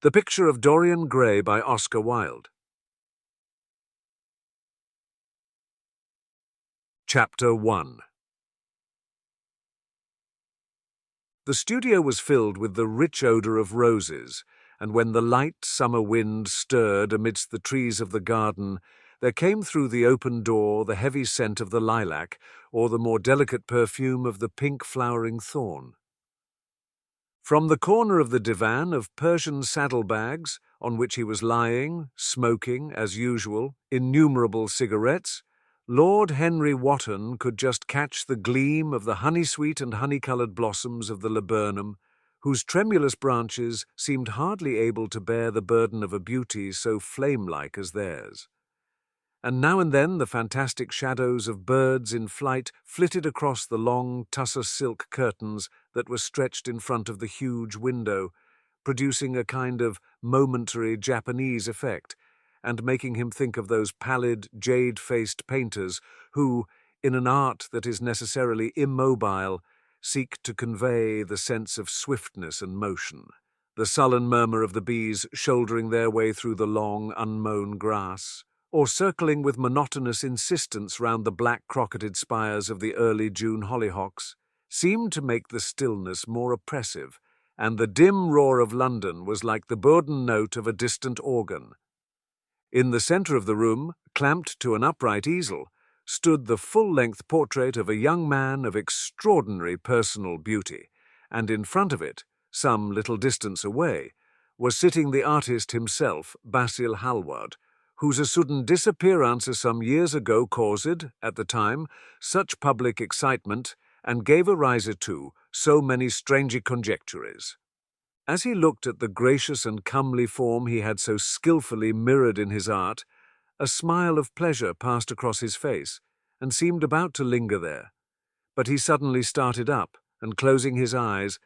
The Picture of Dorian Gray by Oscar Wilde. Chapter 1. The studio was filled with the rich odour of roses, and when the light summer wind stirred amidst the trees of the garden, there came through the open door the heavy scent of the lilac, or the more delicate perfume of the pink flowering thorn. From the corner of the divan of Persian saddlebags, on which he was lying, smoking, as usual, innumerable cigarettes, Lord Henry Wotton could just catch the gleam of the honey-sweet and honey-coloured blossoms of the laburnum, whose tremulous branches seemed hardly able to bear the burden of a beauty so flame-like as theirs. And now and then the fantastic shadows of birds in flight flitted across the long tussar silk curtains that were stretched in front of the huge window, producing a kind of momentary Japanese effect, and making him think of those pallid, jade-faced painters who, in an art that is necessarily immobile, seek to convey the sense of swiftness and motion. The sullen murmur of the bees shouldering their way through the long, unmown grass, or circling with monotonous insistence round the black crocketed spires of the early June hollyhocks, seemed to make the stillness more oppressive, and the dim roar of London was like the bourdon note of a distant organ. In the centre of the room, clamped to an upright easel, stood the full-length portrait of a young man of extraordinary personal beauty, and in front of it, some little distance away, was sitting the artist himself, Basil Hallward, whose sudden disappearance some years ago caused, at the time, such public excitement, and gave a rise to so many strange conjectures. As he looked at the gracious and comely form he had so skilfully mirrored in his art, a smile of pleasure passed across his face, and seemed about to linger there. But he suddenly started up, and closing his eyes,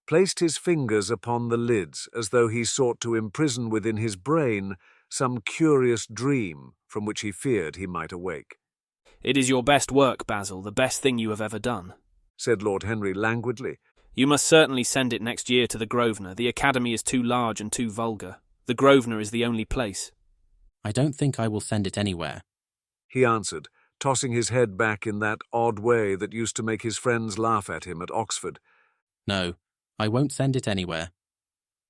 placed his fingers upon the lids as though he sought to imprison within his brain some curious dream from which he feared he might awake. "It is your best work, Basil, the best thing you have ever done," said Lord Henry languidly. "You must certainly send it next year to the Grosvenor. The Academy is too large and too vulgar. The Grosvenor is the only place." "I don't think I will send it anywhere," he answered, tossing his head back in that odd way that used to make his friends laugh at him at Oxford. "No, I won't send it anywhere."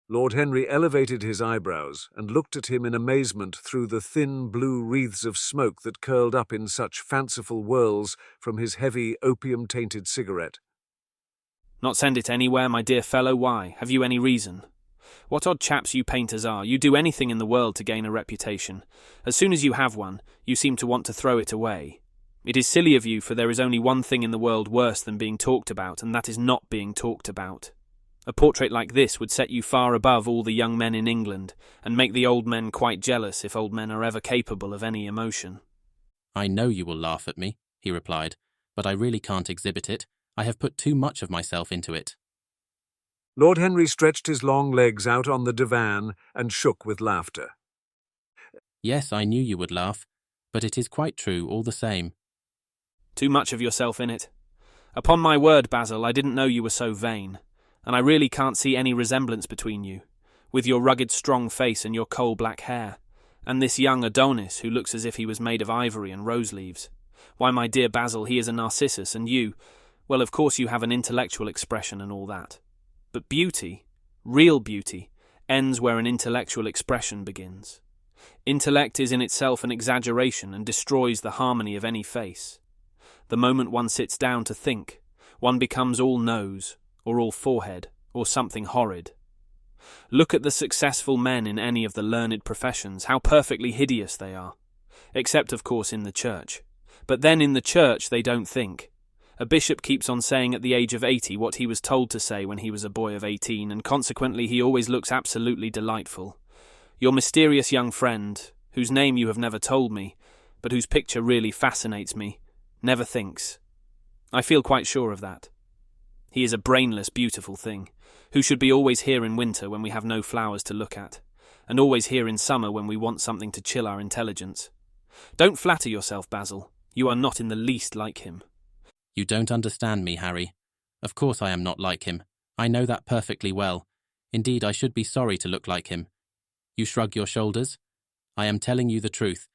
Lord Henry elevated his eyebrows and looked at him in amazement through the thin blue wreaths of smoke that curled up in such fanciful whirls from his heavy opium-tainted cigarette. "Not send it anywhere, my dear fellow? Why? Have you any reason? What odd chaps you painters are. You do anything in the world to gain a reputation. As soon as you have one, you seem to want to throw it away. It is silly of you, for there is only one thing in the world worse than being talked about, and that is not being talked about. A portrait like this would set you far above all the young men in England, and make the old men quite jealous, if old men are ever capable of any emotion." "I know you will laugh at me," he replied, "but I really can't exhibit it. I have put too much of myself into it." Lord Henry stretched his long legs out on the divan and shook with laughter. "Yes, I knew you would laugh, but it is quite true all the same." "Too much of yourself in it. Upon my word, Basil, I didn't know you were so vain. And I really can't see any resemblance between you, with your rugged strong face and your coal-black hair, and this young Adonis who looks as if he was made of ivory and rose leaves. Why, my dear Basil, he is a Narcissus, and you, well, of course you have an intellectual expression and all that. But beauty, real beauty, ends where an intellectual expression begins. Intellect is in itself an exaggeration and destroys the harmony of any face. The moment one sits down to think, one becomes all nose, or all forehead, or something horrid. Look at the successful men in any of the learned professions, how perfectly hideous they are. Except, of course, in the church. But then in the church they don't think. A bishop keeps on saying at the age of 80 what he was told to say when he was a boy of 18, and consequently he always looks absolutely delightful. Your mysterious young friend, whose name you have never told me, but whose picture really fascinates me, never thinks. I feel quite sure of that. He is a brainless, beautiful thing, who should be always here in winter when we have no flowers to look at, and always here in summer when we want something to chill our intelligence. Don't flatter yourself, Basil. You are not in the least like him." "You don't understand me, Harry. Of course I am not like him. I know that perfectly well. Indeed, I should be sorry to look like him, You shrug your shoulders? I am telling you the truth.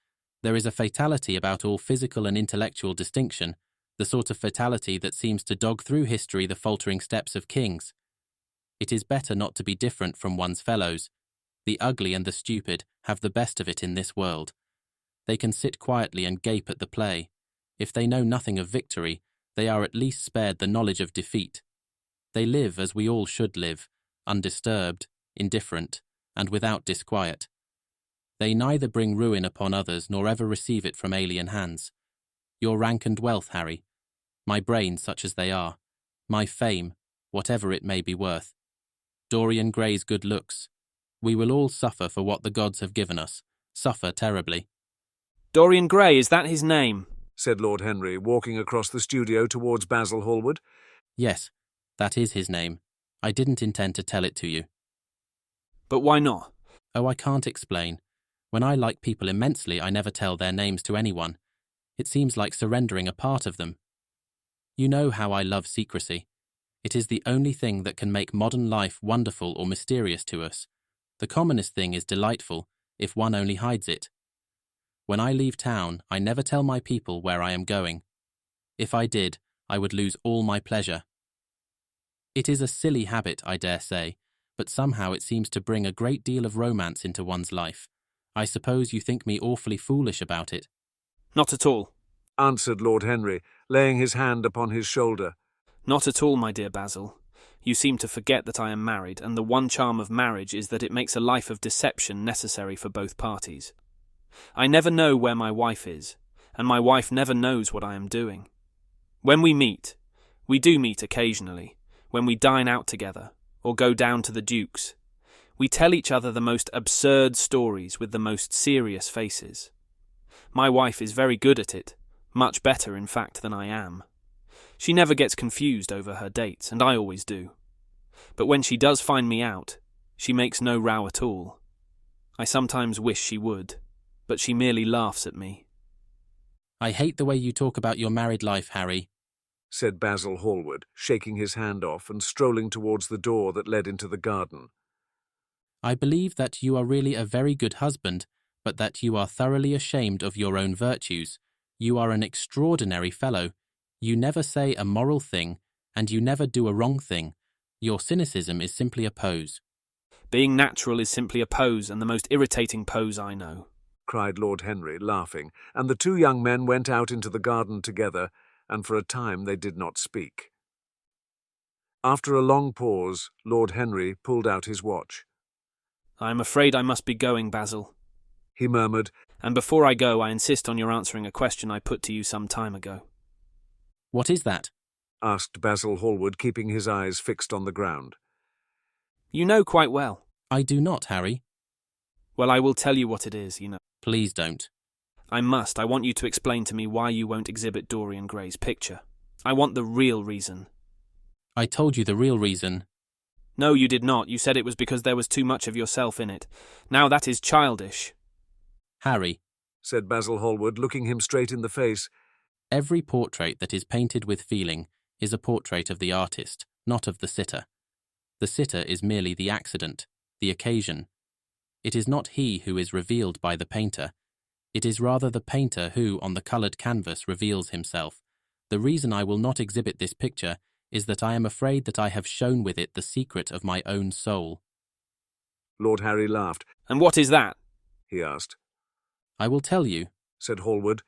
There is a fatality about all physical and intellectual distinction, the sort of fatality that seems to dog through history the faltering steps of kings. It is better not to be different from one's fellows. The ugly and the stupid have the best of it in this world. They can sit quietly and gape at the play. If they know nothing of victory, they are at least spared the knowledge of defeat. They live as we all should live, undisturbed, indifferent, and without disquiet. They neither bring ruin upon others nor ever receive it from alien hands. Your rank and wealth, Harry, my brains such as they are, my fame, whatever it may be worth, Dorian Gray's good looks, we will all suffer for what the gods have given us, suffer terribly. Dorian Gray, is that his name? Said Lord Henry, walking across the studio towards Basil Hallward. Yes, that is his name. I didn't intend to tell it to you. But why not? Oh, I can't explain. When I like people immensely, I never tell their names to anyone. It seems like surrendering a part of them. You know how I love secrecy. It is the only thing that can make modern life wonderful or mysterious to us. The commonest thing is delightful, if one only hides it. When I leave town, I never tell my people where I am going. If I did, I would lose all my pleasure. It is a silly habit, I dare say, but somehow it seems to bring a great deal of romance into one's life. I suppose you think me awfully foolish about it. Not at all. Answered Lord Henry, laying his hand upon his shoulder. Not at all, my dear Basil. You seem to forget that I am married, and the one charm of marriage is that it makes a life of deception necessary for both parties. I never know where my wife is, and my wife never knows what I am doing. When we do meet occasionally, when we dine out together, or go down to the Duke's, we tell each other the most absurd stories with the most serious faces. My wife is very good at it, much better, in fact, than I am. She never gets confused over her dates, and I always do. But when she does find me out, she makes no row at all. I sometimes wish she would, but she merely laughs at me. I hate the way you talk about your married life, Harry, said Basil Hallward, shaking his hand off and strolling towards the door that led into the garden. I believe that you are really a very good husband, but that you are thoroughly ashamed of your own virtues. You are an extraordinary fellow. You never say a moral thing, and you never do a wrong thing. Your cynicism is simply a pose. Being natural is simply a pose, and the most irritating pose I know, cried Lord Henry, laughing, and the two young men went out into the garden together, and for a time they did not speak. After a long pause, Lord Henry pulled out his watch. I am afraid I must be going, Basil, he murmured, and before I go I insist on your answering a question I put to you some time ago. What is that? asked Basil Hallward, keeping his eyes fixed on the ground. You know quite well. I do not, Harry. Well, I will tell you what it is, you know. Please don't. I must. I want you to explain to me why you won't exhibit Dorian Gray's picture. I want the real reason. I told you the real reason. No, you did not. You said it was because there was too much of yourself in it. Now that is childish. Harry, said Basil Hallward, looking him straight in the face, every portrait that is painted with feeling is a portrait of the artist, not of the sitter. The sitter is merely the accident, the occasion. It is not he who is revealed by the painter. It is rather the painter who, on the coloured canvas, reveals himself. The reason I will not exhibit this picture is that I am afraid that I have shown with it the secret of my own soul. Lord Harry laughed. And what is that? he asked. I will tell you, said Hallward,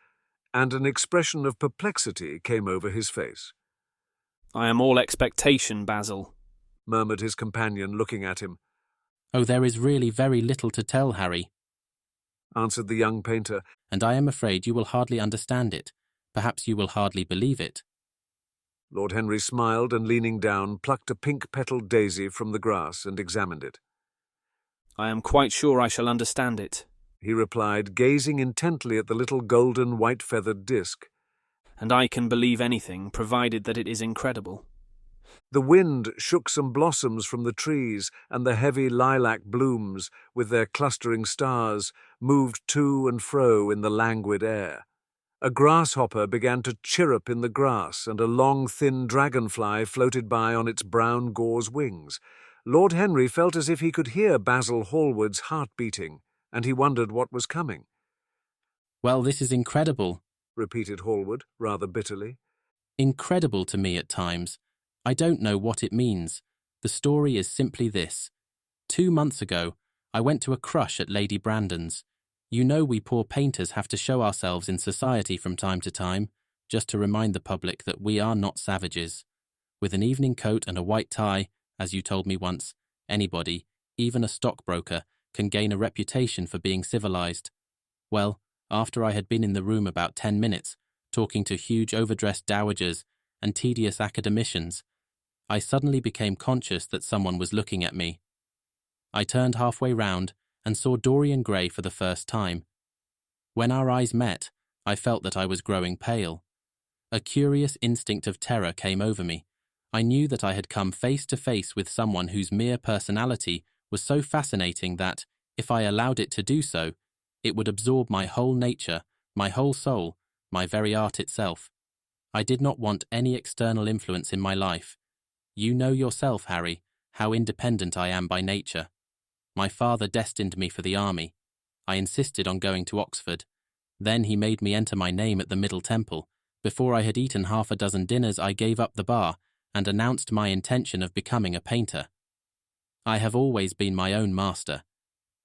and an expression of perplexity came over his face. I am all expectation, Basil, murmured his companion, looking at him. Oh, there is really very little to tell, Harry, answered the young painter, and I am afraid you will hardly understand it. Perhaps you will hardly believe it. Lord Henry smiled and, leaning down, plucked a pink-petalled daisy from the grass and examined it. I am quite sure I shall understand it, he replied, gazing intently at the little golden white-feathered disc. And I can believe anything, provided that it is incredible. The wind shook some blossoms from the trees, and the heavy lilac blooms, with their clustering stars, moved to and fro in the languid air. A grasshopper began to chirrup in the grass, and a long, thin dragonfly floated by on its brown gauze wings. Lord Henry felt as if he could hear Basil Hallward's heart beating, and he wondered what was coming. Well, this is incredible, repeated Hallward, rather bitterly. Incredible to me at times. I don't know what it means. The story is simply this. 2 months ago, I went to a crush at Lady Brandon's. You know we poor painters have to show ourselves in society from time to time, just to remind the public that we are not savages. With an evening coat and a white tie, as you told me once, anybody, even a stockbroker, can gain a reputation for being civilized. Well, after I had been in the room about 10 minutes, talking to huge overdressed dowagers and tedious academicians, I suddenly became conscious that someone was looking at me. I turned halfway round and saw Dorian Gray for the first time. When our eyes met, I felt that I was growing pale. A curious instinct of terror came over me. I knew that I had come face to face with someone whose mere personality was so fascinating that, if I allowed it to do so, it would absorb my whole nature, my whole soul, my very art itself. I did not want any external influence in my life. You know yourself, Harry, how independent I am by nature. My father destined me for the army. I insisted on going to Oxford. Then he made me enter my name at the Middle Temple. Before I had eaten 6 dinners, I gave up the bar and announced my intention of becoming a painter. I have always been my own master.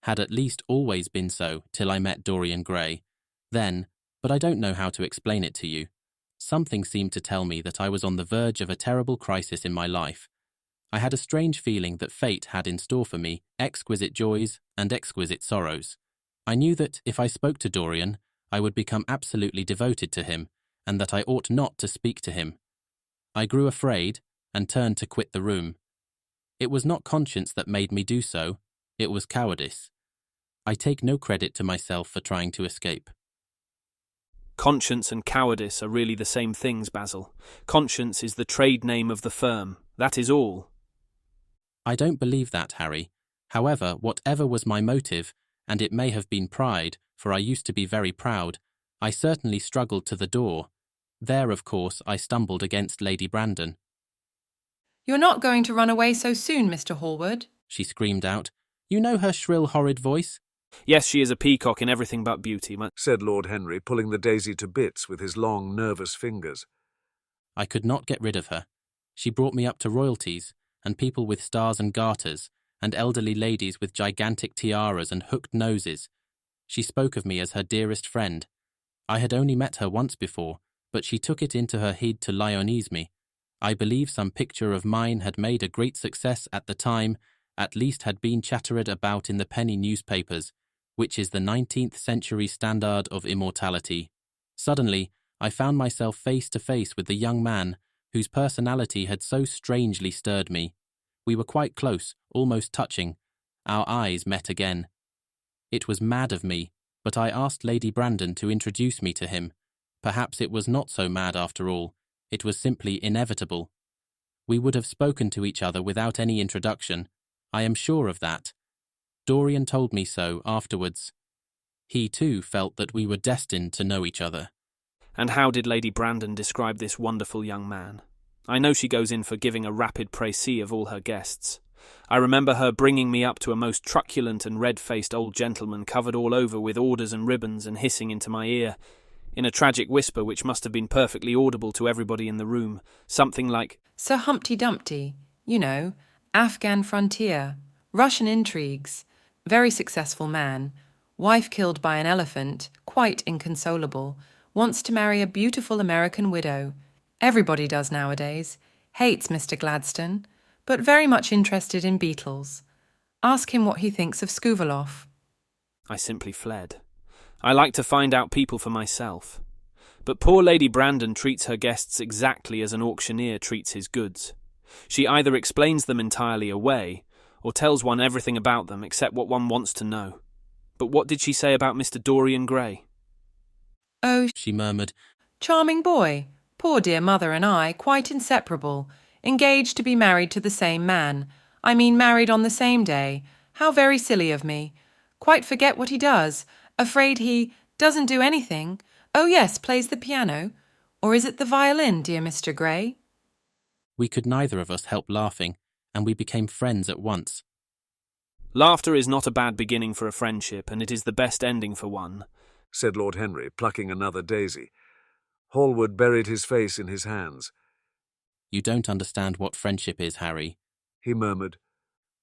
Had at least always been so till I met Dorian Gray. Then, but I don't know how to explain it to you, something seemed to tell me that I was on the verge of a terrible crisis in my life. I had a strange feeling that fate had in store for me exquisite joys and exquisite sorrows. I knew that if I spoke to Dorian, I would become absolutely devoted to him, and that I ought not to speak to him. I grew afraid and turned to quit the room. It was not conscience that made me do so, it was cowardice. I take no credit to myself for trying to escape. Conscience and cowardice are really the same things, Basil. Conscience is the trade name of the firm, that is all. I don't believe that, Harry. However, whatever was my motive, and it may have been pride, for I used to be very proud, I certainly struggled to the door. There, of course, I stumbled against Lady Brandon. "You're not going to run away so soon, Mr. Hallward?" She screamed out. You know her shrill, horrid voice? Yes, she is a peacock in everything but beauty, said Lord Henry, pulling the daisy to bits with his long, nervous fingers. I could not get rid of her. She brought me up to royalties, and people with stars and garters, and elderly ladies with gigantic tiaras and hooked noses. She spoke of me as her dearest friend. I had only met her once before, but she took it into her head to lionize me. I believe some picture of mine had made a great success at the time, at least had been chattered about in the penny newspapers, which is the 19th century standard of immortality. Suddenly, I found myself face to face with the young man whose personality had so strangely stirred me. We were quite close, almost touching. Our eyes met again. It was mad of me, but I asked Lady Brandon to introduce me to him. Perhaps it was not so mad after all. It was simply inevitable. We would have spoken to each other without any introduction. I am sure of that. Dorian told me so afterwards. He too felt that we were destined to know each other. And how did Lady Brandon describe this wonderful young man? I know she goes in for giving a rapid précis of all her guests. I remember her bringing me up to a most truculent and red-faced old gentleman covered all over with orders and ribbons and hissing into my ear, in a tragic whisper which must have been perfectly audible to everybody in the room, something like, "Sir Humpty Dumpty, you know, Afghan frontier, Russian intrigues, very successful man, wife killed by an elephant, quite inconsolable, wants to marry a beautiful American widow. Everybody does nowadays. Hates Mr. Gladstone, but very much interested in beetles. Ask him what he thinks of Skuvalov." I simply fled. I like to find out people for myself. But poor Lady Brandon treats her guests exactly as an auctioneer treats his goods. She either explains them entirely away, or tells one everything about them except what one wants to know. But what did she say about Mr. Dorian Gray? "Oh," she murmured, "charming boy. Poor dear mother and I, quite inseparable. Engaged to be married to the same man. I mean married on the same day. How very silly of me. Quite forget what he does. Afraid he doesn't do anything. Oh yes, plays the piano. Or is it the violin, dear Mr. Gray?" We could neither of us help laughing, and we became friends at once. Laughter is not a bad beginning for a friendship, and it is the best ending for one, said Lord Henry, plucking another daisy. Hallward buried his face in his hands. You don't understand what friendship is, Harry, he murmured.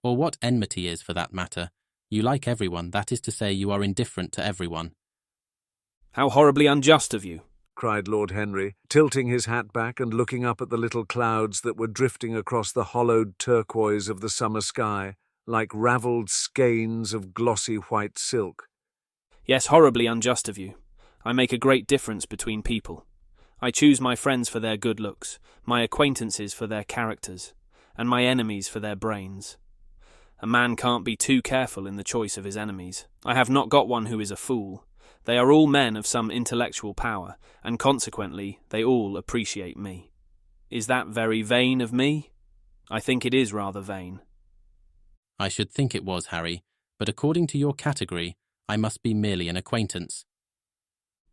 or what enmity is, for that matter. You like everyone, that is to say, you are indifferent to everyone. How horribly unjust of you, cried Lord Henry, tilting his hat back and looking up at the little clouds that were drifting across the hollowed turquoise of the summer sky, like ravelled skeins of glossy white silk. Yes, horribly unjust of you. I make a great difference between people. I choose my friends for their good looks, my acquaintances for their characters, and my enemies for their brains. A man can't be too careful in the choice of his enemies. I have not got one who is a fool. They are all men of some intellectual power, and consequently they all appreciate me. Is that very vain of me? I think it is rather vain. I should think it was, Harry, but according to your category, I must be merely an acquaintance.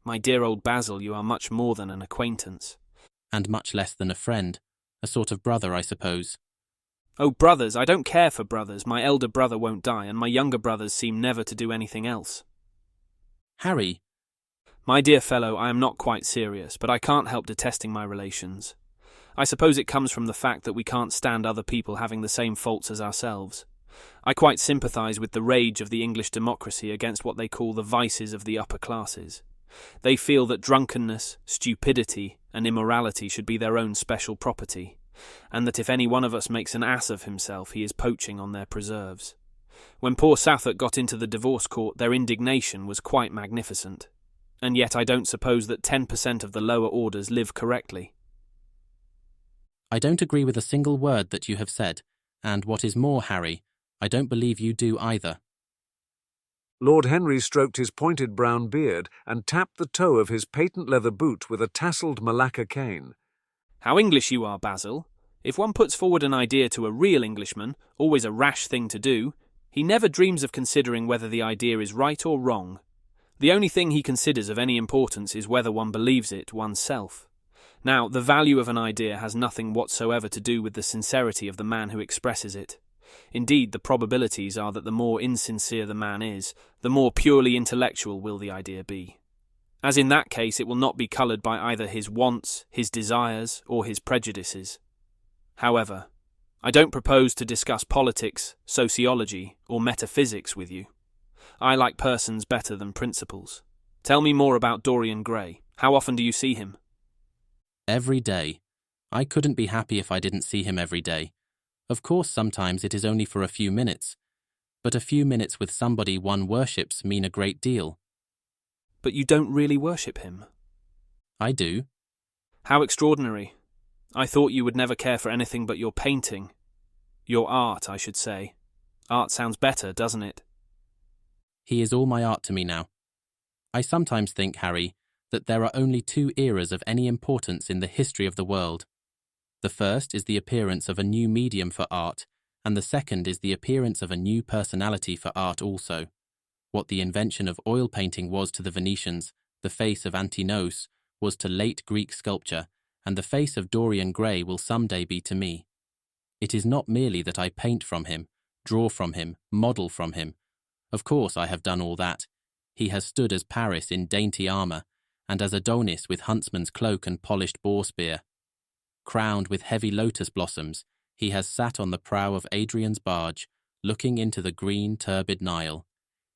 My dear old Basil, you are much more than an acquaintance. And much less than a friend. A sort of brother, I suppose. Oh, brothers, I don't care for brothers. My elder brother won't die, and my younger brothers seem never to do anything else. Harry! My dear fellow, I am not quite serious, but I can't help detesting my relations. I suppose it comes from the fact that we can't stand other people having the same faults as ourselves. I quite sympathise with the rage of the English democracy against what they call the vices of the upper classes. They feel that drunkenness, stupidity, and immorality should be their own special property, and that if any one of us makes an ass of himself, he is poaching on their preserves. When poor Southwark got into the divorce court, their indignation was quite magnificent. And yet I don't suppose that 10% of the lower orders live correctly. I don't agree with a single word that you have said, and what is more, Harry, I don't believe you do either. Lord Henry stroked his pointed brown beard and tapped the toe of his patent leather boot with a tasselled Malacca cane. How English you are, Basil. If one puts forward an idea to a real Englishman, always a rash thing to do, he never dreams of considering whether the idea is right or wrong. The only thing he considers of any importance is whether one believes it oneself. Now, the value of an idea has nothing whatsoever to do with the sincerity of the man who expresses it. Indeed, the probabilities are that the more insincere the man is, the more purely intellectual will the idea be. As in that case, it will not be coloured by either his wants, his desires, or his prejudices. However, I don't propose to discuss politics, sociology, or metaphysics with you. I like persons better than principles. Tell me more about Dorian Gray. How often do you see him? Every day. I couldn't be happy if I didn't see him every day. Of course, sometimes it is only for a few minutes. But a few minutes with somebody one worships mean a great deal. But you don't really worship him. I do. How extraordinary. I thought you would never care for anything but your painting. Your art, I should say. Art sounds better, doesn't it? He is all my art to me now. I sometimes think, Harry, that there are only two eras of any importance in the history of the world. The first is the appearance of a new medium for art, and the second is the appearance of a new personality for art also. What the invention of oil painting was to the Venetians, the face of Antinos was to late Greek sculpture, and the face of Dorian Gray will some day be to me. It is not merely that I paint from him, draw from him, model from him. Of course I have done all that. He has stood as Paris in dainty armour, and as Adonis with huntsman's cloak and polished boar spear. Crowned with heavy lotus blossoms, he has sat on the prow of Adrian's barge, looking into the green, turbid Nile.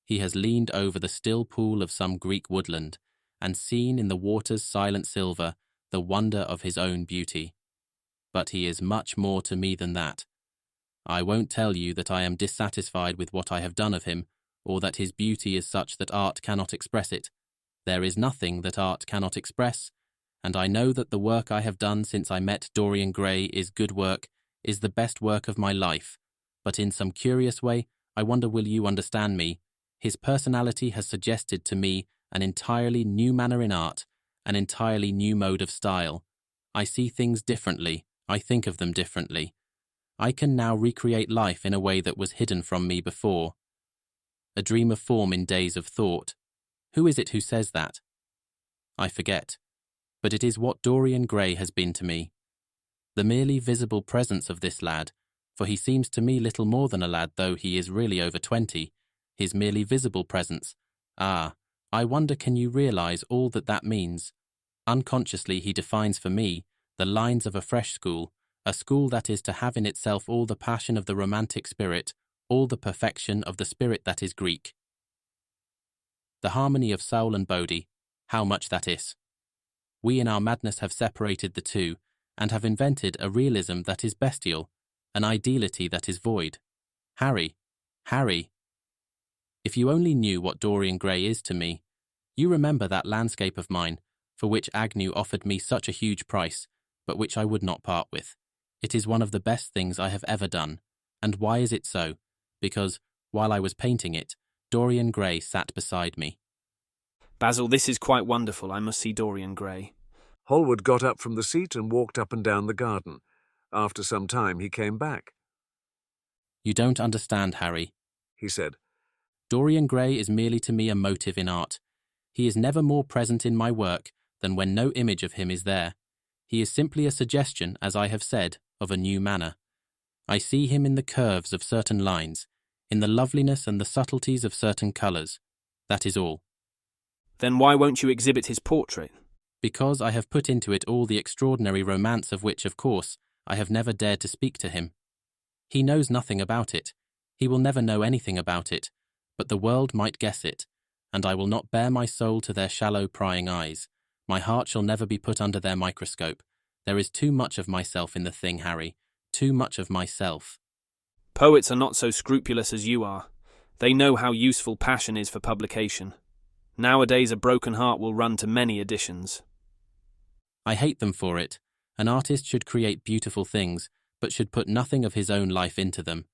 He has leaned over the still pool of some Greek woodland, and seen in the water's silent silver the wonder of his own beauty. But he is much more to me than that. I won't tell you that I am dissatisfied with what I have done of him, or that his beauty is such that art cannot express it. There is nothing that art cannot express, and I know that the work I have done since I met Dorian Gray is good work, is the best work of my life. But in some curious way, I wonder will you understand me, his personality has suggested to me an entirely new manner in art, an entirely new mode of style. I see things differently, I think of them differently. I can now recreate life in a way that was hidden from me before. A dream of form in days of thought. Who is it who says that? I forget. But it is what Dorian Gray has been to me. The merely visible presence of this lad, for he seems to me little more than a lad, though he is really over 20. His merely visible presence. Ah, I wonder, can you realize all that that means? Unconsciously he defines for me the lines of a fresh school, a school that is to have in itself all the passion of the romantic spirit, all the perfection of the spirit that is Greek. The harmony of soul and body, how much that is. We in our madness have separated the two, and have invented a realism that is bestial, an ideality that is void. Harry, if you only knew what Dorian Gray is to me. You remember that landscape of mine, for which Agnew offered me such a huge price, but which I would not part with. It is one of the best things I have ever done. And why is it so? Because, while I was painting it, Dorian Gray sat beside me. Basil, this is quite wonderful. I must see Dorian Gray. Hallward got up from the seat and walked up and down the garden. After some time he came back. You don't understand, Harry, he said. Dorian Gray is merely to me a motive in art. He is never more present in my work than when no image of him is there. He is simply a suggestion, as I have said, of a new manner. I see him in the curves of certain lines, in the loveliness and the subtleties of certain colours. That is all. Then why won't you exhibit his portrait? Because I have put into it all the extraordinary romance of which, of course, I have never dared to speak to him. He knows nothing about it. He will never know anything about it, but the world might guess it, and I will not bare my soul to their shallow prying eyes. My heart shall never be put under their microscope. There is too much of myself in the thing, Harry, too much of myself. Poets are not so scrupulous as you are. They know how useful passion is for publication. Nowadays a broken heart will run to many editions. I hate them for it. An artist should create beautiful things, but should put nothing of his own life into them.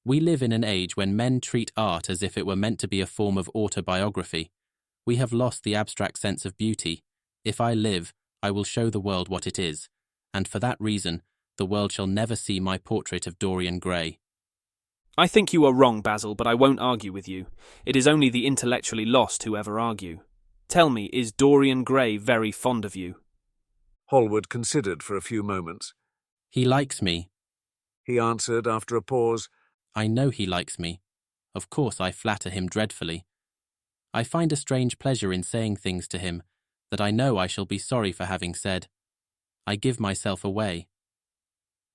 We live in an age when men treat art as if it were meant to be a form of autobiography. We have lost the abstract sense of beauty. If I live, I will show the world what it is, and for that reason, the world shall never see my portrait of Dorian Gray. I think you are wrong, Basil, but I won't argue with you. It is only the intellectually lost who ever argue. Tell me, is Dorian Gray very fond of you? Hallward considered for a few moments. He likes me, he answered after a pause. I know he likes me. Of course I flatter him dreadfully. I find a strange pleasure in saying things to him that I know I shall be sorry for having said. I give myself away.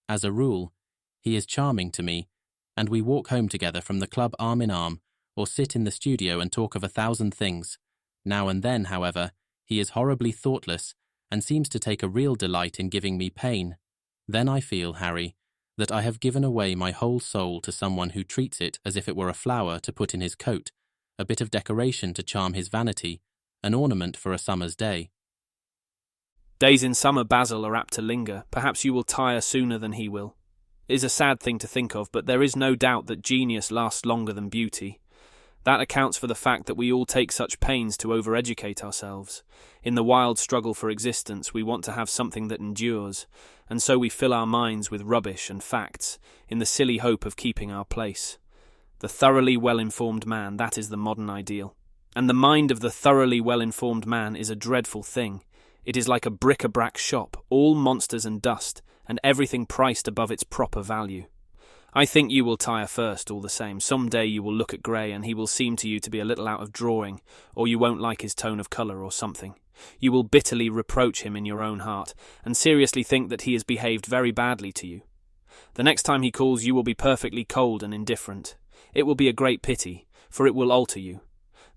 As a rule, he is charming to me, and we walk home together from the club arm in arm, or sit in the studio and talk of 1,000 things. Now and then, however, he is horribly thoughtless, and seems to take a real delight in giving me pain. Then I feel, Harry, that I have given away my whole soul to someone who treats it as if it were a flower to put in his coat, a bit of decoration to charm his vanity, an ornament for a summer's day. Days in summer, Basil, are apt to linger. Perhaps you will tire sooner than he will. It is a sad thing to think of, but there is no doubt that genius lasts longer than beauty. That accounts for the fact that we all take such pains to overeducate ourselves. In the wild struggle for existence, we want to have something that endures, and so we fill our minds with rubbish and facts, in the silly hope of keeping our place. The thoroughly well-informed man, that is the modern ideal. And the mind of the thoroughly well-informed man is a dreadful thing. It is like a bric-a-brac shop, all monsters and dust, and everything priced above its proper value. I think you will tire first, all the same. Some day you will look at Gray and he will seem to you to be a little out of drawing, or you won't like his tone of colour or something. You will bitterly reproach him in your own heart, and seriously think that he has behaved very badly to you. The next time he calls you will be perfectly cold and indifferent. It will be a great pity, for it will alter you.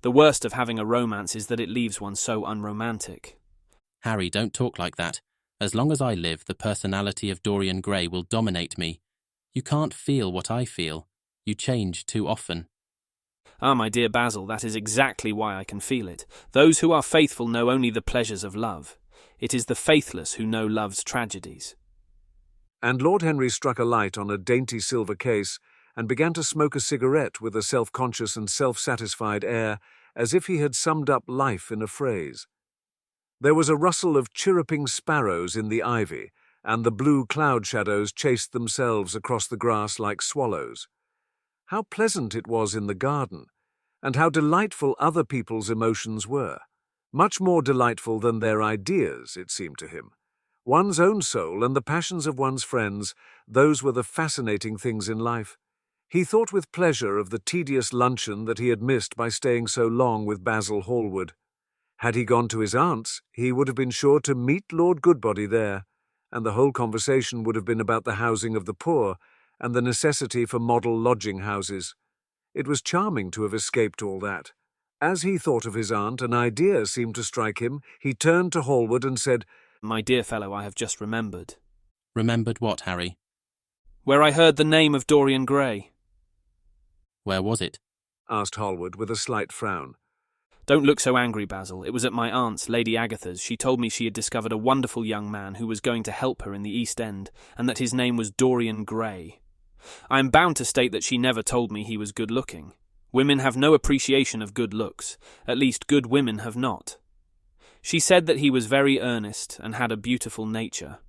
The worst of having a romance is that it leaves one so unromantic. Harry, don't talk like that. As long as I live, the personality of Dorian Gray will dominate me. You can't feel what I feel. You change too often. Ah, my dear Basil, that is exactly why I can feel it. Those who are faithful know only the pleasures of love. It is the faithless who know love's tragedies. And Lord Henry struck a light on a dainty silver case and began to smoke a cigarette with a self-conscious and self-satisfied air, as if he had summed up life in a phrase. There was a rustle of chirruping sparrows in the ivy, and the blue cloud shadows chased themselves across the grass like swallows. How pleasant it was in the garden, and how delightful other people's emotions were. Much more delightful than their ideas, it seemed to him. One's own soul and the passions of one's friends, those were the fascinating things in life. He thought with pleasure of the tedious luncheon that he had missed by staying so long with Basil Hallward. Had he gone to his aunt's, he would have been sure to meet Lord Goodbody there, and the whole conversation would have been about the housing of the poor and the necessity for model lodging-houses. It was charming to have escaped all that. As he thought of his aunt, an idea seemed to strike him. He turned to Hallward and said, "My dear fellow, I have just remembered." Remembered what, Harry? "Where I heard the name of Dorian Gray." Where was it? asked Hallward with a slight frown. "Don't look so angry, Basil. It was at my aunt's, Lady Agatha's. She told me she had discovered a wonderful young man who was going to help her in the East End, and that his name was Dorian Gray. I am bound to state that she never told me he was good-looking. Women have no appreciation of good looks. At least good women have not. She said that he was very earnest and had a beautiful nature.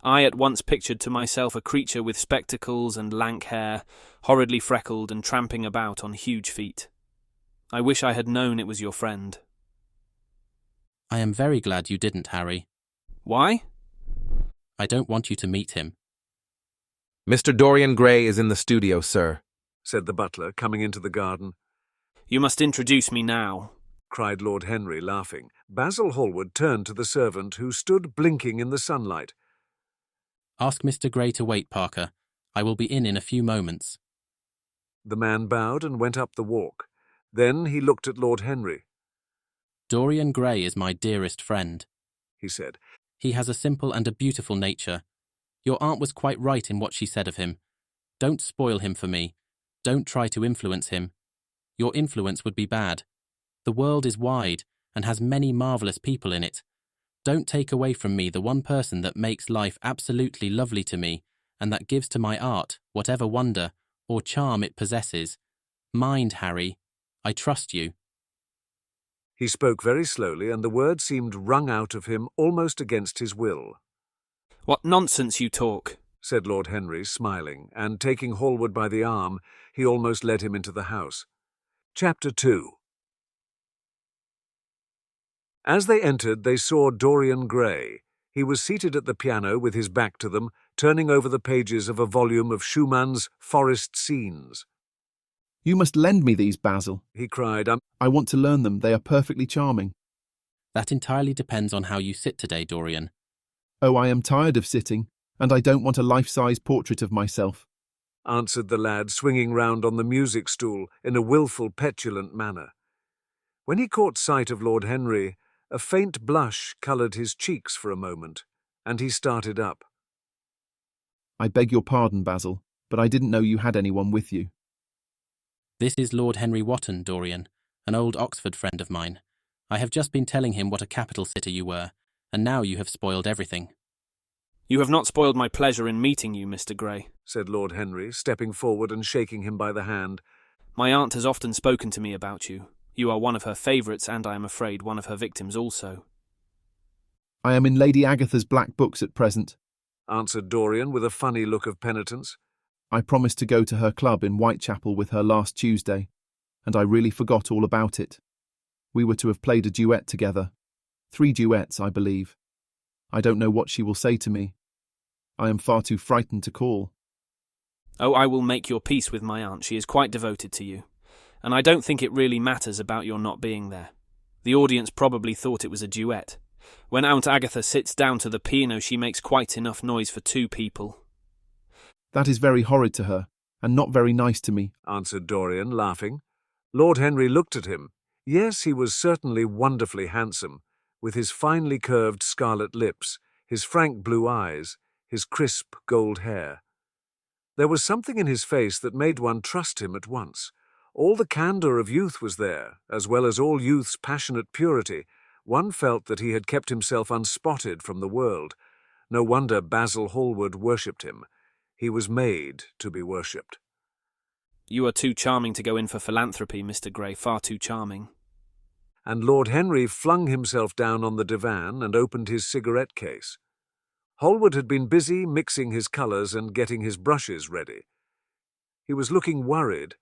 I at once pictured to myself a creature with spectacles and lank hair, horridly freckled and tramping about on huge feet. I wish I had known it was your friend." I am very glad you didn't, Harry. "Why?" I don't want you to meet him. Mr. Dorian Gray is in the studio, sir," said the butler, coming into the garden. "You must introduce me now," cried Lord Henry, laughing. Basil Hallward turned to the servant, who stood blinking in the sunlight. Ask Mr. Gray to wait, Parker. I will be in a few moments. The man bowed and went up the walk. Then he looked at Lord Henry. Dorian Gray is my dearest friend, he said. He has a simple and a beautiful nature. Your aunt was quite right in what she said of him. Don't spoil him for me. Don't try to influence him. Your influence would be bad. The world is wide and has many marvellous people in it. Don't take away from me the one person that makes life absolutely lovely to me and that gives to my art whatever wonder or charm it possesses. Mind, Harry. I trust you. He spoke very slowly, and the words seemed wrung out of him almost against his will. "What nonsense you talk," said Lord Henry, smiling, and taking Hallward by the arm, he almost led him into the house. Chapter 2. As they entered, they saw Dorian Gray. He was seated at the piano with his back to them, turning over the pages of a volume of Schumann's Forest Scenes. "You must lend me these, Basil," he cried. "I want to learn them. They are perfectly charming." That entirely depends on how you sit today, Dorian. "Oh, I am tired of sitting, and I don't want a life-size portrait of myself," answered the lad, swinging round on the music stool in a wilful, petulant manner. When he caught sight of Lord Henry, a faint blush coloured his cheeks for a moment, and he started up. "I beg your pardon, Basil, but I didn't know you had anyone with you." This is Lord Henry Wotton, Dorian, an old Oxford friend of mine. I have just been telling him what a capital sitter you were, and now you have spoiled everything. "You have not spoiled my pleasure in meeting you, Mr. Gray," said Lord Henry, stepping forward and shaking him by the hand. "My aunt has often spoken to me about you. You are one of her favourites, and I am afraid one of her victims also." "I am in Lady Agatha's black books at present," answered Dorian with a funny look of penitence. "I promised to go to her club in Whitechapel with her last Tuesday, and I really forgot all about it. We were to have played a duet together. 3 duets, I believe. I don't know what she will say to me. I am far too frightened to call." "Oh, I will make your peace with my aunt. She is quite devoted to you. And I don't think it really matters about your not being there. The audience probably thought it was a duet. When Aunt Agatha sits down to the piano, she makes quite enough noise for 2 people. "That is very horrid to her, and not very nice to me," answered Dorian, laughing. Lord Henry looked at him. Yes, he was certainly wonderfully handsome, with his finely curved scarlet lips, his frank blue eyes, his crisp gold hair. There was something in his face that made one trust him at once. All the candour of youth was there, as well as all youth's passionate purity. One felt that he had kept himself unspotted from the world. No wonder Basil Hallward worshipped him. He was made to be worshipped. "You are too charming to go in for philanthropy, Mr. Gray, far too charming." And Lord Henry flung himself down on the divan and opened his cigarette case. Hallward had been busy mixing his colours and getting his brushes ready. He was looking worried,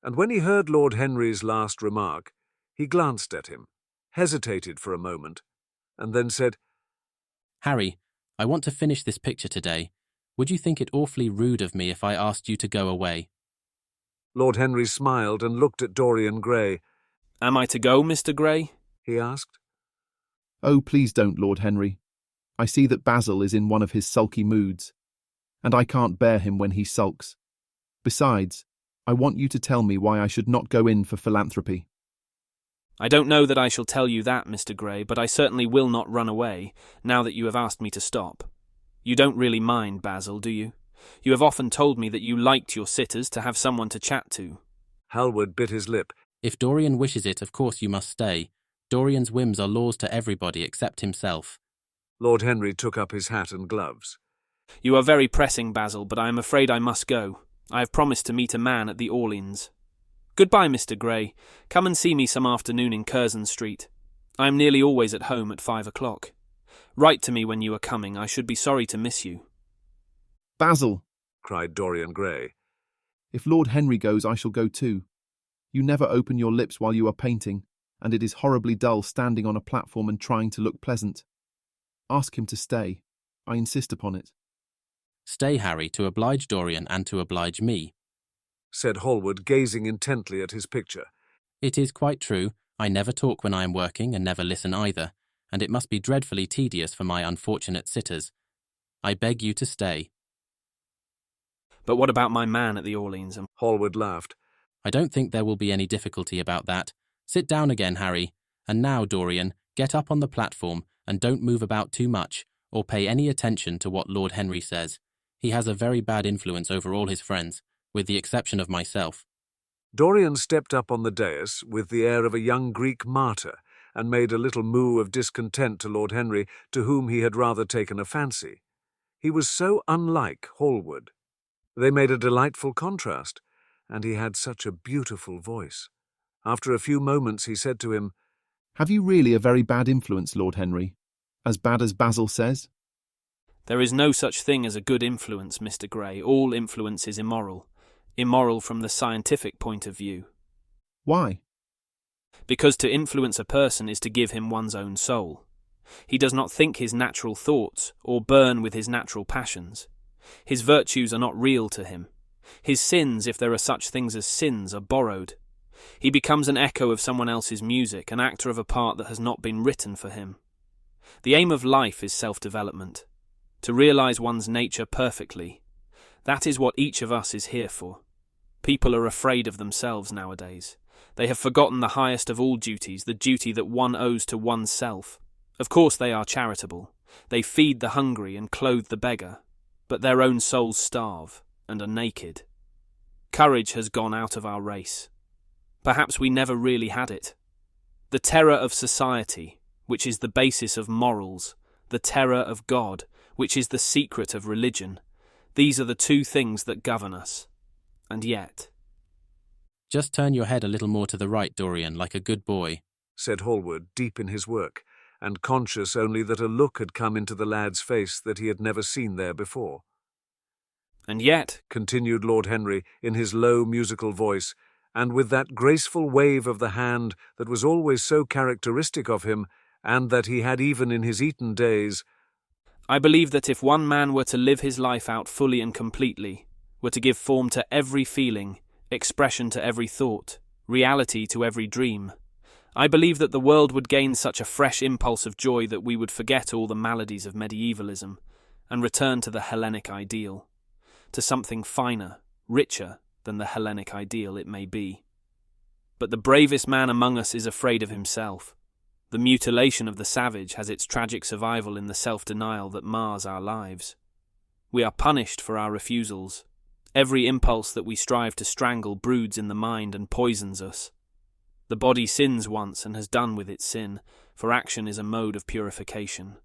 and when he heard Lord Henry's last remark, he glanced at him, hesitated for a moment, and then said, Harry, I want to finish this picture today. Would you think it awfully rude of me if I asked you to go away? Lord Henry smiled and looked at Dorian Gray. Am I to go, Mr. Gray? He asked. Oh, please don't, Lord Henry. I see that Basil is in one of his sulky moods, and I can't bear him when he sulks. Besides, I want you to tell me why I should not go in for philanthropy. I don't know that I shall tell you that, Mr. Gray, but I certainly will not run away, now that you have asked me to stop. You don't really mind, Basil, do you? You have often told me that you liked your sitters to have someone to chat to. Hallward bit his lip. If Dorian wishes it, of course you must stay. Dorian's whims are laws to everybody except himself. Lord Henry took up his hat and gloves. You are very pressing, Basil, but I am afraid I must go. I have promised to meet a man at the Orleans. Goodbye, Mr. Gray. Come and see me some afternoon in Curzon Street. I am nearly always at home at 5 o'clock. Write to me when you are coming. I should be sorry to miss you. Basil, cried Dorian Gray. if Lord Henry goes, I shall go too. You never open your lips while you are painting, and it is horribly dull standing on a platform and trying to look pleasant. Ask him to stay. I insist upon it. Stay, Harry, to oblige Dorian and to oblige me, said Hallward, gazing intently at his picture. It is quite true. I never talk when I am working and never listen either, and it must be dreadfully tedious for my unfortunate sitters. I beg you to stay. But what about my man at the Orleans? Hallward laughed. I don't think there will be any difficulty about that. Sit down again, Harry. And now, Dorian, get up on the platform and don't move about too much or pay any attention to what Lord Henry says. He has a very bad influence over all his friends, with the exception of myself. Dorian stepped up on the dais with the air of a young Greek martyr and made a little moo of discontent to Lord Henry, to whom he had rather taken a fancy. He was so unlike Hallward. They made a delightful contrast, and he had such a beautiful voice. After a few moments he said to him, Have you really a very bad influence, Lord Henry? As bad as Basil says? There is no such thing as a good influence, Mr. Gray. All influence is immoral. Immoral from the scientific point of view. Why? Because to influence a person is to give him one's own soul. He does not think his natural thoughts or burn with his natural passions. His virtues are not real to him. His sins, if there are such things as sins, are borrowed. He becomes an echo of someone else's music, an actor of a part that has not been written for him. The aim of life is self-development. To realize one's nature perfectly. That is what each of us is here for. People are afraid of themselves nowadays. They have forgotten the highest of all duties, the duty that one owes to oneself. Of course they are charitable. They feed the hungry and clothe the beggar. But their own souls starve and are naked. Courage has gone out of our race. Perhaps we never really had it. The terror of society, which is the basis of morals, the terror of God, which is the secret of religion, these are the two things that govern us. And yet... Just turn your head a little more to the right, Dorian, like a good boy, said Hallward, deep in his work, and conscious only that a look had come into the lad's face that he had never seen there before. And yet, continued Lord Henry in his low musical voice, and with that graceful wave of the hand that was always so characteristic of him, and that he had even in his Eton days, I believe that if one man were to live his life out fully and completely, were to give form to every feeling, expression to every thought, reality to every dream, I believe that the world would gain such a fresh impulse of joy that we would forget all the maladies of medievalism and return to the Hellenic ideal, to something finer, richer than the Hellenic ideal it may be. But the bravest man among us is afraid of himself. The mutilation of the savage has its tragic survival in the self-denial that mars our lives. We are punished for our refusals. Every impulse that we strive to strangle broods in the mind and poisons us. The body sins once and has done with its sin, for action is a mode of purification.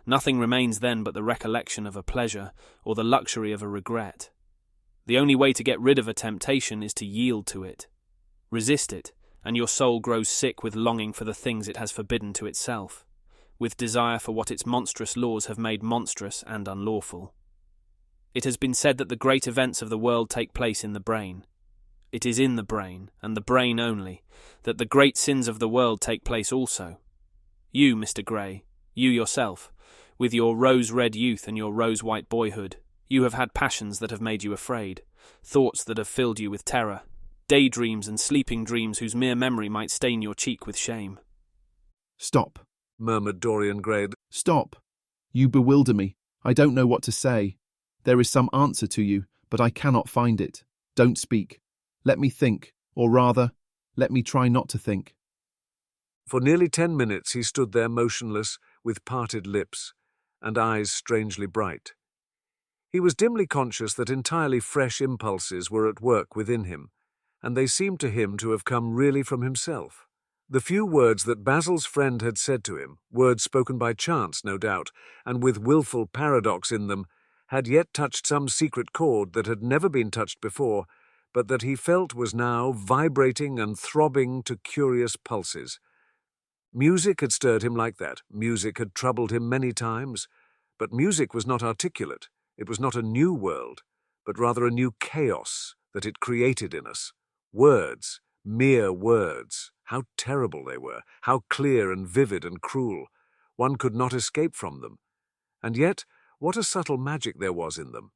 Nothing remains then but the recollection of a pleasure or the luxury of a regret. The only way to get rid of a temptation is to yield to it. Resist it, and your soul grows sick with longing for the things it has forbidden to itself, with desire for what its monstrous laws have made monstrous and unlawful. It has been said that the great events of the world take place in the brain. It is in the brain, and the brain only, that the great sins of the world take place also. You, Mr. Gray, you yourself, With your rose-red youth and your rose-white boyhood, you have had passions that have made you afraid, thoughts that have filled you with terror, daydreams and sleeping dreams whose mere memory might stain your cheek with shame. Stop, murmured Dorian Gray. stop. You bewilder me. I don't know what to say. There is some answer to you, but I cannot find it. Don't speak. Let me think, or rather, let me try not to think. For nearly 10 minutes he stood there motionless, with parted lips, and eyes strangely bright. He was dimly conscious that entirely fresh impulses were at work within him, and they seemed to him to have come really from himself. The few words that Basil's friend had said to him, words spoken by chance, no doubt, and with wilful paradox in them, had yet touched some secret chord that had never been touched before, but that he felt was now vibrating and throbbing to curious pulses. Music had stirred him like that. Music had troubled him many times, but music was not articulate. It was not a new world, but rather a new chaos that it created in us. Words, mere words, how terrible they were, how clear and vivid and cruel. One could not escape from them. And yet, what a subtle magic there was in them.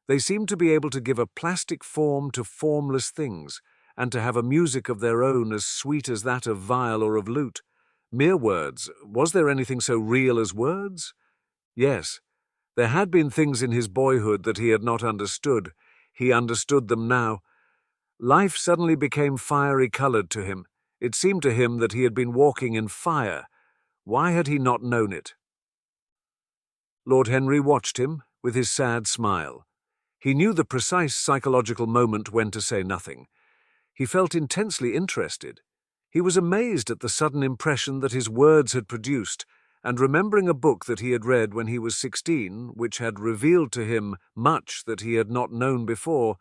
They seemed to be able to give a plastic form to formless things, and to have a music of their own as sweet as that of viol or of lute. Mere words, was there anything so real as words? Yes, there had been things in his boyhood that he had not understood. He understood them now. Life suddenly became fiery-coloured to him. It seemed to him that he had been walking in fire. Why had he not known it? Lord Henry watched him with his sad smile. He knew the precise psychological moment when to say nothing. He felt intensely interested. He was amazed at the sudden impression that his words had produced, and remembering a book that he had read when he was 16, which had revealed to him much that he had not known before,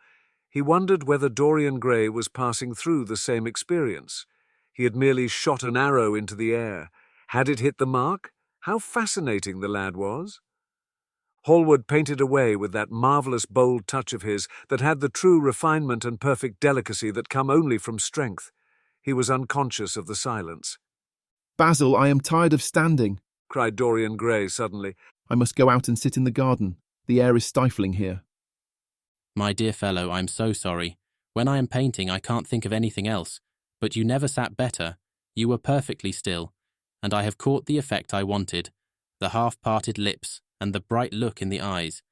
he wondered whether Dorian Gray was passing through the same experience. He had merely shot an arrow into the air. Had it hit the mark? How fascinating the lad was! Hallward painted away with that marvellous bold touch of his that had the true refinement and perfect delicacy that come only from strength. He was unconscious of the silence. Basil, I am tired of standing, cried Dorian Gray suddenly. I must go out and sit in the garden. The air is stifling here. My dear fellow, I'm so sorry. When I am painting, I can't think of anything else. But you never sat better. You were perfectly still. And I have caught the effect I wanted. The half-parted lips and the bright look in the eyes.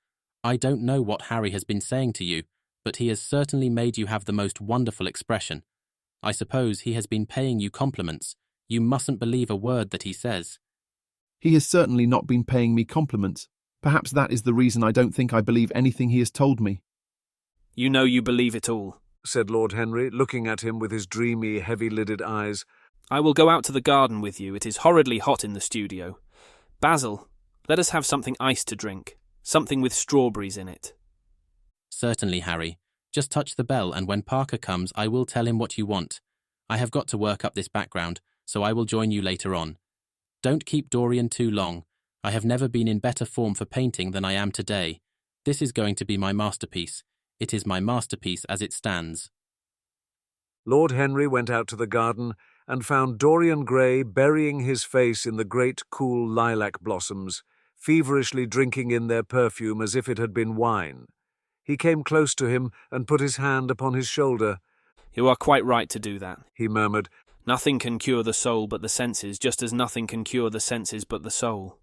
I don't know what Harry has been saying to you, but he has certainly made you have the most wonderful expression. I suppose he has been paying you compliments. You mustn't believe a word that he says. He has certainly not been paying me compliments. Perhaps that is the reason I don't think I believe anything he has told me. You know you believe it all, said Lord Henry, looking at him with his dreamy, heavy-lidded eyes. I will go out to the garden with you. It is horridly hot in the studio. Basil, let us have something iced to drink, something with strawberries in it. Certainly, Harry. Just touch the bell, and when Parker comes, I will tell him what you want. I have got to work up this background, so I will join you later on. Don't keep Dorian too long. I have never been in better form for painting than I am today. This is going to be my masterpiece. It is my masterpiece as it stands. Lord Henry went out to the garden and found Dorian Gray burying his face in the great cool lilac blossoms, feverishly drinking in their perfume as if it had been wine. He came close to him and put his hand upon his shoulder. You are quite right to do that, he murmured. Nothing can cure the soul but the senses, just as nothing can cure the senses but the soul.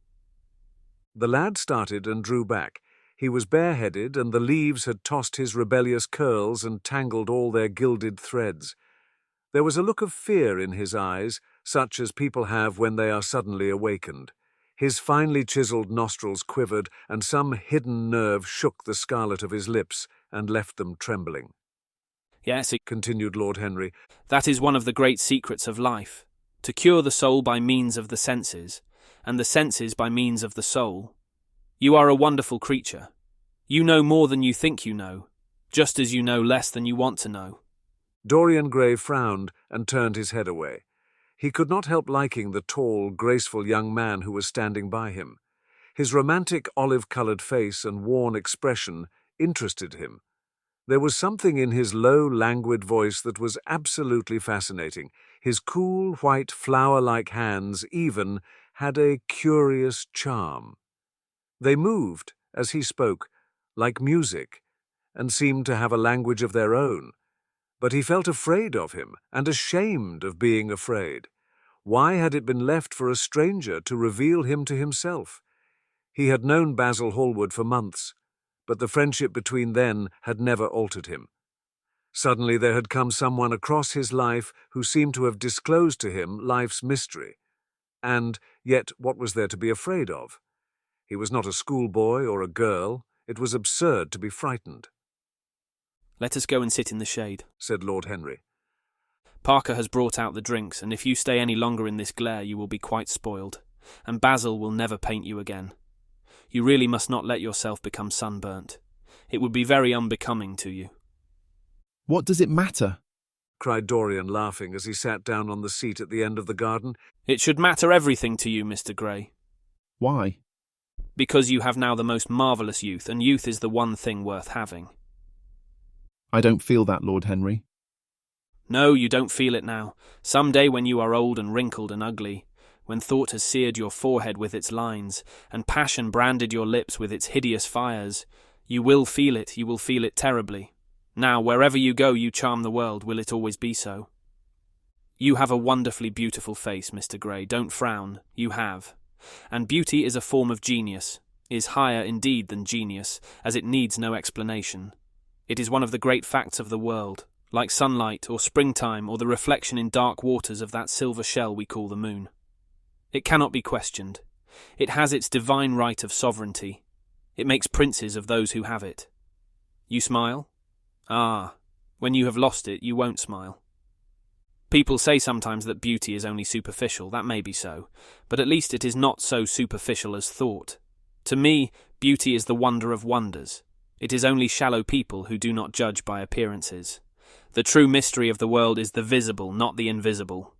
The lad started and drew back. He was bareheaded, and the leaves had tossed his rebellious curls and tangled all their gilded threads. There was a look of fear in his eyes, such as people have when they are suddenly awakened. His finely chiselled nostrils quivered, and some hidden nerve shook the scarlet of his lips and left them trembling. Yes, continued Lord Henry, that is one of the great secrets of life, to cure the soul by means of the senses, and the senses by means of the soul. You are a wonderful creature. You know more than you think you know, just as you know less than you want to know. Dorian Gray frowned and turned his head away. He could not help liking the tall, graceful young man who was standing by him. His romantic olive-coloured face and worn expression interested him. There was something in his low, languid voice that was absolutely fascinating. His cool, white, flower-like hands even had a curious charm. They moved, as he spoke, like music, and seemed to have a language of their own. But he felt afraid of him, and ashamed of being afraid. Why had it been left for a stranger to reveal him to himself? He had known Basil Hallward for months, but the friendship between them had never altered him. Suddenly there had come someone across his life who seemed to have disclosed to him life's mystery. And yet what was there to be afraid of? He was not a schoolboy or a girl. It was absurd to be frightened. "Let us go and sit in the shade," said Lord Henry. "Parker has brought out the drinks, and if you stay any longer in this glare you will be quite spoiled, and Basil will never paint you again. You really must not let yourself become sunburnt. It would be very unbecoming to you." What does it matter? Cried Dorian, laughing as he sat down on the seat at the end of the garden. "It should matter everything to you, Mr. Gray. Why? Because you have now the most marvellous youth, and youth is the one thing worth having." I don't feel that, Lord Henry. No, you don't feel it now. Some day when you are old and wrinkled and ugly, when thought has seared your forehead with its lines, and passion branded your lips with its hideous fires, you will feel it terribly. Now, wherever you go, you charm the world. Will it always be so? You have a wonderfully beautiful face, Mr. Gray. Don't frown. You have. And beauty is a form of genius, is higher indeed than genius, as it needs no explanation. It is one of the great facts of the world, like sunlight or springtime or the reflection in dark waters of that silver shell we call the moon. It cannot be questioned. It has its divine right of sovereignty. It makes princes of those who have it. You smile? Ah, when you have lost it, you won't smile. People say sometimes that beauty is only superficial. That may be so, but at least it is not so superficial as thought. To me, beauty is the wonder of wonders. It is only shallow people who do not judge by appearances. The true mystery of the world is the visible, not the invisible.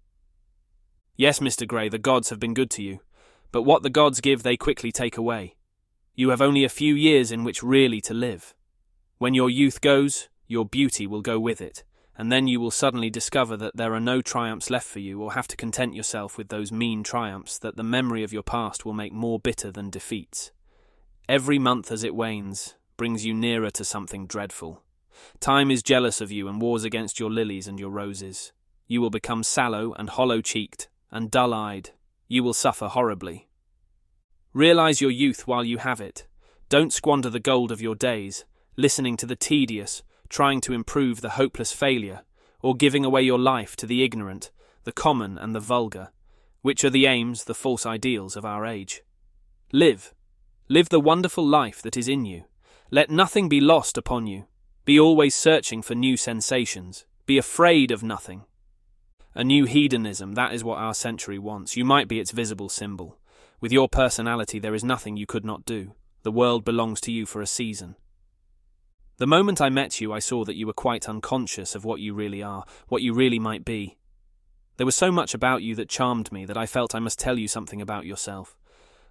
Yes, Mr. Gray, the gods have been good to you, but what the gods give they quickly take away. You have only a few years in which really to live. When your youth goes, your beauty will go with it, and then you will suddenly discover that there are no triumphs left for you, or have to content yourself with those mean triumphs that the memory of your past will make more bitter than defeats. Every month as it wanes brings you nearer to something dreadful. Time is jealous of you and wars against your lilies and your roses. You will become sallow and hollow-cheeked and dull-eyed. You will suffer horribly. Realize your youth while you have it. Don't squander the gold of your days, listening to the tedious, trying to improve the hopeless failure, or giving away your life to the ignorant, the common and the vulgar, which are the aims, the false ideals of our age. Live. Live the wonderful life that is in you. Let nothing be lost upon you. Be always searching for new sensations. Be afraid of nothing. A new hedonism, that is what our century wants. You might be its visible symbol. With your personality there is nothing you could not do. The world belongs to you for a season. The moment I met you, I saw that you were quite unconscious of what you really are, what you really might be. There was so much about you that charmed me that I felt I must tell you something about yourself.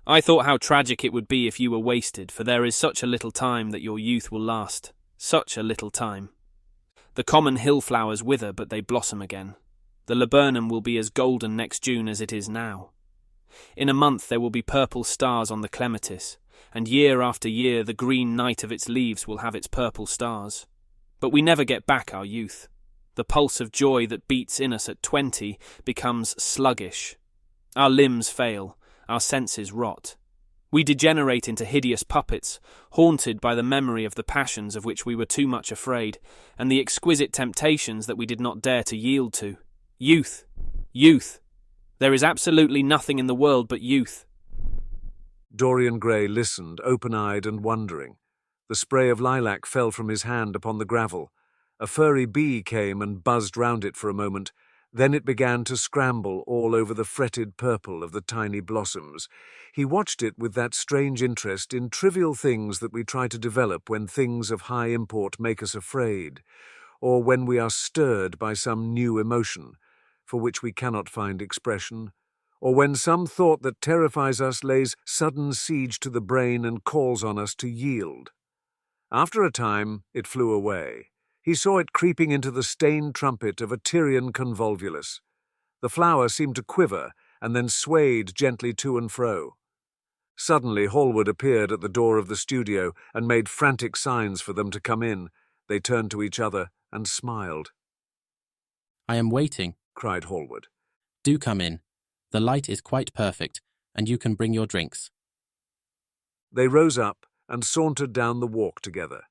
I thought how tragic it would be if you were wasted, for there is such a little time that your youth will last. Such a little time. The common hill flowers wither, but they blossom again. The laburnum will be as golden next June as it is now. In a month there will be purple stars on the clematis, and year after year the green night of its leaves will have its purple stars. But we never get back our youth. The pulse of joy that beats in us at 20 becomes sluggish. Our limbs fail, our senses rot. We degenerate into hideous puppets, haunted by the memory of the passions of which we were too much afraid, and the exquisite temptations that we did not dare to yield to. Youth! Youth! There is absolutely nothing in the world but youth. Dorian Gray listened, open-eyed and wondering. The spray of lilac fell from his hand upon the gravel. A furry bee came and buzzed round it for a moment. Then it began to scramble all over the fretted purple of the tiny blossoms. He watched it with that strange interest in trivial things that we try to develop when things of high import make us afraid, or when we are stirred by some new emotion, for which we cannot find expression, or when some thought that terrifies us lays sudden siege to the brain and calls on us to yield. After a time, it flew away. He saw it creeping into the stained trumpet of a Tyrian convolvulus. The flower seemed to quiver and then swayed gently to and fro. Suddenly Hallward appeared at the door of the studio and made frantic signs for them to come in. They turned to each other and smiled. I am waiting, cried Hallward. Do come in. The light is quite perfect, and you can bring your drinks. They rose up and sauntered down the walk together.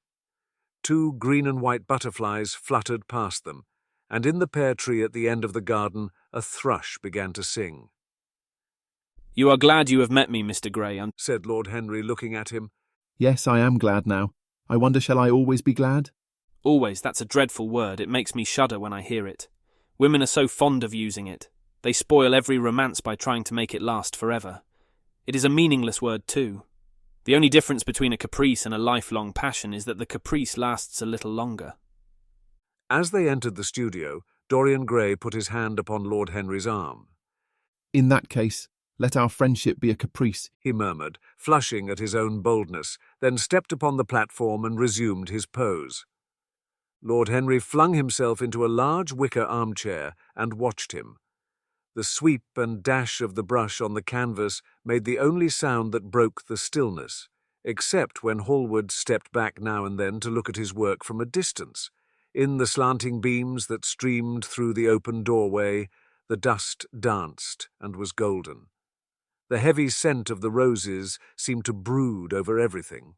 2 green and white butterflies fluttered past them, and in the pear tree at the end of the garden a thrush began to sing. You are glad you have met me, Mr. Gray, said Lord Henry, looking at him. Yes, I am glad now. I wonder, shall I always be glad? Always, that's a dreadful word. It makes me shudder when I hear it. Women are so fond of using it. They spoil every romance by trying to make it last forever. It is a meaningless word too. The only difference between a caprice and a lifelong passion is that the caprice lasts a little longer. As they entered the studio, Dorian Gray put his hand upon Lord Henry's arm. In that case, let our friendship be a caprice, he murmured, flushing at his own boldness, then stepped upon the platform and resumed his pose. Lord Henry flung himself into a large wicker armchair and watched him. The sweep and dash of the brush on the canvas made the only sound that broke the stillness, except when Hallward stepped back now and then to look at his work from a distance. In the slanting beams that streamed through the open doorway, the dust danced and was golden. The heavy scent of the roses seemed to brood over everything.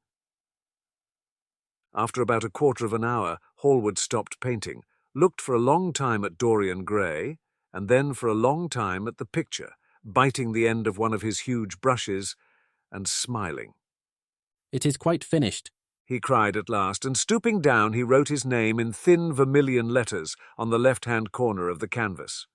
After about a quarter of an hour, Hallward stopped painting, looked for a long time at Dorian Gray, and then for a long time at the picture, biting the end of one of his huge brushes and smiling. It is quite finished, he cried at last, and stooping down he wrote his name in thin vermilion letters on the left-hand corner of the canvas.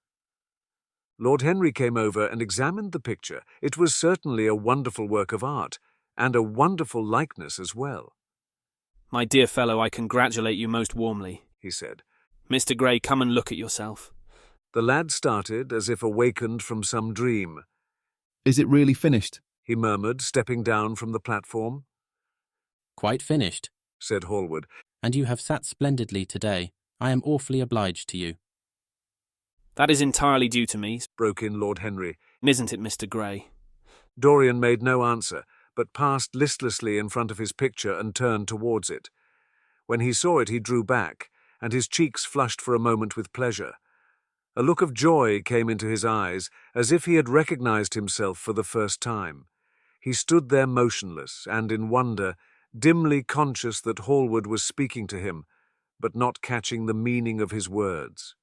Lord Henry came over and examined the picture. It was certainly a wonderful work of art, and a wonderful likeness as well. My dear fellow, I congratulate you most warmly, he said. Mr. Gray, come and look at yourself. The lad started as if awakened from some dream. Is it really finished? He murmured, stepping down from the platform. Quite finished, said Hallward. And you have sat splendidly today. I am awfully obliged to you. That is entirely due to me, broke in Lord Henry. Isn't it, Mr. Gray? Dorian made no answer, but passed listlessly in front of his picture and turned towards it. When he saw it, he drew back, and his cheeks flushed for a moment with pleasure. A look of joy came into his eyes, as if he had recognized himself for the first time. He stood there motionless and in wonder, dimly conscious that Hallward was speaking to him, but not catching the meaning of his words.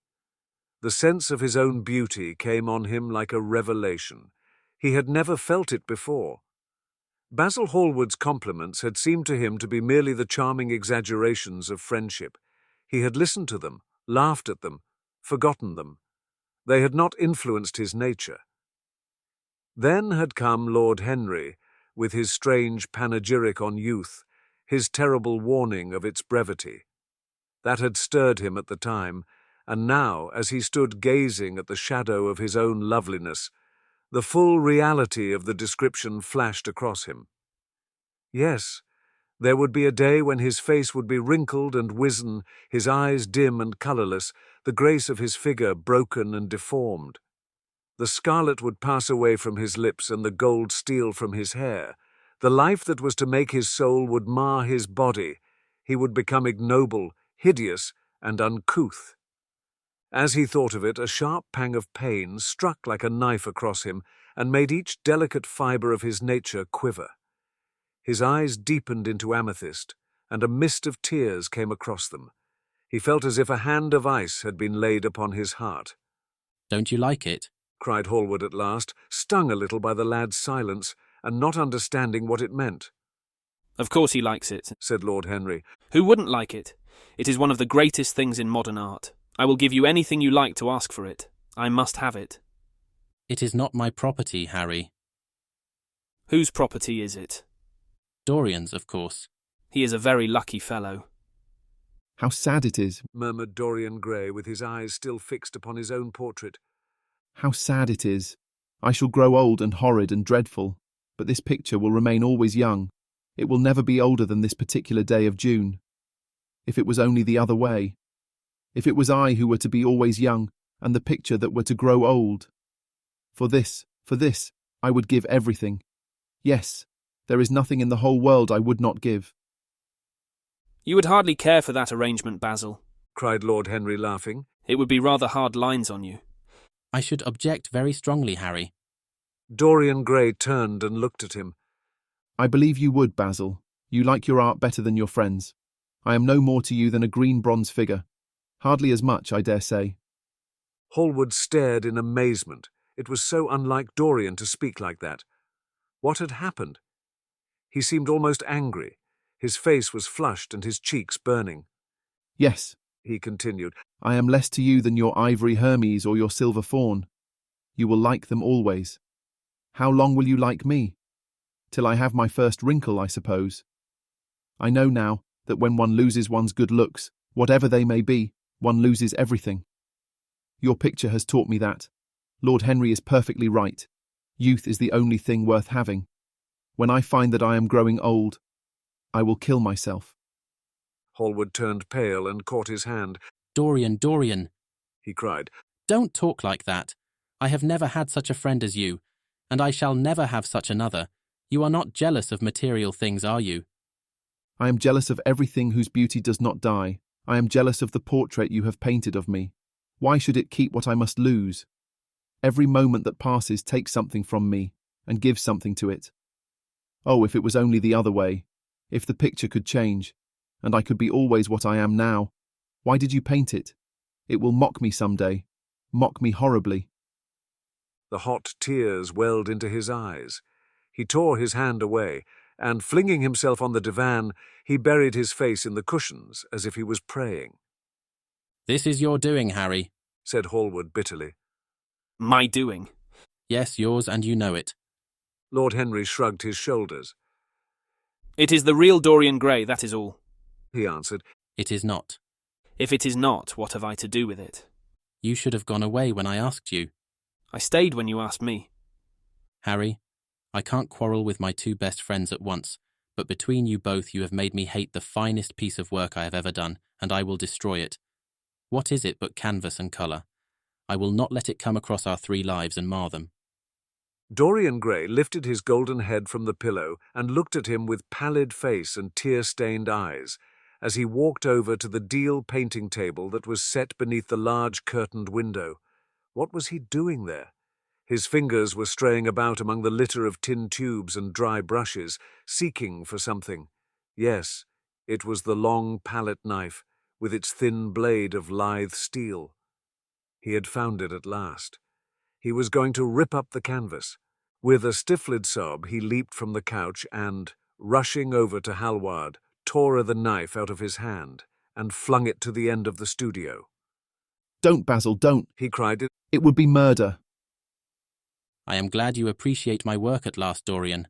The sense of his own beauty came on him like a revelation. He had never felt it before. Basil Hallward's compliments had seemed to him to be merely the charming exaggerations of friendship. He had listened to them, laughed at them, forgotten them. They had not influenced his nature. Then had come Lord Henry, with his strange panegyric on youth, his terrible warning of its brevity. That had stirred him at the time, and now, as he stood gazing at the shadow of his own loveliness, the full reality of the description flashed across him. Yes, there would be a day when his face would be wrinkled and wizen, his eyes dim and colourless, the grace of his figure broken and deformed. The scarlet would pass away from his lips and the gold steal from his hair. The life that was to make his soul would mar his body. He would become ignoble, hideous, and uncouth. As he thought of it, a sharp pang of pain struck like a knife across him and made each delicate fibre of his nature quiver. His eyes deepened into amethyst, and a mist of tears came across them. He felt as if a hand of ice had been laid upon his heart. Don't you like it? Cried Hallward at last, stung a little by the lad's silence, and not understanding what it meant. Of course he likes it, said Lord Henry. Who wouldn't like it? It is one of the greatest things in modern art. I will give you anything you like to ask for it. I must have it. It is not my property, Harry. Whose property is it? Dorian's, of course. He is a very lucky fellow. How sad it is, murmured Dorian Gray, with his eyes still fixed upon his own portrait. How sad it is. I shall grow old and horrid and dreadful, but this picture will remain always young. It will never be older than this particular day of June. If it was only the other way. If it was I who were to be always young, and the picture that were to grow old. For this, I would give everything. Yes, there is nothing in the whole world I would not give. You would hardly care for that arrangement, Basil, cried Lord Henry, laughing. It would be rather hard lines on you. I should object very strongly, Harry. Dorian Gray turned and looked at him. I believe you would, Basil. You like your art better than your friends. I am no more to you than a green bronze figure. Hardly as much, I dare say. Hallward stared in amazement. It was so unlike Dorian to speak like that. What had happened? He seemed almost angry. His face was flushed and his cheeks burning. Yes, he continued, I am less to you than your ivory Hermes or your silver fawn. You will like them always. How long will you like me? Till I have my first wrinkle, I suppose. I know now that when one loses one's good looks, whatever they may be, one loses everything. Your picture has taught me that. Lord Henry is perfectly right. Youth is the only thing worth having. When I find that I am growing old, I will kill myself. Hallward turned pale and caught his hand. Dorian, He cried. Don't talk like that. I have never had such a friend as you, and I shall never have such another. You are not jealous of material things, are you? I am jealous of everything whose beauty does not die. I am jealous of the portrait you have painted of me. Why should it keep what I must lose? Every moment that passes takes something from me and gives something to it. Oh, if it was only the other way. If the picture could change, and I could be always what I am now. Why did you paint it? It will mock me some day. Mock me horribly. The hot tears welled into his eyes. He tore his hand away, and flinging himself on the divan, he buried his face in the cushions as if he was praying. This is your doing, Harry, said Hallward bitterly. My doing? Yes, yours, and you know it. Lord Henry shrugged his shoulders. It is the real Dorian Gray, that is all, he answered. It is not. If it is not, what have I to do with it? You should have gone away when I asked you. I stayed when you asked me. Harry, I can't quarrel with my two best friends at once, but between you both you have made me hate the finest piece of work I have ever done, and I will destroy it. What is it but canvas and colour? I will not let it come across our three lives and mar them. Dorian Gray lifted his golden head from the pillow and looked at him with pallid face and tear-stained eyes as he walked over to the deal painting table that was set beneath the large curtained window. What was he doing there? His fingers were straying about among the litter of tin tubes and dry brushes, seeking for something. Yes, it was the long palette knife, with its thin blade of lithe steel. He had found it at last. He was going to rip up the canvas. With a stifled sob, he leaped from the couch and, rushing over to Hallward, tore the knife out of his hand and flung it to the end of the studio. Don't, Basil, don't, he cried. It would be murder. I am glad you appreciate my work at last, Dorian,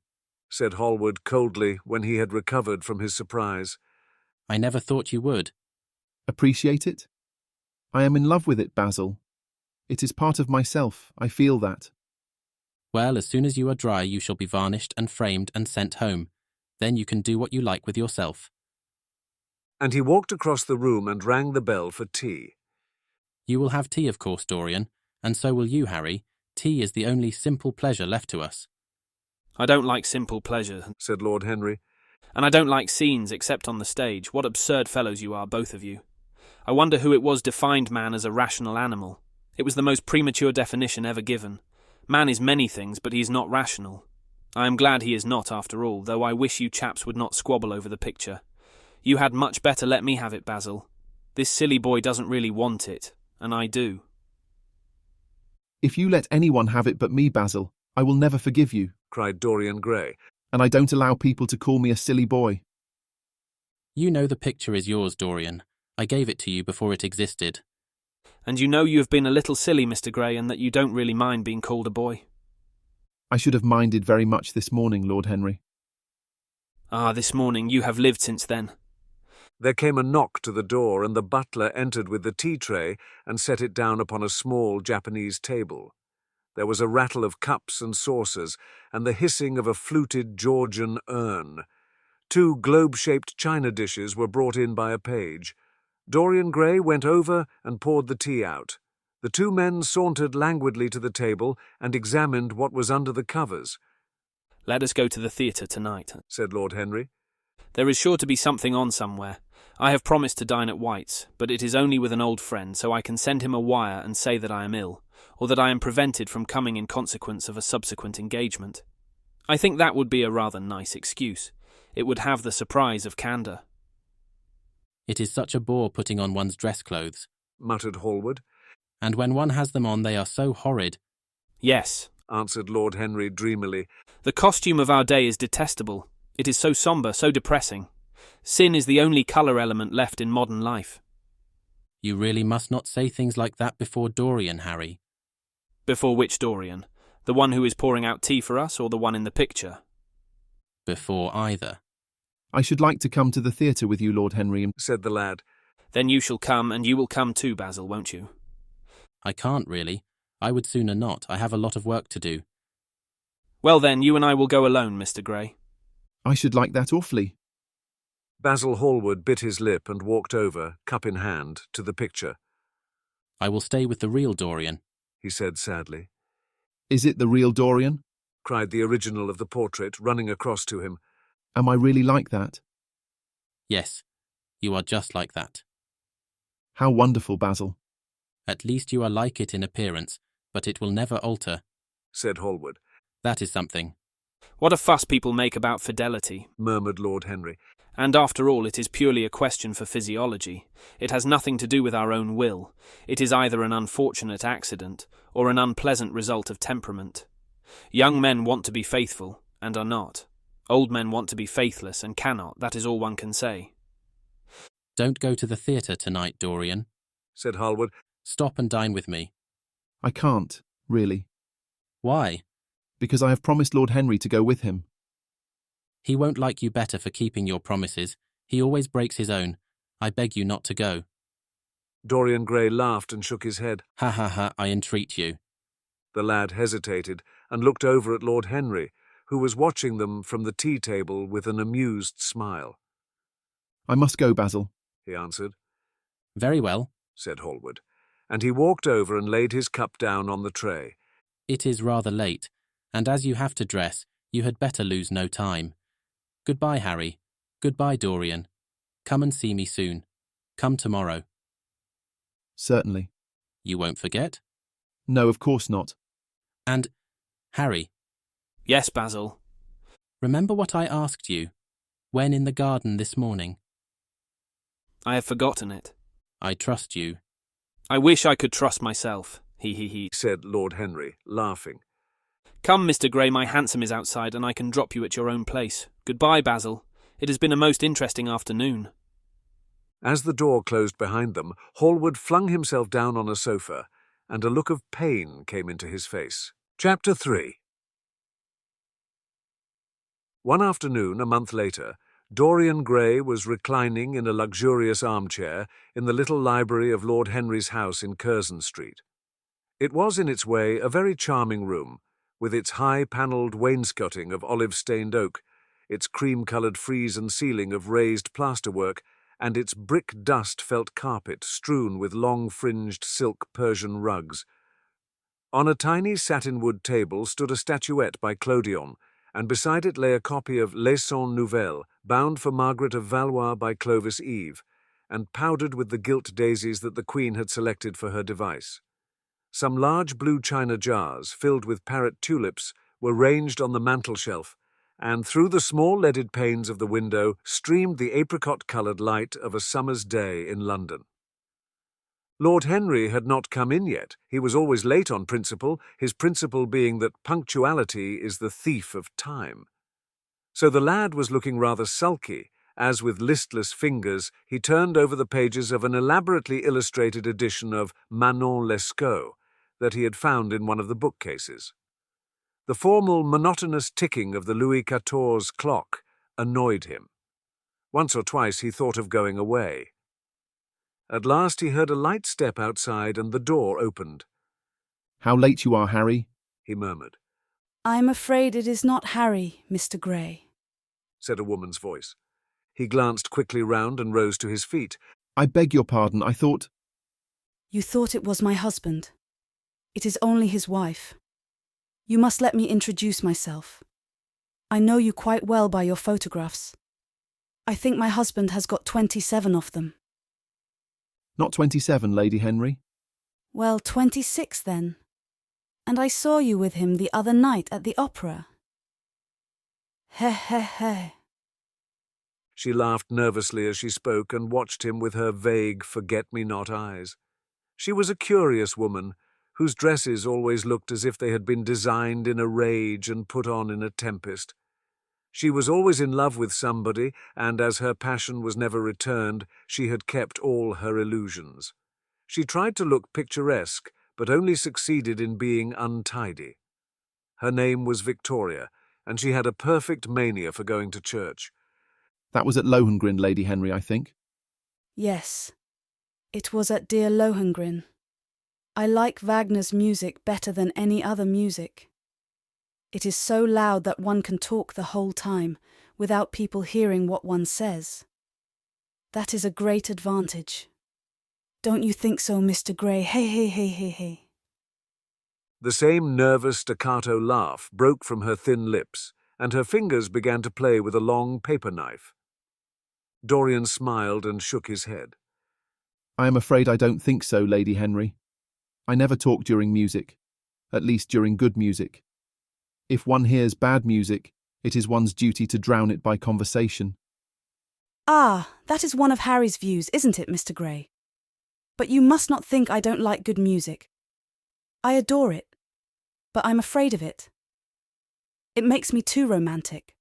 said Hallward coldly when he had recovered from his surprise. I never thought you would. Appreciate it? I am in love with it, Basil. It is part of myself, I feel that. Well, as soon as you are dry, you shall be varnished and framed and sent home. Then you can do what you like with yourself. And he walked across the room and rang the bell for tea. You will have tea, of course, Dorian, and so will you, Harry. Tea is the only simple pleasure left to us. I don't like simple pleasure, said Lord Henry. And I don't like scenes except on the stage. What absurd fellows you are, both of you. I wonder who it was defined man as a rational animal. It was the most premature definition ever given. Man is many things, but he is not rational. I am glad he is not, after all, though I wish you chaps would not squabble over the picture. You had much better let me have it, Basil. This silly boy doesn't really want it, and I do. If you let anyone have it but me, Basil, I will never forgive you, cried Dorian Gray. And I don't allow people to call me a silly boy. You know the picture is yours, Dorian. I gave it to you before it existed. And you know you have been a little silly, Mr. Gray, and that you don't really mind being called a boy. I should have minded very much this morning, Lord Henry. Ah, this morning. You have lived since then. There came a knock to the door, and the butler entered with the tea tray and set it down upon a small Japanese table. There was a rattle of cups and saucers, and the hissing of a fluted Georgian urn. 2 globe-shaped china dishes were brought in by a page. Dorian Gray went over and poured the tea out. The 2 men sauntered languidly to the table and examined what was under the covers. Let us go to the theatre tonight, said Lord Henry. There is sure to be something on somewhere. I have promised to dine at White's, but it is only with an old friend, so I can send him a wire and say that I am ill, or that I am prevented from coming in consequence of a subsequent engagement. I think that would be a rather nice excuse. It would have the surprise of candour. It is such a bore putting on one's dress clothes, muttered Hallward. and when one has them on they are so horrid. Yes, answered Lord Henry dreamily. the costume of our day is detestable. It is so sombre, so depressing. Sin is the only colour element left in modern life. You really must not say things like that before Dorian, Harry. Before which Dorian? The one who is pouring out tea for us, or the one in the picture? Before either. I should like to come to the theatre with you, Lord Henry, said the lad. Then you shall come, and you will come too, Basil, won't you? I can't really. I would sooner not. I have a lot of work to do. Well then, you and I will go alone, Mr. Gray. I should like that awfully. Basil Hallward bit his lip and walked over, cup in hand, to the picture. I will stay with the real Dorian. He said sadly. Is it the real Dorian? Cried the original of the portrait, running across to him. Am I really like that? Yes, you are just like that. How wonderful, Basil. At least you are like it in appearance, but it will never alter, said Hallward. That is something. What a fuss people make about fidelity, murmured Lord Henry. And after all, it is purely a question for physiology. It has nothing to do with our own will. It is either an unfortunate accident or an unpleasant result of temperament. Young men want to be faithful, and are not. Old men want to be faithless, and cannot. That is all one can say. Don't go to the theatre tonight, Dorian, said Hallward. Stop and dine with me. I can't, really. Why? Because I have promised Lord Henry to go with him. He won't like you better for keeping your promises. He always breaks his own. I beg you not to go. Dorian Gray laughed and shook his head. Ha ha ha, I entreat you. The lad hesitated and looked over at Lord Henry, who was watching them from the tea-table with an amused smile. I must go, Basil, he answered. Very well, said Hallward, and he walked over and laid his cup down on the tray. It is rather late, and as you have to dress, you had better lose no time. Goodbye, Harry. Goodbye, Dorian. Come and see me soon. Come tomorrow. Certainly. You won't forget? No, of course not. And, Harry. Yes, Basil. Remember what I asked you, when in the garden this morning? I have forgotten it. I trust you. I wish I could trust myself, he, said Lord Henry, laughing. Come, Mr. Gray, my hansom is outside, and I can drop you at your own place. Goodbye, Basil. It has been a most interesting afternoon. As the door closed behind them, Hallward flung himself down on a sofa, and a look of pain came into his face. Chapter 3. One afternoon, a month later, Dorian Gray was reclining in a luxurious armchair in the little library of Lord Henry's house in Curzon Street. It was, in its way, a very charming room, with its high-panelled wainscoting of olive-stained oak, its cream-coloured frieze and ceiling of raised plasterwork, and its brick-dust felt carpet strewn with long-fringed silk Persian rugs. On a tiny satinwood table stood a statuette by Clodion, and beside it lay a copy of Leçons Nouvelles, bound for Margaret of Valois by Clovis Eve, and powdered with the gilt daisies that the Queen had selected for her device. Some large blue china jars, filled with parrot tulips, were ranged on the mantel-shelf, and through the small leaded panes of the window streamed the apricot-coloured light of a summer's day in London. Lord Henry had not come in yet. He was always late on principle, his principle being that punctuality is the thief of time. So the lad was looking rather sulky, as with listless fingers he turned over the pages of an elaborately illustrated edition of Manon Lescaut that he had found in one of the bookcases. The formal, monotonous ticking of the Louis XIV clock annoyed him. Once or twice he thought of going away. At last he heard a light step outside and the door opened. How late you are, Harry, he murmured. I'm afraid it is not Harry, Mr. Gray, said a woman's voice. He glanced quickly round and rose to his feet. I beg your pardon, I thought... You thought it was my husband. It is only his wife. You must let me introduce myself. I know you quite well by your photographs. I think my husband has got 27 of them. Not 27, Lady Henry. Well, 26 then. And I saw you with him the other night at the opera. He he he. She laughed nervously as she spoke and watched him with her vague, forget-me-not eyes. She was a curious woman, whose dresses always looked as if they had been designed in a rage and put on in a tempest. She was always in love with somebody, and as her passion was never returned, she had kept all her illusions. She tried to look picturesque, but only succeeded in being untidy. Her name was Victoria, and she had a perfect mania for going to church. That was at Lohengrin, Lady Henry, I think. Yes, it was at dear Lohengrin. I like Wagner's music better than any other music. It is so loud that one can talk the whole time, without people hearing what one says. That is a great advantage. Don't you think so, Mr. Gray? Hey, hey, hey, hey, hey. The same nervous staccato laugh broke from her thin lips, and her fingers began to play with a long paper knife. Dorian smiled and shook his head. I am afraid I don't think so, Lady Henry. I never talk during music, at least during good music. If one hears bad music, it is one's duty to drown it by conversation. Ah, that is one of Harry's views, isn't it, Mr. Gray? But you must not think I don't like good music. I adore it, but I'm afraid of it. It makes me too romantic.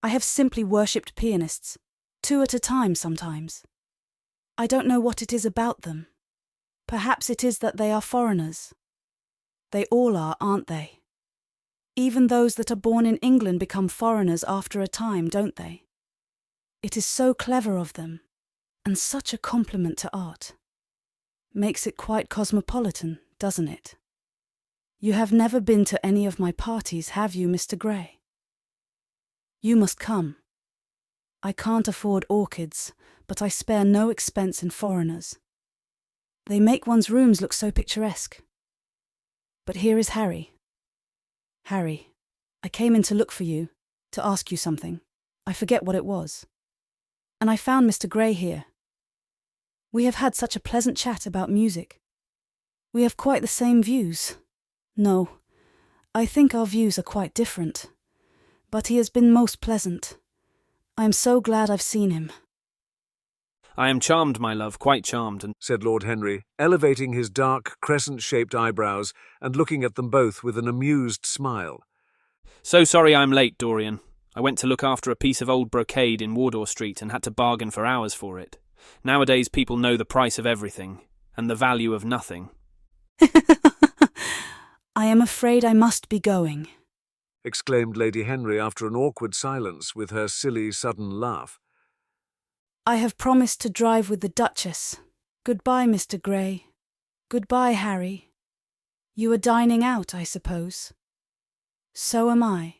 I have simply worshipped pianists, 2 at a time sometimes. I don't know what it is about them. Perhaps it is that they are foreigners. They all are, aren't they? Even those that are born in England become foreigners after a time, don't they? It is so clever of them, and such a compliment to art. Makes it quite cosmopolitan, doesn't it? You have never been to any of my parties, have you, Mr. Gray? You must come. I can't afford orchids, but I spare no expense in foreigners. They make one's rooms look so picturesque. But here is Harry. Harry, I came in to look for you, to ask you something. I forget what it was. And I found Mr. Gray here. We have had such a pleasant chat about music. We have quite the same views. No, I think our views are quite different. But he has been most pleasant. I am so glad I've seen him. I am charmed, my love, quite charmed, said Lord Henry, elevating his dark, crescent-shaped eyebrows and looking at them both with an amused smile. So sorry I'm late, Dorian. I went to look after a piece of old brocade in Wardour Street and had to bargain for hours for it. Nowadays people know the price of everything, and the value of nothing. I am afraid I must be going, exclaimed Lady Henry after an awkward silence with her silly, sudden laugh. I have promised to drive with the Duchess. Goodbye, Mr. Gray. Goodbye, Harry. You are dining out, I suppose. So am I.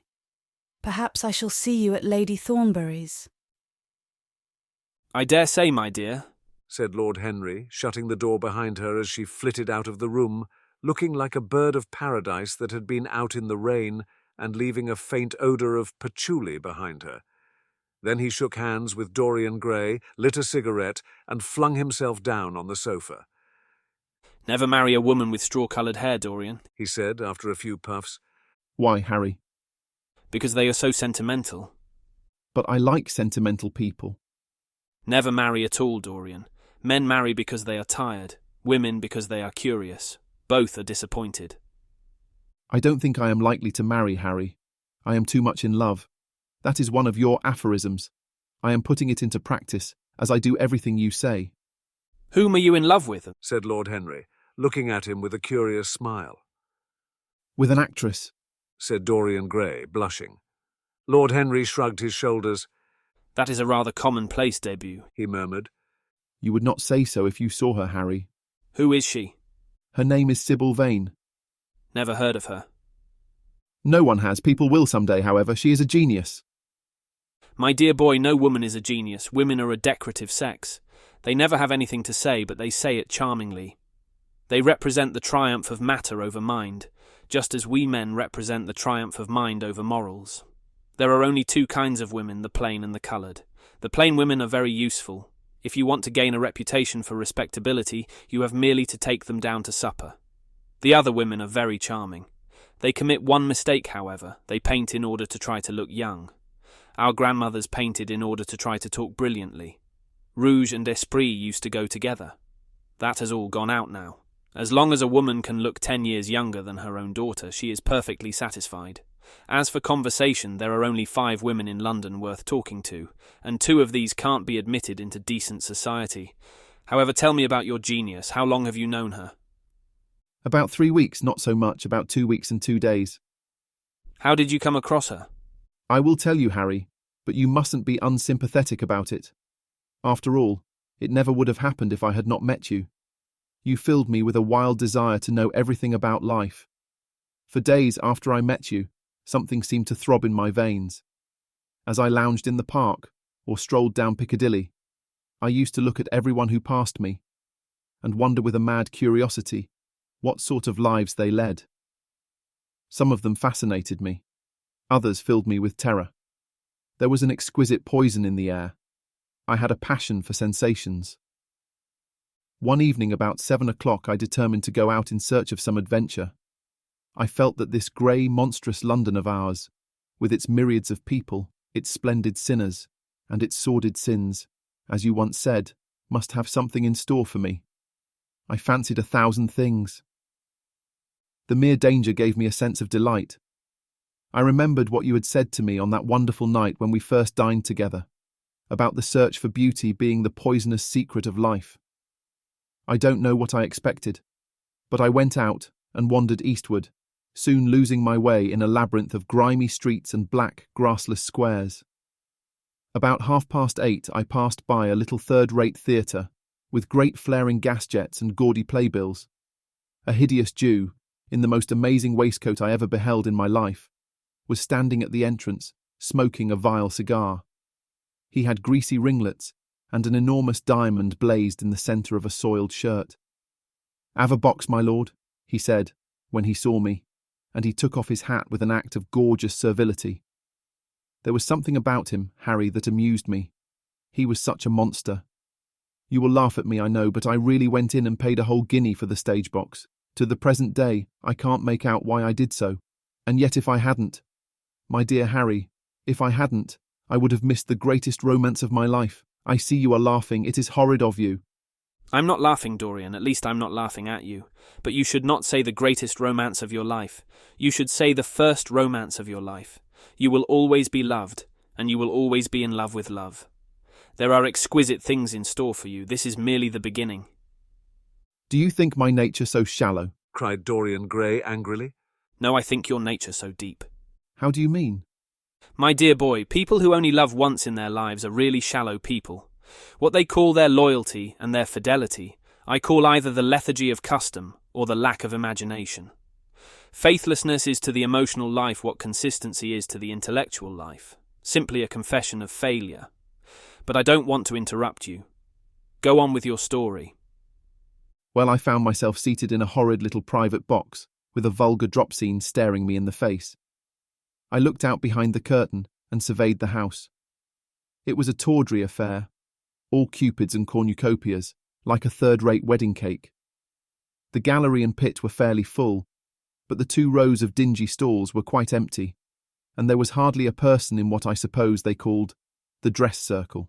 Perhaps I shall see you at Lady Thornbury's. I dare say, my dear, said Lord Henry, shutting the door behind her as she flitted out of the room, looking like a bird of paradise that had been out in the rain and leaving a faint odour of patchouli behind her. Then he shook hands with Dorian Gray, lit a cigarette, and flung himself down on the sofa. Never marry a woman with straw-coloured hair, Dorian, he said after a few puffs. Why, Harry? Because they are so sentimental. But I like sentimental people. Never marry at all, Dorian. Men marry because they are tired, women because they are curious. Both are disappointed. I don't think I am likely to marry, Harry. I am too much in love. That is one of your aphorisms. I am putting it into practice, as I do everything you say. Whom are you in love with? Said Lord Henry, looking at him with a curious smile. With an actress, said Dorian Gray, blushing. Lord Henry shrugged his shoulders. That is a rather commonplace debut, he murmured. You would not say so if you saw her, Harry. Who is she? Her name is Sybil Vane. Never heard of her. No one has. People will someday, however. She is a genius. My dear boy, no woman is a genius. Women are a decorative sex. They never have anything to say, but they say it charmingly. They represent the triumph of matter over mind, just as we men represent the triumph of mind over morals. There are only two kinds of women, the plain and the coloured. The plain women are very useful. If you want to gain a reputation for respectability, you have merely to take them down to supper. The other women are very charming. They commit one mistake, however. They paint in order to try to look young. Our grandmothers painted in order to try to talk brilliantly. Rouge and esprit used to go together. That has all gone out now. As long as a woman can look 10 years younger than her own daughter, she is perfectly satisfied. As for conversation, there are only 5 women in London worth talking to, and 2 of these can't be admitted into decent society. However, tell me about your genius. How long have you known her? About 3 weeks, not so much, about 2 weeks and 2 days. How did you come across her? I will tell you, Harry, but you mustn't be unsympathetic about it. After all, it never would have happened if I had not met you. You filled me with a wild desire to know everything about life. For days after I met you, something seemed to throb in my veins. As I lounged in the park or strolled down Piccadilly, I used to look at everyone who passed me and wonder with a mad curiosity what sort of lives they led. Some of them fascinated me. Others filled me with terror. There was an exquisite poison in the air. I had a passion for sensations. One evening about 7 o'clock I determined to go out in search of some adventure. I felt that this grey, monstrous London of ours, with its myriads of people, its splendid sinners, and its sordid sins, as you once said, must have something in store for me. I fancied 1,000 things. The mere danger gave me a sense of delight. I remembered what you had said to me on that wonderful night when we first dined together, about the search for beauty being the poisonous secret of life. I don't know what I expected, but I went out and wandered eastward, soon losing my way in a labyrinth of grimy streets and black, grassless squares. About 8:30 I passed by a little third-rate theatre, with great flaring gas jets and gaudy playbills. A hideous Jew, in the most amazing waistcoat I ever beheld in my life, was standing at the entrance, smoking a vile cigar. He had greasy ringlets, and an enormous diamond blazed in the centre of a soiled shirt. "Have a box, my lord," he said, when he saw me, and he took off his hat with an act of gorgeous servility. There was something about him, Harry, that amused me. He was such a monster. You will laugh at me, I know, but I really went in and paid a whole guinea for the stage box. To the present day, I can't make out why I did so. And yet if I hadn't, my dear Harry, if I hadn't, I would have missed the greatest romance of my life. I see you are laughing. It is horrid of you. I'm not laughing, Dorian. At least I'm not laughing at you. But you should not say the greatest romance of your life. You should say the first romance of your life. You will always be loved, and you will always be in love with love. There are exquisite things in store for you. This is merely the beginning. Do you think my nature so shallow? Cried Dorian Gray angrily. No, I think your nature so deep. How do you mean? My dear boy, people who only love once in their lives are really shallow people. What they call their loyalty and their fidelity, I call either the lethargy of custom or the lack of imagination. Faithlessness is to the emotional life what consistency is to the intellectual life, simply a confession of failure. But I don't want to interrupt you. Go on with your story. Well, I found myself seated in a horrid little private box, with a vulgar drop scene staring me in the face. I looked out behind the curtain and surveyed the house. It was a tawdry affair, all cupids and cornucopias, like a third-rate wedding cake. The gallery and pit were fairly full, but the 2 rows of dingy stalls were quite empty, and there was hardly a person in what I suppose they called the dress circle.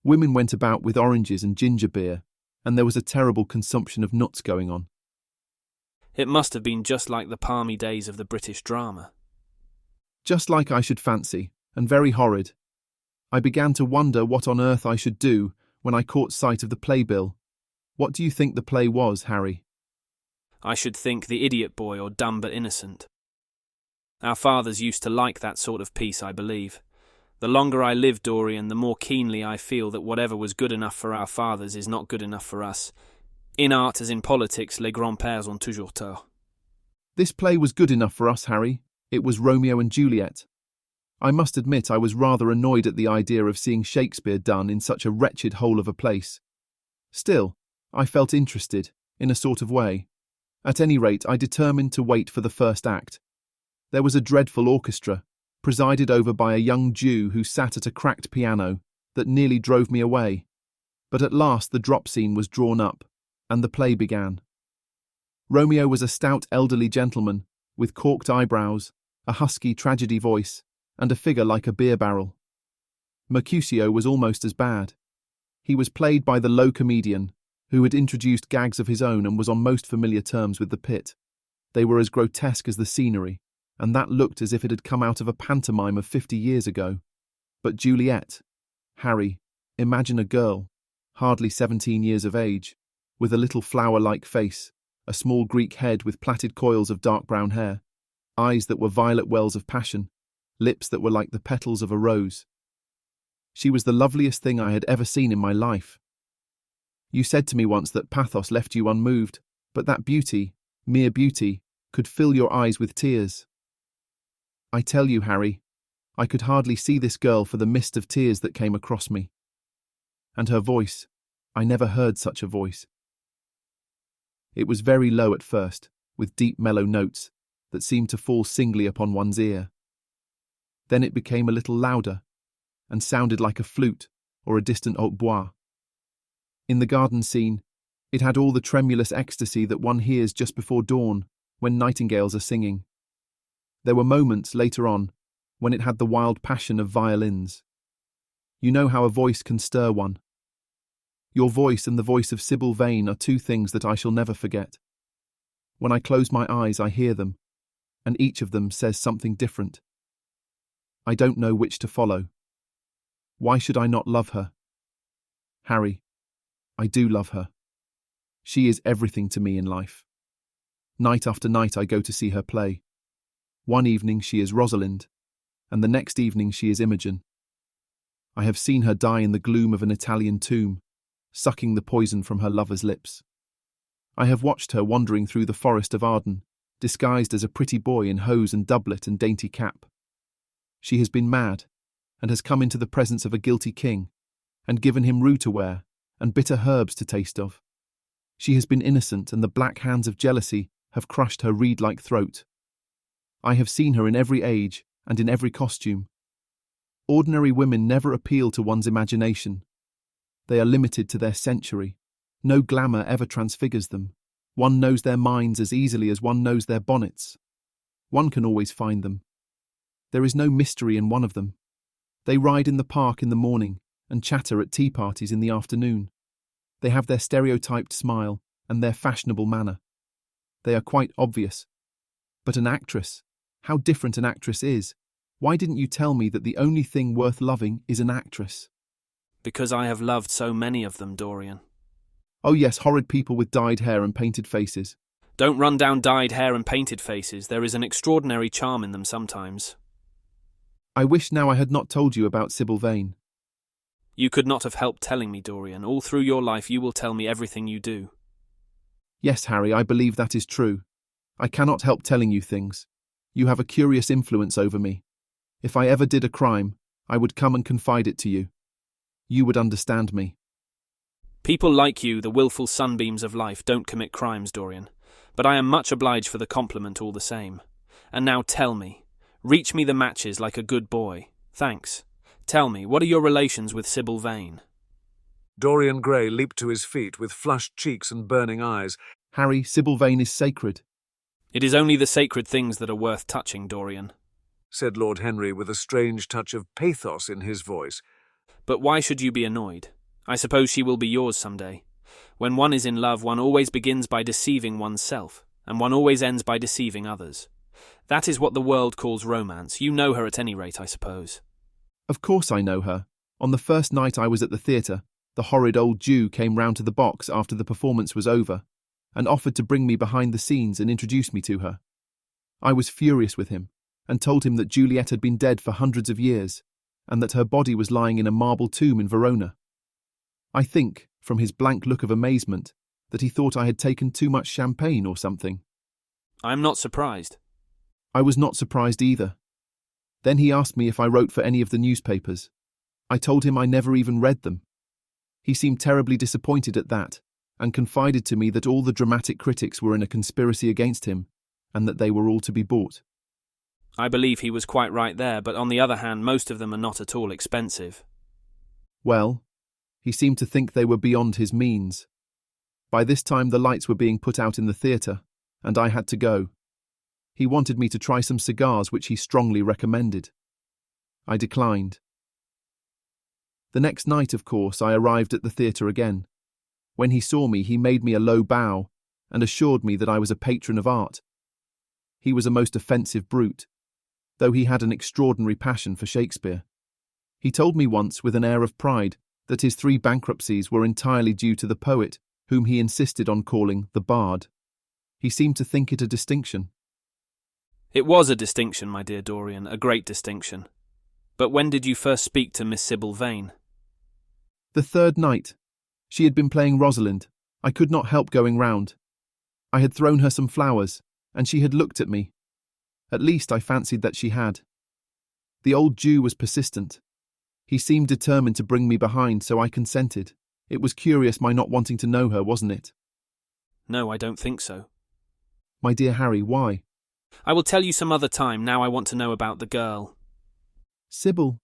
Women went about with oranges and ginger beer, and there was a terrible consumption of nuts going on. It must have been just like the palmy days of the British drama. Just like I should fancy, and very horrid. I began to wonder what on earth I should do when I caught sight of the playbill. What do you think the play was, Harry? I should think The Idiot Boy or Dumb but Innocent. Our fathers used to like that sort of piece, I believe. The longer I live, Dorian, the more keenly I feel that whatever was good enough for our fathers is not good enough for us. In art as in politics, les grands-pères ont toujours tort. This play was good enough for us, Harry. It was Romeo and Juliet. I must admit I was rather annoyed at the idea of seeing Shakespeare done in such a wretched hole of a place. Still, I felt interested, in a sort of way. At any rate, I determined to wait for the first act. There was a dreadful orchestra, presided over by a young Jew who sat at a cracked piano that nearly drove me away. But at last the drop scene was drawn up, and the play began. Romeo was a stout elderly gentleman, with corked eyebrows, a husky tragedy voice, and a figure like a beer barrel. Mercutio was almost as bad. He was played by the low comedian, who had introduced gags of his own and was on most familiar terms with the pit. They were as grotesque as the scenery, and that looked as if it had come out of a pantomime of 50 years ago. But Juliet, Harry, imagine a girl, hardly 17 years of age, with a little flower-like face, a small Greek head with plaited coils of dark brown hair, eyes that were violet wells of passion, lips that were like the petals of a rose. She was the loveliest thing I had ever seen in my life. You said to me once that pathos left you unmoved, but that beauty, mere beauty, could fill your eyes with tears. I tell you, Harry, I could hardly see this girl for the mist of tears that came across me. And her voice, I never heard such a voice. It was very low at first, with deep mellow notes that seemed to fall singly upon one's ear. Then it became a little louder, and sounded like a flute or a distant hautbois. In the garden scene, it had all the tremulous ecstasy that one hears just before dawn when nightingales are singing. There were moments later on when it had the wild passion of violins. You know how a voice can stir one. Your voice and the voice of Sybil Vane are two things that I shall never forget. When I close my eyes, I hear them, and each of them says something different. I don't know which to follow. Why should I not love her? Harry, I do love her. She is everything to me in life. Night after night I go to see her play. One evening she is Rosalind, and the next evening she is Imogen. I have seen her die in the gloom of an Italian tomb, sucking the poison from her lover's lips. I have watched her wandering through the forest of Arden, disguised as a pretty boy in hose and doublet and dainty cap. She has been mad, and has come into the presence of a guilty king, and given him rue to wear, and bitter herbs to taste of. She has been innocent, and the black hands of jealousy have crushed her reed-like throat. I have seen her in every age, and in every costume. Ordinary women never appeal to one's imagination. They are limited to their century. No glamour ever transfigures them. One knows their minds as easily as one knows their bonnets. One can always find them. There is no mystery in one of them. They ride in the park in the morning and chatter at tea parties in the afternoon. They have their stereotyped smile and their fashionable manner. They are quite obvious. But an actress, how different an actress is. Why didn't you tell me that the only thing worth loving is an actress? Because I have loved so many of them, Dorian. Oh yes, horrid people with dyed hair and painted faces. Don't run down dyed hair and painted faces. There is an extraordinary charm in them sometimes. I wish now I had not told you about Sybil Vane. You could not have helped telling me, Dorian. All through your life you will tell me everything you do. Yes, Harry, I believe that is true. I cannot help telling you things. You have a curious influence over me. If I ever did a crime, I would come and confide it to you. You would understand me. People like you, the willful sunbeams of life, don't commit crimes, Dorian. But I am much obliged for the compliment all the same. And now tell me. Reach me the matches like a good boy. Thanks. Tell me, what are your relations with Sybil Vane? Dorian Gray leaped to his feet with flushed cheeks and burning eyes. Harry, Sybil Vane is sacred. It is only the sacred things that are worth touching, Dorian, said Lord Henry with a strange touch of pathos in his voice. But why should you be annoyed? I suppose she will be yours someday. When one is in love, one always begins by deceiving oneself, and one always ends by deceiving others. That is what the world calls romance. You know her at any rate, I suppose. Of course I know her. On the first night I was at the theatre, the horrid old Jew came round to the box after the performance was over, and offered to bring me behind the scenes and introduce me to her. I was furious with him, and told him that Juliet had been dead for hundreds of years, and that her body was lying in a marble tomb in Verona. I think, from his blank look of amazement, that he thought I had taken too much champagne or something. I am not surprised. I was not surprised either. Then he asked me if I wrote for any of the newspapers. I told him I never even read them. He seemed terribly disappointed at that, and confided to me that all the dramatic critics were in a conspiracy against him, and that they were all to be bought. I believe he was quite right there, but on the other hand, most of them are not at all expensive. Well, he seemed to think they were beyond his means. By this time the lights were being put out in the theatre, and I had to go. He wanted me to try some cigars which he strongly recommended. I declined. The next night, of course, I arrived at the theatre again. When he saw me, he made me a low bow and assured me that I was a patron of art. He was a most offensive brute, though he had an extraordinary passion for Shakespeare. He told me once, with an air of pride, that his 3 bankruptcies were entirely due to the poet, whom he insisted on calling the bard. He seemed to think it a distinction. It was a distinction, my dear Dorian, a great distinction. But when did you first speak to Miss Sybil Vane? The 3rd night. She had been playing Rosalind. I could not help going round. I had thrown her some flowers, and she had looked at me. At least I fancied that she had. The old Jew was persistent. He seemed determined to bring me behind, so I consented. It was curious my not wanting to know her, wasn't it? No, I don't think so. My dear Harry, why? I will tell you some other time. Now I want to know about the girl. Sybil.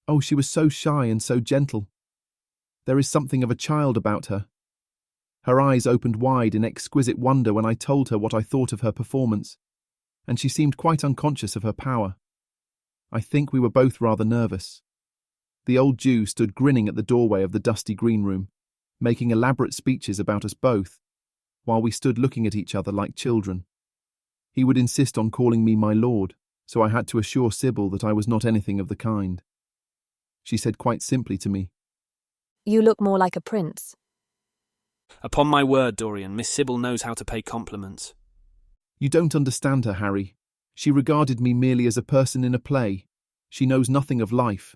Oh, she was so shy and so gentle. There is something of a child about her. Her eyes opened wide in exquisite wonder when I told her what I thought of her performance, and she seemed quite unconscious of her power. I think we were both rather nervous. The old Jew stood grinning at the doorway of the dusty green room, making elaborate speeches about us both, while we stood looking at each other like children. He would insist on calling me my lord, so I had to assure Sybil that I was not anything of the kind. She said quite simply to me, "You look more like a prince." Upon my word, Dorian, Miss Sybil knows how to pay compliments. You don't understand her, Harry. She regarded me merely as a person in a play. She knows nothing of life.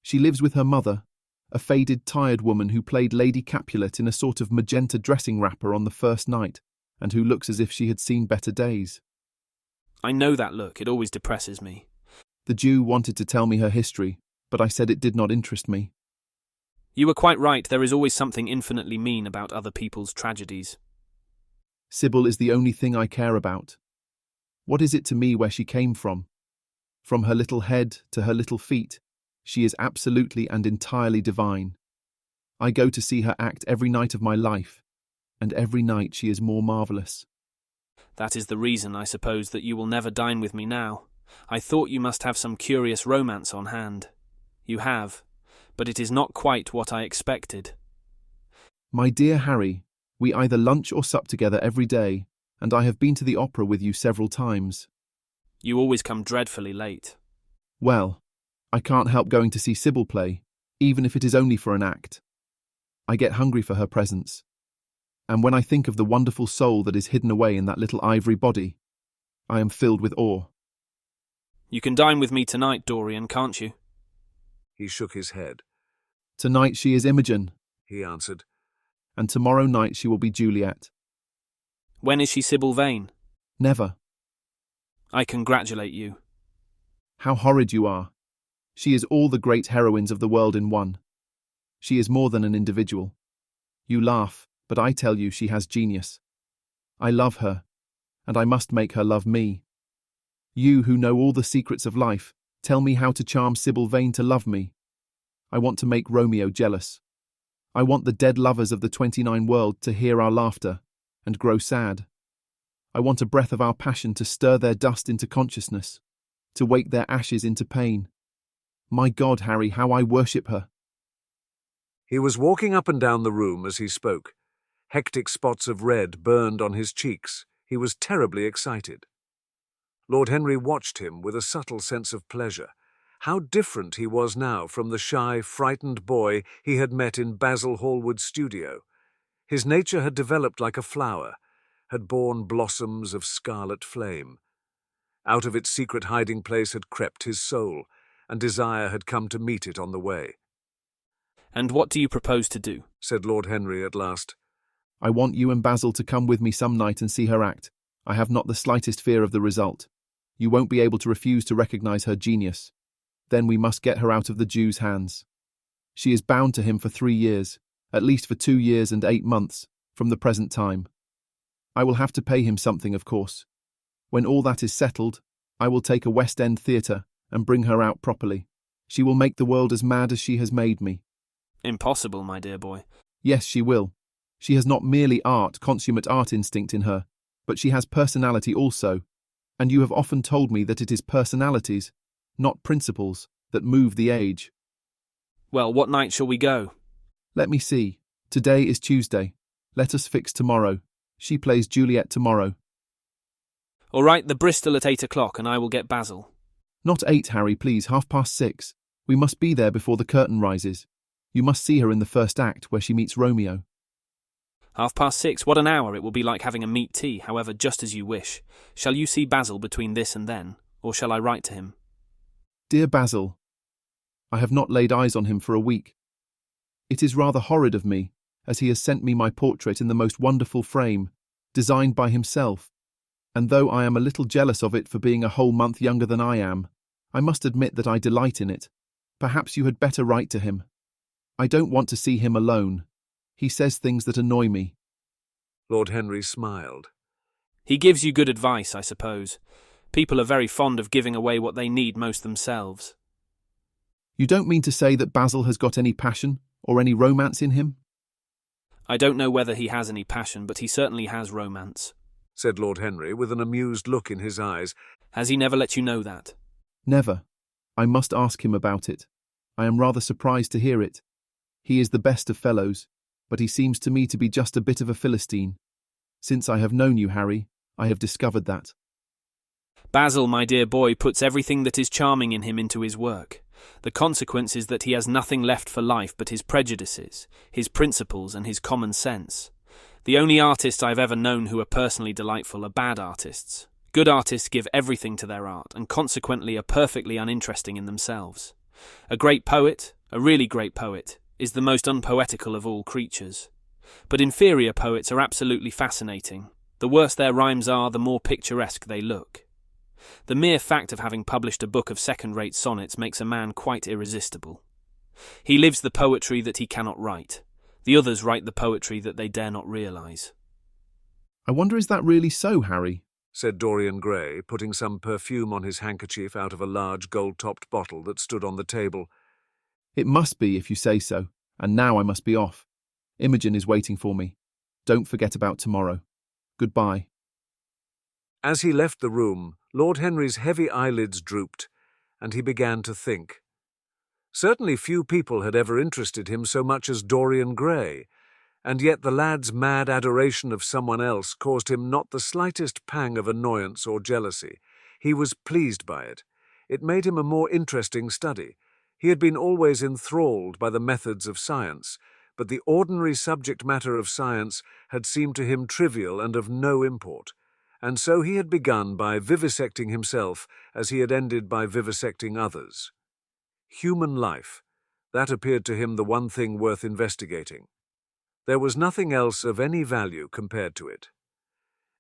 She lives with her mother, a faded, tired woman who played Lady Capulet in a sort of magenta dressing wrapper on the first night, and who looks as if she had seen better days. I know that look. It always depresses me. The Jew wanted to tell me her history, but I said it did not interest me. You were quite right. There is always something infinitely mean about other people's tragedies. Sybil is the only thing I care about. What is it to me where she came from? From her little head to her little feet, she is absolutely and entirely divine. I go to see her act every night of my life, and every night she is more marvellous. That is the reason, I suppose, that you will never dine with me now. I thought you must have some curious romance on hand. You have, but it is not quite what I expected. My dear Harry, we either lunch or sup together every day, and I have been to the opera with you several times. You always come dreadfully late. Well, I can't help going to see Sybil play, even if it is only for an act. I get hungry for her presence. And when I think of the wonderful soul that is hidden away in that little ivory body, I am filled with awe. You can dine with me tonight, Dorian, can't you? He shook his head. Tonight she is Imogen, He answered. and tomorrow night she will be Juliet. When is she Sybil Vane? Never. I congratulate you. How horrid you are. She is all the great heroines of the world in one. She is more than an individual. You laugh, but I tell you she has genius. I love her, and I must make her love me. You who know all the secrets of life, tell me how to charm Sybil Vane to love me. I want to make Romeo jealous. I want the dead lovers of the 29 world to hear our laughter and grow sad. I want a breath of our passion to stir their dust into consciousness, to wake their ashes into pain. My God, Harry, how I worship her. He was walking up and down the room as he spoke. Hectic spots of red burned on his cheeks. He was terribly excited. Lord Henry watched him with a subtle sense of pleasure. How different he was now from the shy, frightened boy he had met in Basil Hallward's studio. His nature had developed like a flower, had borne blossoms of scarlet flame. Out of its secret hiding place had crept his soul, and desire had come to meet it on the way. And what do you propose to do? Said Lord Henry at last. I want you and Basil to come with me some night and see her act. I have not the slightest fear of the result. You won't be able to refuse to recognise her genius. Then we must get her out of the Jew's hands. She is bound to him for 3 years, at least for 2 years and 8 months, from the present time. I will have to pay him something, of course. When all that is settled, I will take a West End theatre and bring her out properly. She will make the world as mad as she has made me. Impossible, my dear boy. Yes, she will. She has not merely consummate art instinct in her, but she has personality also, and you have often told me that it is personalities, not principles, that move the age. Well, what night shall we go? Let me see. Today is Tuesday. Let us fix tomorrow. She plays Juliet tomorrow. All right, the Bristol at 8 o'clock, and I will get Basil. Not 8, Harry, please, 6:30. We must be there before the curtain rises. You must see her in the first act, where she meets Romeo. 6:30, what an hour! It will be like having a meat tea, however, just as you wish. Shall you see Basil between this and then, or shall I write to him? Dear Basil, I have not laid eyes on him for a week. It is rather horrid of me, as he has sent me my portrait in the most wonderful frame, designed by himself, and though I am a little jealous of it for being a whole month younger than I am, I must admit that I delight in it. Perhaps you had better write to him. I don't want to see him alone. He says things that annoy me. Lord Henry smiled. He gives you good advice, I suppose. People are very fond of giving away what they need most themselves. You don't mean to say that Basil has got any passion or any romance in him? I don't know whether he has any passion, but he certainly has romance, said Lord Henry with an amused look in his eyes. Has he never let you know that? Never. I must ask him about it. I am rather surprised to hear it. He is the best of fellows, but he seems to me to be just a bit of a Philistine. Since I have known you, Harry, I have discovered that. Basil, my dear boy, puts everything that is charming in him into his work. The consequence is that he has nothing left for life but his prejudices, his principles, and his common sense. The only artists I've ever known who are personally delightful are bad artists. Good artists give everything to their art, and consequently are perfectly uninteresting in themselves. A great poet, a really great poet, is the most unpoetical of all creatures. But inferior poets are absolutely fascinating. The worse their rhymes are, the more picturesque they look. The mere fact of having published a book of second-rate sonnets makes a man quite irresistible. He lives the poetry that he cannot write. The others write the poetry that they dare not realise. I wonder, is that really so, Harry? Said Dorian Gray, putting some perfume on his handkerchief out of a large gold-topped bottle that stood on the table. It must be, if you say so, and now I must be off. Imogen is waiting for me. Don't forget about tomorrow. Goodbye. As he left the room, Lord Henry's heavy eyelids drooped, and he began to think. Certainly few people had ever interested him so much as Dorian Gray, and yet the lad's mad adoration of someone else caused him not the slightest pang of annoyance or jealousy. He was pleased by it. It made him a more interesting study. He had been always enthralled by the methods of science, but the ordinary subject matter of science had seemed to him trivial and of no import. And so he had begun by vivisecting himself as he had ended by vivisecting others. Human life, that appeared to him the one thing worth investigating. There was nothing else of any value compared to it.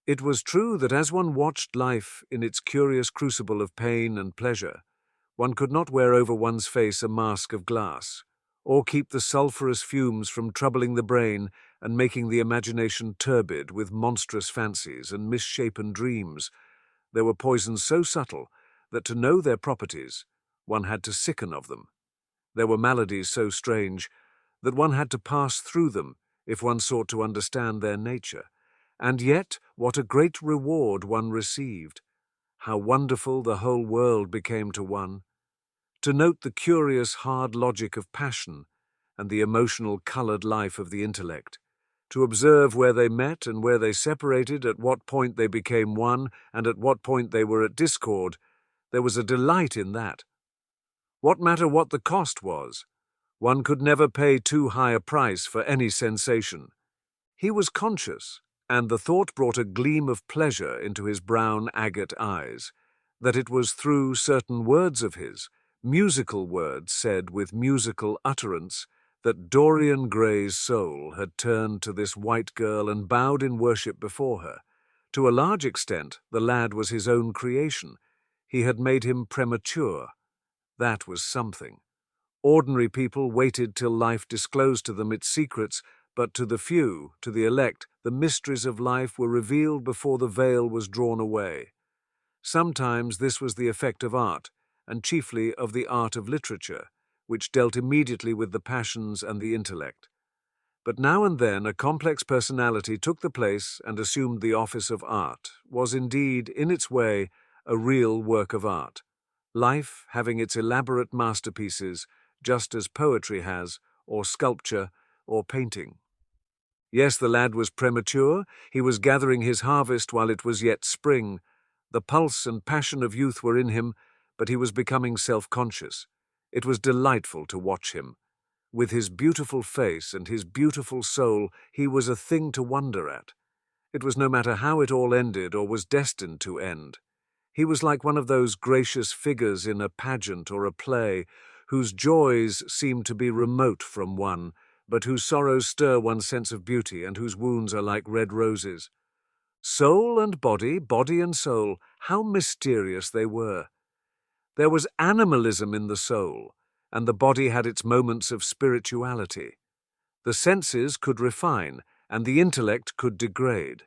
It was true that as one watched life in its curious crucible of pain and pleasure, one could not wear over one's face a mask of glass, or keep the sulphurous fumes from troubling the brain and making the imagination turbid with monstrous fancies and misshapen dreams. There were poisons so subtle that to know their properties, one had to sicken of them. There were maladies so strange that one had to pass through them if one sought to understand their nature. And yet, what a great reward one received! How wonderful the whole world became to one! To note the curious hard logic of passion and the emotional coloured life of the intellect, to observe where they met and where they separated, at what point they became one and at what point they were at discord, there was a delight in that. What matter what the cost was? One could never pay too high a price for any sensation. He was conscious, and the thought brought a gleam of pleasure into his brown agate eyes, that it was through certain words of his, musical words said with musical utterance, that Dorian Gray's soul had turned to this white girl and bowed in worship before her. To a large extent, the lad was his own creation. He had made him premature. That was something. Ordinary people waited till life disclosed to them its secrets, but to the few, to the elect, the mysteries of life were revealed before the veil was drawn away. Sometimes this was the effect of art, and chiefly of the art of literature, which dealt immediately with the passions and the intellect. But now and then a complex personality took the place and assumed the office of art, was indeed, in its way, a real work of art, life having its elaborate masterpieces, just as poetry has, or sculpture, or painting. Yes, the lad was premature, he was gathering his harvest while it was yet spring. The pulse and passion of youth were in him, but he was becoming self-conscious. It was delightful to watch him. With his beautiful face and his beautiful soul, he was a thing to wonder at. It was no matter how it all ended or was destined to end. He was like one of those gracious figures in a pageant or a play, whose joys seem to be remote from one, but whose sorrows stir one's sense of beauty and whose wounds are like red roses. Soul and body, body and soul, how mysterious they were. There was animalism in the soul, and the body had its moments of spirituality. The senses could refine, and the intellect could degrade.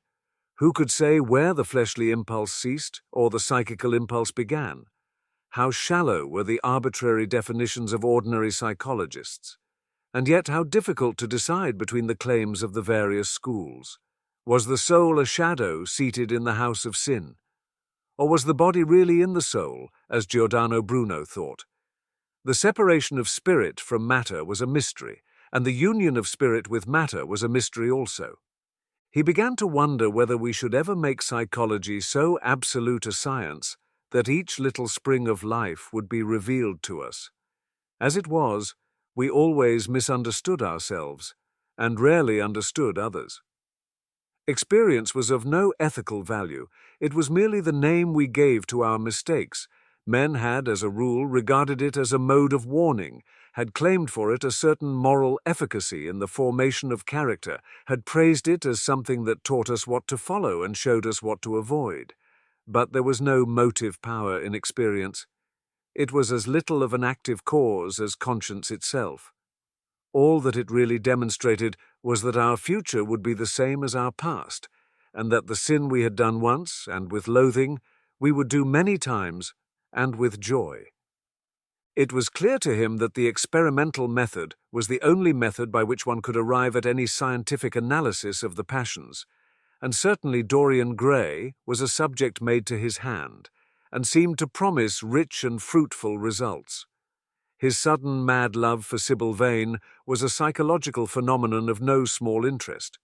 Who could say where the fleshly impulse ceased or the psychical impulse began? How shallow were the arbitrary definitions of ordinary psychologists? And yet how difficult to decide between the claims of the various schools. Was the soul a shadow seated in the house of sin? Or was the body really in the soul, as Giordano Bruno thought? The separation of spirit from matter was a mystery, and the union of spirit with matter was a mystery also. He began to wonder whether we should ever make psychology so absolute a science that each little spring of life would be revealed to us. As it was, we always misunderstood ourselves, and rarely understood others. Experience was of no ethical value. It was merely the name we gave to our mistakes. Men had, as a rule, regarded it as a mode of warning, had claimed for it a certain moral efficacy in the formation of character, had praised it as something that taught us what to follow and showed us what to avoid. But there was no motive power in experience. It was as little of an active cause as conscience itself. All that it really demonstrated was that our future would be the same as our past, and that the sin we had done once, and with loathing, we would do many times, and with joy. It was clear to him that the experimental method was the only method by which one could arrive at any scientific analysis of the passions, and certainly Dorian Gray was a subject made to his hand, and seemed to promise rich and fruitful results. His sudden mad love for Sybil Vane was a psychological phenomenon of no small interest.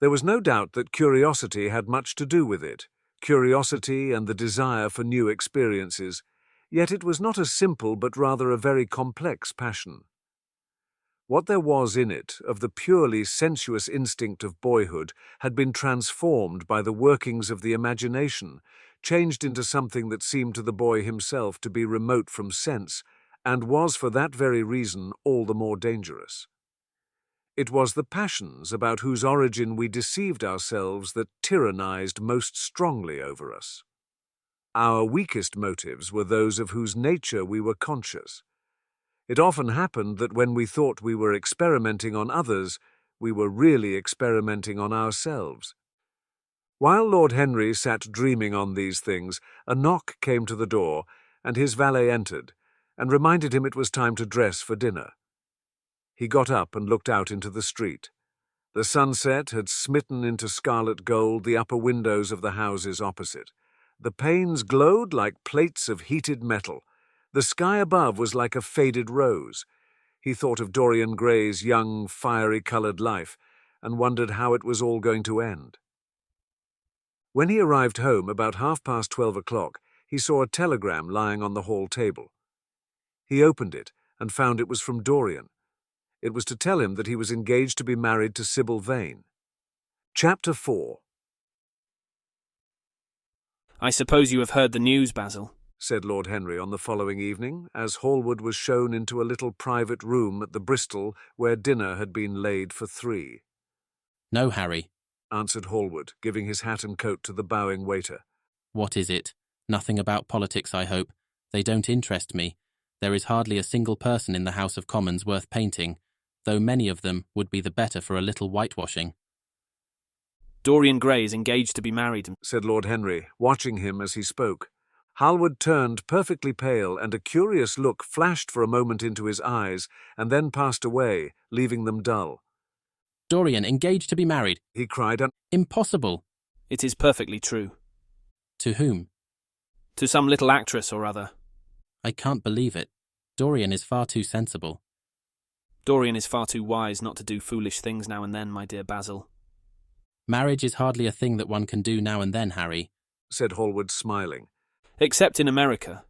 There was no doubt that curiosity had much to do with it, curiosity and the desire for new experiences, yet it was not a simple but rather a very complex passion. What there was in it of the purely sensuous instinct of boyhood had been transformed by the workings of the imagination, changed into something that seemed to the boy himself to be remote from sense, and was for that very reason all the more dangerous. It was the passions about whose origin we deceived ourselves that tyrannized most strongly over us. Our weakest motives were those of whose nature we were conscious. It often happened that when we thought we were experimenting on others, we were really experimenting on ourselves. While Lord Henry sat dreaming on these things, a knock came to the door, and his valet entered, and reminded him it was time to dress for dinner. He got up and looked out into the street. The sunset had smitten into scarlet gold the upper windows of the houses opposite. The panes glowed like plates of heated metal. The sky above was like a faded rose. He thought of Dorian Gray's young, fiery-coloured life, and wondered how it was all going to end. When he arrived home about 12:30, he saw a telegram lying on the hall table. He opened it and found it was from Dorian. It was to tell him that he was engaged to be married to Sybil Vane. Chapter 4. I suppose you have heard the news, Basil, said Lord Henry on the following evening, as Hallward was shown into a little private room at the Bristol where dinner had been laid for 3. No, Harry, answered Hallward, giving his hat and coat to the bowing waiter. What is it? Nothing about politics, I hope. They don't interest me. There is hardly a single person in the House of Commons worth painting, though many of them would be the better for a little whitewashing. Dorian Gray is engaged to be married, said Lord Henry, watching him as he spoke. Hallward turned perfectly pale, and a curious look flashed for a moment into his eyes, and then passed away, leaving them dull. Dorian engaged to be married, He cried, impossible. It is perfectly true. To whom? To some little actress or other. I can't believe it. Dorian is far too sensible. Dorian is far too wise not to do foolish things now and then, my dear Basil. Marriage is hardly a thing that one can do now and then, Harry, said Hallward, smiling. Except in America.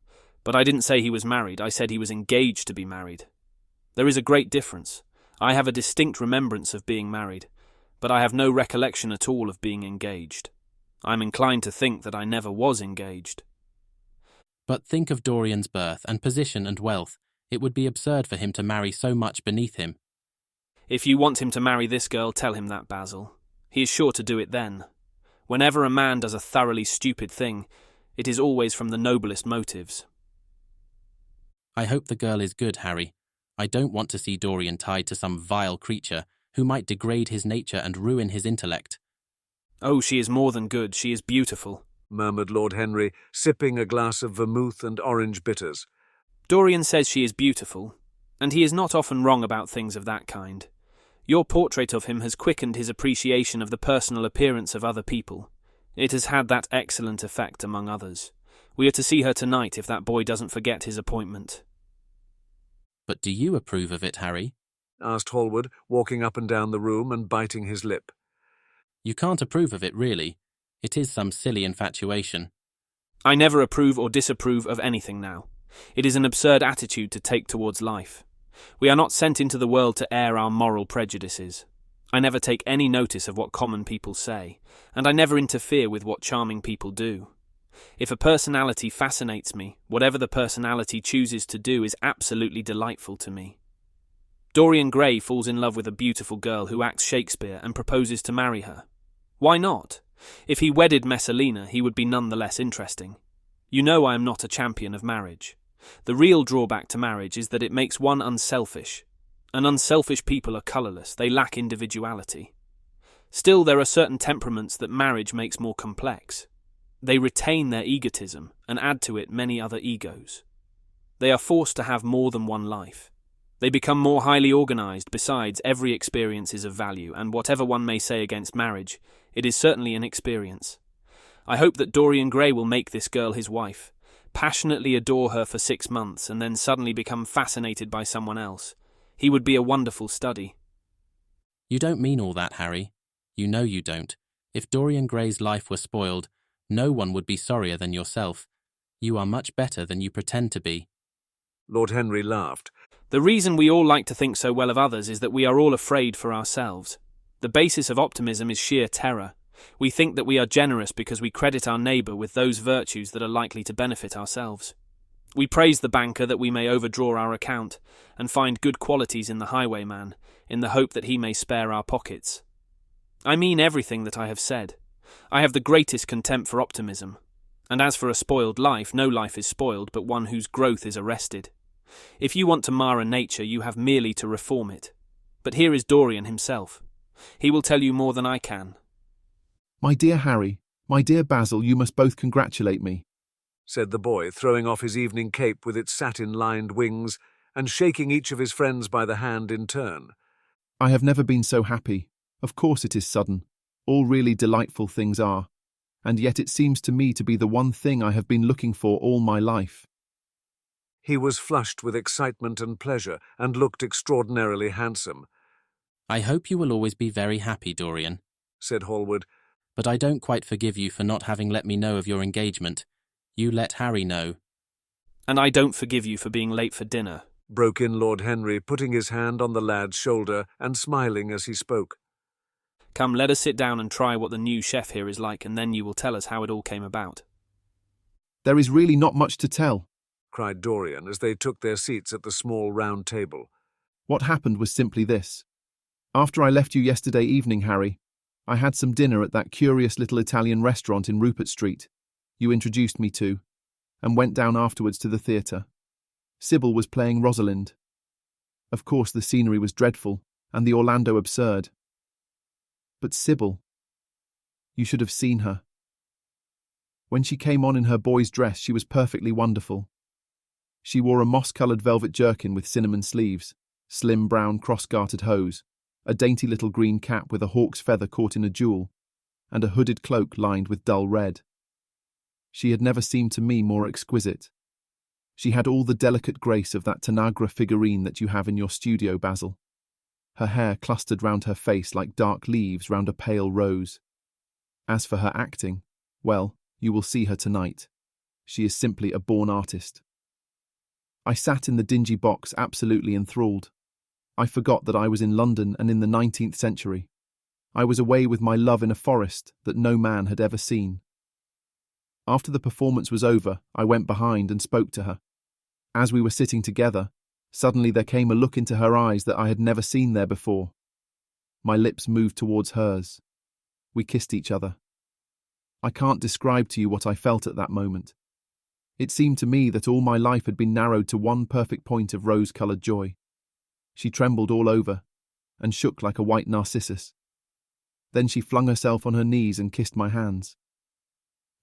But I didn't say he was married, I said he was engaged to be married. There is a great difference. I have a distinct remembrance of being married, but I have no recollection at all of being engaged. I am inclined to think that I never was engaged. But think of Dorian's birth and position and wealth. It would be absurd for him to marry so much beneath him. If you want him to marry this girl, tell him that, Basil. He is sure to do it then. Whenever a man does a thoroughly stupid thing, it is always from the noblest motives. I hope the girl is good, Harry. I don't want to see Dorian tied to some vile creature who might degrade his nature and ruin his intellect. Oh, she is more than good, she is beautiful, murmured Lord Henry, sipping a glass of vermouth and orange bitters. Dorian says she is beautiful, and he is not often wrong about things of that kind. Your portrait of him has quickened his appreciation of the personal appearance of other people. It has had that excellent effect among others. We are to see her tonight if that boy doesn't forget his appointment. But do you approve of it, Harry? Asked Hallward, walking up and down the room and biting his lip. You can't approve of it, really. It is some silly infatuation. I never approve or disapprove of anything now. It is an absurd attitude to take towards life. We are not sent into the world to air our moral prejudices. I never take any notice of what common people say, and I never interfere with what charming people do. If a personality fascinates me, whatever the personality chooses to do is absolutely delightful to me. Dorian Gray falls in love with a beautiful girl who acts Shakespeare and proposes to marry her. Why not? If he wedded Messalina, he would be none the less interesting. You know I am not a champion of marriage. The real drawback to marriage is that it makes one unselfish. And unselfish people are colourless, they lack individuality. Still, there are certain temperaments that marriage makes more complex. They retain their egotism and add to it many other egos. They are forced to have more than one life. They become more highly organised. Besides, every experience is of value, and whatever one may say against marriage, it is certainly an experience. I hope that Dorian Gray will make this girl his wife, passionately adore her for 6 months, and then suddenly become fascinated by someone else. He would be a wonderful study. You don't mean all that, Harry. You know you don't. If Dorian Gray's life were spoiled, no one would be sorrier than yourself. You are much better than you pretend to be. Lord Henry laughed. The reason we all like to think so well of others is that we are all afraid for ourselves. The basis of optimism is sheer terror. We think that we are generous because we credit our neighbour with those virtues that are likely to benefit ourselves. We praise the banker that we may overdraw our account, and find good qualities in the highwayman, in the hope that he may spare our pockets. I mean everything that I have said. I have the greatest contempt for optimism. And as for a spoiled life, no life is spoiled but one whose growth is arrested. If you want to mar a nature, you have merely to reform it. But here is Dorian himself. He will tell you more than I can. My dear Harry, my dear Basil, you must both congratulate me, said the boy, throwing off his evening cape with its satin-lined wings and shaking each of his friends by the hand in turn. I have never been so happy. Of course it is sudden. All really delightful things are. And yet it seems to me to be the one thing I have been looking for all my life. He was flushed with excitement and pleasure, and looked extraordinarily handsome. I hope you will always be very happy, Dorian, said Hallward. But I don't quite forgive you for not having let me know of your engagement. You let Harry know. And I don't forgive you for being late for dinner, broke in Lord Henry, putting his hand on the lad's shoulder and smiling as he spoke. Come, let us sit down and try what the new chef here is like, and then you will tell us how it all came about. There is really not much to tell, cried Dorian as they took their seats at the small round table. What happened was simply this. After I left you yesterday evening, Harry, I had some dinner at that curious little Italian restaurant in Rupert Street you introduced me to, and went down afterwards to the theatre. Sybil was playing Rosalind. Of course the scenery was dreadful, and the Orlando absurd. But Sybil, You should have seen her. When she came on in her boy's dress, she was perfectly wonderful. She wore a moss-coloured velvet jerkin with cinnamon sleeves, slim brown cross-gartered hose, a dainty little green cap with a hawk's feather caught in a jewel, and a hooded cloak lined with dull red. She had never seemed to me more exquisite. She had all the delicate grace of that Tanagra figurine that you have in your studio, Basil. Her hair clustered round her face like dark leaves round a pale rose. As for her acting, well, you will see her tonight. She is simply a born artist. I sat in the dingy box absolutely enthralled. I forgot that I was in London and in the 19th century. I was away with my love in a forest that no man had ever seen. After the performance was over, I went behind and spoke to her. As we were sitting together, suddenly there came a look into her eyes that I had never seen there before. My lips moved towards hers. We kissed each other. I can't describe to you what I felt at that moment. It seemed to me that all my life had been narrowed to one perfect point of rose-coloured joy. She trembled all over and shook like a white narcissus. Then she flung herself on her knees and kissed my hands.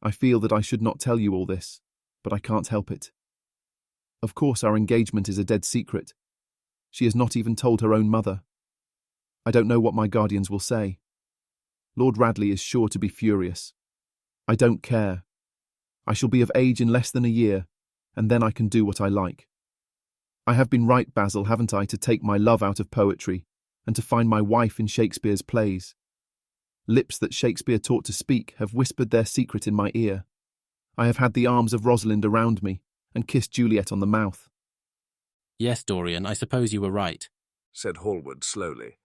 I feel that I should not tell you all this, but I can't help it. Of course, our engagement is a dead secret. She has not even told her own mother. I don't know what my guardians will say. Lord Radley is sure to be furious. I don't care. I shall be of age in less than a year, and then I can do what I like. I have been right, Basil, haven't I, to take my love out of poetry and to find my wife in Shakespeare's plays. Lips that Shakespeare taught to speak have whispered their secret in my ear. I have had the arms of Rosalind around me and kissed Juliet on the mouth. Yes, Dorian, I suppose you were right, said Hallward slowly.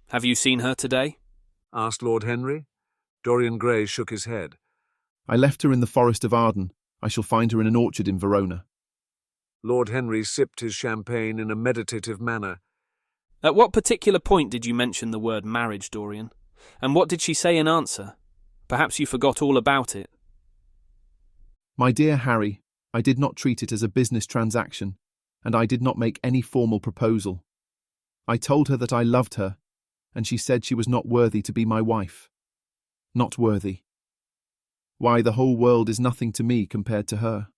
Have you seen her today? Asked Lord Henry. Dorian Gray shook his head. I left her in the Forest of Arden. I shall find her in an orchard in Verona. Lord Henry sipped his champagne in a meditative manner. At what particular point did you mention the word marriage, Dorian? And what did she say in answer? Perhaps you forgot all about it. My dear Harry, I did not treat it as a business transaction, and I did not make any formal proposal. I told her that I loved her, and she said she was not worthy to be my wife. Not worthy. Why, the whole world is nothing to me compared to her.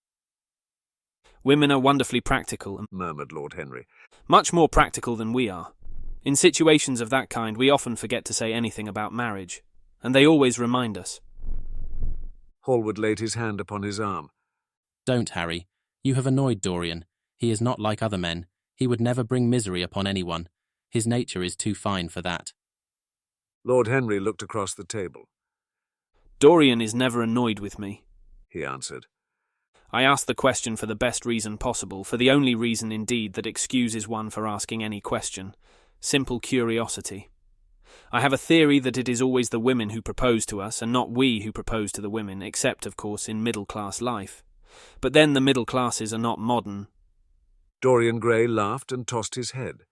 Women are wonderfully practical, murmured Lord Henry. Much more practical than we are. In situations of that kind, we often forget to say anything about marriage, and they always remind us. Hallward laid his hand upon his arm. Don't, Harry. You have annoyed Dorian. He is not like other men. He would never bring misery upon anyone. His nature is too fine for that. Lord Henry looked across the table. Dorian is never annoyed with me, he answered. I asked the question for the best reason possible, for the only reason indeed that excuses one for asking any question. Simple curiosity. I have a theory that it is always the women who propose to us, and not we who propose to the women, except, of course, in middle-class life. But then the middle classes are not modern. Dorian Gray laughed and tossed his head.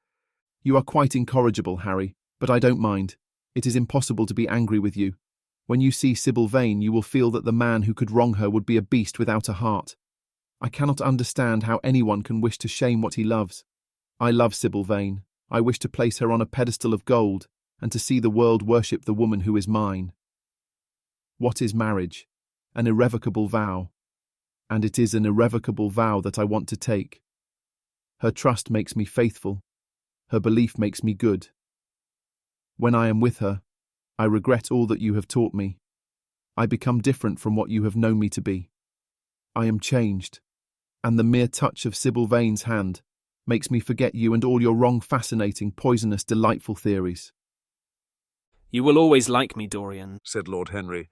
You are quite incorrigible, Harry, but I don't mind. It is impossible to be angry with you. When you see Sybil Vane, you will feel that the man who could wrong her would be a beast without a heart. I cannot understand how anyone can wish to shame what he loves. I love Sybil Vane. I wish to place her on a pedestal of gold and to see the world worship the woman who is mine. What is marriage? An irrevocable vow. And it is an irrevocable vow that I want to take. Her trust makes me faithful. Her belief makes me good. When I am with her, I regret all that you have taught me. I become different from what you have known me to be. I am changed, and the mere touch of Sybil Vane's hand makes me forget you and all your wrong, fascinating, poisonous, delightful theories. You will always like me, Dorian, said Lord Henry.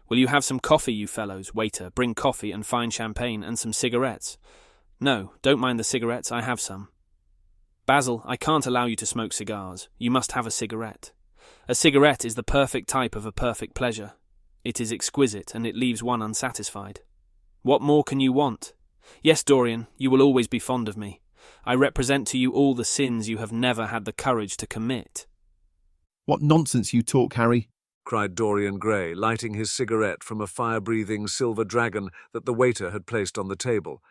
Will you have some coffee, you fellows? Waiter, bring coffee and fine champagne and some cigarettes. No, don't mind the cigarettes, I have some. Basil, I can't allow you to smoke cigars. You must have a cigarette. A cigarette is the perfect type of a perfect pleasure. It is exquisite, and it leaves one unsatisfied. What more can you want? Yes, Dorian, you will always be fond of me. I represent to you all the sins you have never had the courage to commit. What nonsense you talk, Harry, cried Dorian Gray, lighting his cigarette from a fire-breathing silver dragon that the waiter had placed on the table.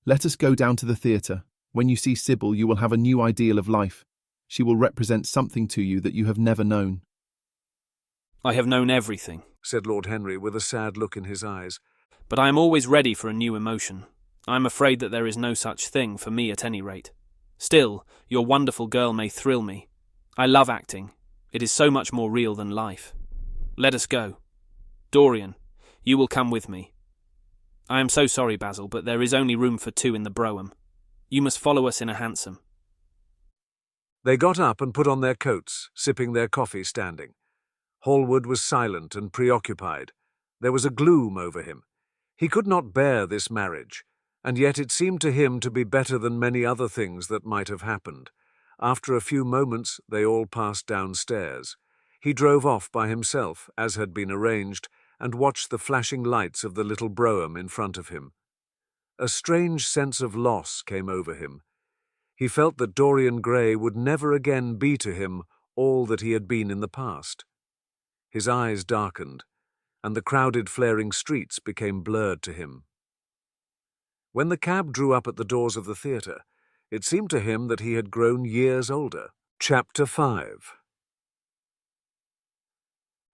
Let us go down to the theatre. When you see Sybil, you will have a new ideal of life. She will represent something to you that you have never known. I have known everything. said Lord Henry with a sad look in his eyes. But I am always ready for a new emotion. I am afraid that there is no such thing, for me at any rate. Still, your wonderful girl may thrill me. I love acting. It is so much more real than life. Let us go. Dorian, you will come with me. I am so sorry, Basil, but there is only room for 2 in the brougham. You must follow us in a hansom. They got up and put on their coats, sipping their coffee standing. Hallward was silent and preoccupied. There was a gloom over him. He could not bear this marriage, and yet it seemed to him to be better than many other things that might have happened. After a few moments, they all passed downstairs. He drove off by himself, as had been arranged, and watched the flashing lights of the little brougham in front of him. A strange sense of loss came over him. He felt that Dorian Gray would never again be to him all that he had been in the past. His eyes darkened, and the crowded flaring streets became blurred to him. When the cab drew up at the doors of the theatre, it seemed to him that he had grown years older. Chapter 5.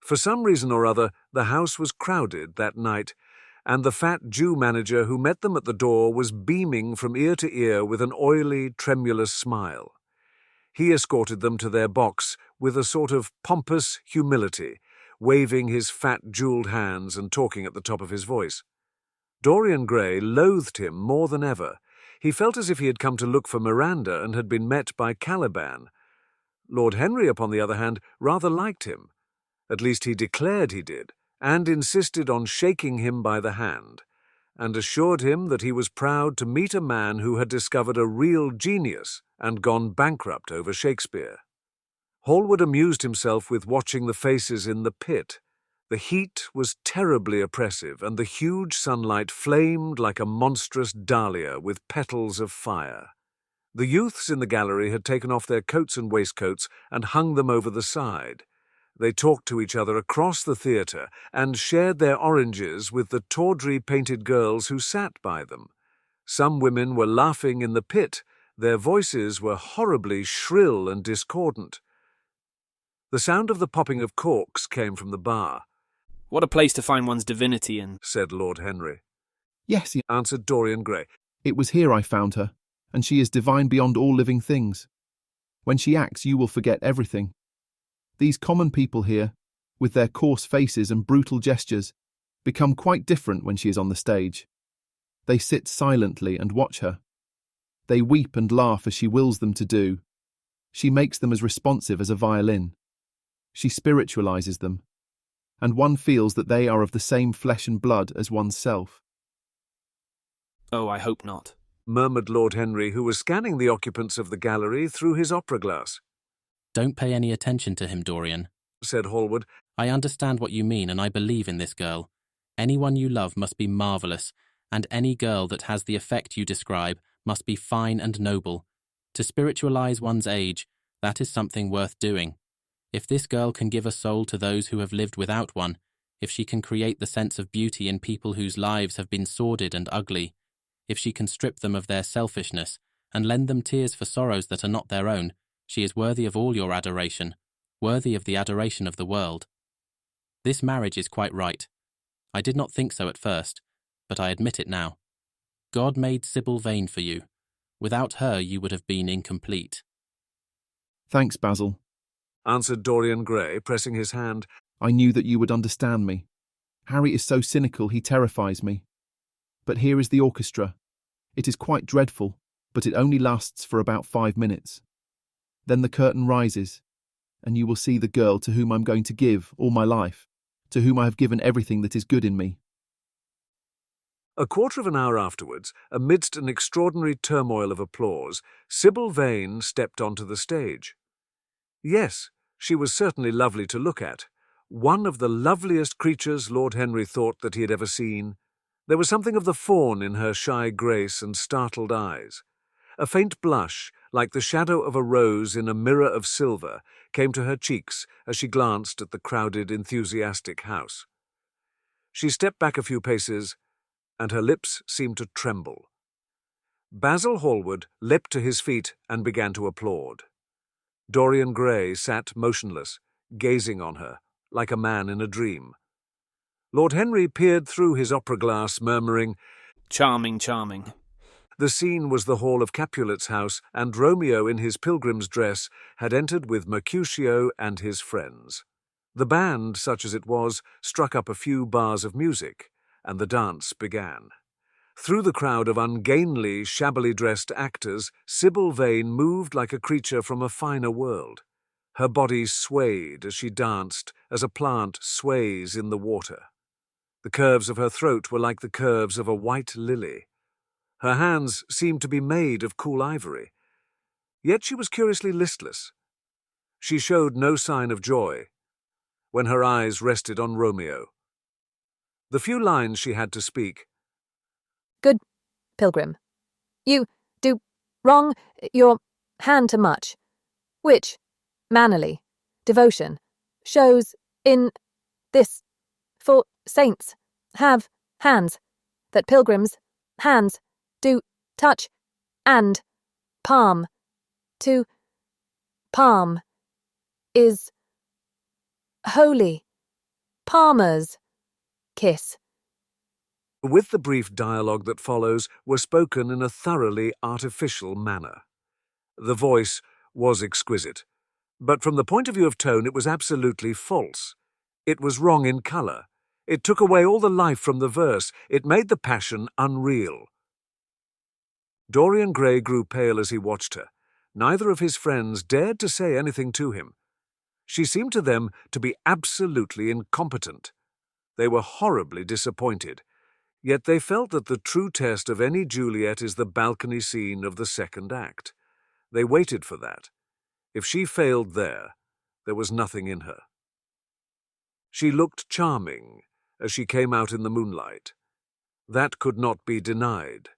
For some reason or other, the house was crowded that night, and the fat Jew manager who met them at the door was beaming from ear to ear with an oily, tremulous smile. He escorted them to their box with a sort of pompous humility, waving his fat jewelled hands and talking at the top of his voice. Dorian Gray loathed him more than ever. He felt as if he had come to look for Miranda and had been met by Caliban. Lord Henry, upon the other hand, rather liked him. At least he declared he did, and insisted on shaking him by the hand, and assured him that he was proud to meet a man who had discovered a real genius and gone bankrupt over Shakespeare. Hallward amused himself with watching the faces in the pit. The heat was terribly oppressive, and the huge sunlight flamed like a monstrous dahlia with petals of fire. The youths in the gallery had taken off their coats and waistcoats and hung them over the side. They talked to each other across the theatre and shared their oranges with the tawdry painted girls who sat by them. Some women were laughing in the pit. Their voices were horribly shrill and discordant. The sound of the popping of corks came from the bar. What a place to find one's divinity in, said Lord Henry. Yes, Answered Dorian Gray. it was here I found her, and she is divine beyond all living things. When she acts, you will forget everything. These common people here, with their coarse faces and brutal gestures, become quite different when she is on the stage. They sit silently and watch her. They weep and laugh as she wills them to do. She makes them as responsive as a violin. She spiritualizes them, and one feels that they are of the same flesh and blood as one's self. Oh, I hope not, murmured Lord Henry, who was scanning the occupants of the gallery through his opera glass. Don't pay any attention to him, Dorian, said Hallward. I understand what you mean, and I believe in this girl. Anyone you love must be marvellous, and any girl that has the effect you describe must be fine and noble. To spiritualize one's age, that is something worth doing. If this girl can give a soul to those who have lived without one, if she can create the sense of beauty in people whose lives have been sordid and ugly, if she can strip them of their selfishness and lend them tears for sorrows that are not their own, she is worthy of all your adoration, worthy of the adoration of the world. This marriage is quite right. I did not think so at first, but I admit it now. God made Sybil Vane for you. Without her you would have been incomplete. Thanks, Basil, answered Dorian Gray, pressing his hand. I knew that you would understand me. Harry is so cynical, he terrifies me. But here is the orchestra. It is quite dreadful, but it only lasts for about 5 minutes. Then the curtain rises, and you will see the girl to whom I'm going to give all my life, to whom I have given everything that is good in me. A quarter of an hour afterwards, amidst an extraordinary turmoil of applause, Sybil Vane stepped onto the stage. Yes, she was certainly lovely to look at, one of the loveliest creatures Lord Henry thought that he had ever seen. There was something of the fawn in her shy grace and startled eyes. A faint blush, like the shadow of a rose in a mirror of silver, came to her cheeks as she glanced at the crowded, enthusiastic house. She stepped back a few paces, and her lips seemed to tremble. Basil Hallward leapt to his feet and began to applaud. Dorian Gray sat motionless, gazing on her, like a man in a dream. Lord Henry peered through his opera glass, murmuring, Charming, charming. The scene was the hall of Capulet's house, and Romeo in his pilgrim's dress had entered with Mercutio and his friends. The band, such as it was, struck up a few bars of music, and the dance began. Through the crowd of ungainly, shabbily dressed actors, Sybil Vane moved like a creature from a finer world. Her body swayed as she danced, as a plant sways in the water. The curves of her throat were like the curves of a white lily. Her hands seemed to be made of cool ivory. Yet she was curiously listless. She showed no sign of joy when her eyes rested on Romeo. The few lines she had to speak. Good pilgrim, you do wrong your hand to much, which mannerly devotion shows in this, for saints have hands, that pilgrims' hands do touch, and palm to palm is holy. Palmer's kiss. With the brief dialogue that follows were spoken in a thoroughly artificial manner. The voice was exquisite, but from the point of view of tone it was absolutely false. It was wrong in colour. It took away all the life from the verse. It made the passion unreal. Dorian Gray grew pale as he watched her. Neither of his friends dared to say anything to him. She seemed to them to be absolutely incompetent. They were horribly disappointed. Yet they felt that the true test of any Juliet is the balcony scene of the second act. They waited for that. If she failed there was nothing in her. She looked charming as she came out in the moonlight. That could not be denied.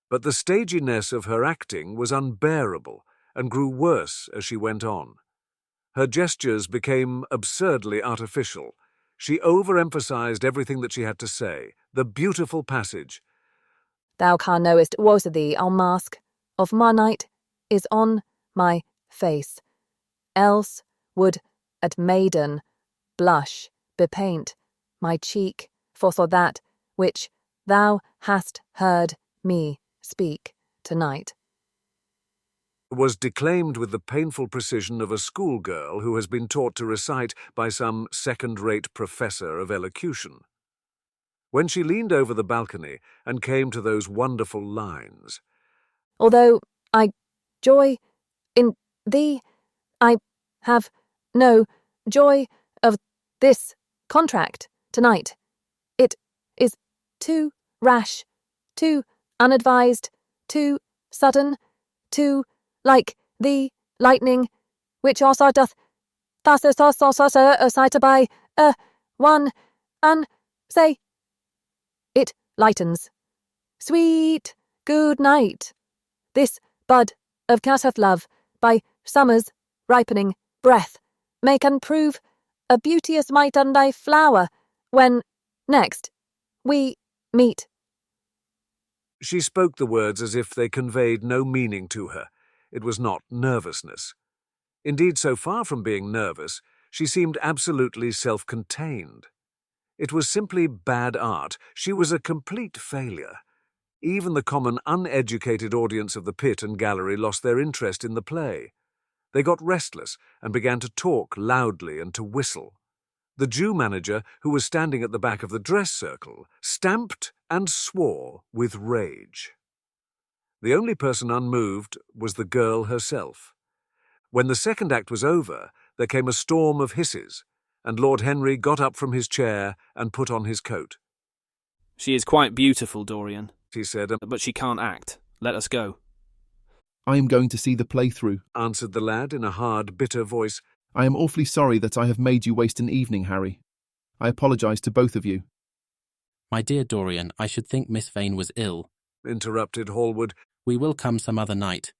But the staginess of her acting was unbearable and grew worse as she went on. Her gestures became absurdly artificial. She overemphasized everything that she had to say. The beautiful passage. Thou car knowest woe to thee, our mask of my night is on my face. Else would at maiden blush bepaint my cheek for that which thou hast heard me speak tonight. Was declaimed with the painful precision of a schoolgirl who has been taught to recite by some second-rate professor of elocution. When she leaned over the balcony and came to those wonderful lines, Although I joy in thee, I have no joy of this contract tonight. It is too rash, too unadvised, too sudden, too like the lightning, which also doth sight by one, and say, it lightens. Sweet good night. This bud of cateth love, by summer's ripening breath, may can prove a beauteous might and thy flower, when next we meet. She spoke the words as if they conveyed no meaning to her. It was not nervousness. Indeed, so far from being nervous, she seemed absolutely self-contained. It was simply bad art. She was a complete failure. Even the common uneducated audience of the pit and gallery lost their interest in the play. They got restless and began to talk loudly and to whistle. The Jew manager, who was standing at the back of the dress circle, stamped and swore with rage. The only person unmoved was the girl herself. When the second act was over, there came a storm of hisses, and Lord Henry got up from his chair and put on his coat. She is quite beautiful, Dorian, He said, but she can't act. Let us go. I am going to see the play through, answered the lad in a hard, bitter voice. I am awfully sorry that I have made you waste an evening, Harry. I apologise to both of you. My dear Dorian, I should think Miss Vane was ill. Interrupted Hallward. We will come some other night.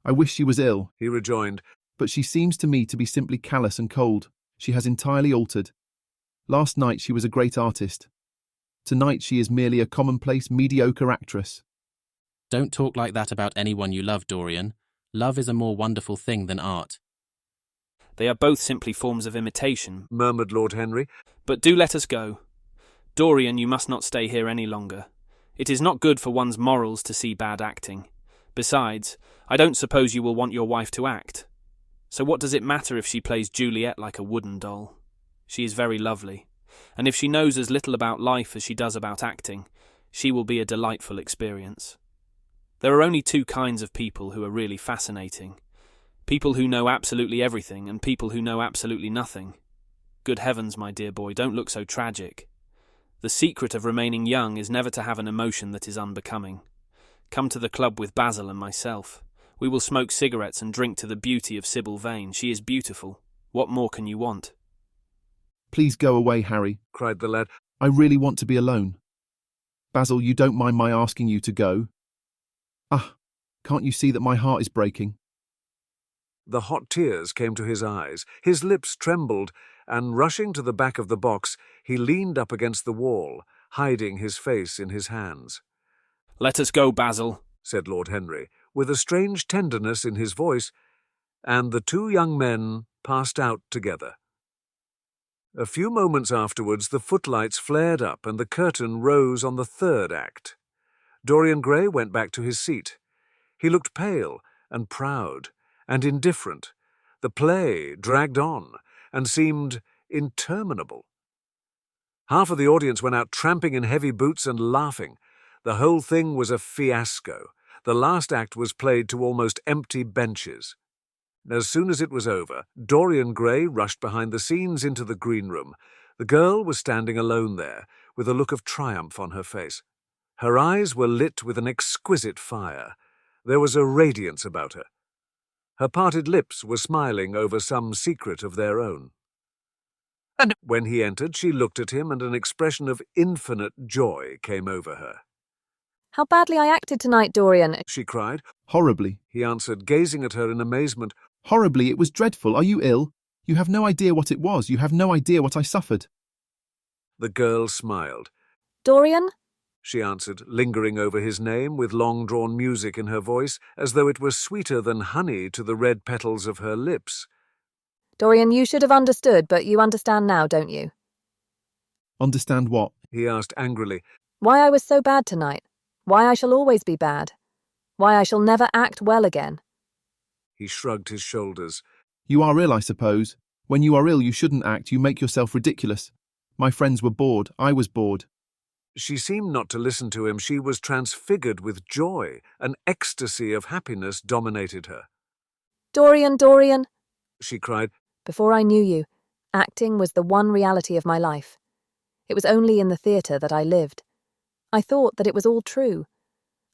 I wish she was ill, He rejoined. but she seems to me to be simply callous and cold. She has entirely altered. Last night she was a great artist. Tonight she is merely a commonplace, mediocre actress. Don't talk like that about anyone you love, Dorian. Love is a more wonderful thing than art. They are both simply forms of imitation, Murmured Lord Henry. but do let us go. Dorian, you must not stay here any longer. It is not good for one's morals to see bad acting. Besides, I don't suppose you will want your wife to act. So what does it matter if she plays Juliet like a wooden doll? She is very lovely, and if she knows as little about life as she does about acting, she will be a delightful experience. There are only two kinds of people who are really fascinating. People who know absolutely everything and people who know absolutely nothing. Good heavens, my dear boy, don't look so tragic. The secret of remaining young is never to have an emotion that is unbecoming. Come to the club with Basil and myself. We will smoke cigarettes and drink to the beauty of Sybil Vane. She is beautiful. What more can you want? Please go away, Harry, cried the lad. I really want to be alone. Basil, you don't mind my asking you to go? Ah, can't you see that my heart is breaking? The hot tears came to his eyes, his lips trembled, and rushing to the back of the box, he leaned up against the wall, hiding his face in his hands. Let us go, Basil, said Lord Henry, with a strange tenderness in his voice, and the two young men passed out together. A few moments afterwards the footlights flared up and the curtain rose on the third act. Dorian Gray went back to his seat. He looked pale and proud and indifferent. The play dragged on and seemed interminable. Half of the audience went out tramping in heavy boots and laughing. The whole thing was a fiasco. The last act was played to almost empty benches. As soon as it was over, Dorian Gray rushed behind the scenes into the green room. The girl was standing alone there, with a look of triumph on her face. Her eyes were lit with an exquisite fire. There was a radiance about her. Her parted lips were smiling over some secret of their own. And when he entered, she looked at him, and an expression of infinite joy came over her. How badly I acted tonight, Dorian, she cried. Horribly, he answered, gazing at her in amazement. Horribly, it was dreadful. Are you ill? You have no idea what it was. You have no idea what I suffered. The girl smiled. Dorian? She answered, lingering over his name with long-drawn music in her voice, as though it were sweeter than honey to the red petals of her lips. Dorian, you should have understood, but you understand now, don't you? Understand what? He asked angrily. Why I was so bad tonight. Why I shall always be bad. Why I shall never act well again. He shrugged his shoulders. You are ill, I suppose. When you are ill, you shouldn't act. You make yourself ridiculous. My friends were bored. I was bored. She seemed not to listen to him. She was transfigured with joy. An ecstasy of happiness dominated her. Dorian, Dorian, she cried. Before I knew you, acting was the one reality of my life. It was only in the theatre that I lived. I thought that it was all true.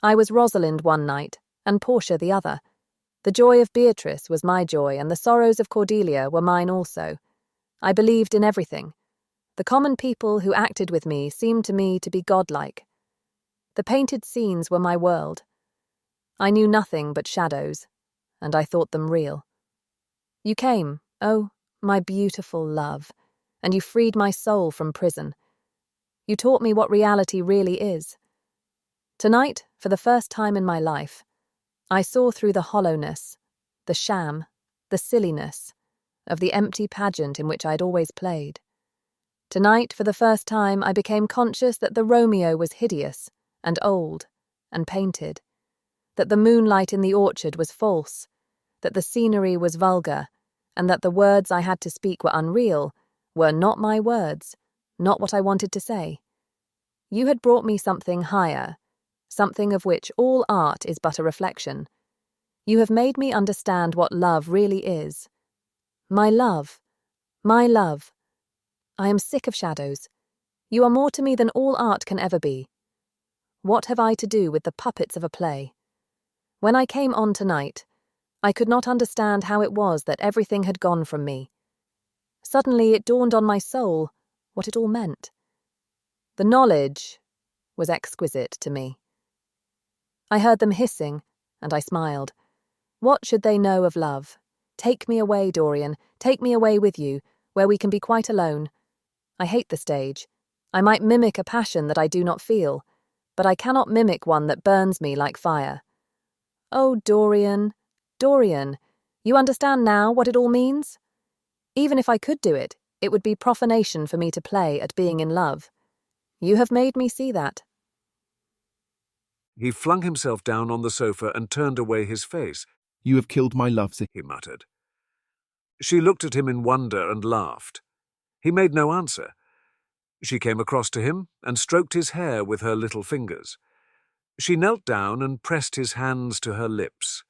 I was Rosalind one night, and Portia the other. The joy of Beatrice was my joy, and the sorrows of Cordelia were mine also. I believed in everything. The common people who acted with me seemed to me to be godlike. The painted scenes were my world. I knew nothing but shadows, and I thought them real. You came, oh, my beautiful love, and you freed my soul from prison. You taught me what reality really is. Tonight, for the first time in my life, I saw through the hollowness, the sham, the silliness of the empty pageant in which I'd always played. Tonight, for the first time, I became conscious that the Romeo was hideous and old and painted, that the moonlight in the orchard was false, that the scenery was vulgar, and that the words I had to speak were unreal, were not my words, not what I wanted to say. You had brought me something higher, something of which all art is but a reflection. You have made me understand what love really is. My love, my love. I am sick of shadows. You are more to me than all art can ever be. What have I to do with the puppets of a play? When I came on tonight, I could not understand how it was that everything had gone from me. Suddenly it dawned on my soul what it all meant. The knowledge was exquisite to me. I heard them hissing, and I smiled. What should they know of love? Take me away, Dorian, take me away with you, where we can be quite alone. I hate the stage. I might mimic a passion that I do not feel, but I cannot mimic one that burns me like fire. Oh, Dorian, Dorian, you understand now what it all means? Even if I could do it, it would be profanation for me to play at being in love. You have made me see that. He flung himself down on the sofa and turned away his face. You have killed my love, He muttered. She looked at him in wonder and laughed. He made no answer. She came across to him and stroked his hair with her little fingers. She knelt down and pressed his hands to her lips.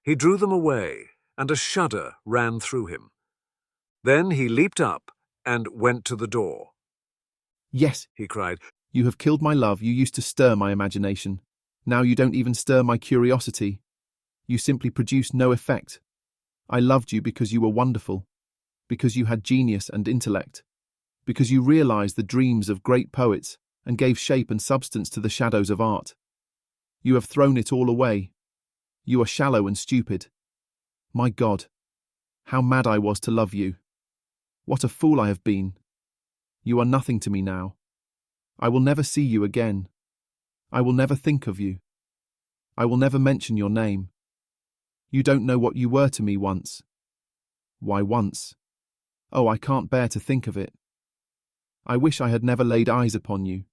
He drew them away, and a shudder ran through him. Then he leaped up and went to the door. Yes, He cried. you have killed my love. You used to stir my imagination. Now you don't even stir my curiosity. You simply produce no effect. I loved you because you were wonderful, because you had genius and intellect, because you realized the dreams of great poets and gave shape and substance to the shadows of art. You have thrown it all away. You are shallow and stupid. My God, how mad I was to love you. What a fool I have been. You are nothing to me now. I will never see you again. I will never think of you. I will never mention your name. You don't know what you were to me once. Why once? Oh, I can't bear to think of it. I wish I had never laid eyes upon you.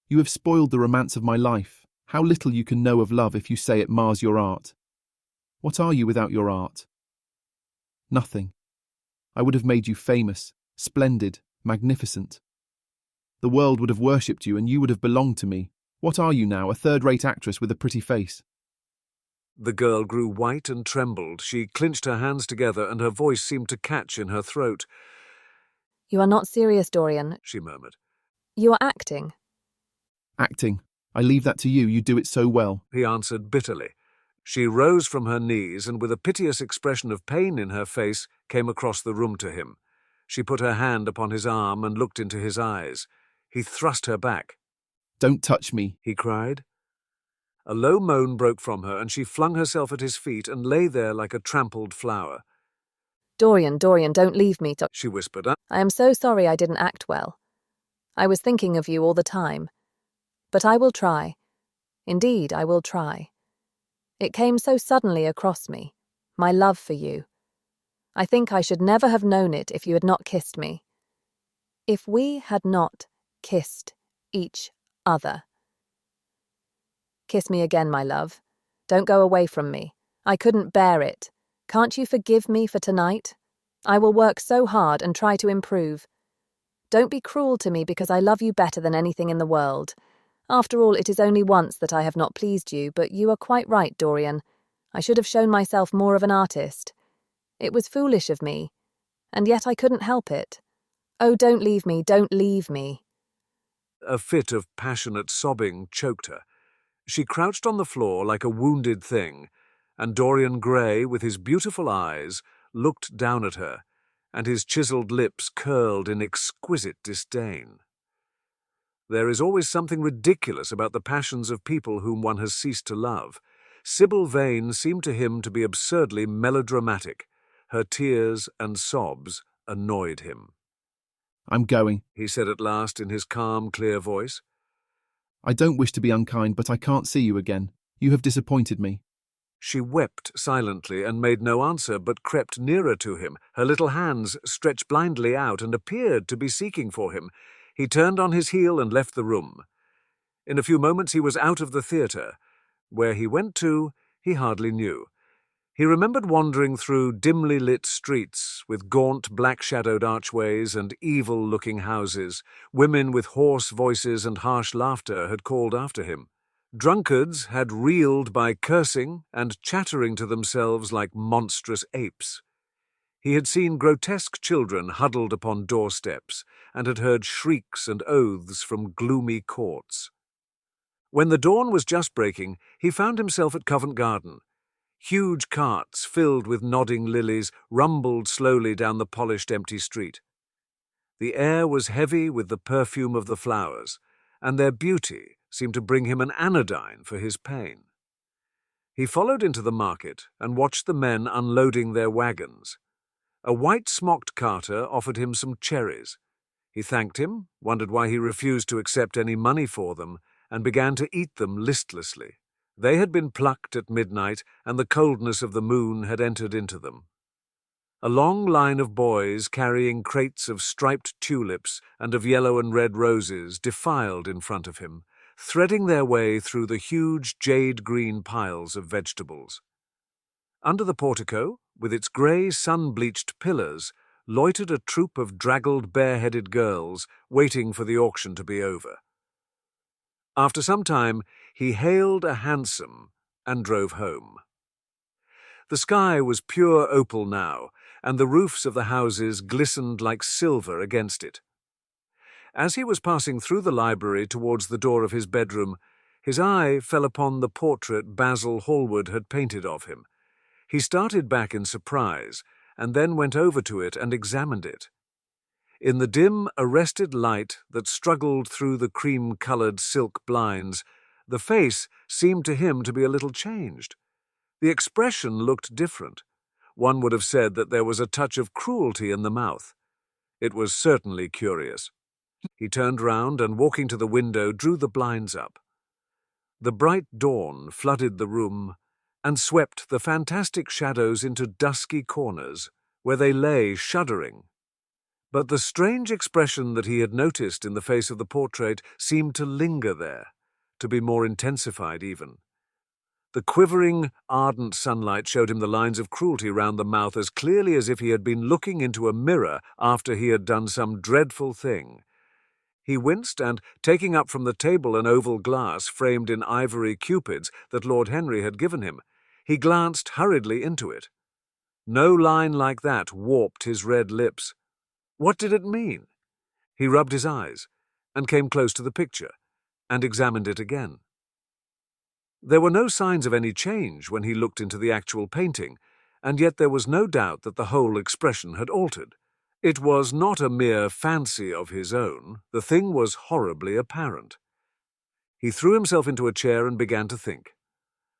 You have spoiled the romance of my life. How little you can know of love if you say it mars your art. What are you without your art? Nothing. I would have made you famous, splendid, magnificent. The world would have worshipped you and you would have belonged to me. What are you now, a third-rate actress with a pretty face? The girl grew white and trembled. She clinched her hands together and her voice seemed to catch in her throat. You are not serious, Dorian. She murmured. You are acting. Acting. I leave that to you. You do it so well. He answered bitterly. She rose from her knees and with a piteous expression of pain in her face came across the room to him. She put her hand upon his arm and looked into his eyes. He thrust her back. Don't touch me, he cried. A low moan broke from her and she flung herself at his feet and lay there like a trampled flower. Dorian, don't leave me, she whispered. I am so sorry I didn't act well. I was thinking of you all the time. But I will try. Indeed, I will try. It came so suddenly across me, my love for you. I think I should never have known it if you had not kissed me. If we had not kissed each other. Kiss me again, my love. Don't go away from me. I couldn't bear it. Can't you forgive me for tonight? I will work so hard and try to improve. Don't be cruel to me because I love you better than anything in the world. After all, it is only once that I have not pleased you, but you are quite right, Dorian. I should have shown myself more of an artist. It was foolish of me, and yet I couldn't help it. Oh, don't leave me, don't leave me. A fit of passionate sobbing choked her. She crouched on the floor like a wounded thing, and Dorian Gray, with his beautiful eyes, looked down at her, and his chiselled lips curled in exquisite disdain. There is always something ridiculous about the passions of people whom one has ceased to love. Sybil Vane seemed to him to be absurdly melodramatic. Her tears and sobs annoyed him. I'm going, he said at last in his calm, clear voice. I don't wish to be unkind, but I can't see you again. You have disappointed me. She wept silently and made no answer, but crept nearer to him. Her little hands stretched blindly out and appeared to be seeking for him. He turned on his heel and left the room. In a few moments he was out of the theatre. Where he went to, he hardly knew. He remembered wandering through dimly lit streets with gaunt black-shadowed archways and evil-looking houses. Women with hoarse voices and harsh laughter had called after him. Drunkards had reeled by cursing and chattering to themselves like monstrous apes. He had seen grotesque children huddled upon doorsteps and had heard shrieks and oaths from gloomy courts. When the dawn was just breaking, he found himself at Covent Garden. Huge carts filled with nodding lilies rumbled slowly down the polished empty street. The air was heavy with the perfume of the flowers, and their beauty seemed to bring him an anodyne for his pain. He followed into the market and watched the men unloading their wagons. A white-smocked carter offered him some cherries. He thanked him, wondered why he refused to accept any money for them, and began to eat them listlessly. They had been plucked at midnight, and the coldness of the moon had entered into them. A long line of boys carrying crates of striped tulips and of yellow and red roses defiled in front of him, threading their way through the huge jade-green piles of vegetables. Under the portico, with its grey sun-bleached pillars, loitered a troop of draggled bare-headed girls waiting for the auction to be over. After some time, he hailed a hansom and drove home. The sky was pure opal now, and the roofs of the houses glistened like silver against it. As he was passing through the library towards the door of his bedroom, his eye fell upon the portrait Basil Hallward had painted of him. He started back in surprise, and then went over to it and examined it. In the dim, arrested light that struggled through the cream-coloured silk blinds, the face seemed to him to be a little changed. The expression looked different. One would have said that there was a touch of cruelty in the mouth. It was certainly curious. He turned round and, walking to the window, drew the blinds up. The bright dawn flooded the room and swept the fantastic shadows into dusky corners, where they lay shuddering. But the strange expression that he had noticed in the face of the portrait seemed to linger there, to be more intensified even. The quivering, ardent sunlight showed him the lines of cruelty round the mouth as clearly as if he had been looking into a mirror after he had done some dreadful thing. He winced and, taking up from the table an oval glass framed in ivory cupids that Lord Henry had given him, he glanced hurriedly into it. No line like that warped his red lips. What did it mean? He rubbed his eyes and came close to the picture and examined it again. There were no signs of any change when he looked into the actual painting, and yet there was no doubt that the whole expression had altered. It was not a mere fancy of his own. The thing was horribly apparent. He threw himself into a chair and began to think.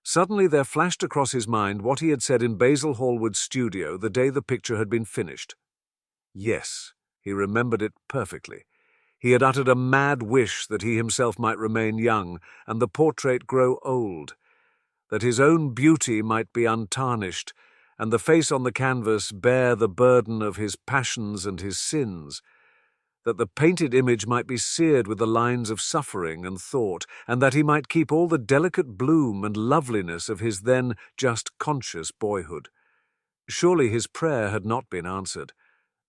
Suddenly there flashed across his mind what he had said in Basil Hallward's studio the day the picture had been finished. Yes, he remembered it perfectly. He had uttered a mad wish that he himself might remain young and the portrait grow old, that his own beauty might be untarnished and the face on the canvas bear the burden of his passions and his sins, that the painted image might be seared with the lines of suffering and thought, and that he might keep all the delicate bloom and loveliness of his then just conscious boyhood. Surely his prayer had not been answered.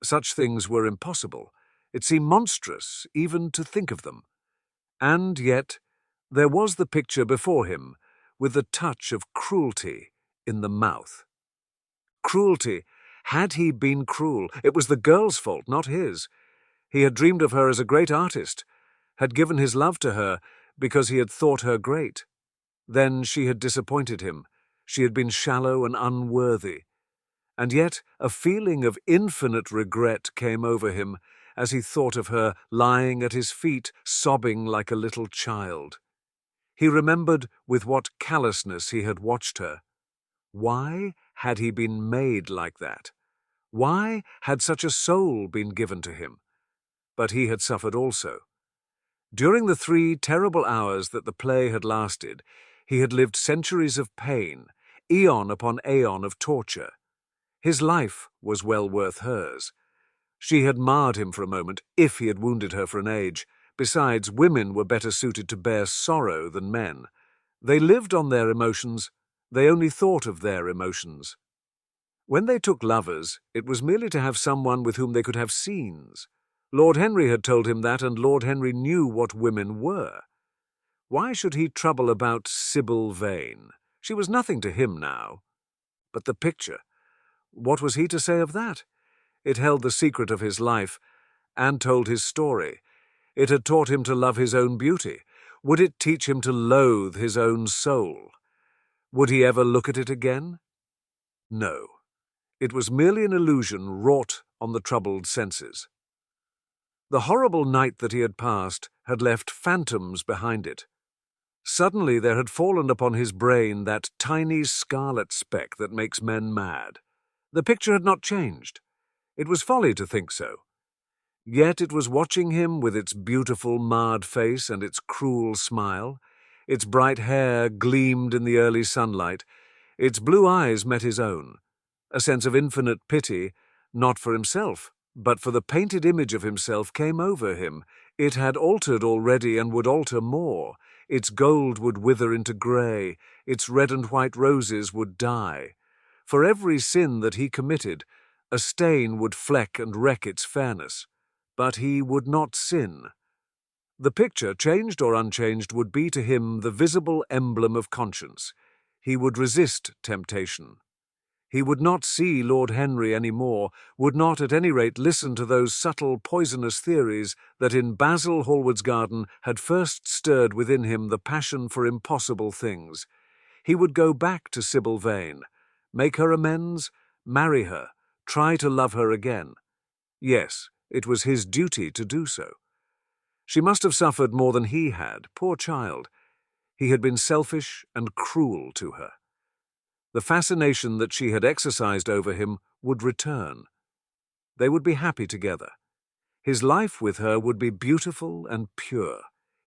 Such things were impossible. It seemed monstrous even to think of them. And yet there was the picture before him, with the touch of cruelty in the mouth. Cruelty. Had he been cruel? It was the girl's fault, not his. He had dreamed of her as a great artist, had given his love to her because he had thought her great. Then she had disappointed him. She had been shallow and unworthy. And yet a feeling of infinite regret came over him as he thought of her lying at his feet, sobbing like a little child. He remembered with what callousness he had watched her. Why had he been made like that? Why had such a soul been given to him? But he had suffered also. During the 3 terrible hours that the play had lasted, he had lived centuries of pain, aeon upon aeon of torture. His life was well worth hers. She had marred him for a moment, if he had wounded her for an age. Besides, women were better suited to bear sorrow than men. They lived on their emotions. They only thought of their emotions. When they took lovers, it was merely to have someone with whom they could have scenes. Lord Henry had told him that, and Lord Henry knew what women were. Why should he trouble about Sybil Vane? She was nothing to him now. But the picture, what was he to say of that? It held the secret of his life, and told his story. It had taught him to love his own beauty. Would it teach him to loathe his own soul? Would he ever look at it again? No. It was merely an illusion wrought on the troubled senses. The horrible night that he had passed had left phantoms behind it. Suddenly there had fallen upon his brain that tiny scarlet speck that makes men mad. The picture had not changed. It was folly to think so. Yet it was watching him with its beautiful marred face and its cruel smile. Its bright hair gleamed in the early sunlight. Its blue eyes met his own. A sense of infinite pity Not for himself, but for the painted image of himself came over him. It had altered already and would alter more. Its gold would wither into grey, its red and white roses would die. For every sin that he committed, a stain would fleck and wreck its fairness. But he would not sin. The picture, changed or unchanged, would be to him the visible emblem of conscience. He would resist temptation. He would not see Lord Henry any more, would not at any rate listen to those subtle, poisonous theories that in Basil Hallward's garden had first stirred within him the passion for impossible things. He would go back to Sybil Vane, make her amends, marry her, try to love her again. Yes, it was his duty to do so. She must have suffered more than he had, poor child. He had been selfish and cruel to her. The fascination that she had exercised over him would return. They would be happy together. His life with her would be beautiful and pure.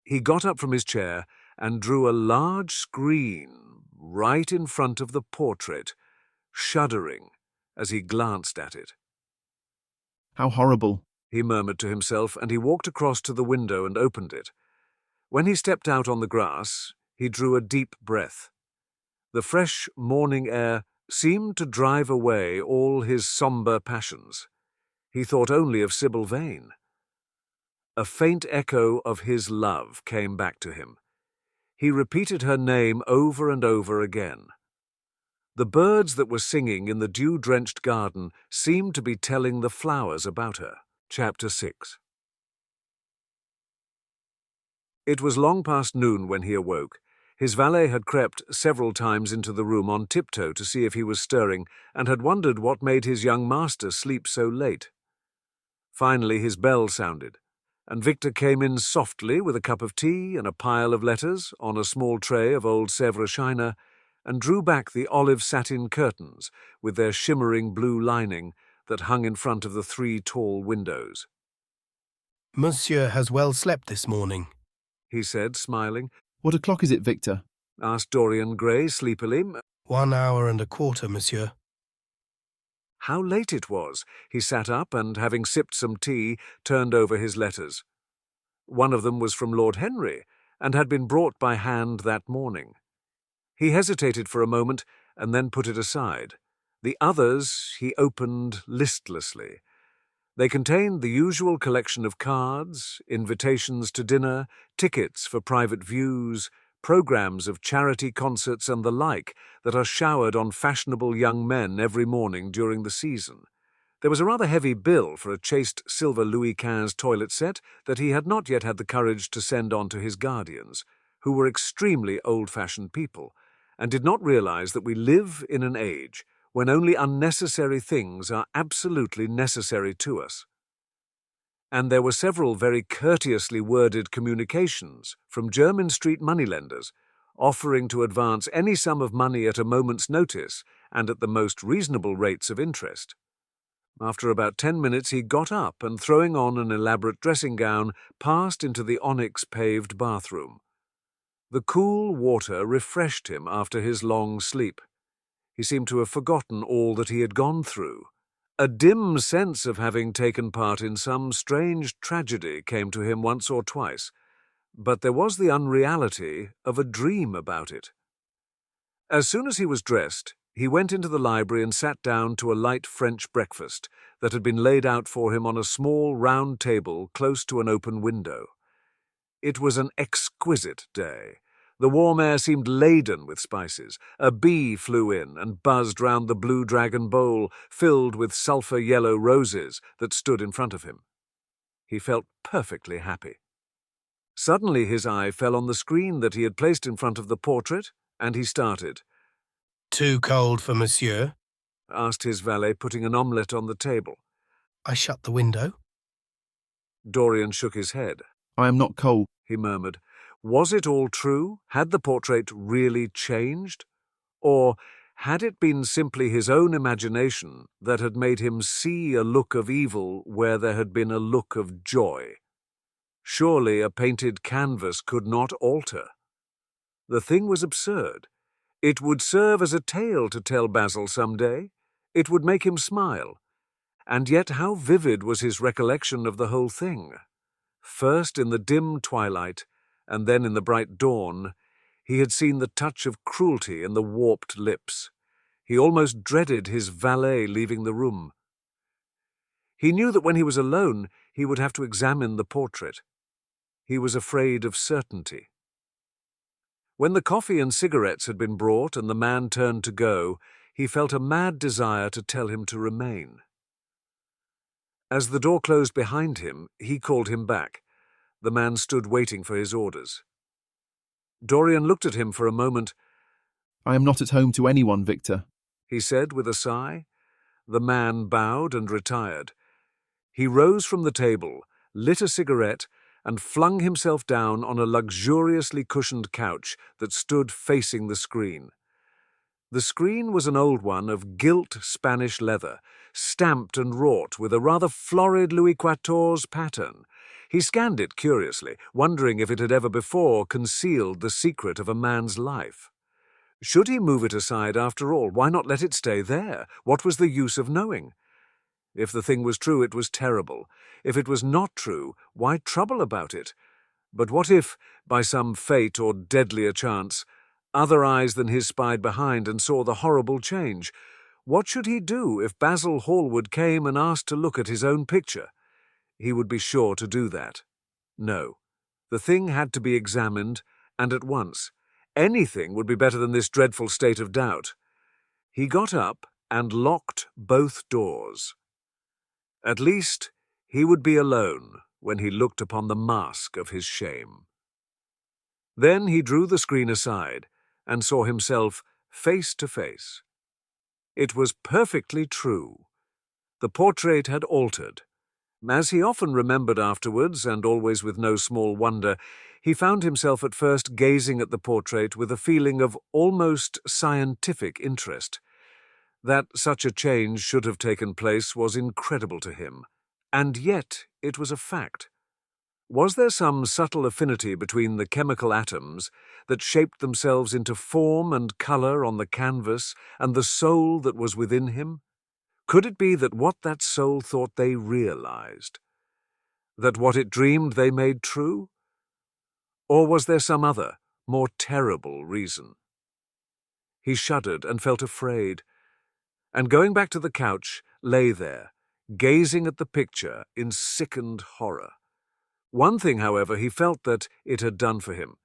He got up from his chair and drew a large screen right in front of the portrait, shuddering as he glanced at it. How horrible, he murmured to himself, and he walked across to the window and opened it. When he stepped out on the grass, he drew a deep breath. The fresh morning air seemed to drive away all his sombre passions. He thought only of Sybil Vane. A faint echo of his love came back to him. He repeated her name over and over again. The birds that were singing in the dew-drenched garden seemed to be telling the flowers about her. Chapter 6. It was long past noon when he awoke. His valet had crept several times into the room on tiptoe to see if he was stirring, and had wondered what made his young master sleep so late. Finally his bell sounded, and Victor came in softly with a cup of tea and a pile of letters on a small tray of old Sèvres china, and drew back the olive satin curtains with their shimmering blue lining that hung in front of the 3 tall windows. "Monsieur has well slept this morning," he said, smiling. What o'clock is it, Victor? Asked Dorian Gray sleepily. 1 hour and a quarter, monsieur. How late it was! He sat up and, having sipped some tea, turned over his letters. One of them was from Lord Henry, and had been brought by hand that morning. He hesitated for a moment, and then put it aside. The others he opened listlessly. They contained the usual collection of cards, invitations to dinner, tickets for private views, programs of charity concerts and the like that are showered on fashionable young men every morning during the season. There was a rather heavy bill for a chaste silver Louis XV toilet set that he had not yet had the courage to send on to his guardians, who were extremely old-fashioned people, and did not realize that we live in an age when only unnecessary things are absolutely necessary to us. And there were several very courteously worded communications from Jermyn Street moneylenders, offering to advance any sum of money at a moment's notice and at the most reasonable rates of interest. After about 10 minutes he got up and, throwing on an elaborate dressing gown, passed into the onyx-paved bathroom. The cool water refreshed him after his long sleep. He seemed to have forgotten all that he had gone through. A dim sense of having taken part in some strange tragedy came to him once or twice, but there was the unreality of a dream about it. As soon as he was dressed, he went into the library and sat down to a light French breakfast that had been laid out for him on a small round table close to an open window. It was an exquisite day. The warm air seemed laden with spices. A bee flew in and buzzed round the blue dragon bowl filled with sulphur-yellow roses that stood in front of him. He felt perfectly happy. Suddenly his eye fell on the screen that he had placed in front of the portrait, and he started. "Too cold for monsieur?" asked his valet, putting an omelette on the table. "I shut the window." Dorian shook his head. I am not cold, he murmured. Was it all true? Had the portrait really changed? Or had it been simply his own imagination that had made him see a look of evil where there had been a look of joy? Surely a painted canvas could not alter. The thing was absurd. It would serve as a tale to tell Basil some day. It would make him smile. And yet how vivid was his recollection of the whole thing. First in the dim twilight, and then in the bright dawn, he had seen the touch of cruelty in the warped lips. He almost dreaded his valet leaving the room. He knew that when he was alone, he would have to examine the portrait. He was afraid of certainty. When the coffee and cigarettes had been brought and the man turned to go, he felt a mad desire to tell him to remain. As the door closed behind him, he called him back. The man stood waiting for his orders. Dorian looked at him for a moment. I am not at home to anyone, Victor, he said with a sigh. The man bowed and retired. He rose from the table, lit a cigarette, and flung himself down on a luxuriously cushioned couch that stood facing the screen. The screen was an old one of gilt Spanish leather, stamped and wrought with a rather florid Louis XIV's pattern. He scanned it curiously, wondering if it had ever before concealed the secret of a man's life. Should he move it aside after all? Why not let it stay there? What was the use of knowing? If the thing was true, it was terrible. If it was not true, why trouble about it? But what if, by some fate or deadlier chance, other eyes than his spied behind and saw the horrible change? What should he do if Basil Hallward came and asked to look at his own picture? He would be sure to do that. No, the thing had to be examined, and at once. Anything would be better than this dreadful state of doubt. He got up and locked both doors. At least he would be alone when he looked upon the mask of his shame. Then he drew the screen aside and saw himself face to face. It was perfectly true. The portrait had altered. As he often remembered afterwards, and always with no small wonder, he found himself at first gazing at the portrait with a feeling of almost scientific interest. That such a change should have taken place was incredible to him, and yet it was a fact. Was there some subtle affinity between the chemical atoms that shaped themselves into form and colour on the canvas and the soul that was within him? Could it be that what that soul thought they realized? That what it dreamed they made true? Or was there some other, more terrible reason? He shuddered and felt afraid, and going back to the couch, lay there, gazing at the picture in sickened horror. One thing, however, he felt that it had done for him.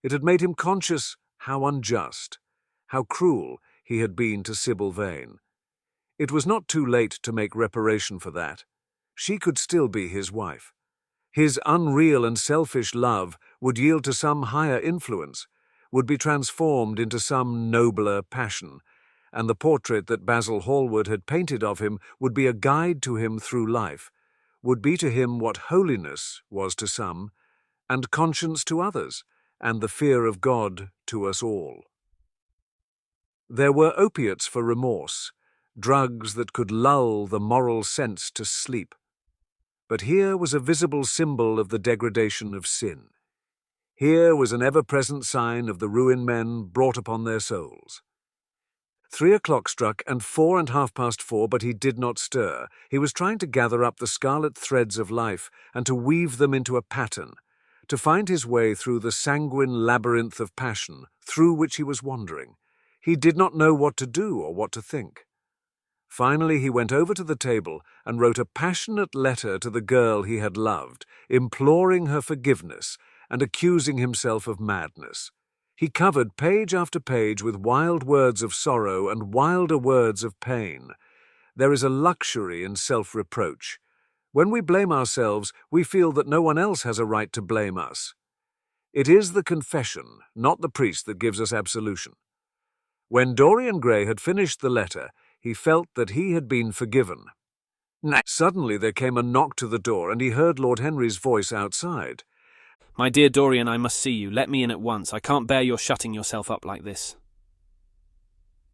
It had made him conscious how unjust, how cruel he had been to Sybil Vane. It was not too late to make reparation for that. She could still be his wife. His unreal and selfish love would yield to some higher influence, would be transformed into some nobler passion, and the portrait that Basil Hallward had painted of him would be a guide to him through life, would be to him what holiness was to some, and conscience to others, and the fear of God to us all. There were opiates for remorse, drugs that could lull the moral sense to sleep. But here was a visible symbol of the degradation of sin. Here was an ever-present sign of the ruin men brought upon their souls. 3 o'clock struck, and 4 and 4:30, but he did not stir. He was trying to gather up the scarlet threads of life and to weave them into a pattern, to find his way through the sanguine labyrinth of passion through which he was wandering. He did not know what to do or what to think. Finally, he went over to the table and wrote a passionate letter to the girl he had loved, imploring her forgiveness and accusing himself of madness. He covered page after page with wild words of sorrow and wilder words of pain. There is a luxury in self-reproach. When we blame ourselves, we feel that no one else has a right to blame us. It is the confession, not the priest, that gives us absolution. When Dorian Gray had finished the letter, he felt that he had been forgiven. Suddenly there came a knock to the door, and he heard Lord Henry's voice outside. "My dear Dorian, I must see you. Let me in at once. I can't bear your shutting yourself up like this."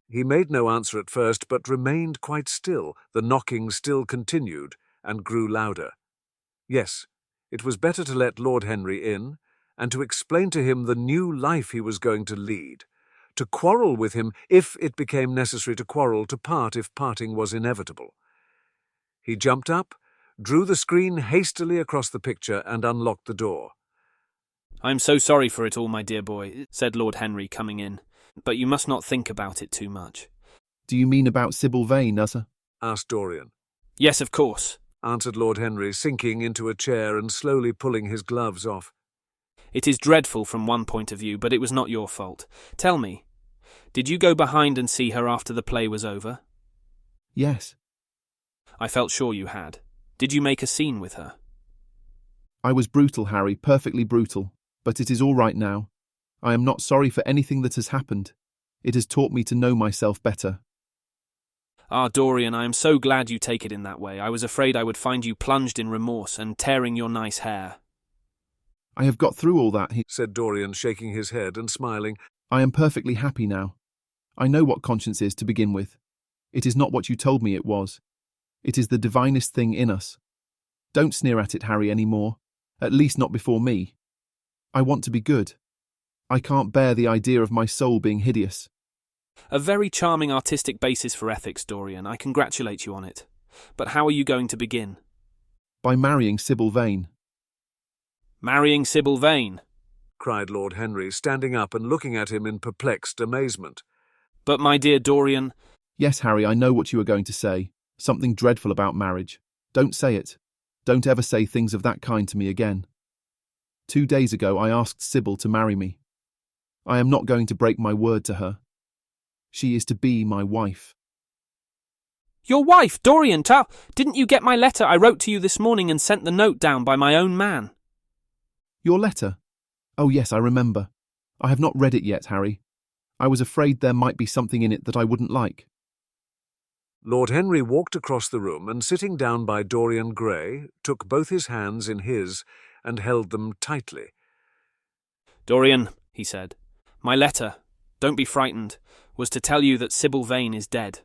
He made no answer at first, but remained quite still. The knocking still continued, and grew louder. Yes, it was better to let Lord Henry in, and to explain to him the new life he was going to lead, to quarrel with him if it became necessary to quarrel, to part if parting was inevitable. He jumped up, drew the screen hastily across the picture and unlocked the door. "I am so sorry for it all, my dear boy," said Lord Henry, coming in, "but you must not think about it too much." Do you mean about Sybil Vane, sir? Asked Dorian. "Yes, of course," answered Lord Henry, sinking into a chair and slowly pulling his gloves off. "It is dreadful from one point of view, but it was not your fault. Tell me, did you go behind and see her after the play was over?" Yes. "I felt sure you had. Did you make a scene with her?" I was brutal, Harry, perfectly brutal. But it is all right now. I am not sorry for anything that has happened. It has taught me to know myself better. "Ah, Dorian, I am so glad you take it in that way. I was afraid I would find you plunged in remorse and tearing your nice hair." I have got through all that, said Dorian, shaking his head and smiling. I am perfectly happy now. I know what conscience is to begin with. It is not what you told me it was. It is the divinest thing in us. Don't sneer at it, Harry, any more. At least not before me. I want to be good. I can't bear the idea of my soul being hideous. "A very charming artistic basis for ethics, Dorian. I congratulate you on it. But how are you going to begin?" By marrying Sybil Vane. "Marrying Sybil Vane?" cried Lord Henry, standing up and looking at him in perplexed amazement. "But my dear Dorian—" Yes, Harry, I know what you are going to say. Something dreadful about marriage. Don't say it. Don't ever say things of that kind to me again. 2 days ago I asked Sybil to marry me. I am not going to break my word to her. She is to be my wife." "Your wife, Dorian, didn't you get my letter I wrote to you this morning and sent the note down by my own man?" Your letter? Oh yes, I remember. I have not read it yet, Harry. I was afraid there might be something in it that I wouldn't like. Lord Henry walked across the room and, sitting down by Dorian Gray, took both his hands in his and held them tightly. "Dorian," he said, "my letter, don't be frightened, was to tell you that Sybil Vane is dead."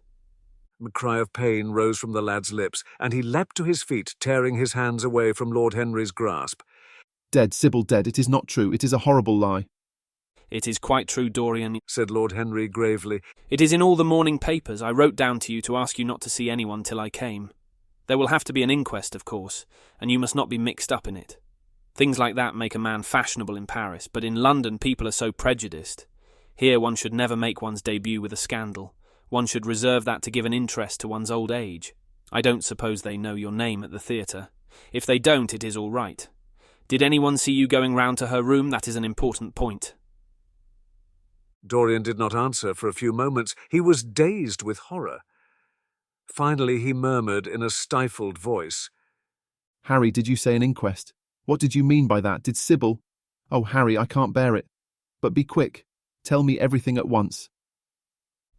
A cry of pain rose from the lad's lips, and he leapt to his feet, tearing his hands away from Lord Henry's grasp. Dead, Sybil dead. It is not true. It is a horrible lie. "It is quite true, Dorian," said Lord Henry gravely. "It is in all the morning papers. I wrote down to you to ask you not to see anyone till I came. There will have to be an inquest, of course, and you must not be mixed up in it. Things like that make a man fashionable in Paris, but in London people are so prejudiced. Here one should never make one's debut with a scandal. One should reserve that to give an interest to one's old age. I don't suppose they know your name at the theatre. If they don't, it is all right. Did anyone see you going round to her room? That is an important point." Dorian did not answer for a few moments. He was dazed with horror. Finally he murmured in a stifled voice, "Harry, did you say an inquest? What did you mean by that? Did Sybil— Oh, Harry, I can't bear it. But be quick. Tell me everything at once."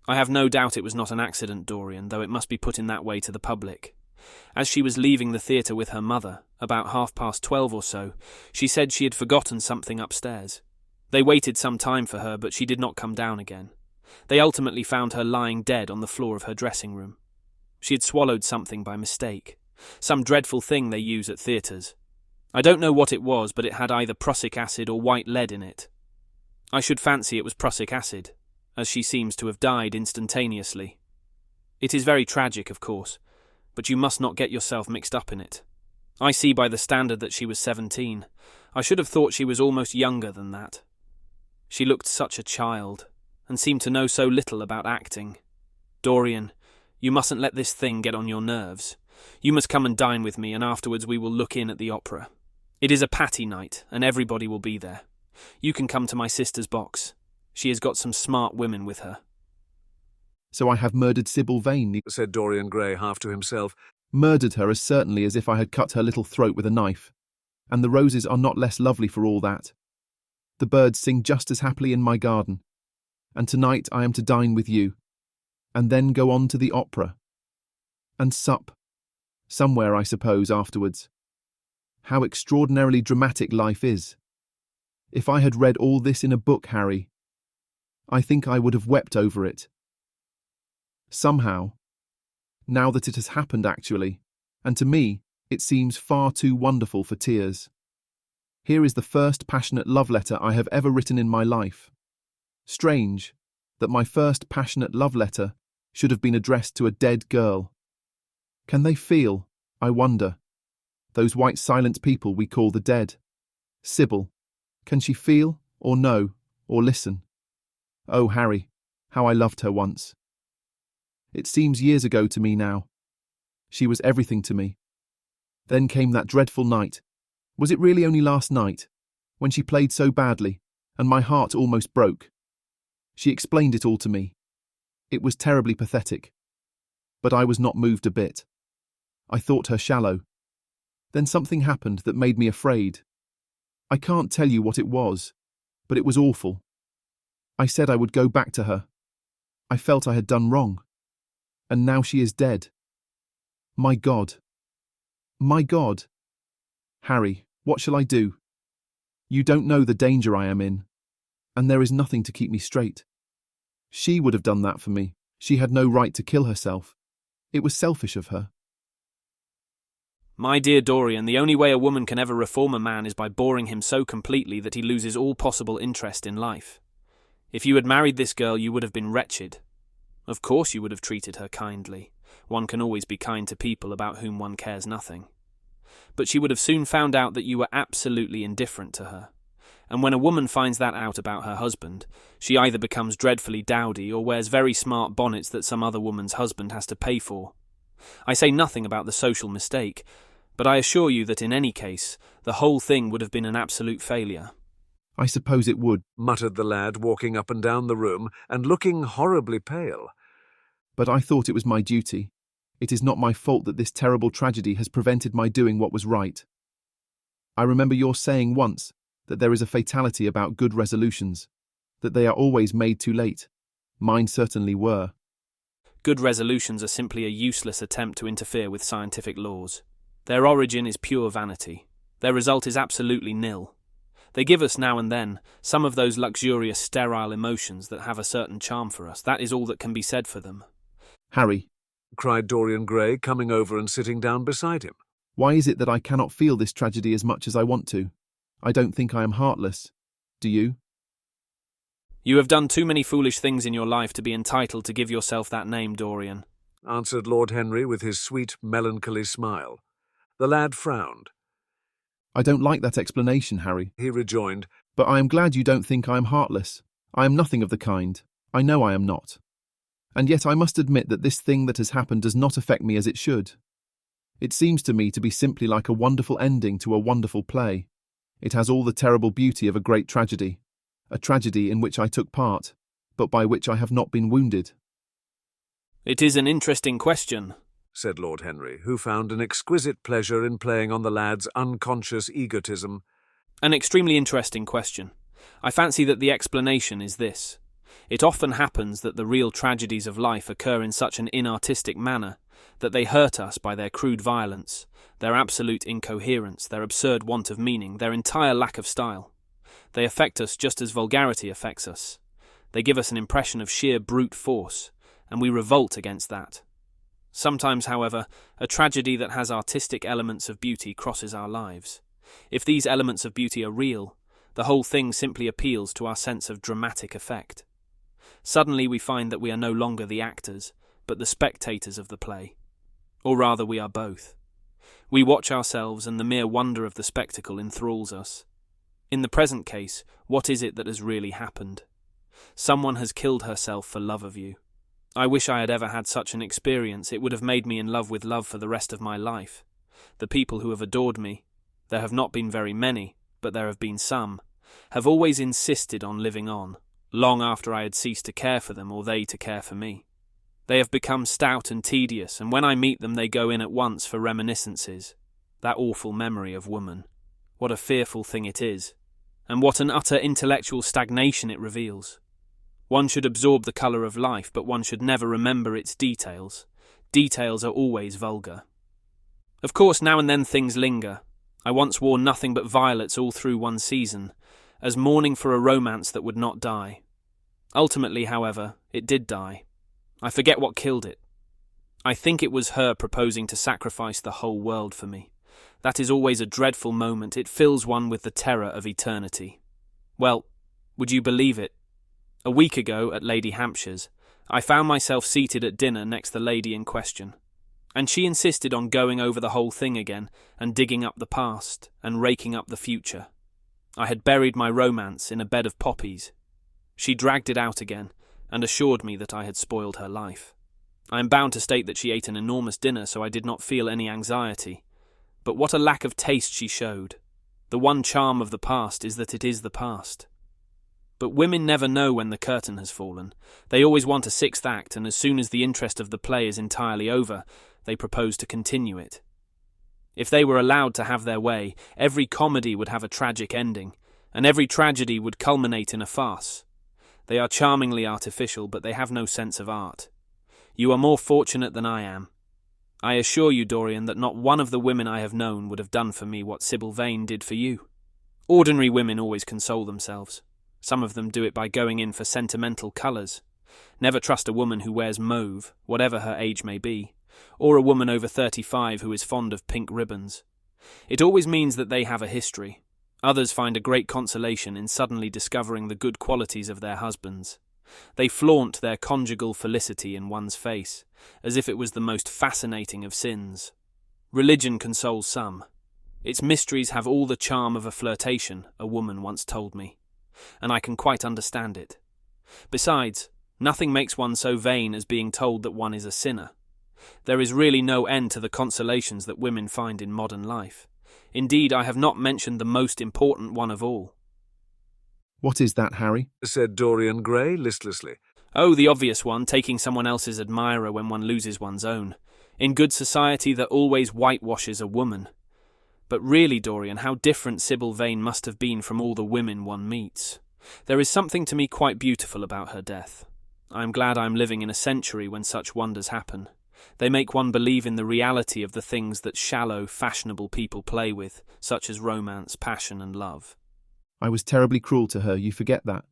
"I have no doubt it was not an accident, Dorian, though it must be put in that way to the public. As she was leaving the theatre with her mother, about 12:30 or so, she said she had forgotten something upstairs. They waited some time for her, but she did not come down again. They ultimately found her lying dead on the floor of her dressing room. She had swallowed something by mistake, some dreadful thing they use at theatres. I don't know what it was, but it had either prussic acid or white lead in it. I should fancy it was prussic acid, as she seems to have died instantaneously. It is very tragic, of course, but you must not get yourself mixed up in it. I see by the standard that she was 17. I should have thought she was almost younger than that. She looked such a child, and seemed to know so little about acting. Dorian, you mustn't let this thing get on your nerves. You must come and dine with me, and afterwards we will look in at the opera. It is a patty night, and everybody will be there. You can come to my sister's box. She has got some smart women with her." "So I have murdered Sybil Vane," said Dorian Gray half to himself. "Murdered her as certainly as if I had cut her little throat with a knife. And the roses are not less lovely for all that. The birds sing just as happily in my garden. And tonight I am to dine with you, and then go on to the opera. And sup. Somewhere, I suppose, afterwards. How extraordinarily dramatic life is. If I had read all this in a book, Harry, I think I would have wept over it. Somehow, now that it has happened actually, and to me it seems far too wonderful for tears. Here is the first passionate love letter I have ever written in my life. Strange that my first passionate love letter should have been addressed to a dead girl. Can they feel I wonder. Those white silent people we call the dead. Sybil. Can she feel, or know, or listen? Oh, Harry, how I loved her once. It seems years ago to me now. She was everything to me. Then came that dreadful night. Was it really only last night? When she played so badly, and my heart almost broke. She explained it all to me. It was terribly pathetic. But I was not moved a bit. I thought her shallow. Then something happened that made me afraid. I can't tell you what it was, but it was awful. I said I would go back to her. I felt I had done wrong. And now she is dead. My God. My God. Harry, what shall I do? You don't know the danger I am in. And there is nothing to keep me straight. She would have done that for me. She had no right to kill herself. It was selfish of her. My dear Dorian, the only way a woman can ever reform a man is by boring him so completely that he loses all possible interest in life. If you had married this girl, you would have been wretched. Of course you would have treated her kindly. One can always be kind to people about whom one cares nothing. But she would have soon found out that you were absolutely indifferent to her. And when a woman finds that out about her husband, she either becomes dreadfully dowdy or wears very smart bonnets that some other woman's husband has to pay for. I say nothing about the social mistake, but I assure you that in any case, the whole thing would have been an absolute failure. I suppose it would, muttered the lad, walking up and down the room and looking horribly pale. But I thought it was my duty. It is not my fault that this terrible tragedy has prevented my doing what was right. I remember your saying once that there is a fatality about good resolutions, that they are always made too late. Mine certainly were. Good resolutions are simply a useless attempt to interfere with scientific laws. Their origin is pure vanity. Their result is absolutely nil. They give us now and then some of those luxurious, sterile emotions that have a certain charm for us. That is all that can be said for them. Harry, cried Dorian Gray, coming over and sitting down beside him. Why is it that I cannot feel this tragedy as much as I want to? I don't think I am heartless. Do you? You have done too many foolish things in your life to be entitled to give yourself that name, Dorian, answered Lord Henry with his sweet, melancholy smile. The lad frowned. I don't like that explanation, Harry, he rejoined. But I am glad you don't think I am heartless. I am nothing of the kind. I know I am not. And yet I must admit that this thing that has happened does not affect me as it should. It seems to me to be simply like a wonderful ending to a wonderful play. It has all the terrible beauty of a great tragedy, a tragedy in which I took part, but by which I have not been wounded. It is an interesting question, said Lord Henry, who found an exquisite pleasure in playing on the lad's unconscious egotism. An extremely interesting question. I fancy that the explanation is this. It often happens that the real tragedies of life occur in such an inartistic manner that they hurt us by their crude violence, their absolute incoherence, their absurd want of meaning, their entire lack of style. They affect us just as vulgarity affects us. They give us an impression of sheer brute force, and we revolt against that. Sometimes, however, a tragedy that has artistic elements of beauty crosses our lives. If these elements of beauty are real, the whole thing simply appeals to our sense of dramatic effect. Suddenly we find that we are no longer the actors, but the spectators of the play. Or rather, we are both. We watch ourselves, and the mere wonder of the spectacle enthralls us. In the present case, what is it that has really happened? Someone has killed herself for love of you. I wish I had ever had such an experience. It would have made me in love with love for the rest of my life. The people who have adored me, there have not been very many, but there have been some, have always insisted on living on, long after I had ceased to care for them or they to care for me. They have become stout and tedious, and when I meet them they go in at once for reminiscences. That awful memory of woman. What a fearful thing it is, and what an utter intellectual stagnation it reveals. One should absorb the colour of life, but one should never remember its details. Details are always vulgar. Of course, now and then things linger. I once wore nothing but violets all through one season, as mourning for a romance that would not die. Ultimately, however, it did die. I forget what killed it. I think it was her proposing to sacrifice the whole world for me. That is always a dreadful moment. It fills one with the terror of eternity. Well, would you believe it? A week ago, at Lady Hampshire's, I found myself seated at dinner next the lady in question. And she insisted on going over the whole thing again, and digging up the past, and raking up the future. I had buried my romance in a bed of poppies. She dragged it out again, and assured me that I had spoiled her life. I am bound to state that she ate an enormous dinner, so I did not feel any anxiety. But what a lack of taste she showed. The one charm of the past is that it is the past. But women never know when the curtain has fallen. They always want a sixth act, and as soon as the interest of the play is entirely over, they propose to continue it. If they were allowed to have their way, every comedy would have a tragic ending, and every tragedy would culminate in a farce. They are charmingly artificial, but they have no sense of art. You are more fortunate than I am. I assure you, Dorian, that not one of the women I have known would have done for me what Sybil Vane did for you. Ordinary women always console themselves. Some of them do it by going in for sentimental colours. Never trust a woman who wears mauve, whatever her age may be, or a woman over 35 who is fond of pink ribbons. It always means that they have a history. Others find a great consolation in suddenly discovering the good qualities of their husbands. They flaunt their conjugal felicity in one's face, as if it was the most fascinating of sins. Religion consoles some. Its mysteries have all the charm of a flirtation, a woman once told me, and I can quite understand it. Besides, nothing makes one so vain as being told that one is a sinner. There is really no end to the consolations that women find in modern life. Indeed, I have not mentioned the most important one of all. What is that, Harry? Said Dorian Gray listlessly. Oh, the obvious one, taking someone else's admirer when one loses one's own. In good society that always whitewashes a woman. But really, Dorian, how different Sybil Vane must have been from all the women one meets. There is something to me quite beautiful about her death. I am glad I am living in a century when such wonders happen. They make one believe in the reality of the things that shallow, fashionable people play with, such as romance, passion, and love. I was terribly cruel to her, you forget that.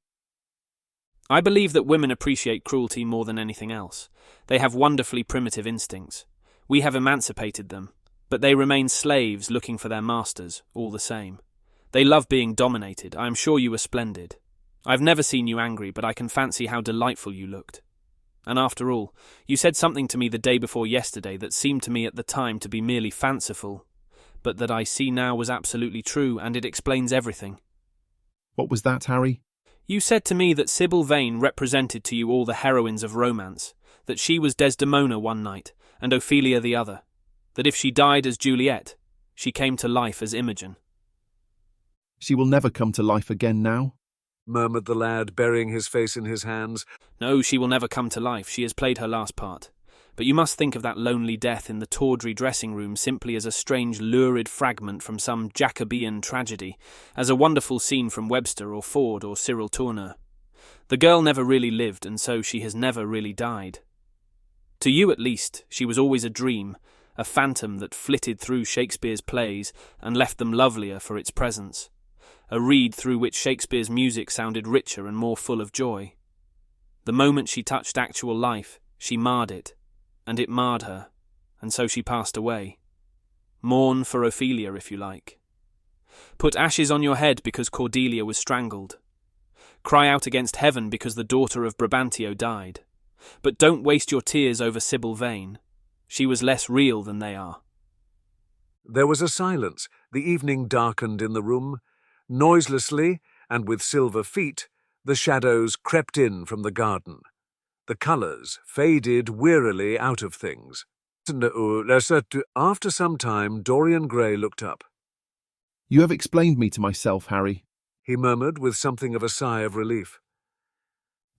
I believe that women appreciate cruelty more than anything else. They have wonderfully primitive instincts. We have emancipated them, but they remain slaves looking for their masters, all the same. They love being dominated. I am sure you were splendid. I've never seen you angry, but I can fancy how delightful you looked. And after all, you said something to me the day before yesterday that seemed to me at the time to be merely fanciful, but that I see now was absolutely true, and it explains everything. What was that, Harry? You said to me that Sybil Vane represented to you all the heroines of romance, that she was Desdemona one night, and Ophelia the other, that if she died as Juliet, she came to life as Imogen. She will never come to life again now, murmured the lad, burying his face in his hands. No, she will never come to life. She has played her last part. But you must think of that lonely death in the tawdry dressing room simply as a strange lurid fragment from some Jacobean tragedy, as a wonderful scene from Webster or Ford or Cyril Tourneur. The girl never really lived, and so she has never really died. To you, at least, she was always a dream, a phantom that flitted through Shakespeare's plays and left them lovelier for its presence, a reed through which Shakespeare's music sounded richer and more full of joy. The moment she touched actual life, she marred it, and it marred her, and so she passed away. Mourn for Ophelia, if you like. Put ashes on your head because Cordelia was strangled. Cry out against heaven because the daughter of Brabantio died. But don't waste your tears over Sybil Vane. She was less real than they are. There was a silence. The evening darkened in the room. Noiselessly, and with silver feet, the shadows crept in from the garden. The colours faded wearily out of things. After some time, Dorian Gray looked up. You have explained me to myself, Harry, he murmured with something of a sigh of relief.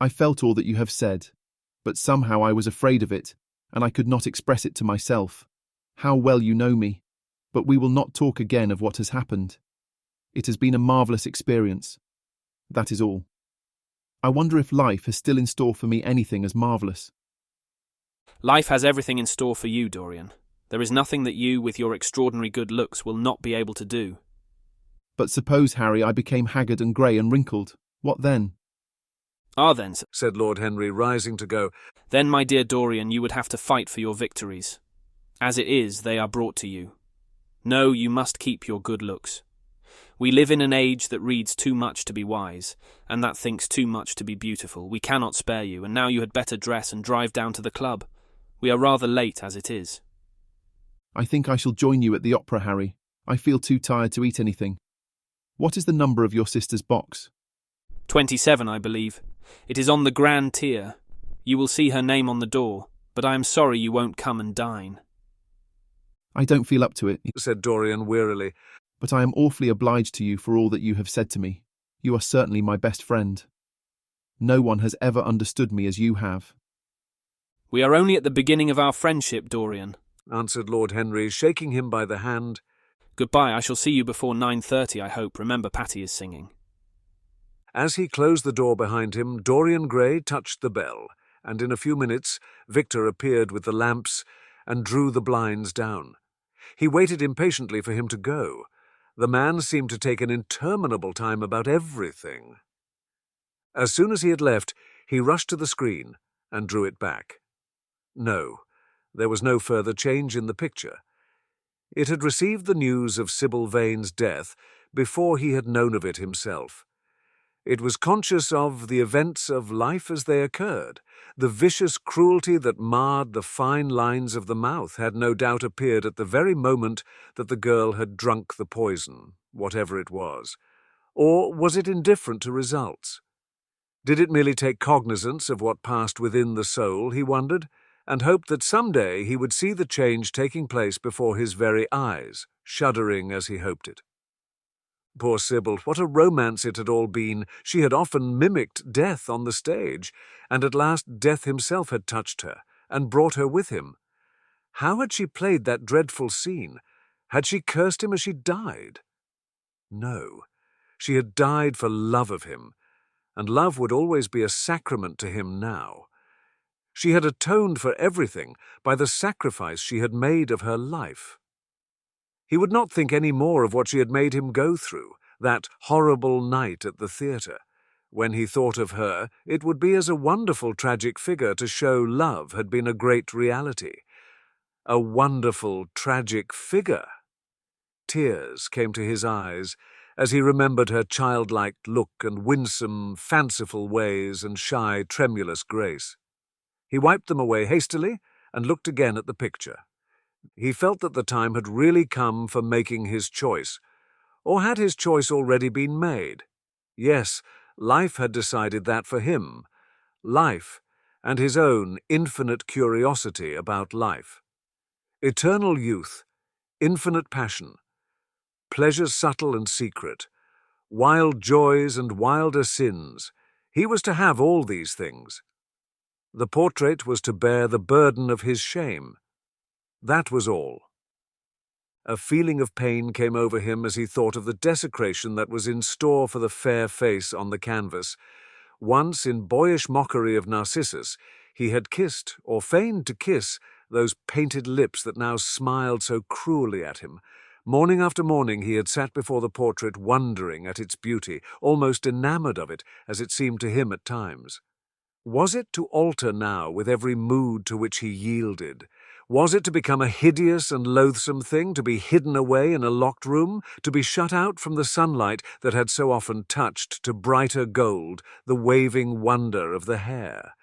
I felt all that you have said, but somehow I was afraid of it, and I could not express it to myself. How well you know me. But we will not talk again of what has happened. It has been a marvellous experience. That is all. I wonder if life has still in store for me anything as marvellous. Life has everything in store for you, Dorian. There is nothing that you, with your extraordinary good looks, will not be able to do. But suppose, Harry, I became haggard and grey and wrinkled. What then? Ah, then, said Lord Henry, rising to go. Then, my dear Dorian, you would have to fight for your victories. As it is, they are brought to you. No, you must keep your good looks. We live in an age that reads too much to be wise, and that thinks too much to be beautiful. We cannot spare you, and now you had better dress and drive down to the club. We are rather late as it is. I think I shall join you at the opera, Harry. I feel too tired to eat anything. What is the number of your sister's box? 27, I believe. It is on the grand tier. You will see her name on the door, but I am sorry you won't come and dine. I don't feel up to it, said Dorian wearily. but I am awfully obliged to you for all that you have said to me. You are certainly my best friend. No one has ever understood me as you have. We are only at the beginning of our friendship, Dorian, answered Lord Henry, shaking him by the hand. Goodbye, I shall see you before 9:30, I hope. Remember, Patty is singing. As he closed the door behind him, Dorian Gray touched the bell, and in a few minutes Victor appeared with the lamps and drew the blinds down. He waited impatiently for him to go. The man seemed to take an interminable time about everything. As soon as he had left, he rushed to the screen and drew it back. No, there was no further change in the picture. It had received the news of Sybil Vane's death before he had known of it himself. It was conscious of the events of life as they occurred. The vicious cruelty that marred the fine lines of the mouth had no doubt appeared at the very moment that the girl had drunk the poison, whatever it was. Or was it indifferent to results? Did it merely take cognizance of what passed within the soul, he wondered, and hoped that some day he would see the change taking place before his very eyes, shuddering as he hoped it. Poor Sybil, what a romance it had all been! She had often mimicked death on the stage, and at last death himself had touched her, and brought her with him. How had she played that dreadful scene? Had she cursed him as she died? No, she had died for love of him, and love would always be a sacrament to him now. She had atoned for everything by the sacrifice she had made of her life. He would not think any more of what she had made him go through, that horrible night at the theatre. When he thought of her, it would be as a wonderful tragic figure to show love had been a great reality. A wonderful tragic figure. Tears came to his eyes as he remembered her childlike look and winsome, fanciful ways and shy, tremulous grace. He wiped them away hastily and looked again at the picture. He felt that the time had really come for making his choice. Or had his choice already been made? Yes, life had decided that for him. Life, and his own infinite curiosity about life. Eternal youth, infinite passion, pleasures subtle and secret, wild joys and wilder sins. He was to have all these things. The portrait was to bear the burden of his shame. That was all. A feeling of pain came over him as he thought of the desecration that was in store for the fair face on the canvas. Once, in boyish mockery of Narcissus, he had kissed, or feigned to kiss, those painted lips that now smiled so cruelly at him. Morning after morning he had sat before the portrait wondering at its beauty, almost enamoured of it, as it seemed to him at times. Was it to alter now with every mood to which he yielded? Was it to become a hideous and loathsome thing, to be hidden away in a locked room, to be shut out from the sunlight that had so often touched to brighter gold the waving wonder of the hair?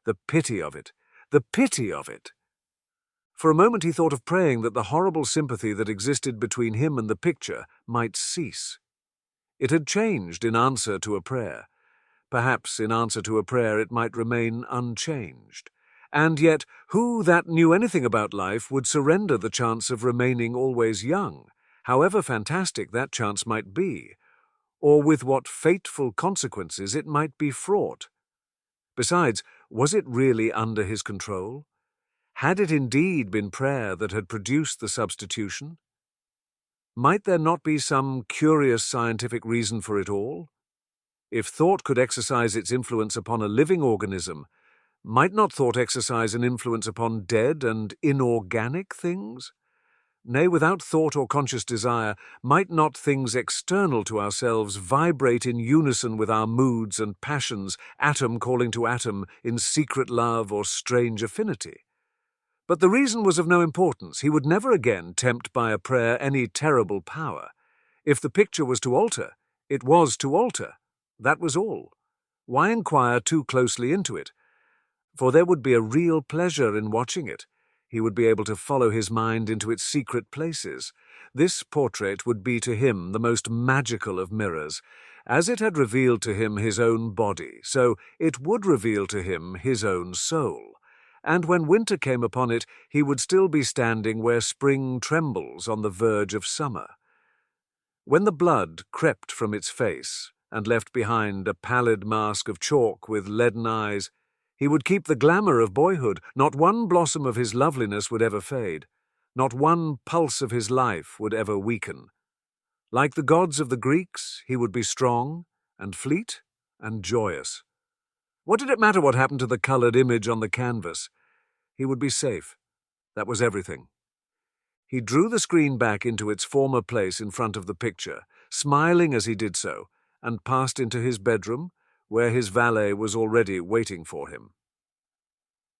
The pity of it! The pity of it! For a moment he thought of praying that the horrible sympathy that existed between him and the picture might cease. It had changed in answer to a prayer. Perhaps in answer to a prayer it might remain unchanged. And yet, who that knew anything about life would surrender the chance of remaining always young, however fantastic that chance might be, or with what fateful consequences it might be fraught? Besides, was it really under his control? Had it indeed been prayer that had produced the substitution? Might there not be some curious scientific reason for it all? If thought could exercise its influence upon a living organism, might not thought exercise an influence upon dead and inorganic things? Nay, without thought or conscious desire, might not things external to ourselves vibrate in unison with our moods and passions, atom calling to atom in secret love or strange affinity? But the reason was of no importance. He would never again tempt by a prayer any terrible power. If the picture was to alter, it was to alter. That was all. Why inquire too closely into it? For there would be a real pleasure in watching it. He would be able to follow his mind into its secret places. This portrait would be to him the most magical of mirrors. As it had revealed to him his own body, so it would reveal to him his own soul. And when winter came upon it, he would still be standing where spring trembles on the verge of summer. When the blood crept from its face and left behind a pallid mask of chalk with leaden eyes, he would keep the glamour of boyhood. Not one blossom of his loveliness would ever fade. Not one pulse of his life would ever weaken. Like the gods of the Greeks, he would be strong and fleet and joyous. What did it matter what happened to the coloured image on the canvas? He would be safe. That was everything. He drew the screen back into its former place in front of the picture, smiling as he did so, and passed into his bedroom, where his valet was already waiting for him.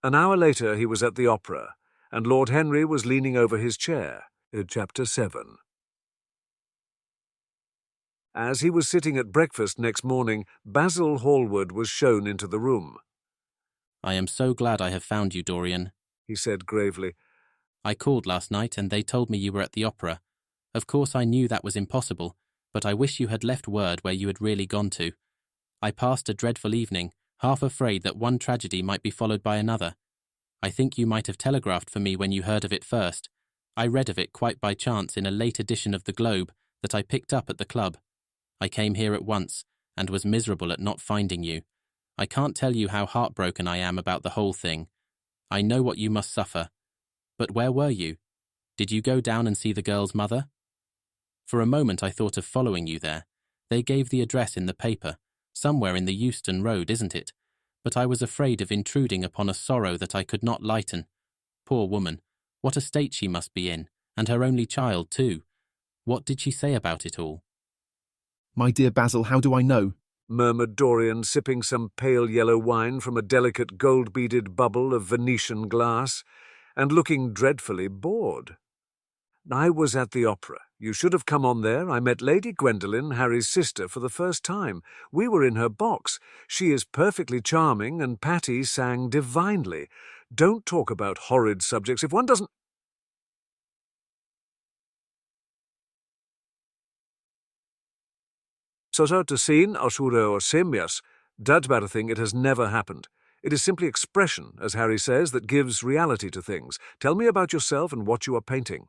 An hour later he was at the opera, and Lord Henry was leaning over his chair. Chapter 7. As he was sitting at breakfast next morning, Basil Hallward was shown into the room. I am so glad I have found you, Dorian, he said gravely. I called last night and they told me you were at the opera. Of course I knew that was impossible, but I wish you had left word where you had really gone to. I passed a dreadful evening, half afraid that one tragedy might be followed by another. I think you might have telegraphed for me when you heard of it first. I read of it quite by chance in a late edition of the Globe that I picked up at the club. I came here at once and was miserable at not finding you. I can't tell you how heartbroken I am about the whole thing. I know what you must suffer. But where were you? Did you go down and see the girl's mother? For a moment I thought of following you there. They gave the address in the paper, somewhere in the Euston Road, isn't it? But I was afraid of intruding upon a sorrow that I could not lighten. Poor woman, what a state she must be in, and her only child too. What did she say about it all? My dear Basil, how do I know? Murmured Dorian, sipping some pale yellow wine from a delicate gold-beaded bubble of Venetian glass, and looking dreadfully bored. I was at the opera. You should have come on there. I met Lady Gwendolen, Harry's sister, for the first time. We were in her box. She is perfectly charming, and Patty sang divinely. Don't talk about horrid subjects. If one doesn't... So to seen, Ashura or Simias, doubt about a thing, it has never happened. It is simply expression, as Harry says, that gives reality to things. Tell me about yourself and what you are painting.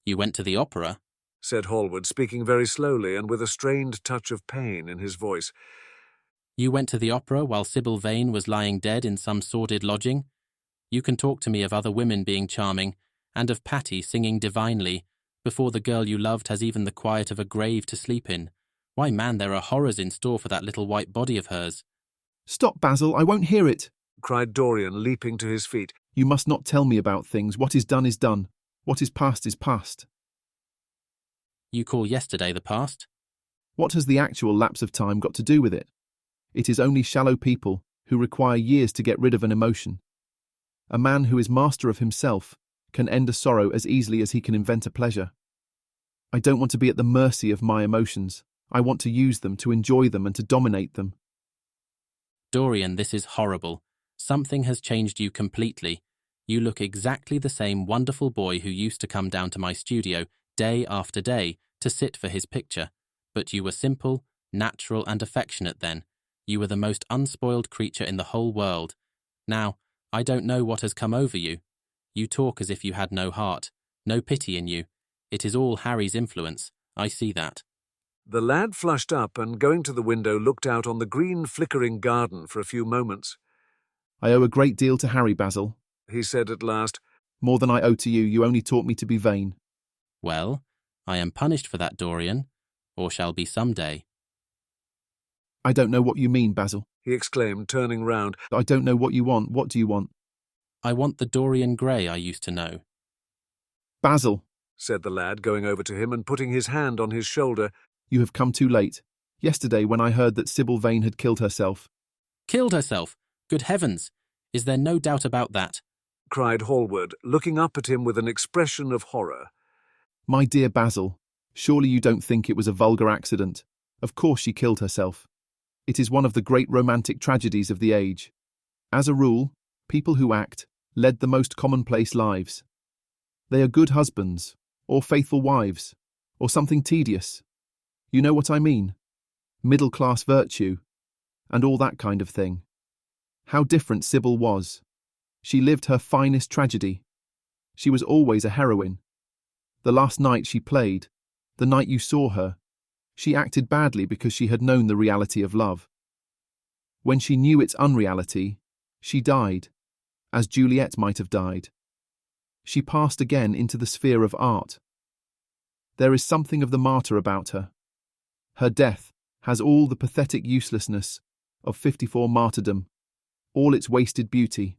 You went to the opera? Said Hallward, speaking very slowly and with a strained touch of pain in his voice. You went to the opera while Sybil Vane was lying dead in some sordid lodging? You can talk to me of other women being charming, and of Patty singing divinely, before the girl you loved has even the quiet of a grave to sleep in. Why, man, there are horrors in store for that little white body of hers. Stop, Basil, I won't hear it, cried Dorian, leaping to his feet. You must not tell me about things. What is done is done. What is past is past. You call yesterday the past? What has the actual lapse of time got to do with it? It is only shallow people who require years to get rid of an emotion. A man who is master of himself can end a sorrow as easily as he can invent a pleasure. I don't want to be at the mercy of my emotions. I want to use them, to enjoy them, and to dominate them. Dorian, this is horrible. Something has changed you completely. You look exactly the same wonderful boy who used to come down to my studio day after day to sit for his picture. But you were simple, natural, and affectionate then. You were the most unspoiled creature in the whole world. Now, I don't know what has come over you. You talk as if you had no heart, no pity in you. It is all Harry's influence. I see that. The lad flushed up and, going to the window, looked out on the green, flickering garden for a few moments. I owe a great deal to Harry, Basil, he said at last. More than I owe to you. You only taught me to be vain. Well, I am punished for that, Dorian, or shall be some day. I don't know what you mean, Basil, he exclaimed, turning round. I don't know what you want. What do you want? I want the Dorian Gray I used to know. Basil, said the lad, going over to him and putting his hand on his shoulder. You have come too late. Yesterday, when I heard that Sybil Vane had killed herself. Killed herself? Good heavens! Is there no doubt about that? Cried Hallward, looking up at him with an expression of horror. My dear Basil, surely you don't think it was a vulgar accident. Of course she killed herself. It is one of the great romantic tragedies of the age. As a rule, people who act, led the most commonplace lives. They are good husbands, or faithful wives, or something tedious. You know what I mean? Middle-class virtue, and all that kind of thing. How different Sybil was. She lived her finest tragedy. She was always a heroine. The last night she played, the night you saw her, she acted badly because she had known the reality of love. When she knew its unreality, she died, as Juliet might have died. She passed again into the sphere of art. There is something of the martyr about her. Her death has all the pathetic uselessness of 54 martyrdom, all its wasted beauty.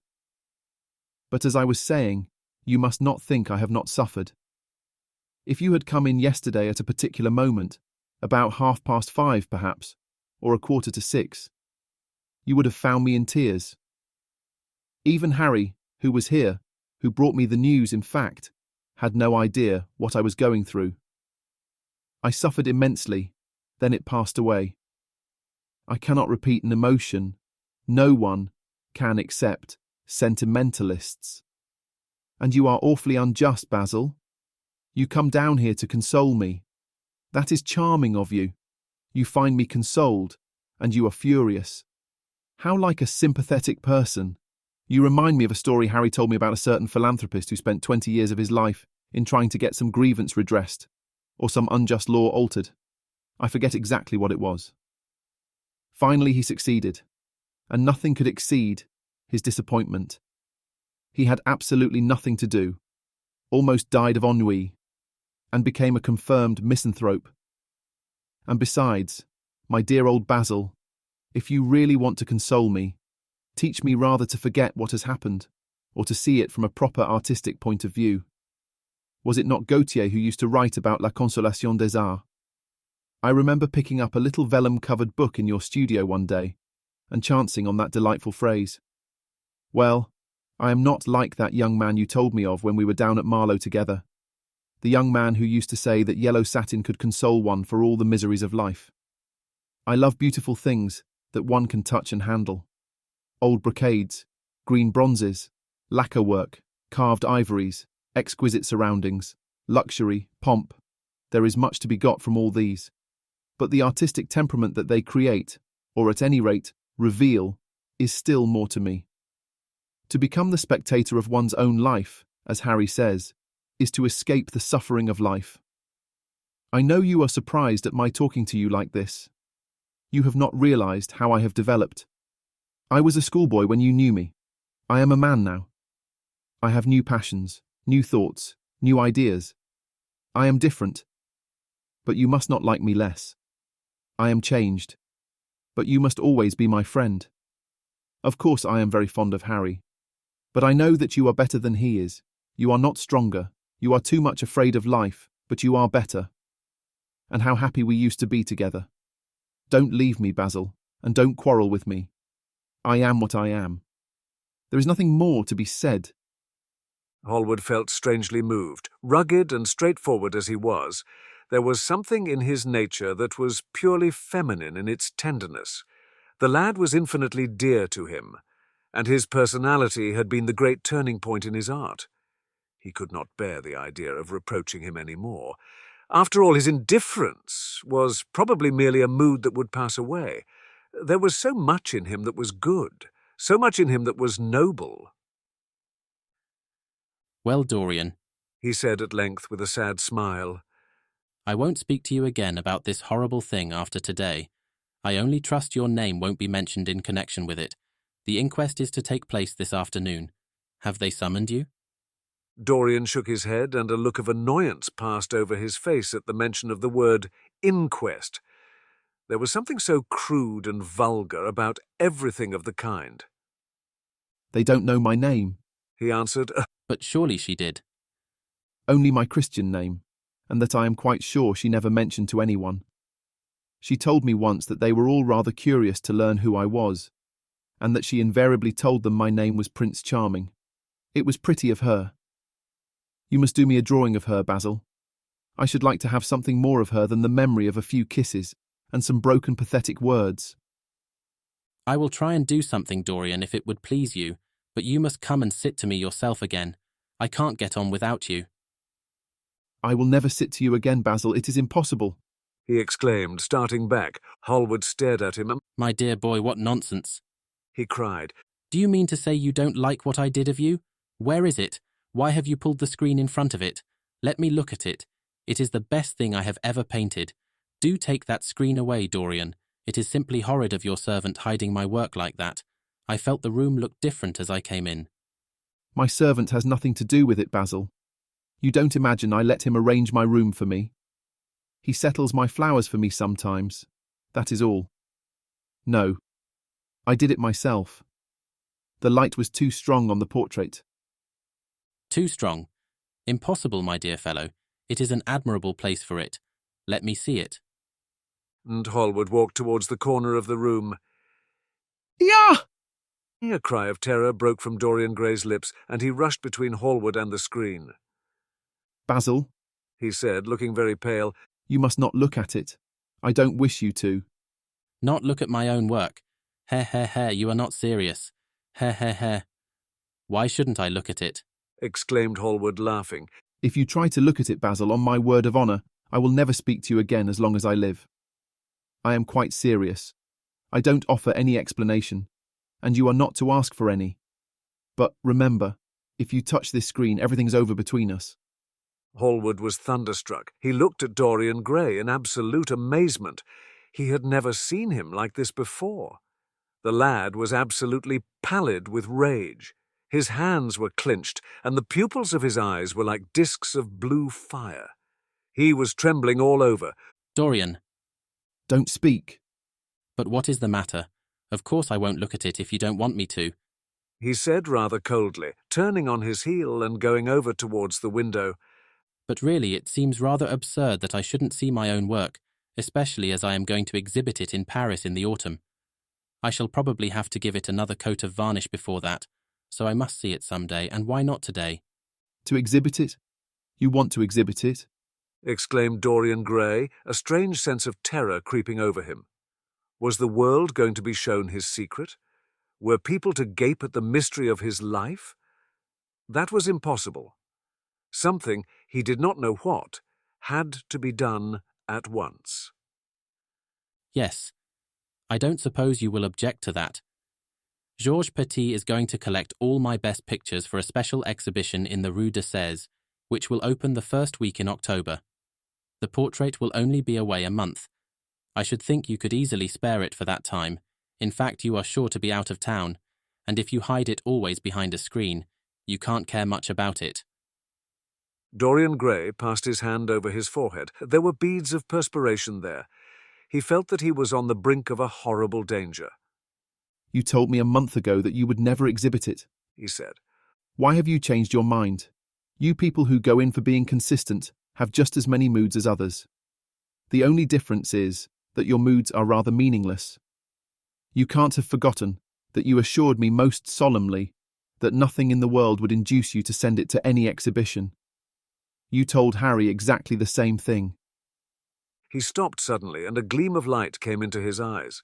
But as I was saying, you must not think I have not suffered. If you had come in yesterday at a particular moment, about 5:30 perhaps, or 5:45, you would have found me in tears. Even Harry, who was here, who brought me the news in fact, had no idea what I was going through. I suffered immensely, then it passed away. I cannot repeat an emotion. No one can except sentimentalists. And you are awfully unjust, Basil. You come down here to console me. That is charming of you. You find me consoled, and you are furious. How like a sympathetic person. You remind me of a story Harry told me about a certain philanthropist who spent 20 years of his life in trying to get some grievance redressed, or some unjust law altered. I forget exactly what it was. Finally he succeeded, and nothing could exceed his disappointment. He had absolutely nothing to do, almost died of ennui, and became a confirmed misanthrope. And besides, my dear old Basil, if you really want to console me, teach me rather to forget what has happened, or to see it from a proper artistic point of view. Was it not Gautier who used to write about La Consolation des Arts? I remember picking up a little vellum-covered book in your studio one day, and chancing on that delightful phrase. Well, I am not like that young man you told me of when we were down at Marlow together. The young man who used to say that yellow satin could console one for all the miseries of life. I love beautiful things that one can touch and handle. Old brocades, green bronzes, lacquer work, carved ivories, exquisite surroundings, luxury, pomp. There is much to be got from all these. But the artistic temperament that they create, or at any rate, reveal, is still more to me. To become the spectator of one's own life, as Harry says, is to escape the suffering of life. I know you are surprised at my talking to you like this. You have not realized how I have developed. I was a schoolboy when you knew me. I am a man now. I have new passions, new thoughts, new ideas. I am different. But you must not like me less. I am changed. But you must always be my friend. Of course I am very fond of Harry. But I know that you are better than he is. You are not stronger. You are too much afraid of life, but you are better. And how happy we used to be together. Don't leave me, Basil, and don't quarrel with me. I am what I am. There is nothing more to be said. Hallward felt strangely moved. Rugged and straightforward as he was, there was something in his nature that was purely feminine in its tenderness. The lad was infinitely dear to him, and his personality had been the great turning point in his art. He could not bear the idea of reproaching him any more. After all, his indifference was probably merely a mood that would pass away. There was so much in him that was good, so much in him that was noble. Well, Dorian, He said at length with a sad smile, I won't speak to you again about this horrible thing after today. I only trust your name won't be mentioned in connection with it. The inquest is to take place this afternoon. Have they summoned you? Dorian shook his head, and a look of annoyance passed over his face at the mention of the word inquest. There was something so crude and vulgar about everything of the kind. They don't know my name. He answered, But surely she did. Only my Christian name, and that I am quite sure she never mentioned to anyone. She told me once that they were all rather curious to learn who I was, and that she invariably told them my name was Prince Charming. It was pretty of her. You must do me a drawing of her, Basil. I should like to have something more of her than the memory of a few kisses and some broken pathetic words. I will try and do something, Dorian, if it would please you, but you must come and sit to me yourself again. I can't get on without you. I will never sit to you again, Basil. It is impossible. He exclaimed, starting back. Hallward stared at him. My dear boy, what nonsense. He cried. Do you mean to say you don't like what I did of you? Where is it? Why have you pulled the screen in front of it? Let me look at it. It is the best thing I have ever painted. Do take that screen away, Dorian. It is simply horrid of your servant hiding my work like that. I felt the room looked different as I came in. My servant has nothing to do with it, Basil. You don't imagine I let him arrange my room for me. He settles my flowers for me sometimes. That is all. No. I did it myself. The light was too strong on the portrait. Too strong? Impossible, my dear fellow. It is an admirable place for it. Let me see it. And Hallward walked towards the corner of the room. Yeah! A cry of terror broke from Dorian Gray's lips, and he rushed between Hallward and the screen. Basil, He said, looking very pale. you must not look at it. I don't wish you to. Not look at my own work. You are not serious. Why shouldn't I look at it? Exclaimed Hallward, laughing. If you try to look at it, Basil, on my word of honour, I will never speak to you again as long as I live. I am quite serious. I don't offer any explanation, and you are not to ask for any. But remember, if you touch this screen, everything's over between us. Hallward was thunderstruck. He looked at Dorian Gray in absolute amazement. He had never seen him like this before. The lad was absolutely pallid with rage. His hands were clenched, and the pupils of his eyes were like discs of blue fire. He was trembling all over. Dorian. Don't speak. But what is the matter? Of course I won't look at it if you don't want me to. He said rather coldly, turning on his heel and going over towards the window. But really it seems rather absurd that I shouldn't see my own work, especially as I am going to exhibit it in Paris in the autumn. I shall probably have to give it another coat of varnish before that, so I must see it some day, and why not today? To exhibit it? You want to exhibit it? Exclaimed Dorian Gray, a strange sense of terror creeping over him. Was the world going to be shown his secret? Were people to gape at the mystery of his life? That was impossible. Something, he did not know what, had to be done at once. Yes. I don't suppose you will object to that. Georges Petit is going to collect all my best pictures for a special exhibition in the Rue de Sèze, which will open the first week in October. The portrait will only be away a month. I should think you could easily spare it for that time. In fact, you are sure to be out of town, and if you hide it always behind a screen, you can't care much about it. Dorian Gray passed his hand over his forehead. There were beads of perspiration there. He felt that he was on the brink of a horrible danger. You told me a month ago that you would never exhibit it, he said. Why have you changed your mind? You people who go in for being consistent have just as many moods as others. The only difference is that your moods are rather meaningless. You can't have forgotten that you assured me most solemnly that nothing in the world would induce you to send it to any exhibition. You told Harry exactly the same thing. He stopped suddenly, and a gleam of light came into his eyes.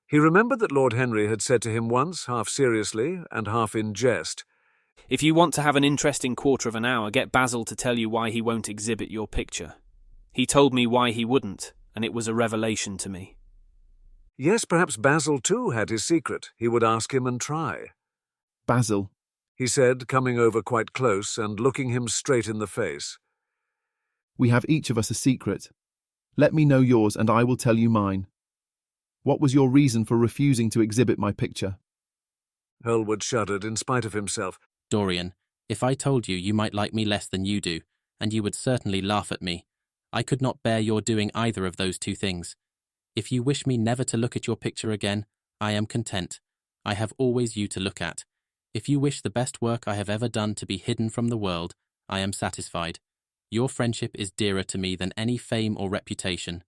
He remembered that Lord Henry had said to him once, half seriously and half in jest, If you want to have an interesting quarter of an hour, get Basil to tell you why he won't exhibit your picture. He told me why he wouldn't, and it was a revelation to me. Yes, perhaps Basil too had his secret. He would ask him and try. Basil, He said, coming over quite close and looking him straight in the face. we have each of us a secret. Let me know yours and I will tell you mine. What was your reason for refusing to exhibit my picture? Hallward shuddered in spite of himself. Dorian, if I told you, you might like me less than you do, and you would certainly laugh at me. I could not bear your doing either of those two things. If you wish me never to look at your picture again, I am content. I have always you to look at. If you wish the best work I have ever done to be hidden from the world, I am satisfied. Your friendship is dearer to me than any fame or reputation.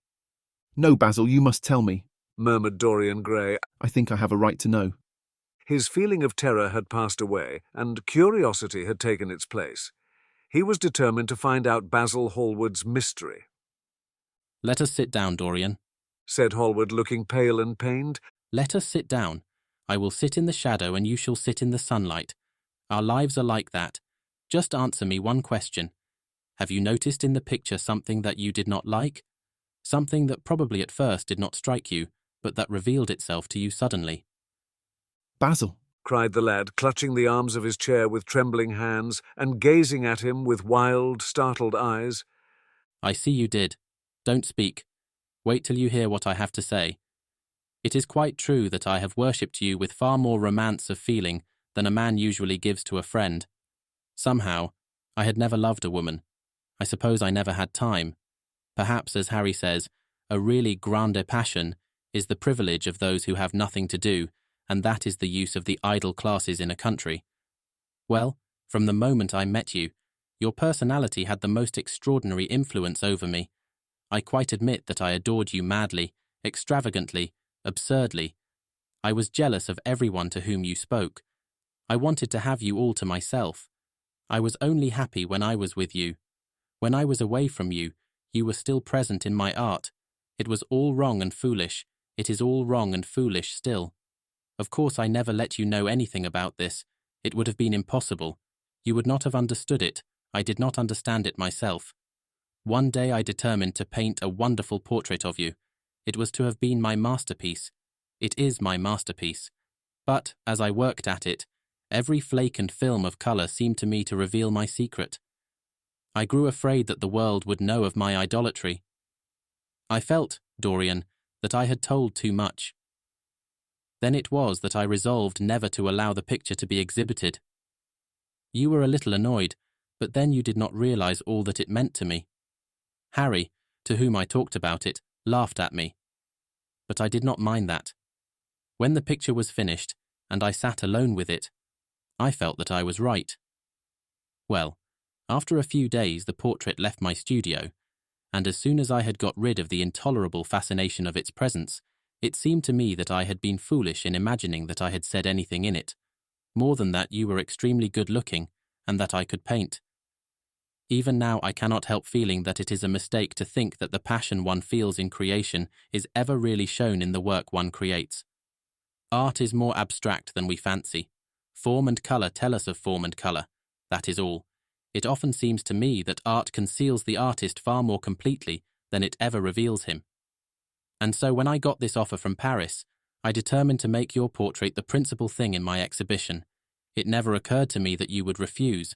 No, Basil, you must tell me, Murmured Dorian Gray. I think I have a right to know. His feeling of terror had passed away, and curiosity had taken its place. He was determined to find out Basil Hallward's mystery. Let us sit down, Dorian. Said Hallward, looking pale and pained. Let us sit down. I will sit in the shadow and you shall sit in the sunlight. Our lives are like that. Just answer me one question. Have you noticed in the picture something that you did not like? Something that probably at first did not strike you, but that revealed itself to you suddenly. Basil, cried the lad, clutching the arms of his chair with trembling hands and gazing at him with wild, startled eyes. I see you did. Don't speak. Wait till you hear what I have to say. It is quite true that I have worshipped you with far more romance of feeling than a man usually gives to a friend. Somehow, I had never loved a woman. I suppose I never had time. Perhaps, as Harry says, a really grande passion is the privilege of those who have nothing to do, and that is the use of the idle classes in a country. Well, from the moment I met you, your personality had the most extraordinary influence over me. I quite admit that I adored you madly, extravagantly, absurdly. I was jealous of everyone to whom you spoke. I wanted to have you all to myself. I was only happy when I was with you. When I was away from you, you were still present in my art. It was all wrong and foolish. It is all wrong and foolish still. Of course I never let you know anything about this. It would have been impossible. You would not have understood it. I did not understand it myself. One day I determined to paint a wonderful portrait of you. It was to have been my masterpiece. It is my masterpiece. But, as I worked at it, every flake and film of colour seemed to me to reveal my secret. I grew afraid that the world would know of my idolatry. I felt, Dorian, that I had told too much. Then it was that I resolved never to allow the picture to be exhibited. You were a little annoyed, but then you did not realize all that it meant to me. Harry, to whom I talked about it, laughed at me. But I did not mind that. When the picture was finished, and I sat alone with it, I felt that I was right. Well, after a few days the portrait left my studio, and as soon as I had got rid of the intolerable fascination of its presence, it seemed to me that I had been foolish in imagining that I had said anything in it. More than that, you were extremely good-looking, and that I could paint. Even now I cannot help feeling that it is a mistake to think that the passion one feels in creation is ever really shown in the work one creates. Art is more abstract than we fancy. Form and colour tell us of form and colour. That is all. It often seems to me that art conceals the artist far more completely than it ever reveals him. And so when I got this offer from Paris, I determined to make your portrait the principal thing in my exhibition. It never occurred to me that you would refuse.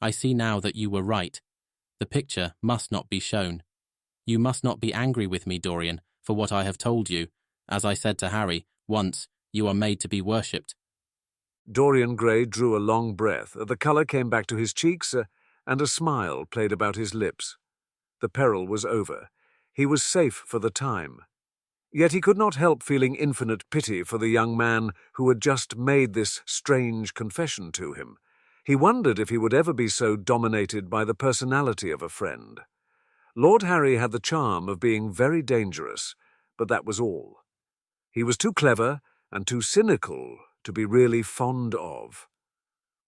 I see now that you were right. The picture must not be shown. You must not be angry with me, Dorian, for what I have told you. As I said to Harry, once, you are made to be worshipped. Dorian Gray drew a long breath. The colour came back to his cheeks, and a smile played about his lips. The peril was over. He was safe for the time. Yet he could not help feeling infinite pity for the young man who had just made this strange confession to him. He wondered if he would ever be so dominated by the personality of a friend. Lord Harry had the charm of being very dangerous, but that was all. He was too clever and too cynical to be really fond of.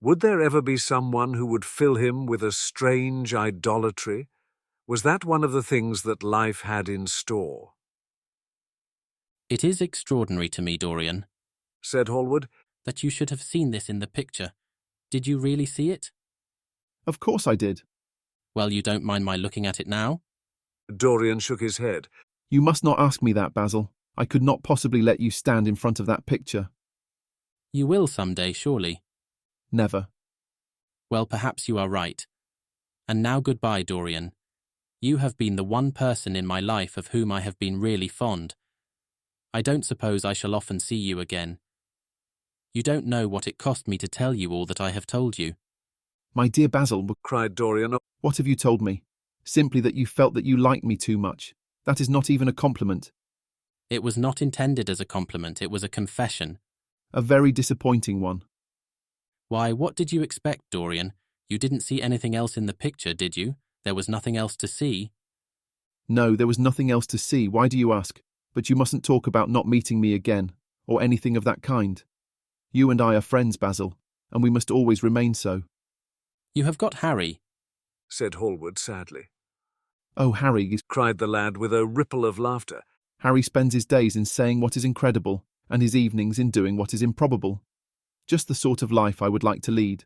Would there ever be someone who would fill him with a strange idolatry? Was that one of the things that life had in store? It is extraordinary to me, Dorian, said Hallward, that you should have seen this in the picture. Did you really see it? Of course I did. Well, you don't mind my looking at it now? Dorian shook his head. You must not ask me that, Basil. I could not possibly let you stand in front of that picture. You will some day, surely. Never. Well, perhaps you are right. And now goodbye, Dorian. You have been the one person in my life of whom I have been really fond. I don't suppose I shall often see you again. You don't know what it cost me to tell you all that I have told you. My dear Basil, cried Dorian. What have you told me? Simply that you felt that you liked me too much. That is not even a compliment. It was not intended as a compliment, it was a confession. A very disappointing one. Why, what did you expect, Dorian? You didn't see anything else in the picture, did you? There was nothing else to see. No, there was nothing else to see. Why do you ask? But you mustn't talk about not meeting me again, or anything of that kind. You and I are friends, Basil, and we must always remain so. You have got Harry, said Hallward sadly. Oh, Harry, cried the lad with a ripple of laughter. Harry spends his days in saying what is incredible, and his evenings in doing what is improbable. Just the sort of life I would like to lead.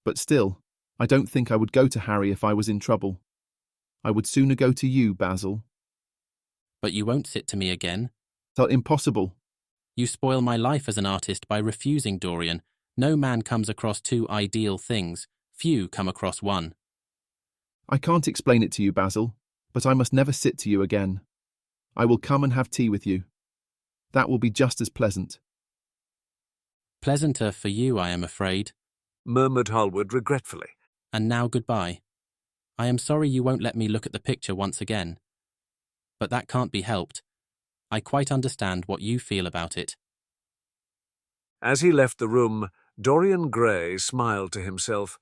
But still, I don't think I would go to Harry if I was in trouble. I would sooner go to you, Basil. But you won't sit to me again. So impossible. You spoil my life as an artist by refusing, Dorian. No man comes across two ideal things. Few come across one. I can't explain it to you, Basil, but I must never sit to you again. I will come and have tea with you. That will be just as pleasant. Pleasanter for you, I am afraid. Murmured Hallward regretfully. And now goodbye. I am sorry you won't let me look at the picture once again. But that can't be helped. I quite understand what you feel about it. As he left the room, Dorian Gray smiled to himself.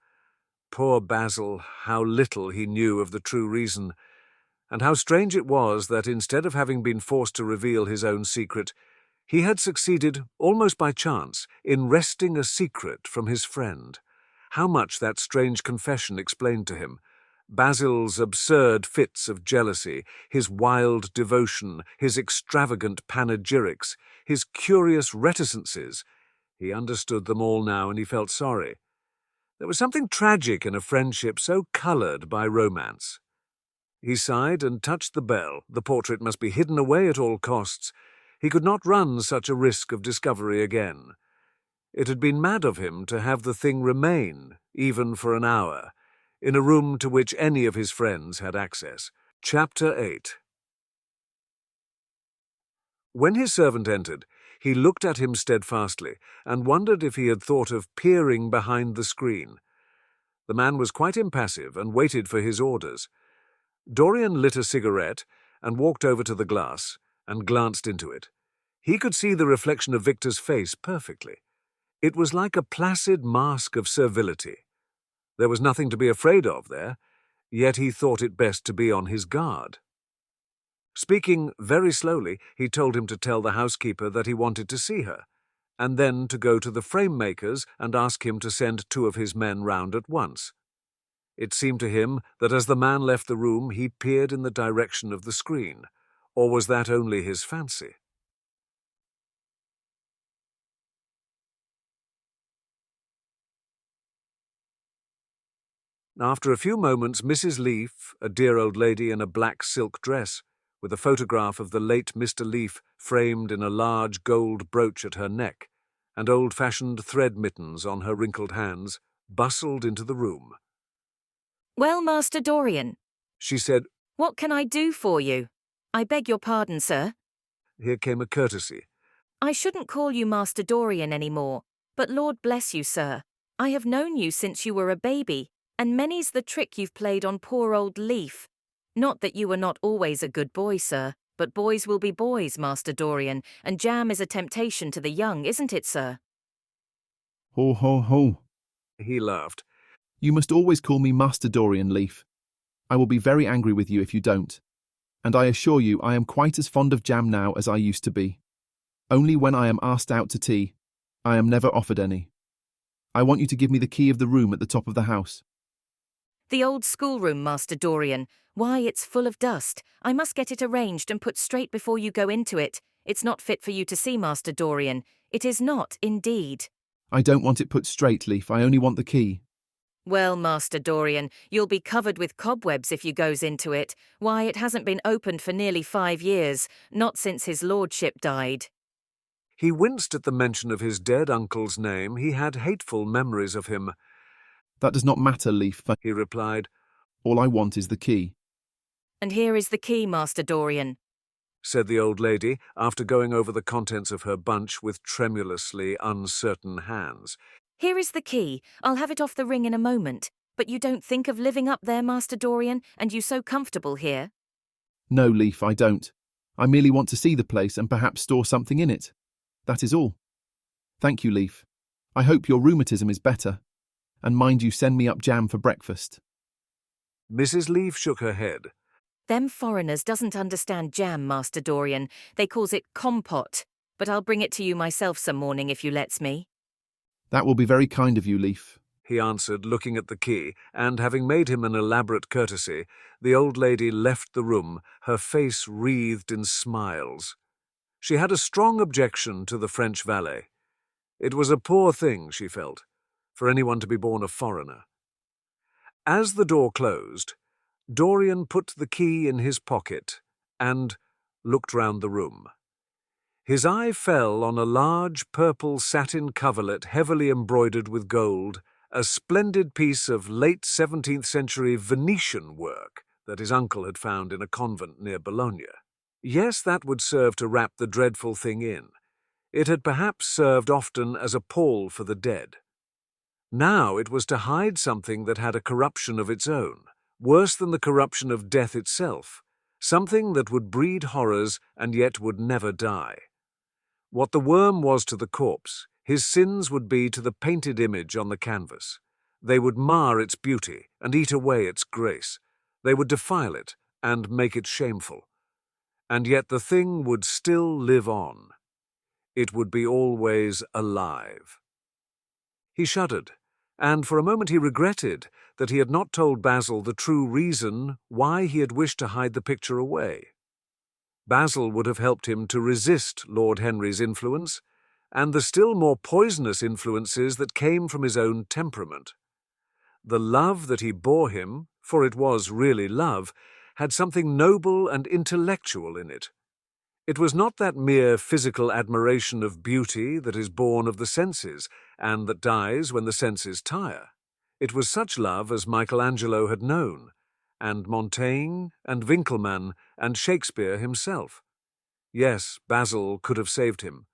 Poor Basil, how little he knew of the true reason, and how strange it was that instead of having been forced to reveal his own secret, he had succeeded, almost by chance, in wresting a secret from his friend. How much that strange confession explained to him. Basil's absurd fits of jealousy, his wild devotion, his extravagant panegyrics, his curious reticences. He understood them all now, and he felt sorry. There was something tragic in a friendship so coloured by romance. He sighed and touched the bell. The portrait must be hidden away at all costs. He could not run such a risk of discovery again. It had been mad of him to have the thing remain, even for an hour, in a room to which any of his friends had access. Chapter 8. When his servant entered, he looked at him steadfastly and wondered if he had thought of peering behind the screen. The man was quite impassive and waited for his orders. Dorian lit a cigarette and walked over to the glass and glanced into it. He could see the reflection of Victor's face perfectly. It was like a placid mask of servility. There was nothing to be afraid of there, yet he thought it best to be on his guard. Speaking very slowly, he told him to tell the housekeeper that he wanted to see her, and then to go to the frame-maker's and ask him to send 2 of his men round at once. It seemed to him that as the man left the room he peered in the direction of the screen, or was that only his fancy? After a few moments, Mrs. Leaf, a dear old lady in a black silk dress, with a photograph of the late Mr. Leaf framed in a large gold brooch at her neck, and old-fashioned thread mittens on her wrinkled hands, bustled into the room. "Well, Master Dorian," she said. "what can I do for you? I beg your pardon, sir. Here came a courtesy. I shouldn't call you Master Dorian any more, but Lord bless you, sir. I have known you since you were a baby, and many's the trick you've played on poor old Leaf. Not that you were not always a good boy, sir, but boys will be boys, Master Dorian, and jam is a temptation to the young, isn't it, sir?" Ho, ho, ho. He laughed. You must always call me Master Dorian, Leaf. I will be very angry with you if you don't. And I assure you I am quite as fond of jam now as I used to be. Only when I am asked out to tea, I am never offered any. I want you to give me the key of the room at the top of the house. "The old schoolroom, Master Dorian. Why, it's full of dust. I must get it arranged and put straight before you go into it. It's not fit for you to see, Master Dorian. It is not, indeed." I don't want it put straight, Leaf. I only want the key. "Well, Master Dorian, you'll be covered with cobwebs if you goes into it. Why, it hasn't been opened for nearly 5 years, not since his lordship died." He winced at the mention of his dead uncle's name. He had hateful memories of him. That does not matter, Leaf, he replied. All I want is the key. "And here is the key, Master Dorian," said the old lady, after going over the contents of her bunch with tremulously uncertain hands. "Here is the key. I'll have it off the ring in a moment. But you don't think of living up there, Master Dorian, and you so comfortable here?" No, Leaf, I don't. I merely want to see the place and perhaps store something in it. That is all. Thank you, Leaf. I hope your rheumatism is better. And mind you send me up jam for breakfast. Mrs. Leaf shook her head. "Them foreigners doesn't understand jam, Master Dorian. They calls it compote. But I'll bring it to you myself some morning if you lets me." That will be very kind of you, Leaf, he answered, looking at the key, and having made him an elaborate courtesy, the old lady left the room, her face wreathed in smiles. She had a strong objection to the French valet. It was a poor thing, she felt, for anyone to be born a foreigner. As the door closed, Dorian put the key in his pocket and looked round the room. His eye fell on a large purple satin coverlet heavily embroidered with gold, a splendid piece of late 17th century Venetian work that his uncle had found in a convent near Bologna. Yes, that would serve to wrap the dreadful thing in. It had perhaps served often as a pall for the dead. Now it was to hide something that had a corruption of its own, worse than the corruption of death itself, something that would breed horrors and yet would never die. What the worm was to the corpse, his sins would be to the painted image on the canvas. They would mar its beauty and eat away its grace. They would defile it and make it shameful. And yet the thing would still live on. It would be always alive. He shuddered, and for a moment he regretted that he had not told Basil the true reason why he had wished to hide the picture away. Basil would have helped him to resist Lord Henry's influence, and the still more poisonous influences that came from his own temperament. The love that he bore him, for it was really love, had something noble and intellectual in it. It was not that mere physical admiration of beauty that is born of the senses, and that dies when the senses tire. It was such love as Michelangelo had known, and Montaigne, and Winckelmann, and Shakespeare himself. Yes, Basil could have saved him.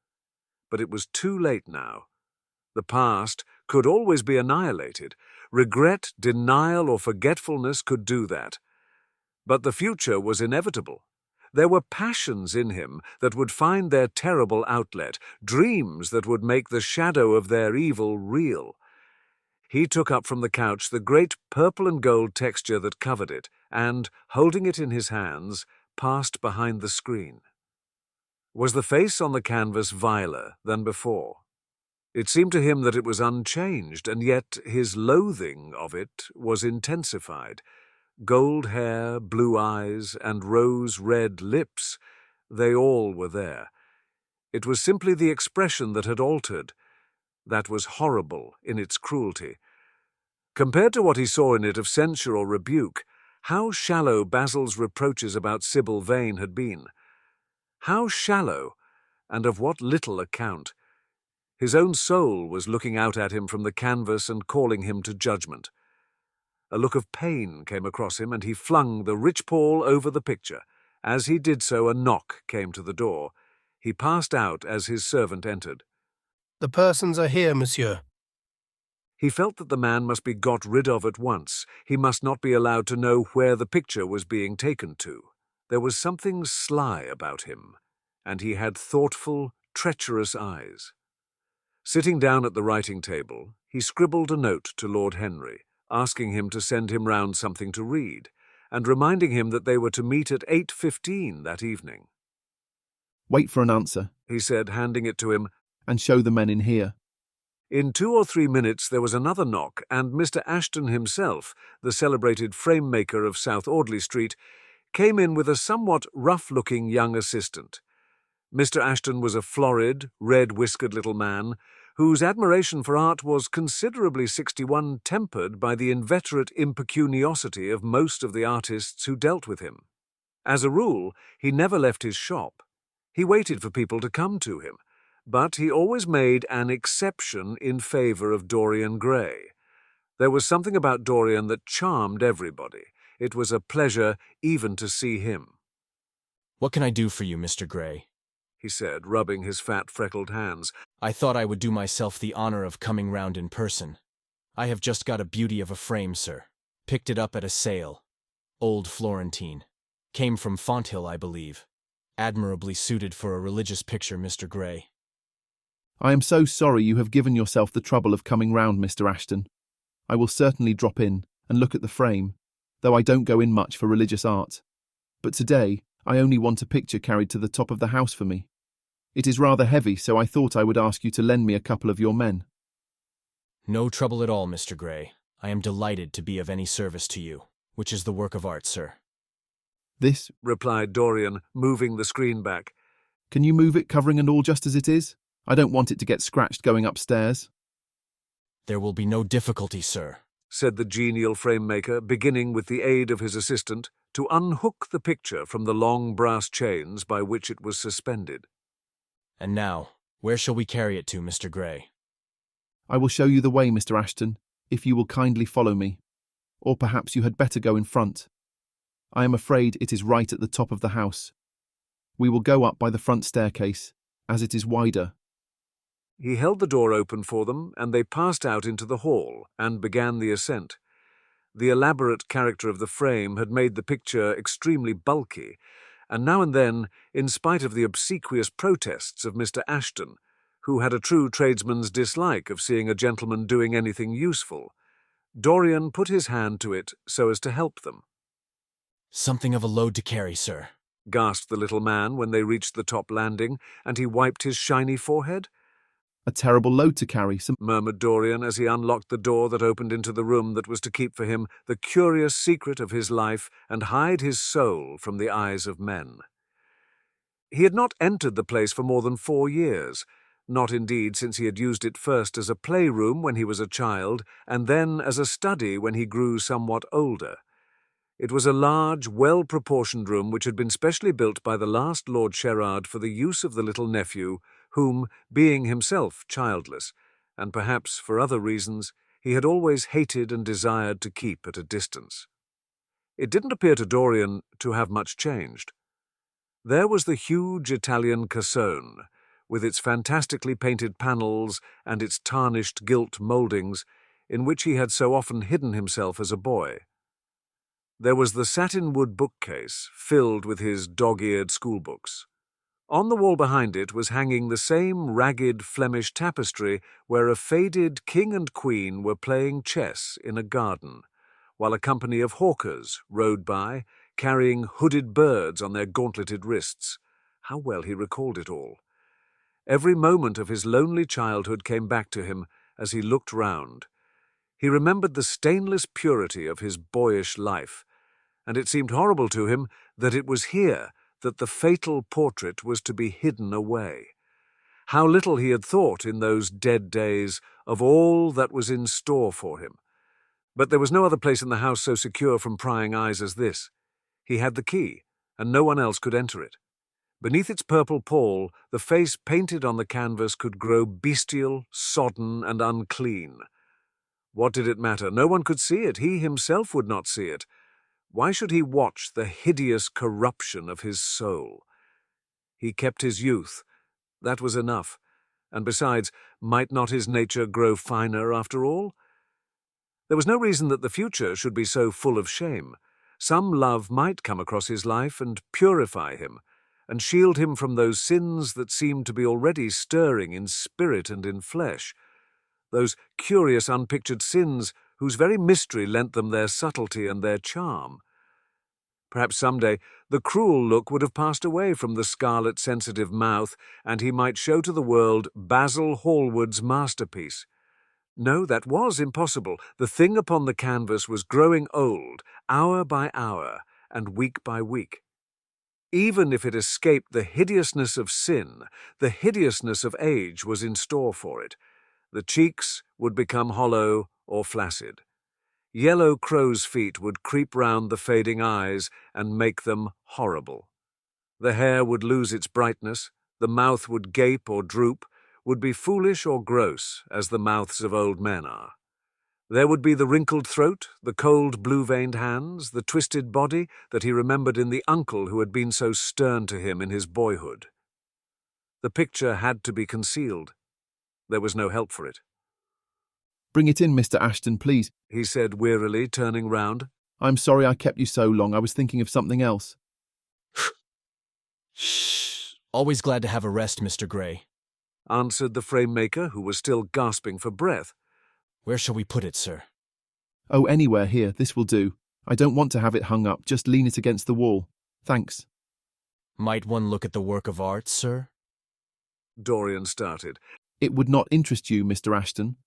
But it was too late now. The past could always be annihilated. Regret, denial, or forgetfulness could do that. But the future was inevitable. There were passions in him that would find their terrible outlet, dreams that would make the shadow of their evil real. He took up from the couch the great purple and gold texture that covered it, and, holding it in his hands, passed behind the screen. Was the face on the canvas viler than before? It seemed to him that it was unchanged, and yet his loathing of it was intensified. Gold hair, blue eyes, and rose-red lips, they all were there. It was simply the expression that had altered. That was horrible in its cruelty. Compared to what he saw in it of censure or rebuke, how shallow Basil's reproaches about Sybil Vane had been. How shallow, and of what little account. His own soul was looking out at him from the canvas and calling him to judgment. A look of pain came across him, and he flung the rich pall over the picture. As he did so, a knock came to the door. He passed out as his servant entered. The persons are here, monsieur. He felt that the man must be got rid of at once. He must not be allowed to know where the picture was being taken to. There was something sly about him, and he had thoughtful, treacherous eyes. Sitting down at the writing table, he scribbled a note to Lord Henry, asking him to send him round something to read, and reminding him that they were to meet at 8:15 that evening. Wait for an answer, he said, handing it to him, and show the men in here. In 2 or 3 minutes there was another knock, and Mr. Ashton himself, the celebrated frame-maker of South Audley Street, came in with a somewhat rough-looking young assistant. Mr. Ashton was a florid, red-whiskered little man, whose admiration for art was considerably 61 tempered by the inveterate impecuniosity of most of the artists who dealt with him. As a rule, he never left his shop. He waited for people to come to him, but he always made an exception in favour of Dorian Gray. There was something about Dorian that charmed everybody. It was a pleasure even to see him. "What can I do for you, Mr. Gray?" he said, rubbing his fat, freckled hands. "I thought I would do myself the honor of coming round in person. I have just got a beauty of a frame, sir. Picked it up at a sale. Old Florentine. Came from Fonthill, I believe. Admirably suited for a religious picture, Mr. Gray." I am so sorry you have given yourself the trouble of coming round, Mr. Ashton. I will certainly drop in and look at the frame, though I don't go in much for religious art. But today, I only want a picture carried to the top of the house for me. It is rather heavy, so I thought I would ask you to lend me a couple of your men. "No trouble at all, Mr. Gray. I am delighted to be of any service to you, which is the work of art, sir." "This," replied Dorian, moving the screen back, Can you move it, covering and all, just as it is? I don't want it to get scratched going upstairs. There will be no difficulty, sir, said the genial frame-maker, beginning with the aid of his assistant to unhook the picture from the long brass chains by which it was suspended. And now, where shall we carry it to, Mr. Gray? I will show you the way, Mr. Ashton, if you will kindly follow me. Or perhaps you had better go in front. I am afraid it is right at the top of the house. We will go up by the front staircase, as it is wider. He held the door open for them, and they passed out into the hall and began the ascent. The elaborate character of the frame had made the picture extremely bulky, and now and then, in spite of the obsequious protests of Mr. Ashton, who had a true tradesman's dislike of seeing a gentleman doing anything useful, Dorian put his hand to it so as to help them. Something of a load to carry, sir, gasped the little man when they reached the top landing, and he wiped his shiny forehead. A terrible load to carry, murmured Dorian as he unlocked the door that opened into the room that was to keep for him the curious secret of his life and hide his soul from the eyes of men. He had not entered the place for more than 4 years, not indeed since he had used it first as a playroom when he was a child, and then as a study when he grew somewhat older. It was a large, well-proportioned room which had been specially built by the last Lord Sherard for the use of the little nephew, whom, being himself childless, and perhaps for other reasons, he had always hated and desired to keep at a distance. It didn't appear to Dorian to have much changed. There was the huge Italian cassone, with its fantastically painted panels and its tarnished gilt mouldings, in which he had so often hidden himself as a boy. There was the satin-wood bookcase, filled with his dog-eared schoolbooks. On the wall behind it was hanging the same ragged Flemish tapestry where a faded king and queen were playing chess in a garden, while a company of hawkers rode by, carrying hooded birds on their gauntleted wrists. How well he recalled it all. Every moment of his lonely childhood came back to him as he looked round. He remembered the stainless purity of his boyish life, and it seemed horrible to him that it was here that the fatal portrait was to be hidden away. How little he had thought in those dead days of all that was in store for him. But there was no other place in the house so secure from prying eyes as this. He had the key, and no one else could enter it. Beneath its purple pall, the face painted on the canvas could grow bestial, sodden, and unclean. What did it matter? No one could see it. He himself would not see it. Why should he watch the hideous corruption of his soul? He kept his youth. That was enough. And besides, might not his nature grow finer after all? There was no reason that the future should be so full of shame. Some love might come across his life and purify him, and shield him from those sins that seemed to be already stirring in spirit and in flesh, those curious unpictured sins whose very mystery lent them their subtlety and their charm. Perhaps someday the cruel look would have passed away from the scarlet sensitive mouth, and he might show to the world Basil Hallward's masterpiece. No, that was impossible. The thing upon the canvas was growing old, hour by hour, and week by week. Even if it escaped the hideousness of sin, the hideousness of age was in store for it. The cheeks would become hollow or flaccid. Yellow crow's feet would creep round the fading eyes and make them horrible. The hair would lose its brightness, the mouth would gape or droop, would be foolish or gross, as the mouths of old men are. There would be the wrinkled throat, the cold blue-veined hands, the twisted body that he remembered in the uncle who had been so stern to him in his boyhood. The picture had to be concealed. There was no help for it. "Bring it in, Mr. Ashton, please," he said wearily, turning round. "I'm sorry I kept you so long. I was thinking of something else." Always glad to have a rest, Mr. Gray, answered the frame-maker, who was still gasping for breath. Where shall we put it, sir? "Oh, anywhere here. This will do. I don't want to have it hung up. Just lean it against the wall. Thanks." Might one look at the work of art, sir? Dorian started. "It would not interest you, Mr. Ashton."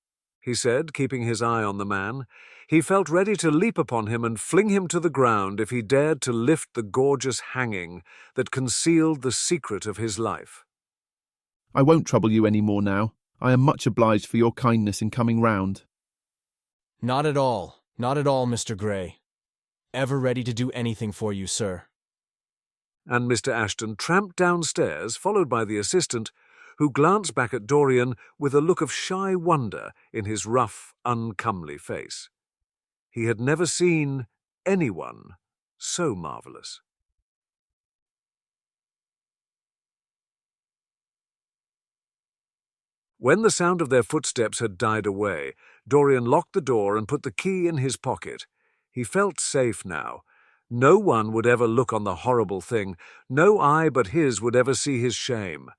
he said, keeping his eye on the man. He felt ready to leap upon him and fling him to the ground if he dared to lift the gorgeous hanging that concealed the secret of his life. I won't trouble you any more now. I am much obliged for your kindness in coming round. Not at all, Mr. Gray. Ever ready to do anything for you, sir. And Mr. Ashton tramped downstairs, followed by the assistant, who glanced back at Dorian with a look of shy wonder in his rough, uncomely face. He had never seen anyone so marvellous. When the sound of their footsteps had died away, Dorian locked the door and put the key in his pocket. He felt safe now. No one would ever look on the horrible thing. No eye but his would ever see his shame.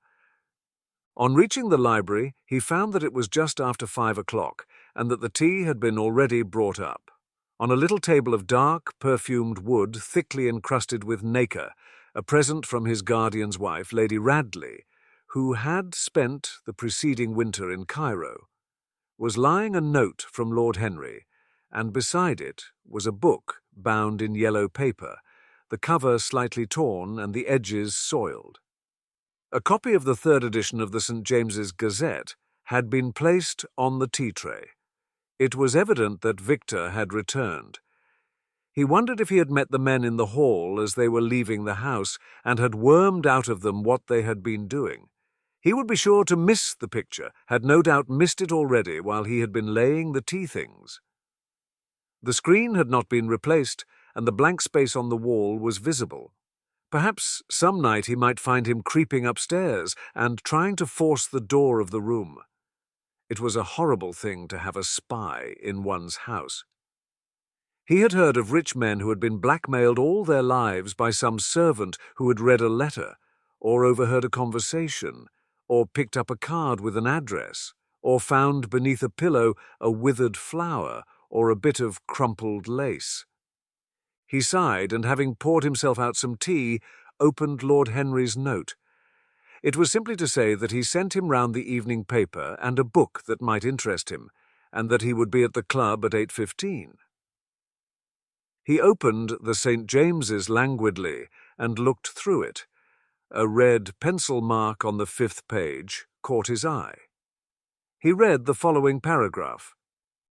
On reaching the library, he found that it was just after 5 o'clock, and that the tea had been already brought up. On a little table of dark, perfumed wood, thickly encrusted with nacre, a present from his guardian's wife, Lady Radley, who had spent the preceding winter in Cairo, was lying a note from Lord Henry, and beside it was a book bound in yellow paper, the cover slightly torn and the edges soiled. A copy of the third edition of the St. James's Gazette had been placed on the tea-tray. It was evident that Victor had returned. He wondered if he had met the men in the hall as they were leaving the house and had wormed out of them what they had been doing. He would be sure to miss the picture, had no doubt missed it already while he had been laying the tea-things. The screen had not been replaced, and the blank space on the wall was visible. Perhaps some night he might find him creeping upstairs and trying to force the door of the room. It was a horrible thing to have a spy in one's house. He had heard of rich men who had been blackmailed all their lives by some servant who had read a letter, or overheard a conversation, or picked up a card with an address, or found beneath a pillow a withered flower or a bit of crumpled lace. He sighed, and having poured himself out some tea, opened Lord Henry's note. It was simply to say that he sent him round the evening paper and a book that might interest him, and that he would be at the club at 8:15. He opened the St. James's languidly and looked through it. A red pencil mark on the 5th page caught his eye. He read the following paragraph.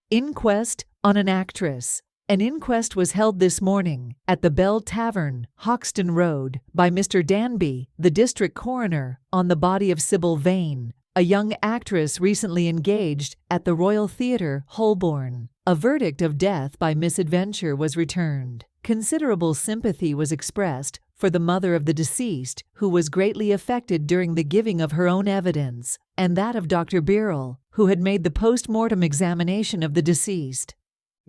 Inquest on an actress. An inquest was held this morning at the Bell Tavern, Hoxton Road, by Mr. Danby, the district coroner, on the body of Sybil Vane, a young actress recently engaged at the Royal Theatre, Holborn. A verdict of death by misadventure was returned. Considerable sympathy was expressed for the mother of the deceased, who was greatly affected during the giving of her own evidence, and that of Dr. Birrell, who had made the post-mortem examination of the deceased.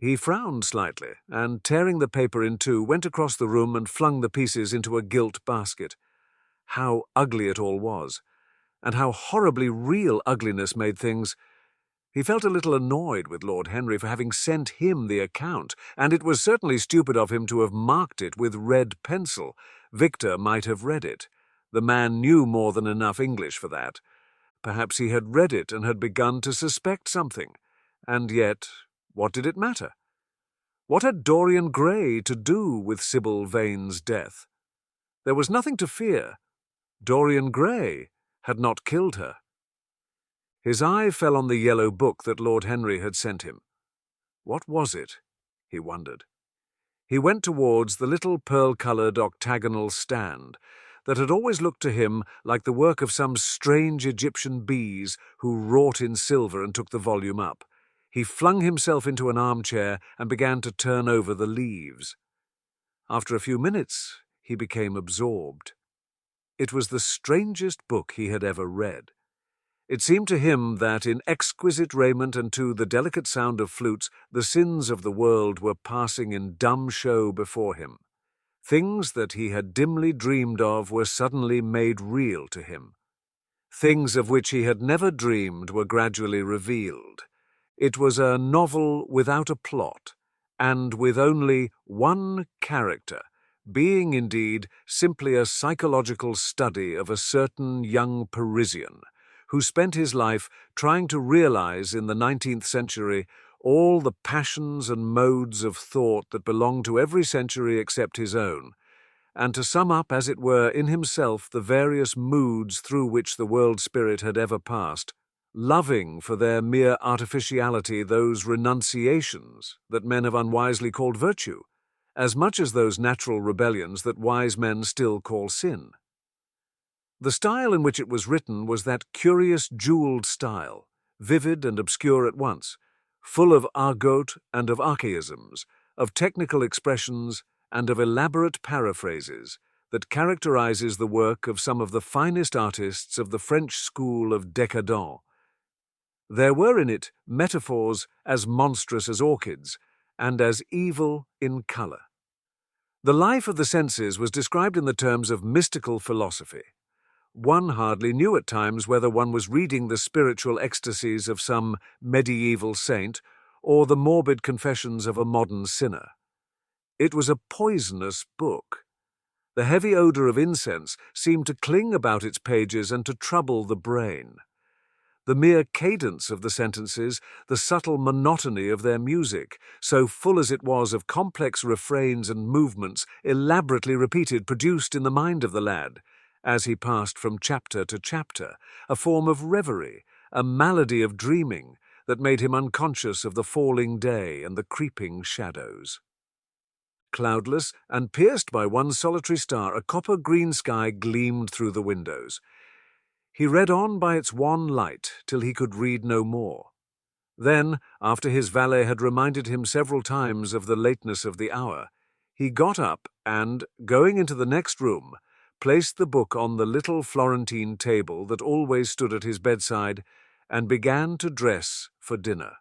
He frowned slightly, and tearing the paper in two, went across the room and flung the pieces into a gilt basket. How ugly it all was, and how horribly real ugliness made things. He felt a little annoyed with Lord Henry for having sent him the account, and it was certainly stupid of him to have marked it with red pencil. Victor might have read it. The man knew more than enough English for that. Perhaps he had read it and had begun to suspect something. And yet, what did it matter? What had Dorian Gray to do with Sybil Vane's death? There was nothing to fear. Dorian Gray had not killed her. His eye fell on the yellow book that Lord Henry had sent him. What was it? He wondered. He went towards the little pearl-coloured octagonal stand that had always looked to him like the work of some strange Egyptian bees who wrought in silver, and took the volume up. He flung himself into an armchair and began to turn over the leaves. After a few minutes, he became absorbed. It was the strangest book he had ever read. It seemed to him that in exquisite raiment and to the delicate sound of flutes, the sins of the world were passing in dumb show before him. Things that he had dimly dreamed of were suddenly made real to him. Things of which he had never dreamed were gradually revealed. It was a novel without a plot, and with only one character, being indeed simply a psychological study of a certain young Parisian, who spent his life trying to realize in the 19th century all the passions and modes of thought that belonged to every century except his own, and to sum up, as it were, in himself the various moods through which the world spirit had ever passed, loving for their mere artificiality those renunciations that men have unwisely called virtue, as much as those natural rebellions that wise men still call sin. The style in which it was written was that curious jewelled style, vivid and obscure at once, full of argot and of archaisms, of technical expressions and of elaborate paraphrases, that characterizes the work of some of the finest artists of the French school of décadents. There were in it metaphors as monstrous as orchids, and as evil in colour. The life of the senses was described in the terms of mystical philosophy. One hardly knew at times whether one was reading the spiritual ecstasies of some medieval saint or the morbid confessions of a modern sinner. It was a poisonous book. The heavy odour of incense seemed to cling about its pages and to trouble the brain. The mere cadence of the sentences, the subtle monotony of their music, so full as it was of complex refrains and movements elaborately repeated, produced in the mind of the lad, as he passed from chapter to chapter, a form of reverie, a malady of dreaming that made him unconscious of the falling day and the creeping shadows. Cloudless and pierced by one solitary star, a copper-green sky gleamed through the windows. He read on by its wan light till he could read no more. Then, after his valet had reminded him several times of the lateness of the hour, he got up and, going into the next room, placed the book on the little Florentine table that always stood at his bedside, and began to dress for dinner.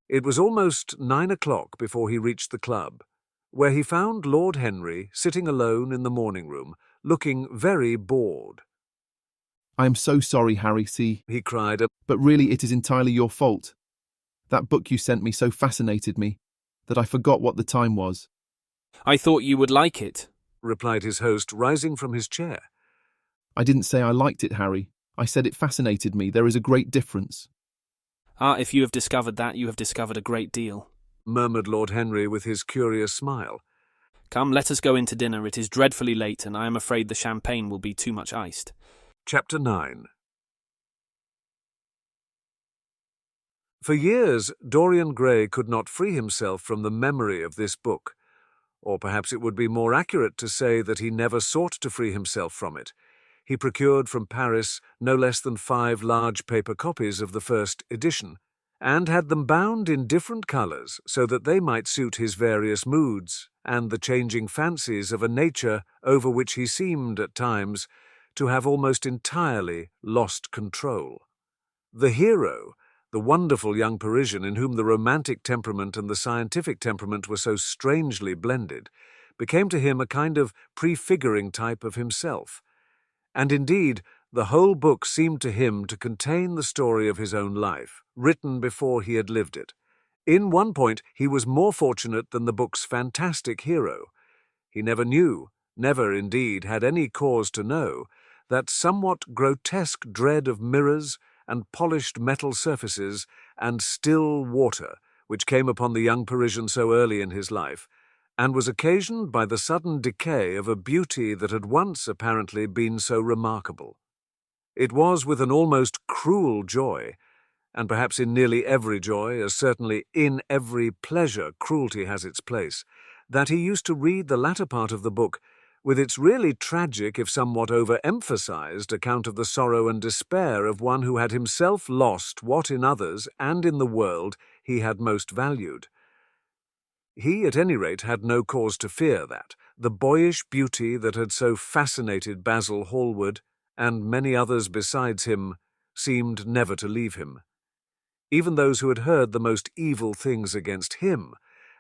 It was almost 9 o'clock before he reached the club, where he found Lord Henry sitting alone in the morning-room, looking very bored. "I am so sorry, Harry, he cried, but really it is entirely your fault. That book you sent me so fascinated me that I forgot what the time was." "I thought you would like it," replied his host, rising from his chair. "I didn't say I liked it, Harry. I said it fascinated me. There is a great difference." "Ah, if you have discovered that, you have discovered a great deal," murmured Lord Henry with his curious smile. "Come, let us go in to dinner. It is dreadfully late, and I am afraid the champagne will be too much iced." Chapter 9. For years, Dorian Gray could not free himself from the memory of this book, or perhaps it would be more accurate to say that he never sought to free himself from it. He procured from Paris no less than 5 large paper copies of the first edition, and had them bound in different colours so that they might suit his various moods and the changing fancies of a nature over which he seemed, at times, to have almost entirely lost control. The hero, the wonderful young Parisian in whom the romantic temperament and the scientific temperament were so strangely blended, became to him a kind of prefiguring type of himself. And indeed, the whole book seemed to him to contain the story of his own life, written before he had lived it. In one point he was more fortunate than the book's fantastic hero. He never knew, never indeed had any cause to know, that somewhat grotesque dread of mirrors and polished metal surfaces and still water which came upon the young Parisian so early in his life, and was occasioned by the sudden decay of a beauty that had once apparently been so remarkable. It was with an almost cruel joy, and perhaps in nearly every joy, as certainly in every pleasure cruelty has its place, that he used to read the latter part of the book, with its really tragic, if somewhat over-emphasized, account of the sorrow and despair of one who had himself lost what in others and in the world he had most valued. He, at any rate, had no cause to fear that the boyish beauty that had so fascinated Basil Hallward, and many others besides him, seemed never to leave him. Even those who had heard the most evil things against him,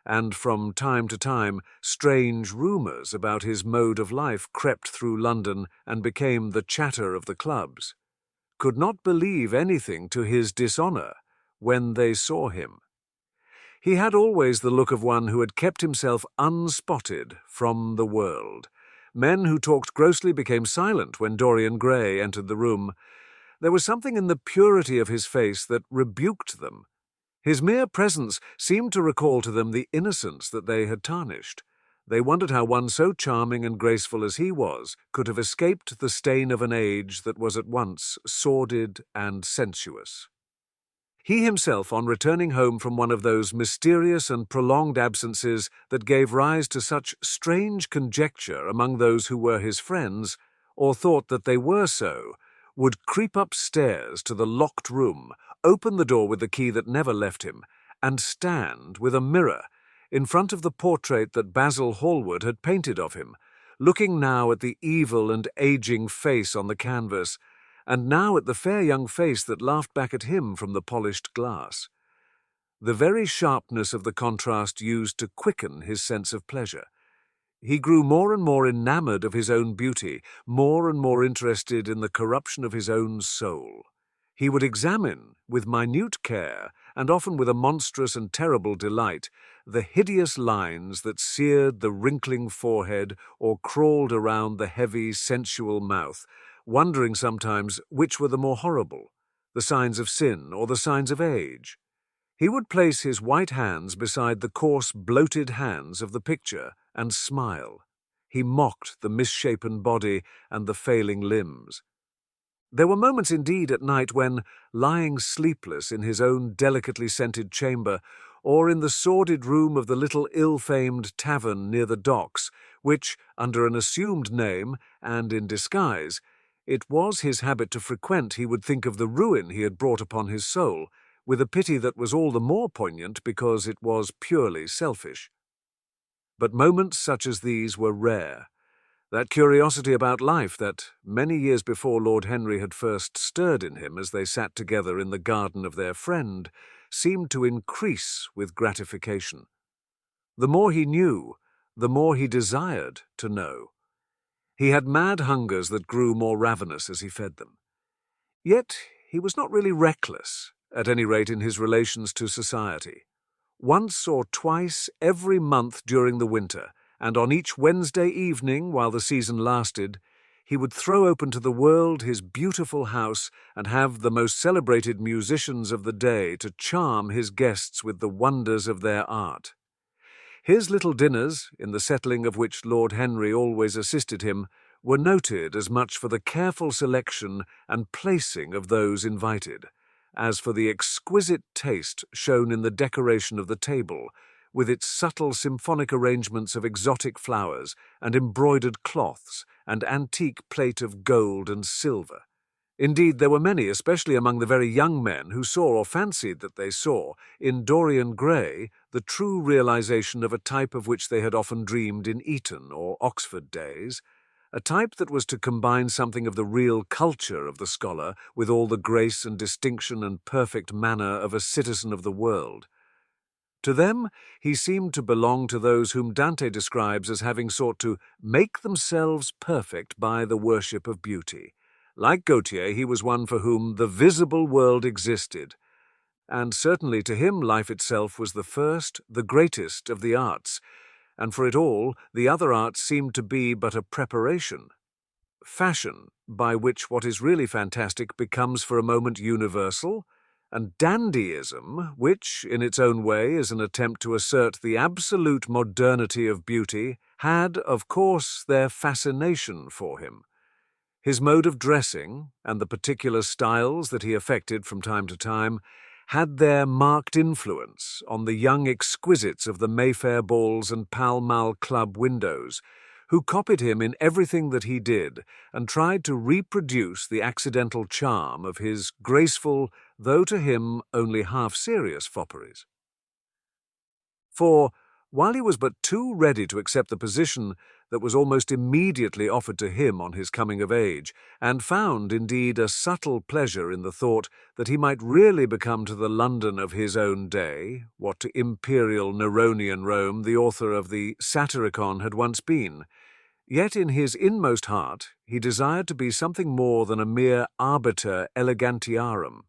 and from time to time strange rumours about his mode of life crept through London and became the chatter of the clubs, could not believe anything to his dishonour when they saw him. He had always the look of one who had kept himself unspotted from the world. Men who talked grossly became silent when Dorian Gray entered the room, There was something in the purity of his face that rebuked them. His mere presence seemed to recall to them the innocence that they had tarnished. They wondered how one so charming and graceful as he was could have escaped the stain of an age that was at once sordid and sensuous. He himself, on returning home from one of those mysterious and prolonged absences that gave rise to such strange conjecture among those who were his friends, or thought that they were so, would creep upstairs to the locked room, open the door with the key that never left him, and stand with a mirror in front of the portrait that Basil Hallward had painted of him, looking now at the evil and aging face on the canvas, and now at the fair young face that laughed back at him from the polished glass. The very sharpness of the contrast used to quicken his sense of pleasure. He grew more and more enamoured of his own beauty, more and more interested in the corruption of his own soul. He would examine, with minute care, and often with a monstrous and terrible delight, the hideous lines that seared the wrinkling forehead or crawled around the heavy, sensual mouth, wondering sometimes which were the more horrible, the signs of sin or the signs of age. He would place his white hands beside the coarse, bloated hands of the picture and smile. He mocked the misshapen body and the failing limbs. There were moments indeed at night when, lying sleepless in his own delicately scented chamber, or in the sordid room of the little ill-famed tavern near the docks, which, under an assumed name and in disguise, it was his habit to frequent, he would think of the ruin he had brought upon his soul, with a pity that was all the more poignant because it was purely selfish. But moments such as these were rare. That curiosity about life that, many years before Lord Henry had first stirred in him as they sat together in the garden of their friend, seemed to increase with gratification. The more he knew, the more he desired to know. He had mad hungers that grew more ravenous as he fed them. Yet he was not really reckless, at any rate in his relations to society. Once or twice every month during the winter, and on each Wednesday evening while the season lasted, he would throw open to the world his beautiful house and have the most celebrated musicians of the day to charm his guests with the wonders of their art. His little dinners, in the settling of which Lord Henry always assisted him, were noted as much for the careful selection and placing of those invited, as for the exquisite taste shown in the decoration of the table, with its subtle symphonic arrangements of exotic flowers and embroidered cloths and antique plate of gold and silver. Indeed, there were many, especially among the very young men, who saw or fancied that they saw, in Dorian Gray, the true realization of a type of which they had often dreamed in Eton or Oxford days, a type that was to combine something of the real culture of the scholar with all the grace and distinction and perfect manner of a citizen of the world. To them, he seemed to belong to those whom Dante describes as having sought to make themselves perfect by the worship of beauty. Like Gautier, he was one for whom the visible world existed, and certainly to him life itself was the first, the greatest of the arts, and for it all the other arts seemed to be but a preparation. Fashion, by which what is really fantastic becomes for a moment universal, and dandyism, which, in its own way, is an attempt to assert the absolute modernity of beauty, had, of course, their fascination for him. His mode of dressing, and the particular styles that he affected from time to time, had their marked influence on the young exquisites of the Mayfair balls and Pall Mall Club windows, who copied him in everything that he did and tried to reproduce the accidental charm of his graceful, though to him only half-serious fopperies. For, while he was but too ready to accept the position that was almost immediately offered to him on his coming of age, and found, indeed, a subtle pleasure in the thought that he might really become to the London of his own day what to imperial Neronian Rome the author of the Satyricon had once been, yet in his inmost heart he desired to be something more than a mere arbiter elegantiarum,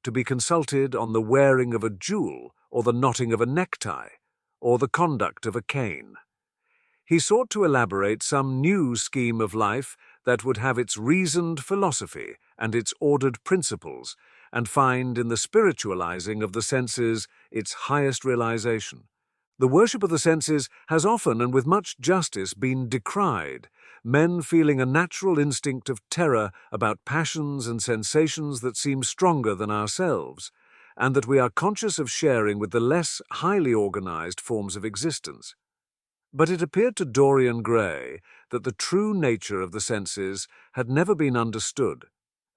to be consulted on the wearing of a jewel or the knotting of a necktie, or the conduct of a cane. He sought to elaborate some new scheme of life that would have its reasoned philosophy and its ordered principles, and find in the spiritualizing of the senses its highest realization. The worship of the senses has often and with much justice been decried, men feeling a natural instinct of terror about passions and sensations that seem stronger than ourselves, and that we are conscious of sharing with the less highly organized forms of existence. But it appeared to Dorian Gray that the true nature of the senses had never been understood,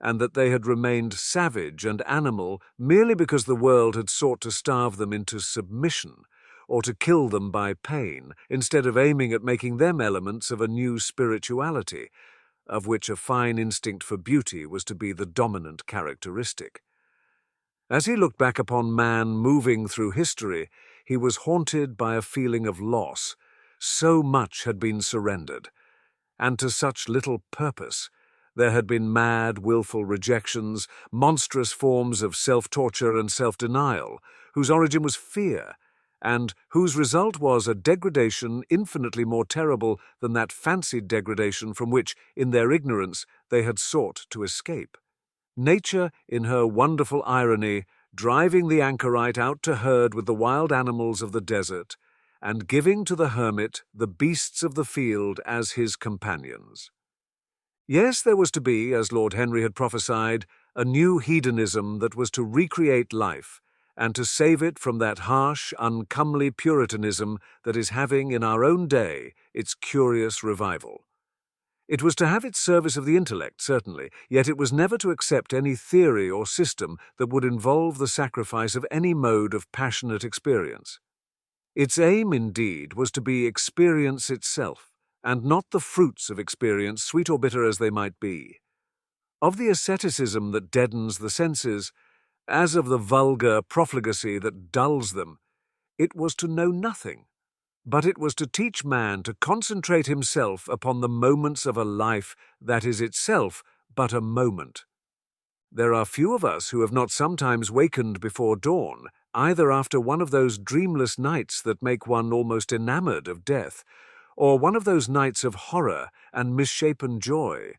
and that they had remained savage and animal merely because the world had sought to starve them into submission, or to kill them by pain, instead of aiming at making them elements of a new spirituality, of which a fine instinct for beauty was to be the dominant characteristic. As he looked back upon man moving through history, he was haunted by a feeling of loss. So much had been surrendered, and to such little purpose. There had been mad, willful rejections, monstrous forms of self-torture and self-denial, whose origin was fear, and whose result was a degradation infinitely more terrible than that fancied degradation from which, in their ignorance, they had sought to escape. Nature, in her wonderful irony, driving the anchorite out to herd with the wild animals of the desert, and giving to the hermit the beasts of the field as his companions. Yes, there was to be, as Lord Henry had prophesied, a new hedonism that was to recreate life, and to save it from that harsh, uncomely Puritanism that is having in our own day its curious revival. It was to have its service of the intellect, certainly, yet it was never to accept any theory or system that would involve the sacrifice of any mode of passionate experience. Its aim, indeed, was to be experience itself, and not the fruits of experience, sweet or bitter as they might be. Of the asceticism that deadens the senses, as of the vulgar profligacy that dulls them, it was to know nothing, but it was to teach man to concentrate himself upon the moments of a life that is itself but a moment. There are few of us who have not sometimes wakened before dawn, either after one of those dreamless nights that make one almost enamored of death, or one of those nights of horror and misshapen joy,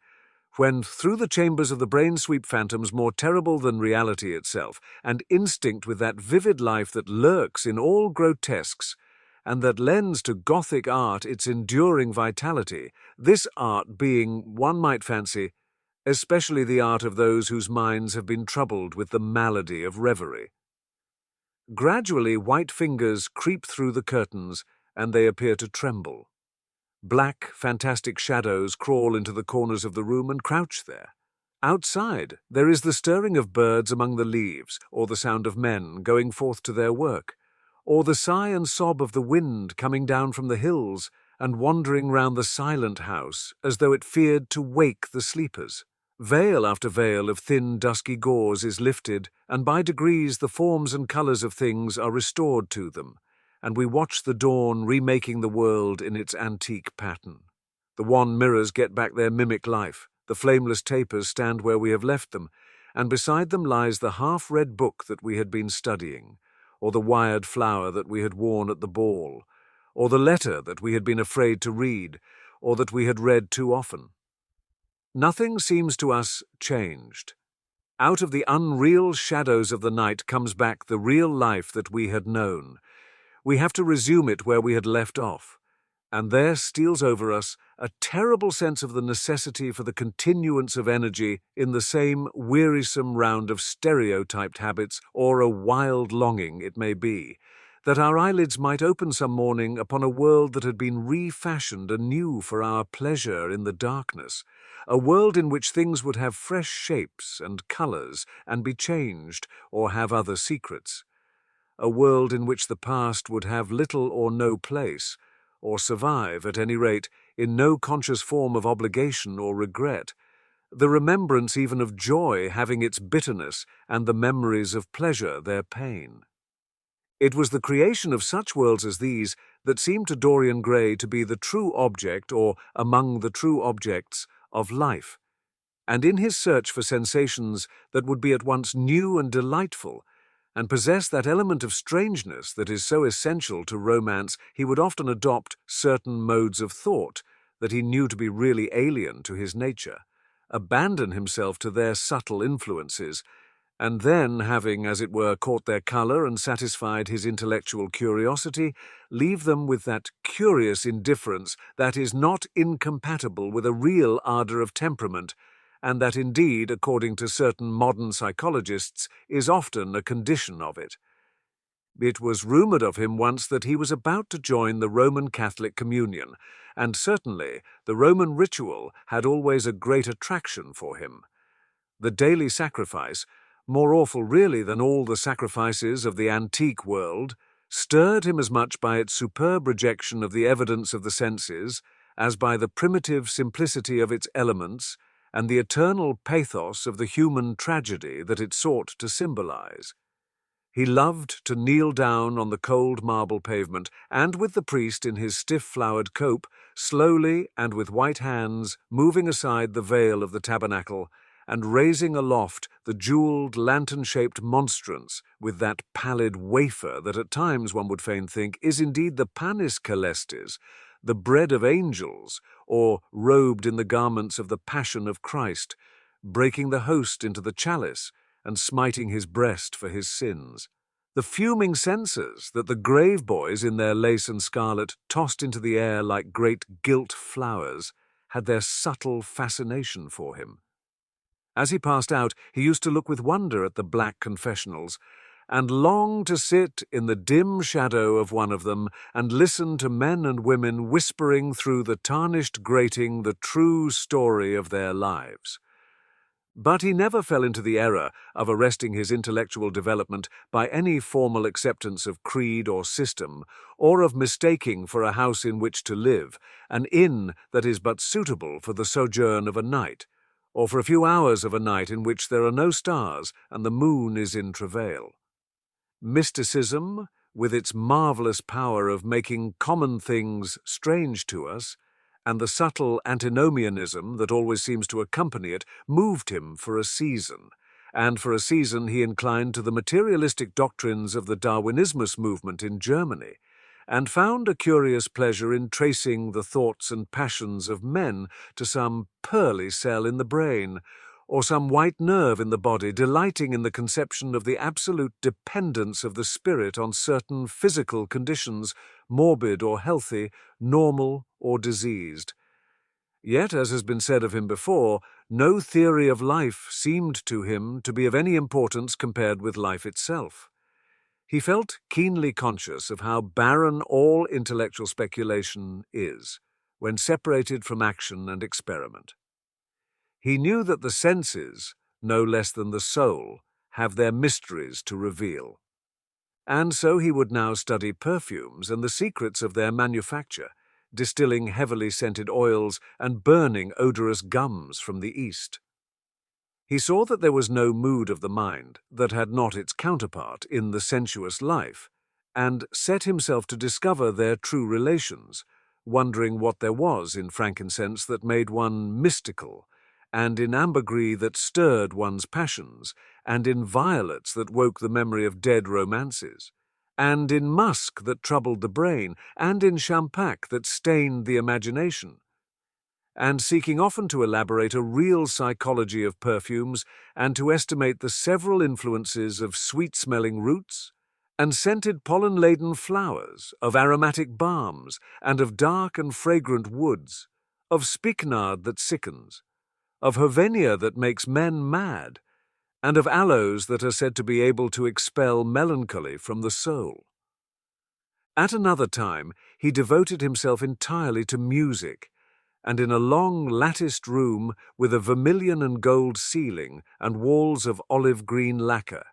when through the chambers of the brain sweep phantoms more terrible than reality itself, and instinct with that vivid life that lurks in all grotesques, and that lends to Gothic art its enduring vitality, this art being, one might fancy, especially the art of those whose minds have been troubled with the malady of reverie. Gradually white fingers creep through the curtains, and they appear to tremble. Black, fantastic shadows crawl into the corners of the room and crouch there. Outside, there is the stirring of birds among the leaves, or the sound of men going forth to their work, or the sigh and sob of the wind coming down from the hills and wandering round the silent house as though it feared to wake the sleepers. Veil after veil of thin, dusky gauze is lifted, and by degrees the forms and colours of things are restored to them, and we watch the dawn remaking the world in its antique pattern. The wan mirrors get back their mimic life, the flameless tapers stand where we have left them, and beside them lies the half-read book that we had been studying, or the wired flower that we had worn at the ball, or the letter that we had been afraid to read, or that we had read too often. Nothing seems to us changed. Out of the unreal shadows of the night comes back the real life that we had known. We have to resume it where we had left off, and there steals over us a terrible sense of the necessity for the continuance of energy in the same wearisome round of stereotyped habits, or a wild longing, it may be, that our eyelids might open some morning upon a world that had been refashioned anew for our pleasure in the darkness, a world in which things would have fresh shapes and colours and be changed or have other secrets, a world in which the past would have little or no place, or survive, at any rate, in no conscious form of obligation or regret, the remembrance even of joy having its bitterness and the memories of pleasure their pain. It was the creation of such worlds as these that seemed to Dorian Gray to be the true object, or among the true objects, of life, and in his search for sensations that would be at once new and delightful, and possess that element of strangeness that is so essential to romance, he would often adopt certain modes of thought that he knew to be really alien to his nature, abandon himself to their subtle influences, and then, having, as it were, caught their colour and satisfied his intellectual curiosity, leave them with that curious indifference that is not incompatible with a real ardour of temperament, and that indeed, according to certain modern psychologists, is often a condition of it. It was rumoured of him once that he was about to join the Roman Catholic Communion, and certainly the Roman ritual had always a great attraction for him. The daily sacrifice, more awful really than all the sacrifices of the antique world, stirred him as much by its superb rejection of the evidence of the senses as by the primitive simplicity of its elements and the eternal pathos of the human tragedy that it sought to symbolize. He loved to kneel down on the cold marble pavement, and with the priest in his stiff-flowered cope, slowly and with white hands moving aside the veil of the tabernacle, and raising aloft the jewelled, lantern-shaped monstrance with that pallid wafer that at times one would fain think is indeed the panis caelestis, the bread of angels, or robed in the garments of the Passion of Christ, breaking the host into the chalice and smiting his breast for his sins. The fuming censers that the grave boys in their lace and scarlet tossed into the air like great gilt flowers had their subtle fascination for him. As he passed out, he used to look with wonder at the black confessionals, and long to sit in the dim shadow of one of them and listen to men and women whispering through the tarnished grating the true story of their lives. But he never fell into the error of arresting his intellectual development by any formal acceptance of creed or system, or of mistaking for a house in which to live an inn that is but suitable for the sojourn of a night, or for a few hours of a night in which there are no stars and the moon is in travail. Mysticism, with its marvellous power of making common things strange to us, and the subtle antinomianism that always seems to accompany it, moved him for a season, and for a season he inclined to the materialistic doctrines of the Darwinismus movement in Germany, and found a curious pleasure in tracing the thoughts and passions of men to some pearly cell in the brain, or some white nerve in the body, delighting in the conception of the absolute dependence of the spirit on certain physical conditions, morbid or healthy, normal or diseased. Yet, as has been said of him before, no theory of life seemed to him to be of any importance compared with life itself. He felt keenly conscious of how barren all intellectual speculation is, when separated from action and experiment. He knew that the senses, no less than the soul, have their mysteries to reveal. And so he would now study perfumes and the secrets of their manufacture, distilling heavily scented oils and burning odorous gums from the East. He saw that there was no mood of the mind that had not its counterpart in the sensuous life, and set himself to discover their true relations, wondering what there was in frankincense that made one mystical, and in ambergris that stirred one's passions, and in violets that woke the memory of dead romances, and in musk that troubled the brain, and in champagne that stained the imagination, and seeking often to elaborate a real psychology of perfumes and to estimate the several influences of sweet-smelling roots and scented pollen-laden flowers, of aromatic balms, and of dark and fragrant woods, of spikenard that sickens, of Hovenia that makes men mad, and of aloes that are said to be able to expel melancholy from the soul. At another time, he devoted himself entirely to music, and in a long latticed room with a vermilion and gold ceiling and walls of olive-green lacquer,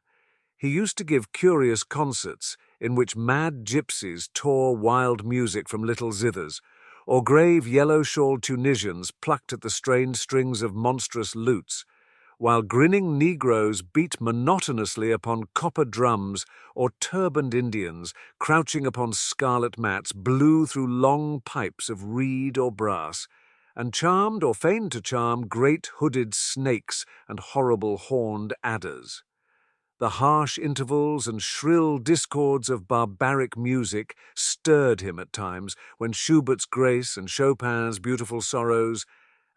he used to give curious concerts in which mad gypsies tore wild music from little zithers, or grave yellow-shawled Tunisians plucked at the strained strings of monstrous lutes, while grinning Negroes beat monotonously upon copper drums, or turbaned Indians, crouching upon scarlet mats, blew through long pipes of reed or brass, and charmed or feigned to charm great hooded snakes and horrible horned adders. The harsh intervals and shrill discords of barbaric music stirred him at times when Schubert's Grace and Chopin's Beautiful Sorrows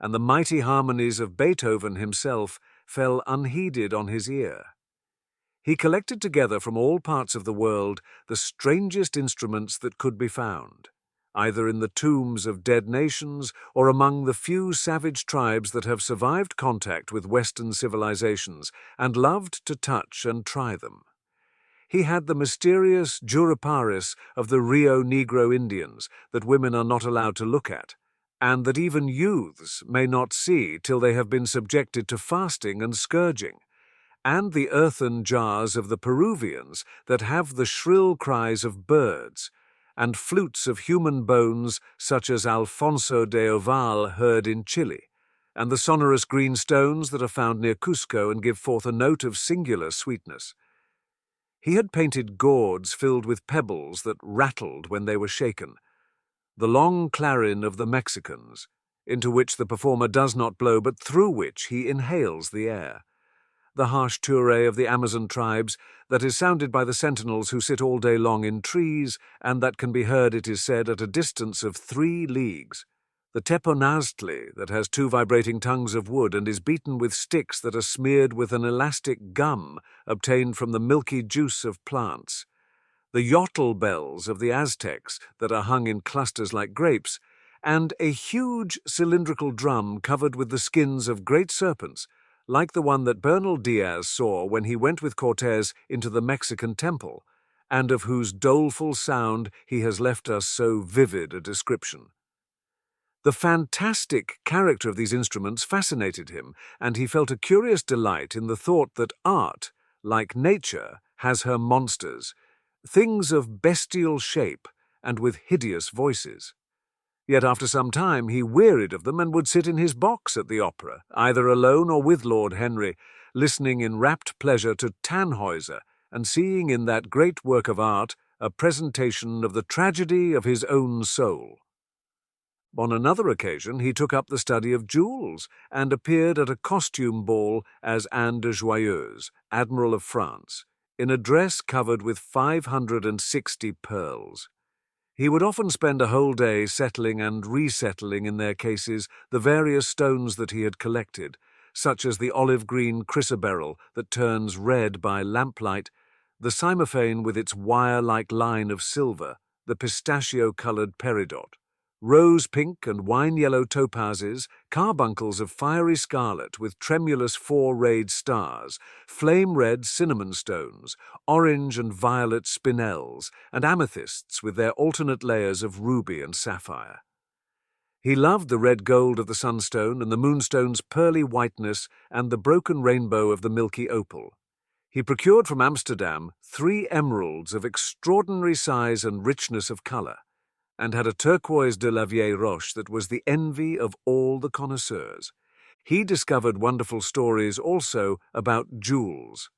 and the mighty harmonies of Beethoven himself fell unheeded on his ear. He collected together from all parts of the world the strangest instruments that could be found, either in the tombs of dead nations or among the few savage tribes that have survived contact with Western civilizations and loved to touch and try them. He had the mysterious Juruparis of the Rio Negro Indians that women are not allowed to look at, and that even youths may not see till they have been subjected to fasting and scourging, and the earthen jars of the Peruvians that have the shrill cries of birds, and flutes of human bones such as Alfonso de Oval heard in Chile, and the sonorous green stones that are found near Cusco and give forth a note of singular sweetness. He had painted gourds filled with pebbles that rattled when they were shaken, the long clarin of the Mexicans, into which the performer does not blow but through which he inhales the air, the harsh ture of the Amazon tribes that is sounded by the sentinels who sit all day long in trees and that can be heard, it is said, at a distance of 3 leagues, the teponaztli that has 2 vibrating tongues of wood and is beaten with sticks that are smeared with an elastic gum obtained from the milky juice of plants, the yotl bells of the Aztecs that are hung in clusters like grapes, and a huge cylindrical drum covered with the skins of great serpents, like the one that Bernal Diaz saw when he went with Cortés into the Mexican temple, and of whose doleful sound he has left us so vivid a description. The fantastic character of these instruments fascinated him, and he felt a curious delight in the thought that art, like nature, has her monsters, things of bestial shape and with hideous voices. Yet after some time he wearied of them and would sit in his box at the opera, either alone or with Lord Henry, listening in rapt pleasure to Tannhäuser and seeing in that great work of art a presentation of the tragedy of his own soul. On another occasion he took up the study of jewels and appeared at a costume ball as Anne de Joyeuse, Admiral of France, in a dress covered with 560 pearls. He would often spend a whole day settling and resettling in their cases the various stones that he had collected, such as the olive-green chrysoberyl that turns red by lamplight, the cymophane with its wire-like line of silver, the pistachio-coloured peridot, rose-pink and wine-yellow topazes, carbuncles of fiery scarlet with tremulous 4-rayed stars, flame-red cinnamon stones, orange and violet spinels, and amethysts with their alternate layers of ruby and sapphire. He loved the red gold of the sunstone and the moonstone's pearly whiteness and the broken rainbow of the milky opal. He procured from Amsterdam 3 emeralds of extraordinary size and richness of colour, and had a turquoise de la Vieille Roche that was the envy of all the connoisseurs. He discovered wonderful stories also about jewels.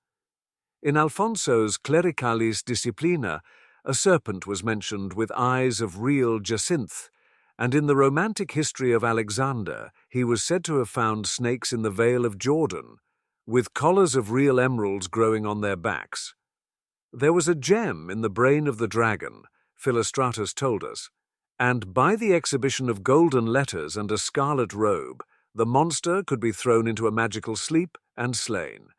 In Alfonso's Clericalis Disciplina, a serpent was mentioned with eyes of real jacinth, and in the romantic history of Alexander he was said to have found snakes in the Vale of Jordan, with collars of real emeralds growing on their backs. There was a gem in the brain of the dragon, Philostratus told us, and by the exhibition of golden letters and a scarlet robe, the monster could be thrown into a magical sleep and slain.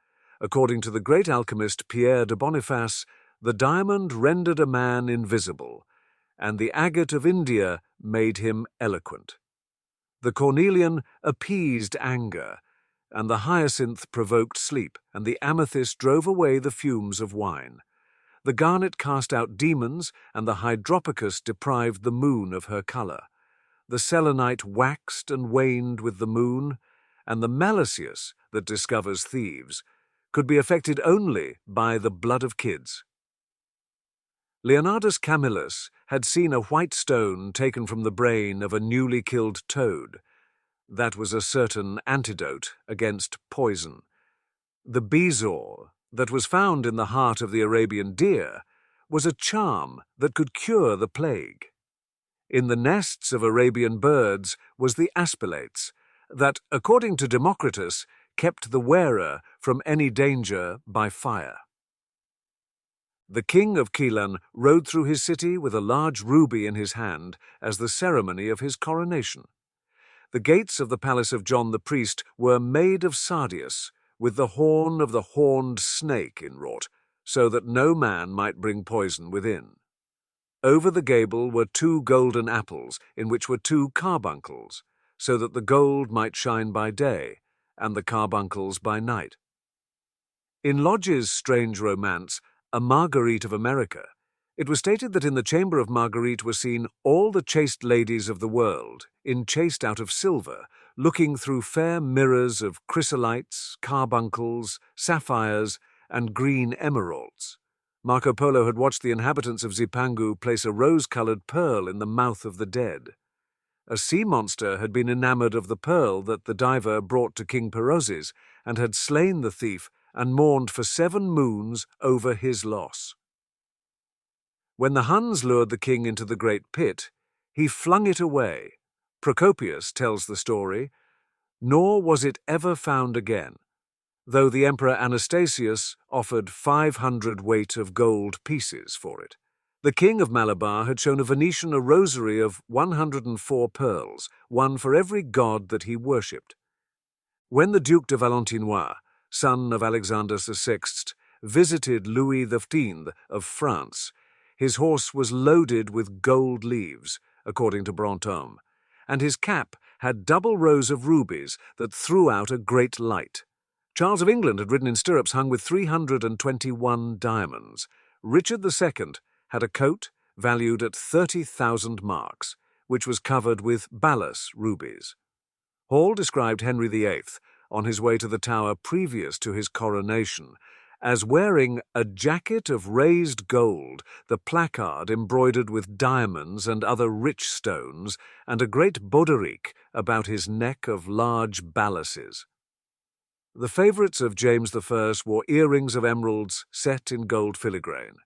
According to the great alchemist Pierre de Boniface, the diamond rendered a man invisible, and the agate of India made him eloquent. The cornelian appeased anger, and the hyacinth provoked sleep, and the amethyst drove away the fumes of wine. The garnet cast out demons, and the hydropicus deprived the moon of her colour. The selenite waxed and waned with the moon, and the malicious, that discovers thieves, could be affected only by the blood of kids. Leonardus Camillus had seen a white stone taken from the brain of a newly killed toad. That was a certain antidote against poison. The bezoar, that was found in the heart of the Arabian deer, was a charm that could cure the plague. In the nests of Arabian birds was the aspilates, that, according to Democritus, kept the wearer from any danger by fire. The king of Keelan rode through his city with a large ruby in his hand as the ceremony of his coronation. The gates of the palace of John the priest were made of sardius, with the horn of the horned snake inwrought, so that no man might bring poison within. Over the gable were 2 golden apples, in which were 2 carbuncles, so that the gold might shine by day, and the carbuncles by night. In Lodge's strange romance, A Marguerite of America, it was stated that in the chamber of Marguerite were seen all the chaste ladies of the world, enchased out of silver, looking through fair mirrors of chrysolites, carbuncles, sapphires, and green emeralds. Marco Polo had watched the inhabitants of Zipangu place a rose-coloured pearl in the mouth of the dead. A sea monster had been enamoured of the pearl that the diver brought to King Perozes, and had slain the thief and mourned for 7 moons over his loss. When the Huns lured the king into the great pit, he flung it away. Procopius tells the story, nor was it ever found again, though the Emperor Anastasius offered 500 weight of gold pieces for it. The king of Malabar had shown a Venetian a rosary of 104 pearls, one for every god that he worshipped. When the Duke de Valentinois, son of Alexander VI, visited Louis XV of France, his horse was loaded with gold leaves, according to Brantôme, and his cap had double rows of rubies that threw out a great light. Charles of England had ridden in stirrups hung with 321 diamonds. Richard II had a coat valued at 30,000 marks, which was covered with Balas rubies. Hall described Henry VIII, on his way to the Tower previous to his coronation, as wearing a jacket of raised gold, the placard embroidered with diamonds and other rich stones, and a great bauderique about his neck of large balasses. The favourites of James I wore earrings of emeralds set in gold filigrane.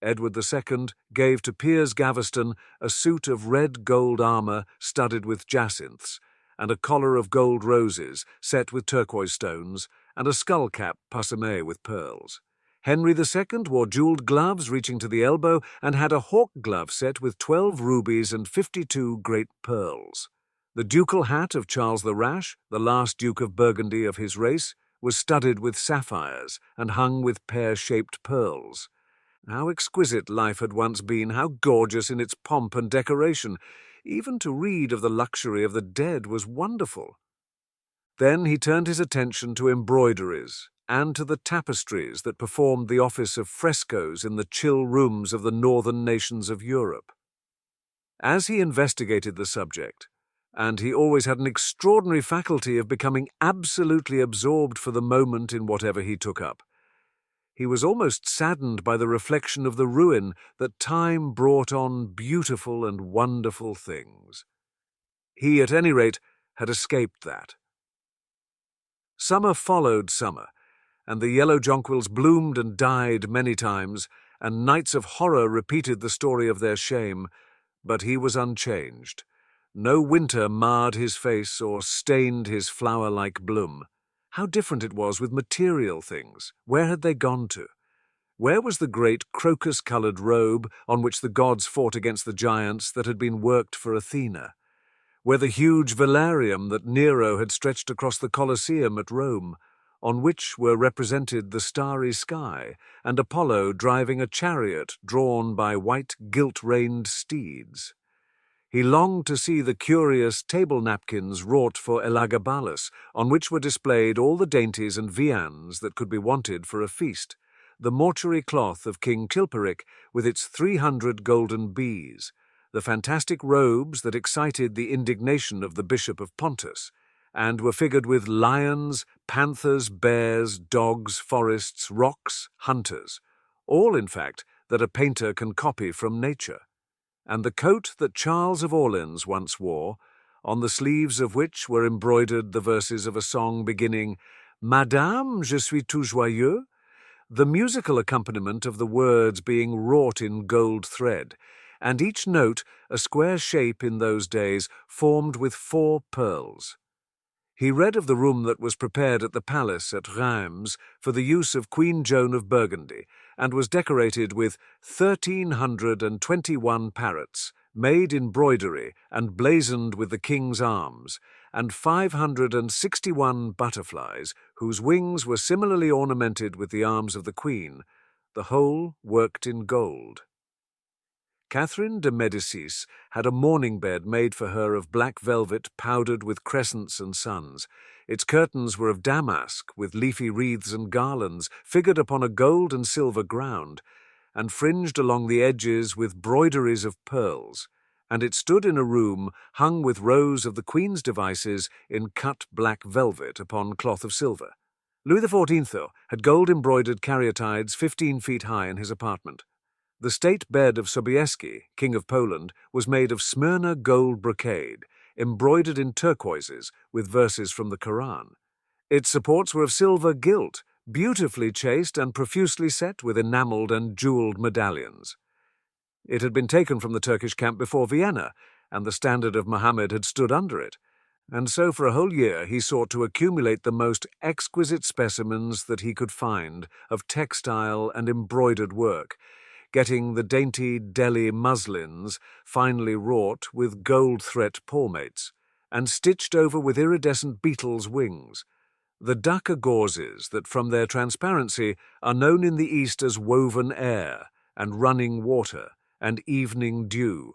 Edward II gave to Piers Gaveston a suit of red gold armour studded with jacinths, and a collar of gold roses set with turquoise stones, and a skull-cap parsemé with pearls. Henry II wore jewelled gloves reaching to the elbow, and had a hawk glove set with 12 rubies and 52 great pearls. The ducal hat of Charles the Rash, the last Duke of Burgundy of his race, was studded with sapphires and hung with pear-shaped pearls. How exquisite life had once been, how gorgeous in its pomp and decoration! Even to read of the luxury of the dead was wonderful. Then he turned his attention to embroideries and to the tapestries that performed the office of frescoes in the chill rooms of the northern nations of Europe. As he investigated the subject, and he always had an extraordinary faculty of becoming absolutely absorbed for the moment in whatever he took up, he was almost saddened by the reflection of the ruin that time brought on beautiful and wonderful things. He, at any rate, had escaped that. Summer followed summer, and the yellow jonquils bloomed and died many times, and nights of horror repeated the story of their shame, but he was unchanged. No winter marred his face or stained his flower-like bloom. How different it was with material things. Where had they gone to? Where was the great crocus-coloured robe on which the gods fought against the giants that had been worked for Athena? Where the huge velarium that Nero had stretched across the Colosseum at Rome, on which were represented the starry sky and Apollo driving a chariot drawn by white gilt-reined steeds? He longed to see the curious table napkins wrought for Elagabalus, on which were displayed all the dainties and viands that could be wanted for a feast, the mortuary cloth of King Chilperic with its 300 golden bees, the fantastic robes that excited the indignation of the Bishop of Pontus, and were figured with lions, panthers, bears, dogs, forests, rocks, hunters, all, in fact, that a painter can copy from nature. And the coat that Charles of Orleans once wore, on the sleeves of which were embroidered the verses of a song beginning, "Madame, je suis tout joyeux," the musical accompaniment of the words being wrought in gold thread, and each note a square shape in those days formed with 4 pearls. He read of the room that was prepared at the palace at Reims for the use of Queen Joan of Burgundy, and was decorated with 1,321 parrots, made in broidery and blazoned with the king's arms, and 561 butterflies, whose wings were similarly ornamented with the arms of the queen, the whole worked in gold. Catherine de Médicis had a mourning bed made for her of black velvet powdered with crescents and suns. Its curtains were of damask, with leafy wreaths and garlands figured upon a gold and silver ground, and fringed along the edges with broideries of pearls, and it stood in a room hung with rows of the Queen's devices in cut black velvet upon cloth of silver. Louis XIV, though, had gold-embroidered caryatides 15 feet high in his apartment. The state bed of Sobieski, King of Poland, was made of Smyrna gold brocade, embroidered in turquoises with verses from the Koran. Its supports were of silver gilt, beautifully chased and profusely set with enamelled and jewelled medallions. It had been taken from the Turkish camp before Vienna, and the standard of Mohammed had stood under it, and so for a whole year he sought to accumulate the most exquisite specimens that he could find of textile and embroidered work, getting the dainty Delhi muslins finely wrought with gold thread palmates, and stitched over with iridescent beetles' wings. The ducker gauzes that from their transparency are known in the East as woven air, and running water, and evening dew,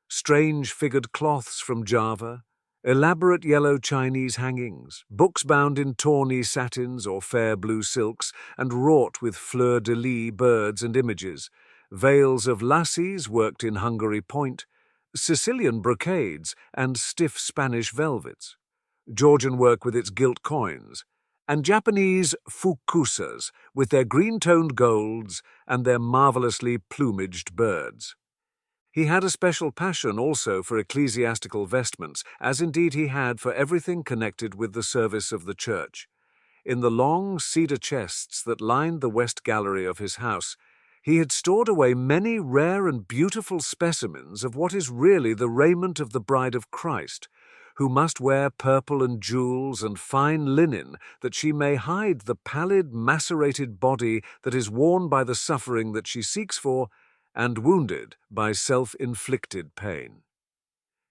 strange figured cloths from Java, elaborate yellow Chinese hangings, books bound in tawny satins or fair blue silks, and wrought with fleur-de-lis birds and images, veils of laces worked in Hungary point, Sicilian brocades and stiff Spanish velvets, Georgian work with its gilt coins, and Japanese fukusas with their green-toned golds and their marvellously plumaged birds. He had a special passion also for ecclesiastical vestments, as indeed he had for everything connected with the service of the church. In the long cedar chests that lined the west gallery of his house, he had stored away many rare and beautiful specimens of what is really the raiment of the bride of Christ, who must wear purple and jewels and fine linen that she may hide the pallid, macerated body that is worn by the suffering that she seeks for and wounded by self-inflicted pain.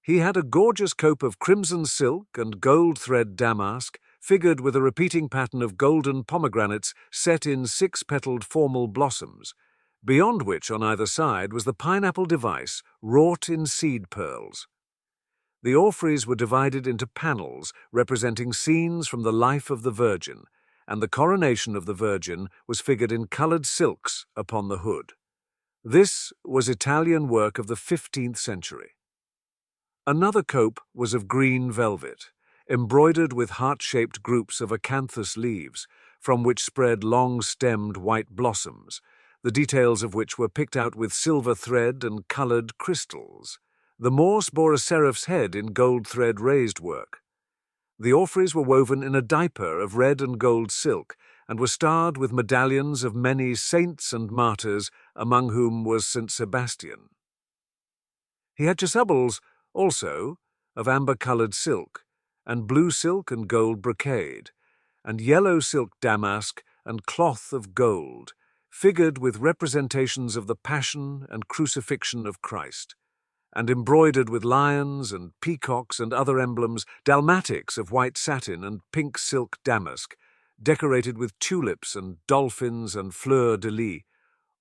He had a gorgeous cope of crimson silk and gold thread damask, figured with a repeating pattern of golden pomegranates set in 6-petaled formal blossoms, beyond which on either side was the pineapple device wrought in seed pearls. The orphreys were divided into panels representing scenes from the life of the Virgin, and the coronation of the Virgin was figured in coloured silks upon the hood. This was Italian work of the 15th century. Another cope was of green velvet, embroidered with heart-shaped groups of acanthus leaves, from which spread long-stemmed white blossoms, the details of which were picked out with silver thread and coloured crystals. The morse bore a seraph's head in gold thread raised work. The orphreys were woven in a diaper of red and gold silk, and were starred with medallions of many saints and martyrs, among whom was St. Sebastian. He had chasubles, also, of amber-coloured silk, and blue silk and gold brocade, and yellow silk damask and cloth of gold, figured with representations of the Passion and Crucifixion of Christ, and embroidered with lions and peacocks and other emblems, dalmatics of white satin and pink silk damask, decorated with tulips and dolphins and fleur-de-lis,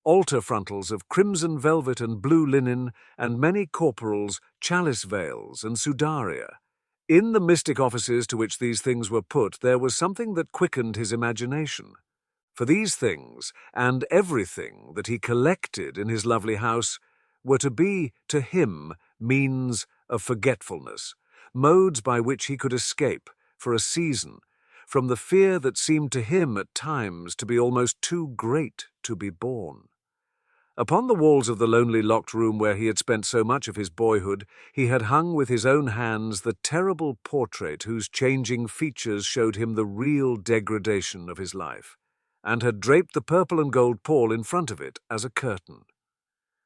altar frontals of crimson velvet and blue linen, and many corporals, chalice veils, and sudaria. In the mystic offices to which these things were put, there was something that quickened his imagination. For these things, and everything that he collected in his lovely house, were to be, to him, means of forgetfulness, modes by which he could escape, for a season, from the fear that seemed to him at times to be almost too great to be borne. Upon the walls of the lonely locked room where he had spent so much of his boyhood, he had hung with his own hands the terrible portrait whose changing features showed him the real degradation of his life, and had draped the purple and gold pall in front of it as a curtain.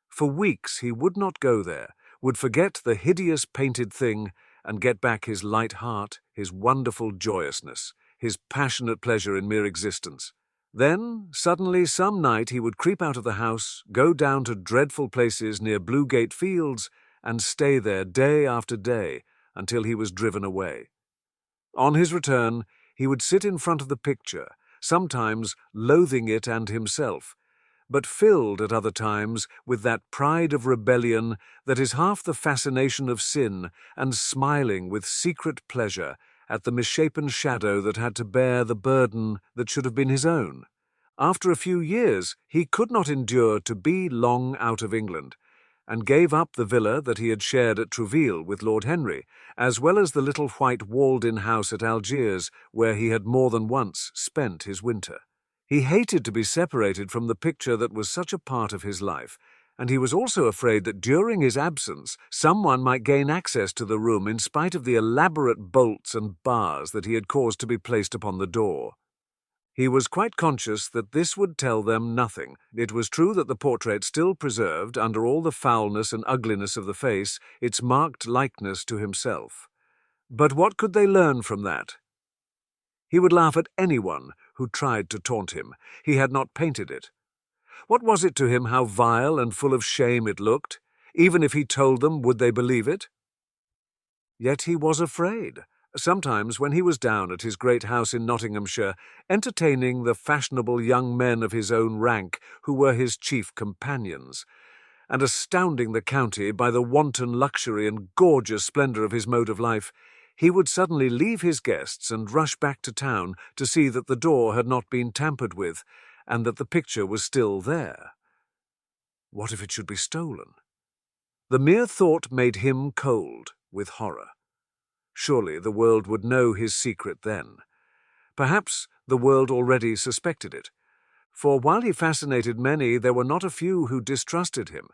For weeks he would not go there, would forget the hideous painted thing, and get back his light heart, his wonderful joyousness, his passionate pleasure in mere existence. Then, suddenly, some night he would creep out of the house, go down to dreadful places near Bluegate Fields, and stay there day after day until he was driven away. On his return, he would sit in front of the picture, sometimes loathing it and himself, but filled at other times with that pride of rebellion that is half the fascination of sin, and smiling with secret pleasure at the misshapen shadow that had to bear the burden that should have been his own. After a few years, he could not endure to be long out of England, and gave up the villa that he had shared at Trouville with Lord Henry, as well as the little white walled-in house at Algiers, where he had more than once spent his winter. He hated to be separated from the picture that was such a part of his life, and he was also afraid that during his absence someone might gain access to the room in spite of the elaborate bolts and bars that he had caused to be placed upon the door. He was quite conscious that this would tell them nothing. It was true that the portrait still preserved, under all the foulness and ugliness of the face, its marked likeness to himself. But what could they learn from that? He would laugh at anyone who tried to taunt him. He had not painted it. What was it to him how vile and full of shame it looked? Even if he told them, would they believe it? Yet he was afraid. Sometimes, when he was down at his great house in Nottinghamshire, entertaining the fashionable young men of his own rank who were his chief companions, and astounding the county by the wanton luxury and gorgeous splendour of his mode of life, he would suddenly leave his guests and rush back to town to see that the door had not been tampered with, and that the picture was still there. What if it should be stolen? The mere thought made him cold with horror. Surely the world would know his secret then. Perhaps the world already suspected it, for while he fascinated many, there were not a few who distrusted him.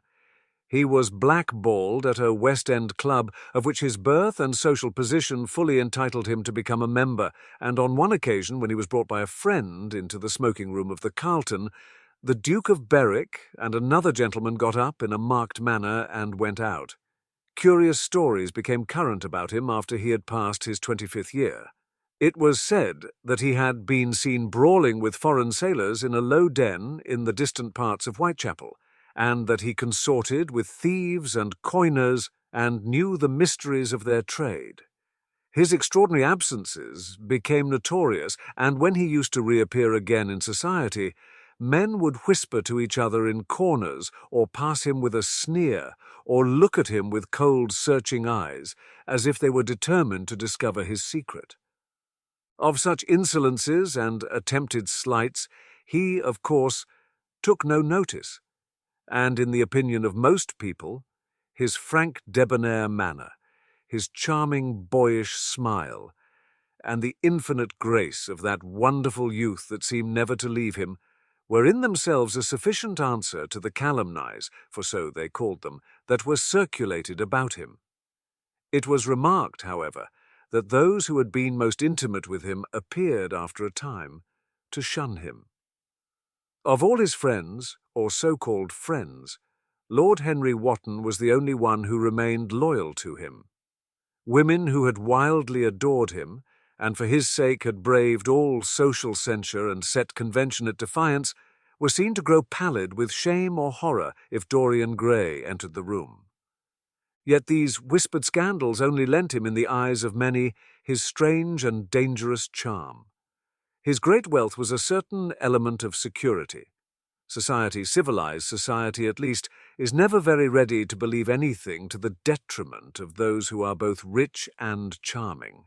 He was blackballed at a West End club of which his birth and social position fully entitled him to become a member, and on one occasion, when he was brought by a friend into the smoking room of the Carlton, the Duke of Berwick and another gentleman got up in a marked manner and went out. Curious stories became current about him after he had passed his 25th year. It was said that he had been seen brawling with foreign sailors in a low den in the distant parts of Whitechapel, and that he consorted with thieves and coiners and knew the mysteries of their trade. His extraordinary absences became notorious, and when he used to reappear again in society, men would whisper to each other in corners, or pass him with a sneer, or look at him with cold, searching eyes, as if they were determined to discover his secret. Of such insolences and attempted slights he, of course, took no notice, and in the opinion of most people, his frank debonair manner, his charming boyish smile, and the infinite grace of that wonderful youth that seemed never to leave him, were in themselves a sufficient answer to the calumnies, for so they called them, that were circulated about him. It was remarked, however, that those who had been most intimate with him appeared, after a time, to shun him. Of all his friends, or so-called friends, Lord Henry Wotton was the only one who remained loyal to him. Women who had wildly adored him, and for his sake had braved all social censure and set convention at defiance, were seen to grow pallid with shame or horror if Dorian Gray entered the room. Yet these whispered scandals only lent him in the eyes of many his strange and dangerous charm. His great wealth was a certain element of security. Society, civilized society at least, is never very ready to believe anything to the detriment of those who are both rich and charming.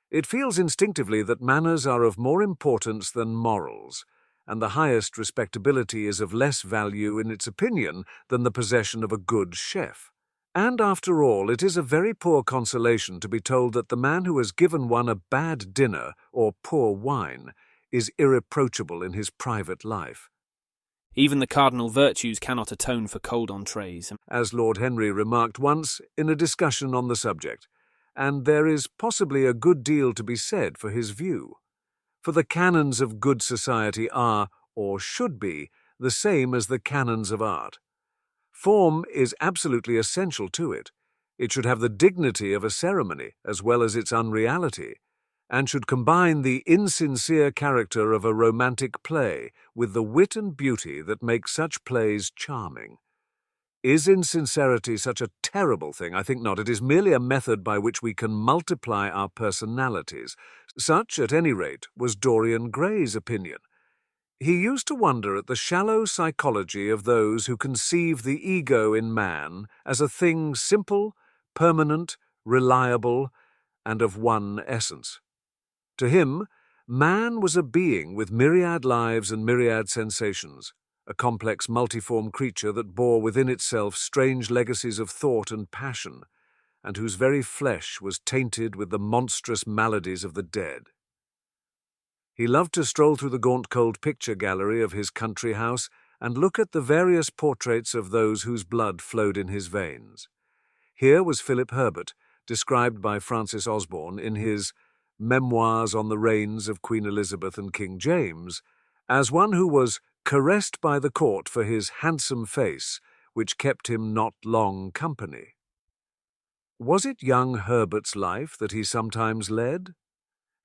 It feels instinctively that manners are of more importance than morals, and the highest respectability is of less value in its opinion than the possession of a good chef. And after all, it is a very poor consolation to be told that the man who has given one a bad dinner or poor wine is irreproachable in his private life. Even the cardinal virtues cannot atone for cold entrees, as Lord Henry remarked once in a discussion on the subject, and there is possibly a good deal to be said for his view. For the canons of good society are, or should be, the same as the canons of art. Form is absolutely essential to it, It should have the dignity of a ceremony as well as its unreality, and should combine the insincere character of a romantic play with the wit and beauty that make such plays charming. Is insincerity such a terrible thing? I think not. It is merely a method by which we can multiply our personalities. Such, at any rate, was Dorian Gray's opinion. He used to wonder at the shallow psychology of those who conceive the ego in man as a thing simple, permanent, reliable, and of one essence. To him, man was a being with myriad lives and myriad sensations, a complex multiform creature that bore within itself strange legacies of thought and passion, and whose very flesh was tainted with the monstrous maladies of the dead. He loved to stroll through the gaunt cold picture gallery of his country house and look at the various portraits of those whose blood flowed in his veins. Here was Philip Herbert, described by Francis Osborne in his Memoirs on the Reigns of Queen Elizabeth and King James, as one who was caressed by the court for his handsome face, which kept him not long company. Was it young Herbert's life that he sometimes led?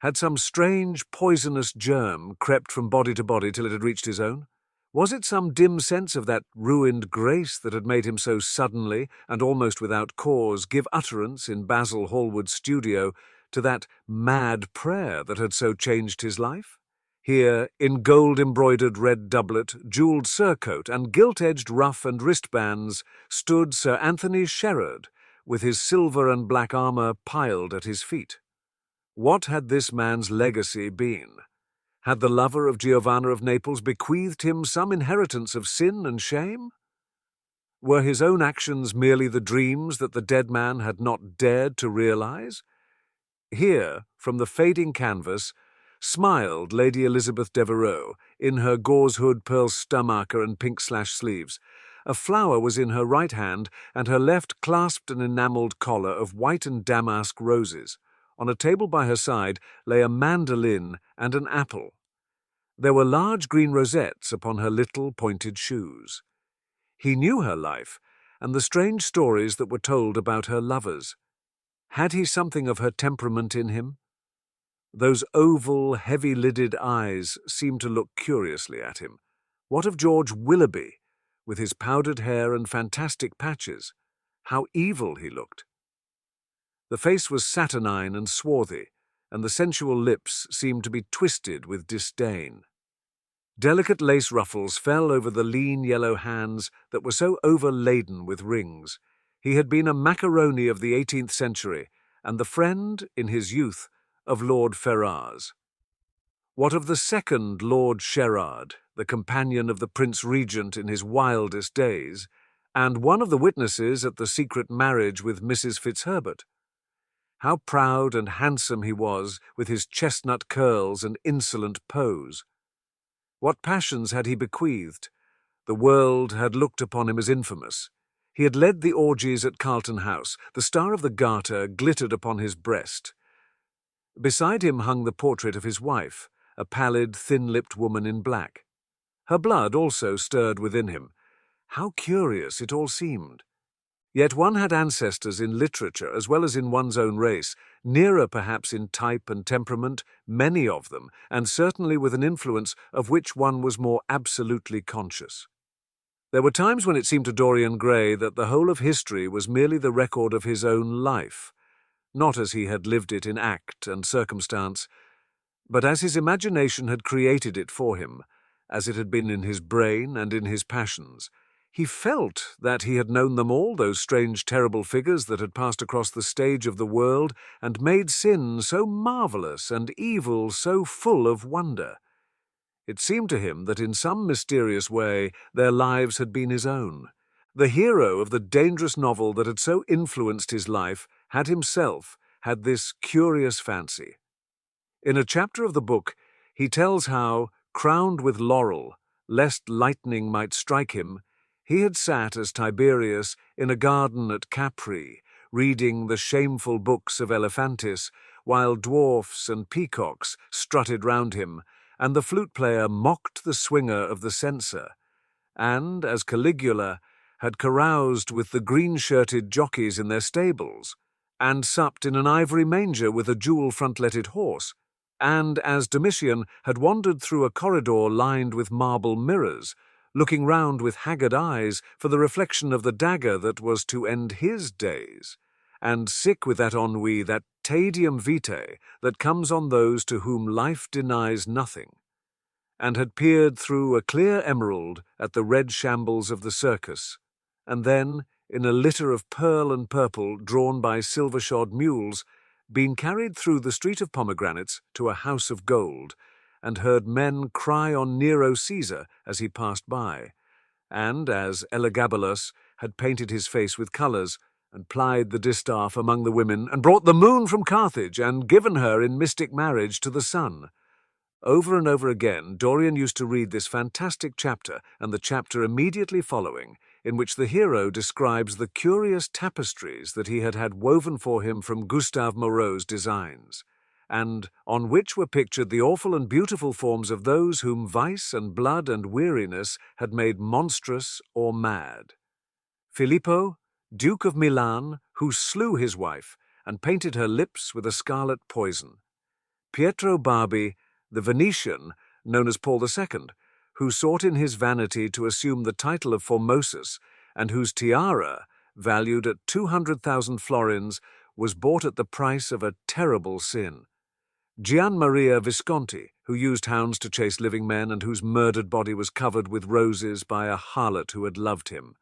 Had some strange poisonous germ crept from body to body till it had reached his own? Was it some dim sense of that ruined grace that had made him so suddenly, and almost without cause, give utterance in Basil Hallward's studio to that mad prayer that had so changed his life? Here, in gold-embroidered red doublet, jewelled surcoat, and gilt-edged ruff and wristbands, stood Sir Anthony Sherard, with his silver and black armour piled at his feet. What had this man's legacy been? Had the lover of Giovanna of Naples bequeathed him some inheritance of sin and shame? Were his own actions merely the dreams that the dead man had not dared to realize? Here, from the fading canvas, smiled Lady Elizabeth Devereux, in her gauze hood, pearl stomacher, and pink slash sleeves. A flower was in her right hand, and her left clasped an enamelled collar of white and damask roses. On a table by her side lay a mandolin and an apple. There were large green rosettes upon her little pointed shoes. He knew her life, and the strange stories that were told about her lovers. Had he something of her temperament in him? Those oval, heavy-lidded eyes seemed to look curiously at him. What of George Willoughby, with his powdered hair and fantastic patches? How evil he looked! The face was saturnine and swarthy, and the sensual lips seemed to be twisted with disdain. Delicate lace ruffles fell over the lean yellow hands that were so overladen with rings. He had been a macaroni of the 18th century, and the friend, in his youth, of Lord Ferrars. What of the second Lord Sherard, the companion of the Prince Regent in his wildest days, and one of the witnesses at the secret marriage with Mrs. Fitzherbert? How proud and handsome he was, with his chestnut curls and insolent pose! What passions had he bequeathed? The world had looked upon him as infamous. He had led the orgies at Carlton House. The Star of the Garter glittered upon his breast. Beside him hung the portrait of his wife, a pallid, thin-lipped woman in black. Her blood also stirred within him. How curious it all seemed! Yet one had ancestors in literature as well as in one's own race, nearer perhaps in type and temperament, many of them, and certainly with an influence of which one was more absolutely conscious. There were times when it seemed to Dorian Gray that the whole of history was merely the record of his own life, not as he had lived it in act and circumstance, but as his imagination had created it for him, as it had been in his brain and in his passions. He felt that he had known them all, those strange, terrible figures that had passed across the stage of the world and made sin so marvellous and evil so full of wonder. It seemed to him that in some mysterious way their lives had been his own. The hero of the dangerous novel that had so influenced his life had himself had this curious fancy. In a chapter of the book, he tells how, crowned with laurel, lest lightning might strike him, he had sat as Tiberius in a garden at Capri, reading the shameful books of Elephantis, while dwarfs and peacocks strutted round him, and the flute-player mocked the swinger of the censer, and, as Caligula, had caroused with the green-shirted jockeys in their stables, and supped in an ivory manger with a jewel-frontleted horse, and as Domitian had wandered through a corridor lined with marble mirrors, looking round with haggard eyes for the reflection of the dagger that was to end his days, and sick with that ennui, that tedium vitae that comes on those to whom life denies nothing, and had peered through a clear emerald at the red shambles of the circus, and then, in a litter of pearl and purple drawn by silver-shod mules, been carried through the street of pomegranates to a house of gold, and heard men cry on Nero Caesar as he passed by, and as Elagabalus had painted his face with colours, and plied the distaff among the women, and brought the moon from Carthage, and given her in mystic marriage to the sun. Over and over again, Dorian used to read this fantastic chapter and the chapter immediately following, in which the hero describes the curious tapestries that he had had woven for him from Gustave Moreau's designs, and on which were pictured the awful and beautiful forms of those whom vice and blood and weariness had made monstrous or mad. Filippo, Duke of Milan, who slew his wife and painted her lips with a scarlet poison. Pietro Barbi, the Venetian, known as Paul II, who sought in his vanity to assume the title of Formosus, and whose tiara, valued at 200,000 florins, was bought at the price of a terrible sin. Gian Maria Visconti, who used hounds to chase living men and whose murdered body was covered with roses by a harlot who had loved him.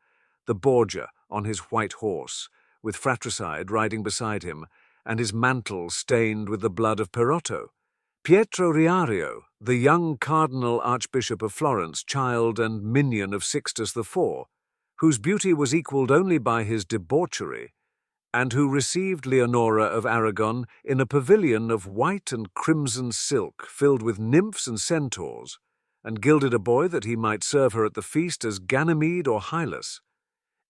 The Borgia on his white horse, with fratricide riding beside him, and his mantle stained with the blood of Perotto. Pietro Riario, the young Cardinal Archbishop of Florence, child and minion of Sixtus IV, whose beauty was equalled only by his debauchery, and who received Leonora of Aragon in a pavilion of white and crimson silk filled with nymphs and centaurs, and gilded a boy that he might serve her at the feast as Ganymede or Hylas.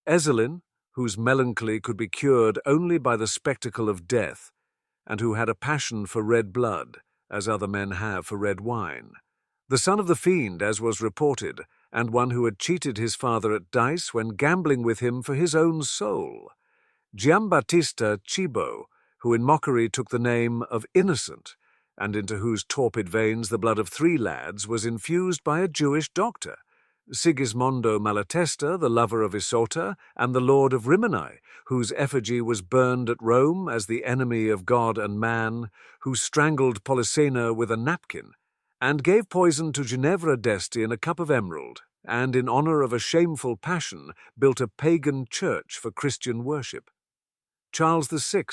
Ezelin, whose melancholy could be cured only by the spectacle of death, and who had a passion for red blood, as other men have for red wine. The son of the fiend, as was reported, and one who had cheated his father at dice when gambling with him for his own soul. Giambattista Cibo, who in mockery took the name of Innocent, and into whose torpid veins the blood of 3 lads was infused by a Jewish doctor. Sigismondo Malatesta, the lover of Isotta, and the lord of Rimini, whose effigy was burned at Rome as the enemy of God and man, who strangled Polissena with a napkin, and gave poison to Ginevra d'Este in a cup of emerald, and in honour of a shameful passion built a pagan church for Christian worship. Charles VI,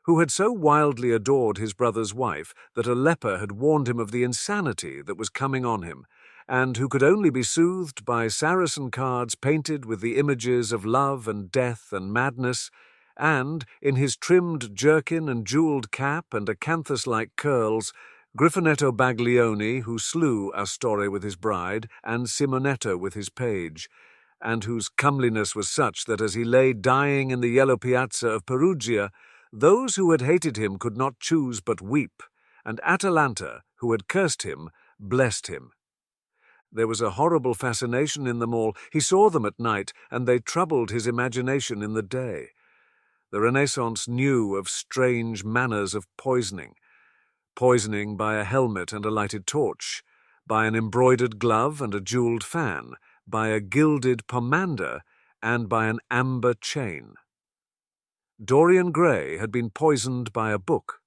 who had so wildly adored his brother's wife that a leper had warned him of the insanity that was coming on him, and who could only be soothed by Saracen cards painted with the images of love and death and madness, and, in his trimmed jerkin and jewelled cap and acanthus-like curls, Griffinetto Baglioni, who slew Astore with his bride and Simonetto with his page, and whose comeliness was such that as he lay dying in the yellow piazza of Perugia, those who had hated him could not choose but weep, and Atalanta, who had cursed him, blessed him. There was a horrible fascination in them all. He saw them at night, and they troubled his imagination in the day. The Renaissance knew of strange manners of poisoning by a helmet and a lighted torch, by an embroidered glove and a jewelled fan, by a gilded pomander, and by an amber chain. Dorian Gray had been poisoned by a book.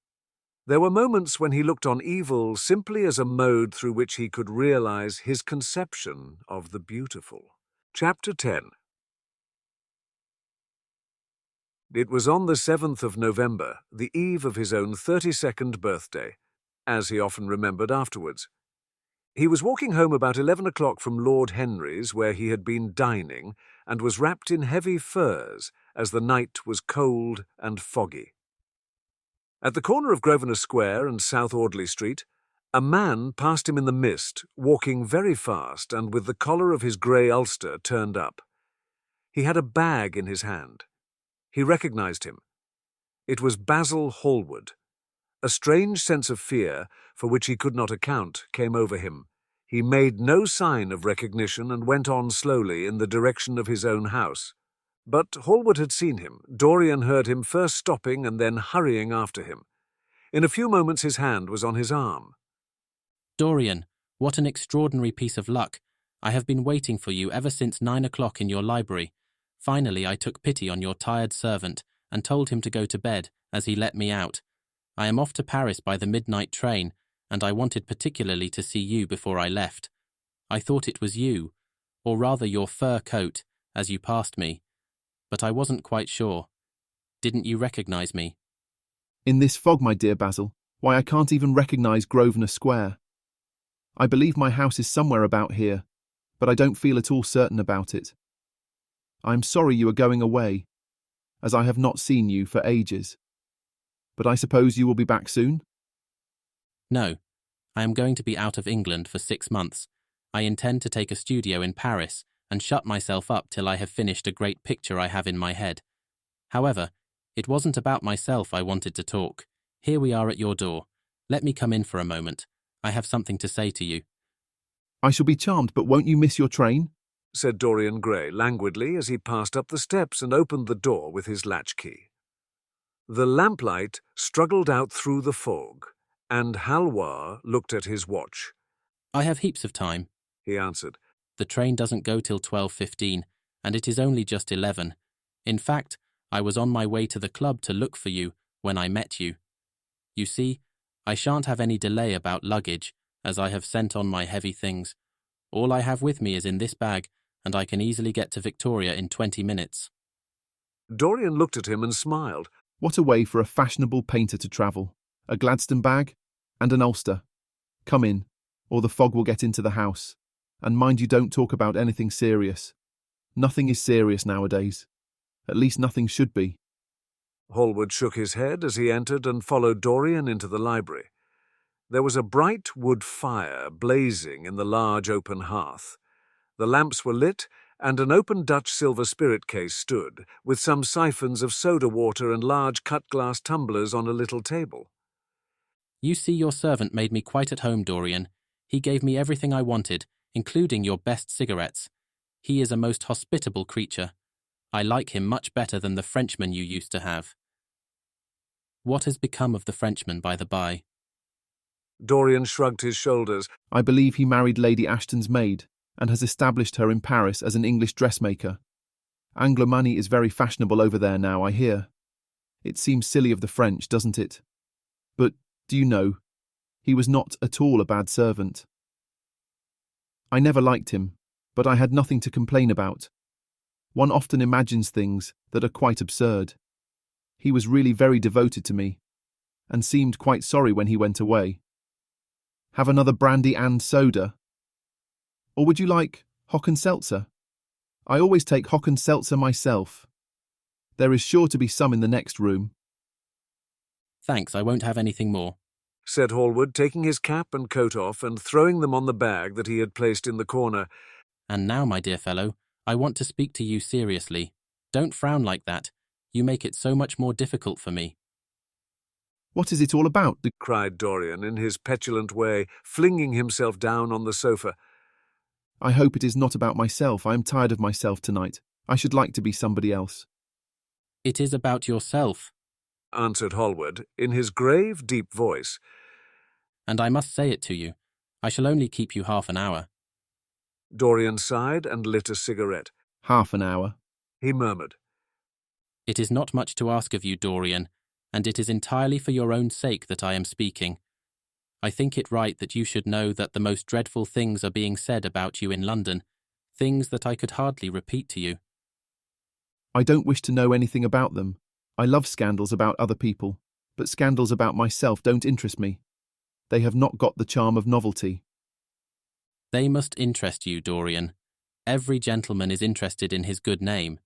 There were moments when he looked on evil simply as a mode through which he could realize his conception of the beautiful. Chapter 10. It was on the 7th of November, the eve of his own 32nd birthday, as he often remembered afterwards. He was walking home about 11 o'clock from Lord Henry's, where he had been dining, and was wrapped in heavy furs, as the night was cold and foggy. At the corner of Grosvenor Square and South Audley Street, a man passed him in the mist, walking very fast and with the collar of his grey ulster turned up. He had a bag in his hand. He recognized him. It was Basil Hallward. A strange sense of fear, for which he could not account, came over him. He made no sign of recognition and went on slowly in the direction of his own house. But Hallward had seen him. Dorian heard him first stopping and then hurrying after him. In a few moments his hand was on his arm. Dorian, what an extraordinary piece of luck. I have been waiting for you ever since 9 o'clock in your library. Finally, I took pity on your tired servant and told him to go to bed, as he let me out. I am off to Paris by the midnight train, and I wanted particularly to see you before I left. I thought it was you, or rather your fur coat, as you passed me. But I wasn't quite sure. Didn't you recognize me? In this fog, my dear Basil, why I can't even recognize Grosvenor Square. I believe my house is somewhere about here, but I don't feel at all certain about it. I am sorry you are going away, as I have not seen you for ages. But I suppose you will be back soon? No, I am going to be out of England for 6 months. I intend to take a studio in Paris and shut myself up till I have finished a great picture I have in my head. However, it wasn't about myself I wanted to talk. Here we are at your door. Let me come in for a moment. I have something to say to you. I shall be charmed, but won't you miss your train? Said Dorian Gray languidly as he passed up the steps and opened the door with his latchkey. The lamplight struggled out through the fog, and Hallward looked at his watch. I have heaps of time, he answered. The train doesn't go till 12:15, and it is only just 11. In fact, I was on my way to the club to look for you when I met you. You see, I shan't have any delay about luggage, as I have sent on my heavy things. All I have with me is in this bag, and I can easily get to Victoria in 20 minutes. Dorian looked at him and smiled. What a way for a fashionable painter to travel. A Gladstone bag and an ulster. Come in, or the fog will get into the house. And mind you don't talk about anything serious. Nothing is serious nowadays. At least nothing should be. Hallward shook his head as he entered and followed Dorian into the library. There was a bright wood fire blazing in the large open hearth. The lamps were lit, and an open Dutch silver spirit case stood, with some siphons of soda water and large cut-glass tumblers on a little table. You see, your servant made me quite at home, Dorian. He gave me everything I wanted, including your best cigarettes. He is a most hospitable creature. I like him much better than the Frenchman you used to have. What has become of the Frenchman, by the by? Dorian shrugged his shoulders. I believe he married Lady Ashton's maid, and has established her in Paris as an English dressmaker. Anglo money is very fashionable over there now, I hear. It seems silly of the French, doesn't it? But, do you know, he was not at all a bad servant. I never liked him, but I had nothing to complain about. One often imagines things that are quite absurd. He was really very devoted to me, and seemed quite sorry when he went away. Have another brandy and soda? Or would you like hock and seltzer? I always take hock and seltzer myself. There is sure to be some in the next room. Thanks, I won't have anything more, said Hallward, taking his cap and coat off and throwing them on the bag that he had placed in the corner. And now, my dear fellow, I want to speak to you seriously. Don't frown like that. You make it so much more difficult for me. What is it all about? Cried Dorian in his petulant way, flinging himself down on the sofa. I hope it is not about myself. I am tired of myself tonight. I should like to be somebody else. It is about yourself, answered Hallward, in his grave, deep voice. And I must say it to you. I shall only keep you half an hour. Dorian sighed and lit a cigarette. Half an hour, he murmured. It is not much to ask of you, Dorian, and it is entirely for your own sake that I am speaking. I think it right that you should know that the most dreadful things are being said about you in London, things that I could hardly repeat to you. I don't wish to know anything about them. I love scandals about other people, but scandals about myself don't interest me. They have not got the charm of novelty. They must interest you, Dorian. Every gentleman is interested in his good name.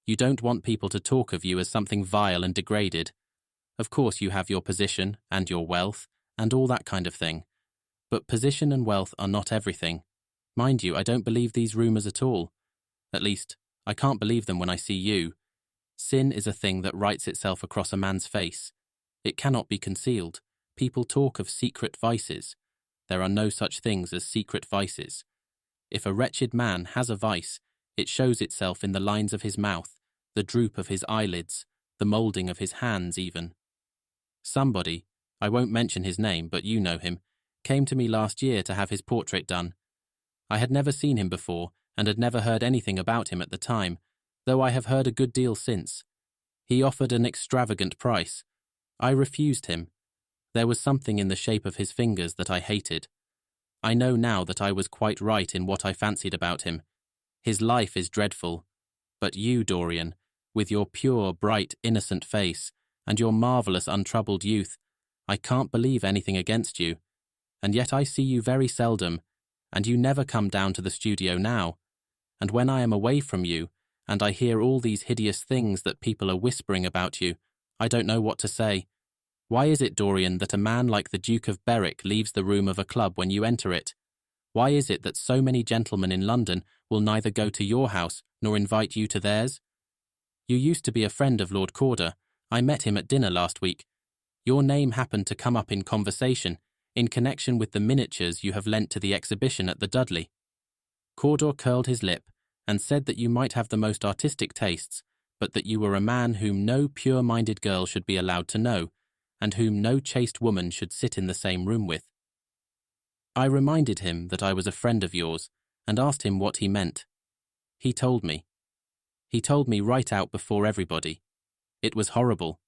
You don't want people to talk of you as something vile and degraded. Of course you have your position and your wealth and all that kind of thing. But position and wealth are not everything. Mind you, I don't believe these rumours at all. At least, I can't believe them when I see you. Sin is a thing that writes itself across a man's face. It cannot be concealed. People talk of secret vices. There are no such things as secret vices. If a wretched man has a vice, it shows itself in the lines of his mouth, the droop of his eyelids, the moulding of his hands even. Somebody, I won't mention his name, but you know him, came to me last year to have his portrait done. I had never seen him before and had never heard anything about him at the time, though I have heard a good deal since. He offered an extravagant price. I refused him. There was something in the shape of his fingers that I hated. I know now that I was quite right in what I fancied about him. His life is dreadful. But you, Dorian, with your pure, bright, innocent face, and your marvellous untroubled youth, I can't believe anything against you. And yet I see you very seldom, and you never come down to the studio now. And when I am away from you, and I hear all these hideous things that people are whispering about you, I don't know what to say. Why is it, Dorian, that a man like the Duke of Berwick leaves the room of a club when you enter it? Why is it that so many gentlemen in London will neither go to your house nor invite you to theirs? You used to be a friend of Lord Calder. I met him at dinner last week. Your name happened to come up in conversation in connection with the miniatures you have lent to the exhibition at the Dudley. Calder curled his lip and said that you might have the most artistic tastes, but that you were a man whom no pure-minded girl should be allowed to know, and whom no chaste woman should sit in the same room with. I reminded him that I was a friend of yours, and asked him what he meant. He told me. He told me right out before everybody. It was horrible.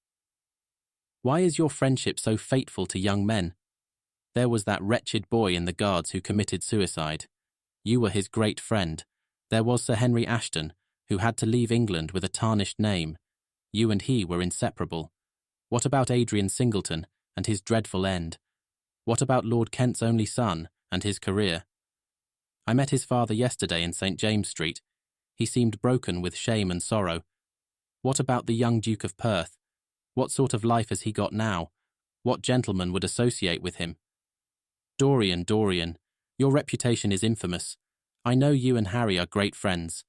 Why is your friendship so fateful to young men? There was that wretched boy in the Guards who committed suicide. You were his great friend. There was Sir Henry Ashton, who had to leave England with a tarnished name. You and he were inseparable. What about Adrian Singleton and his dreadful end? What about Lord Kent's only son and his career? I met his father yesterday in St. James Street. He seemed broken with shame and sorrow. What about the young Duke of Perth? What sort of life has he got now? What gentleman would associate with him? Dorian, your reputation is infamous. I know you and Harry are great friends.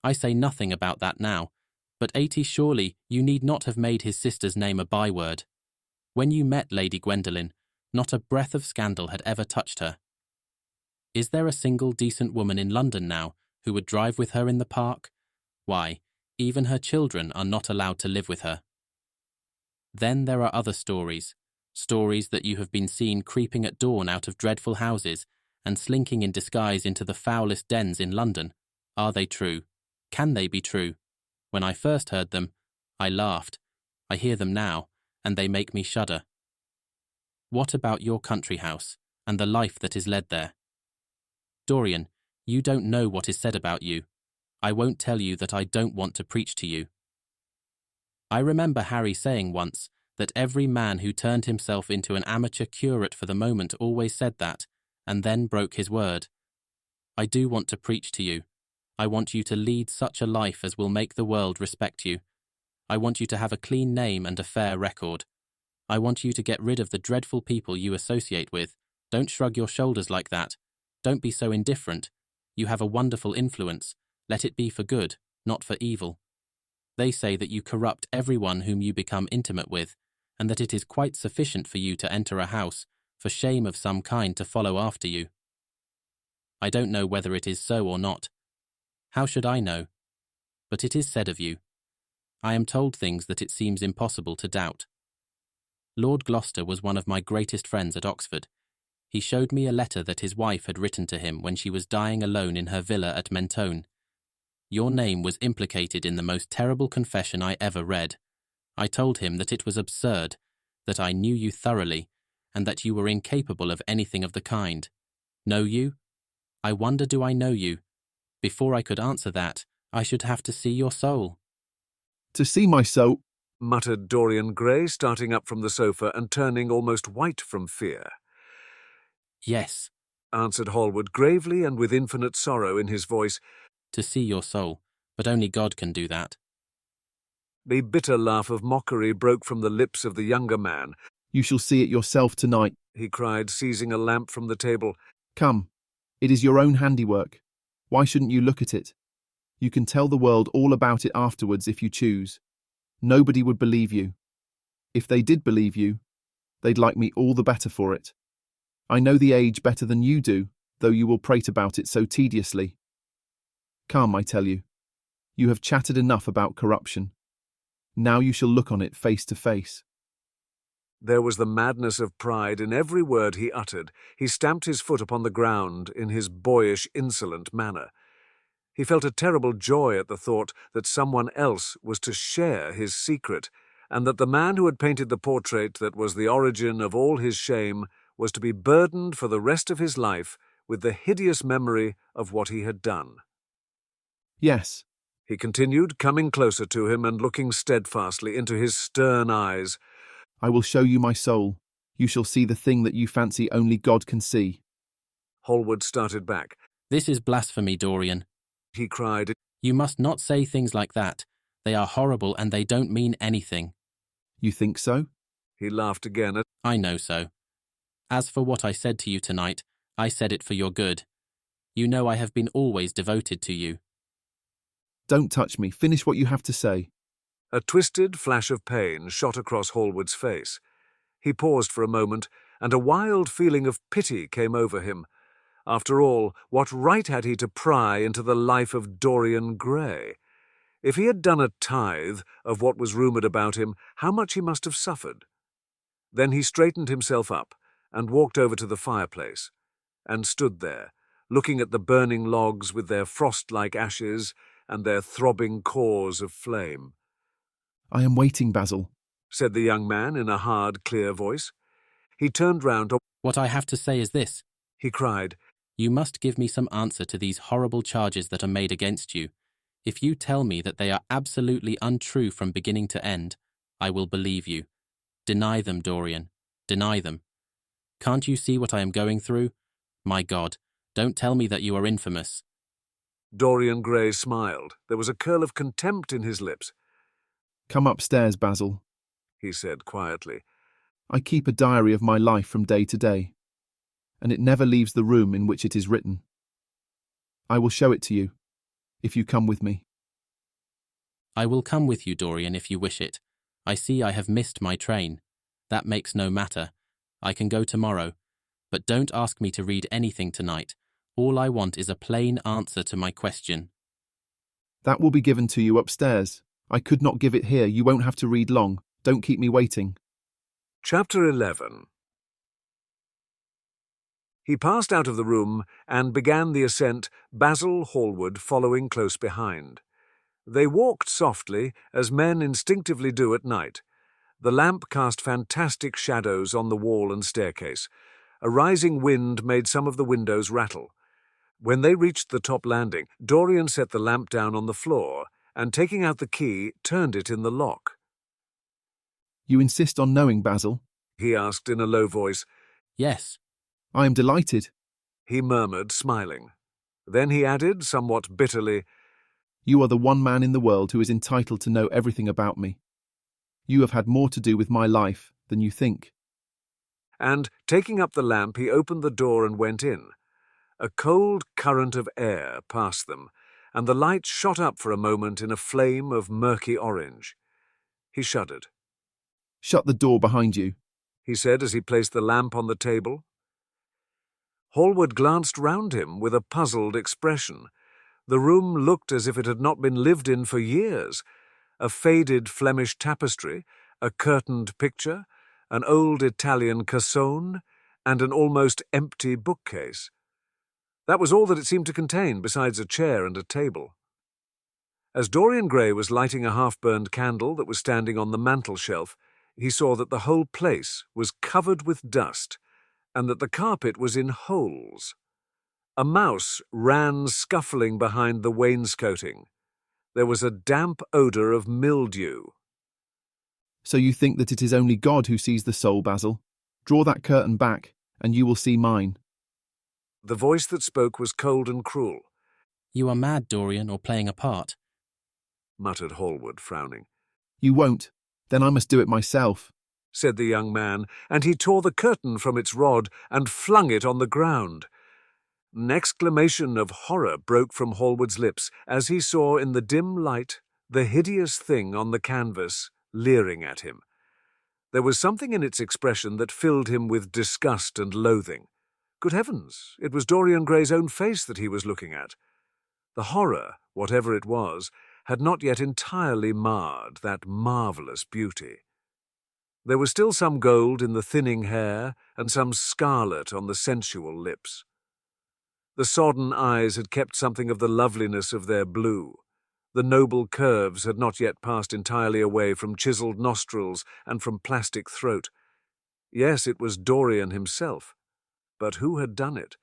I say nothing about that now, but 80 surely you need not have made his sister's name a byword. When you met Lady Gwendolen, not a breath of scandal had ever touched her. Is there a single decent woman in London now who would drive with her in the park? Why, even her children are not allowed to live with her. Then there are other stories that you have been seen creeping at dawn out of dreadful houses and slinking in disguise into the foulest dens in London. Are they true? Can they be true? When I first heard them, I laughed. I hear them now, and they make me shudder. What about your country house and the life that is led there? Dorian, you don't know what is said about you. I won't tell you that I don't want to preach to you. I remember Harry saying once that every man who turned himself into an amateur curate for the moment always said that, and then broke his word. I do want to preach to you. I want you to lead such a life as will make the world respect you. I want you to have a clean name and a fair record. I want you to get rid of the dreadful people you associate with. Don't shrug your shoulders like that. Don't be so indifferent. You have a wonderful influence. Let it be for good, not for evil. They say that you corrupt everyone whom you become intimate with, and that it is quite sufficient for you to enter a house, for shame of some kind to follow after you. I don't know whether it is so or not. How should I know? But it is said of you. I am told things that it seems impossible to doubt. Lord Gloucester was one of my greatest friends at Oxford. He showed me a letter that his wife had written to him when she was dying alone in her villa at Mentone. Your name was implicated in the most terrible confession I ever read. I told him that it was absurd, that I knew you thoroughly, and that you were incapable of anything of the kind. Know you? I wonder do I know you? Before I could answer that, I should have to see your soul. To see my soul, muttered Dorian Gray, starting up from the sofa and turning almost white from fear. Yes, answered Hallward gravely and with infinite sorrow in his voice. To see your soul, but only God can do that. The bitter laugh of mockery broke from the lips of the younger man. You shall see it yourself tonight, he cried, seizing a lamp from the table. Come, it is your own handiwork. Why shouldn't you look at it? You can tell the world all about it afterwards if you choose. Nobody would believe you. If they did believe you, they'd like me all the better for it. I know the age better than you do, though you will prate about it so tediously. Come, I tell you. You have chattered enough about corruption. Now you shall look on it face to face. There was the madness of pride in every word he uttered. He stamped his foot upon the ground in his boyish, insolent manner. He felt a terrible joy at the thought that someone else was to share his secret, and that the man who had painted the portrait that was the origin of all his shame was to be burdened for the rest of his life with the hideous memory of what he had done. Yes, He continued, coming closer to him and looking steadfastly into his stern eyes. I will show you my soul. You shall see the thing that you fancy only God can see. Hallward started back. This is blasphemy, Dorian. He cried. You must not say things like that. They are horrible and they don't mean anything. You think so? He laughed again. I know so. As for what I said to you tonight, I said it for your good. You know I have been always devoted to you. Don't touch me. Finish what you have to say. A twisted flash of pain shot across Hallward's face. He paused for a moment, and a wild feeling of pity came over him. After all, what right had he to pry into the life of Dorian Gray? If he had done a tithe of what was rumoured about him, how much he must have suffered. Then he straightened himself up and walked over to the fireplace, and stood there, looking at the burning logs with their frost-like ashes and their throbbing cores of flame. I am waiting, Basil, said the young man in a hard, clear voice. He turned round. What I have to say is this, he cried. You must give me some answer to these horrible charges that are made against you. If you tell me that they are absolutely untrue from beginning to end, I will believe you. Deny them, Dorian. Deny them. Can't you see what I am going through? My God, don't tell me that you are infamous. Dorian Gray smiled. There was a curl of contempt in his lips. Come upstairs, Basil, he said quietly. I keep a diary of my life from day to day, and it never leaves the room in which it is written. I will show it to you, if you come with me. I will come with you, Dorian, if you wish it. I see I have missed my train. That makes no matter. I can go tomorrow. But don't ask me to read anything tonight. All I want is a plain answer to my question. That will be given to you upstairs. I could not give it here. You won't have to read long. Don't keep me waiting. Chapter 11. He passed out of the room and began the ascent, Basil Hallward following close behind. They walked softly, as men instinctively do at night. The lamp cast fantastic shadows on the wall and staircase. A rising wind made some of the windows rattle. When they reached the top landing, Dorian set the lamp down on the floor and, taking out the key, turned it in the lock. You insist on knowing, Basil? He asked in a low voice. Yes. I am delighted, he murmured, smiling. Then he added, somewhat bitterly, You are the one man in the world who is entitled to know everything about me. You have had more to do with my life than you think. And, taking up the lamp, he opened the door and went in. A cold current of air passed them, and the light shot up for a moment in a flame of murky orange. He shuddered. Shut the door behind you, he said as he placed the lamp on the table. Hallward glanced round him with a puzzled expression. The room looked as if it had not been lived in for years. A faded Flemish tapestry, a curtained picture, an old Italian cassone, and an almost empty bookcase. That was all that it seemed to contain, besides a chair and a table. As Dorian Gray was lighting a half-burned candle that was standing on the mantel-shelf, he saw that the whole place was covered with dust, and that the carpet was in holes. A mouse ran scuffling behind the wainscoting. There was a damp odour of mildew. So you think that it is only God who sees the soul, Basil? Draw that curtain back, and you will see mine. The voice that spoke was cold and cruel. You are mad, Dorian, or playing a part, muttered Hallward, frowning. You won't. Then I must do it myself, said the young man, and he tore the curtain from its rod and flung it on the ground. An exclamation of horror broke from Hallward's lips as he saw in the dim light the hideous thing on the canvas leering at him. There was something in its expression that filled him with disgust and loathing. Good heavens, it was Dorian Gray's own face that he was looking at. The horror, whatever it was, had not yet entirely marred that marvellous beauty. There was still some gold in the thinning hair and some scarlet on the sensual lips. The sodden eyes had kept something of the loveliness of their blue. The noble curves had not yet passed entirely away from chiselled nostrils and from plastic throat. Yes, it was Dorian himself. But who had done it?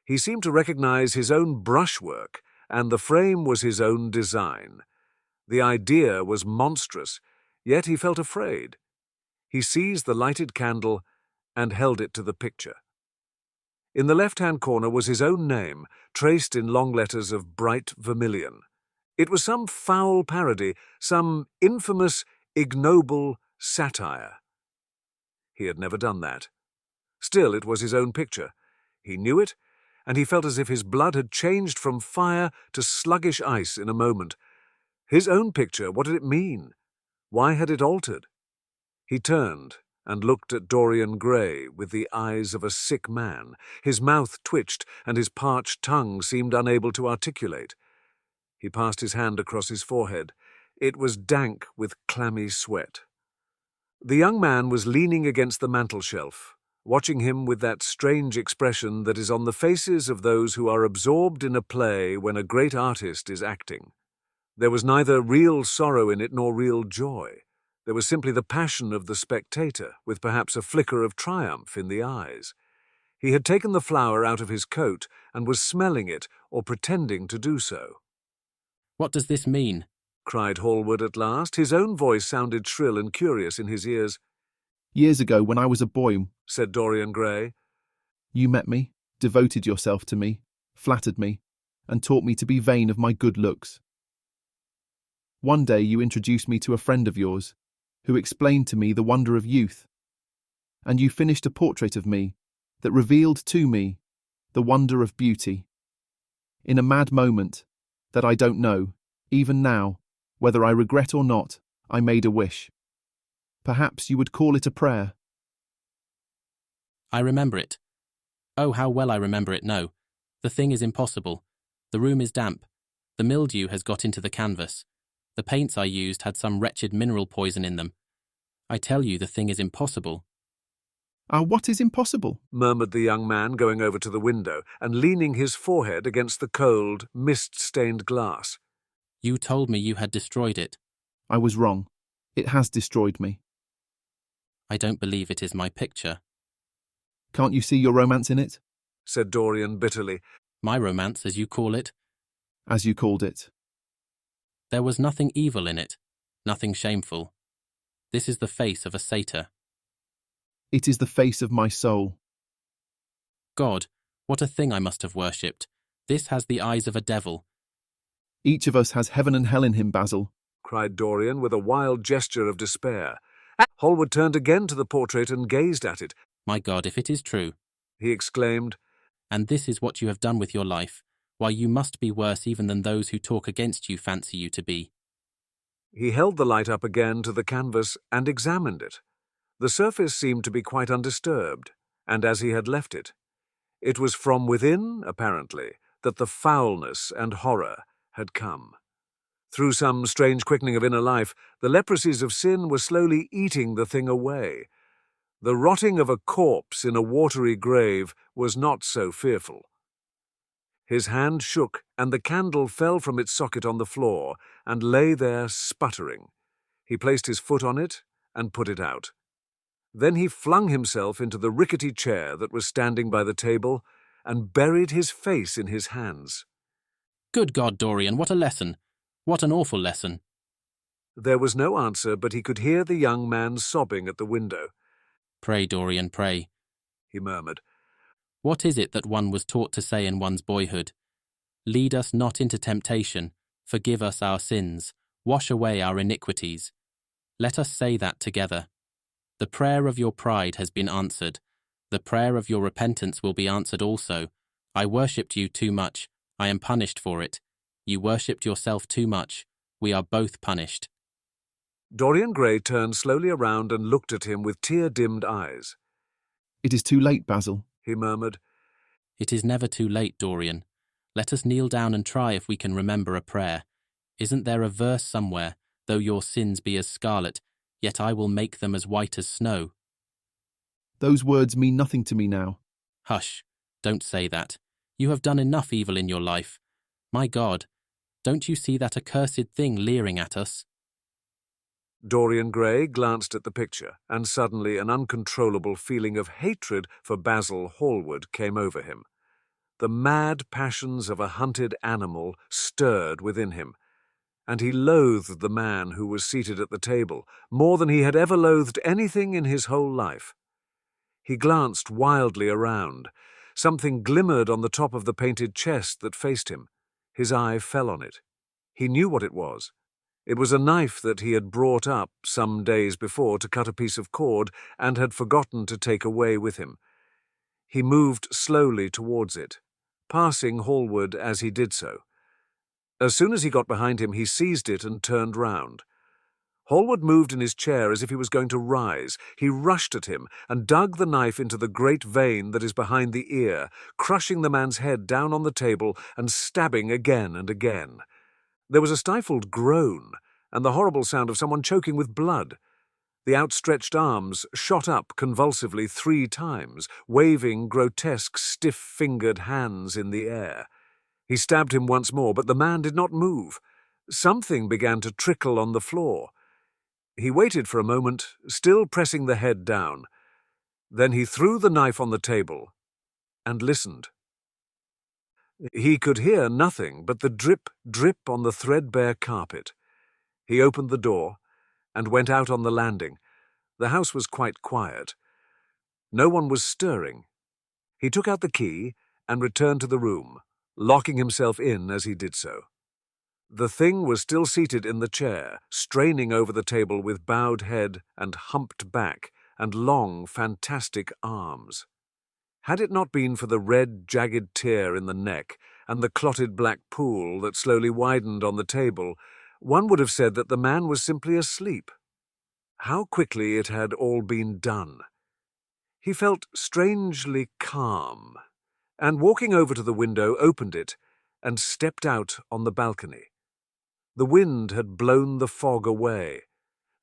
He seemed to recognize his own brushwork, and the frame was his own design. The idea was monstrous, yet he felt afraid. He seized the lighted candle and held it to the picture. In the left-hand corner was his own name, traced in long letters of bright vermilion. It was some foul parody, some infamous, ignoble satire. He had never done that. Still, it was his own picture. He knew it, and he felt as if his blood had changed from fire to sluggish ice in a moment. His own picture, what did it mean? Why had it altered? He turned and looked at Dorian Gray with the eyes of a sick man. His mouth twitched, and his parched tongue seemed unable to articulate. He passed his hand across his forehead. It was dank with clammy sweat. The young man was leaning against the mantelshelf, watching him with that strange expression that is on the faces of those who are absorbed in a play when a great artist is acting. There was neither real sorrow in it nor real joy. There was simply the passion of the spectator, with perhaps a flicker of triumph in the eyes. He had taken the flower out of his coat and was smelling it, or pretending to do so. What does this mean? Cried Hallward at last. His own voice sounded shrill and curious in his ears. Years ago, when I was a boy, said Dorian Gray, you met me, devoted yourself to me, flattered me, and taught me to be vain of my good looks. One day you introduced me to a friend of yours, who explained to me the wonder of youth, and you finished a portrait of me that revealed to me the wonder of beauty. In a mad moment, that I don't know, even now, whether I regret or not, I made a wish. Perhaps you would call it a prayer. I remember it. Oh, how well I remember it, no. The thing is impossible. The room is damp. The mildew has got into the canvas. The paints I used had some wretched mineral poison in them. I tell you, the thing is impossible. What is impossible? Murmured the young man, going over to the window and leaning his forehead against the cold, mist-stained glass. You told me you had destroyed it. I was wrong. It has destroyed me. I don't believe it is my picture. Can't you see your romance in it? Said Dorian bitterly. My romance, as you call it? As you called it. There was nothing evil in it, nothing shameful. This is the face of a satyr. It is the face of my soul. God, what a thing I must have worshipped. This has the eyes of a devil. Each of us has heaven and hell in him, Basil, cried Dorian with a wild gesture of despair. Hallward turned again to the portrait and gazed at it. My God, if it is true, he exclaimed. And this is what you have done with your life. Why, you must be worse even than those who talk against you fancy you to be. He held the light up again to the canvas and examined it. The surface seemed to be quite undisturbed, and as he had left it. It was from within, apparently, that the foulness and horror had come. Through some strange quickening of inner life, the leprosies of sin were slowly eating the thing away. The rotting of a corpse in a watery grave was not so fearful. His hand shook, and the candle fell from its socket on the floor, and lay there sputtering. He placed his foot on it, and put it out. Then he flung himself into the rickety chair that was standing by the table, and buried his face in his hands. Good God, Dorian, what a lesson! What an awful lesson! There was no answer, but he could hear the young man sobbing at the window. Pray, Dorian, pray, he murmured. What is it that one was taught to say in one's boyhood? Lead us not into temptation, forgive us our sins, wash away our iniquities. Let us say that together. The prayer of your pride has been answered. The prayer of your repentance will be answered also. I worshipped you too much. I am punished for it. You worshipped yourself too much. We are both punished. Dorian Gray turned slowly around and looked at him with tear-dimmed eyes. It is too late, Basil, he murmured. It is never too late, Dorian. Let us kneel down and try if we can remember a prayer. Isn't there a verse somewhere, though your sins be as scarlet, yet I will make them as white as snow? Those words mean nothing to me now. Hush, don't say that. You have done enough evil in your life. My God, don't you see that accursed thing leering at us? Dorian Gray glanced at the picture, and suddenly an uncontrollable feeling of hatred for Basil Hallward came over him. The mad passions of a hunted animal stirred within him, and he loathed the man who was seated at the table more than he had ever loathed anything in his whole life. He glanced wildly around. Something glimmered on the top of the painted chest that faced him. His eye fell on it. He knew what it was. It was a knife that he had brought up some days before to cut a piece of cord and had forgotten to take away with him. He moved slowly towards it, passing Hallward as he did so. As soon as he got behind him, he seized it and turned round. Hallward moved in his chair as if he was going to rise. He rushed at him and dug the knife into the great vein that is behind the ear, crushing the man's head down on the table and stabbing again and again. There was a stifled groan and the horrible sound of someone choking with blood. The outstretched arms shot up convulsively 3 times, waving grotesque, stiff-fingered hands in the air. He stabbed him once more, but the man did not move. Something began to trickle on the floor. He waited for a moment, still pressing the head down. Then he threw the knife on the table and listened. He could hear nothing but the drip, drip on the threadbare carpet. He opened the door and went out on the landing. The house was quite quiet. No one was stirring. He took out the key and returned to the room, locking himself in as he did so. The thing was still seated in the chair, straining over the table with bowed head and humped back and long, fantastic arms. Had it not been for the red, jagged tear in the neck and the clotted black pool that slowly widened on the table, one would have said that the man was simply asleep. How quickly it had all been done. He felt strangely calm, and walking over to the window, opened it and stepped out on the balcony. The wind had blown the fog away,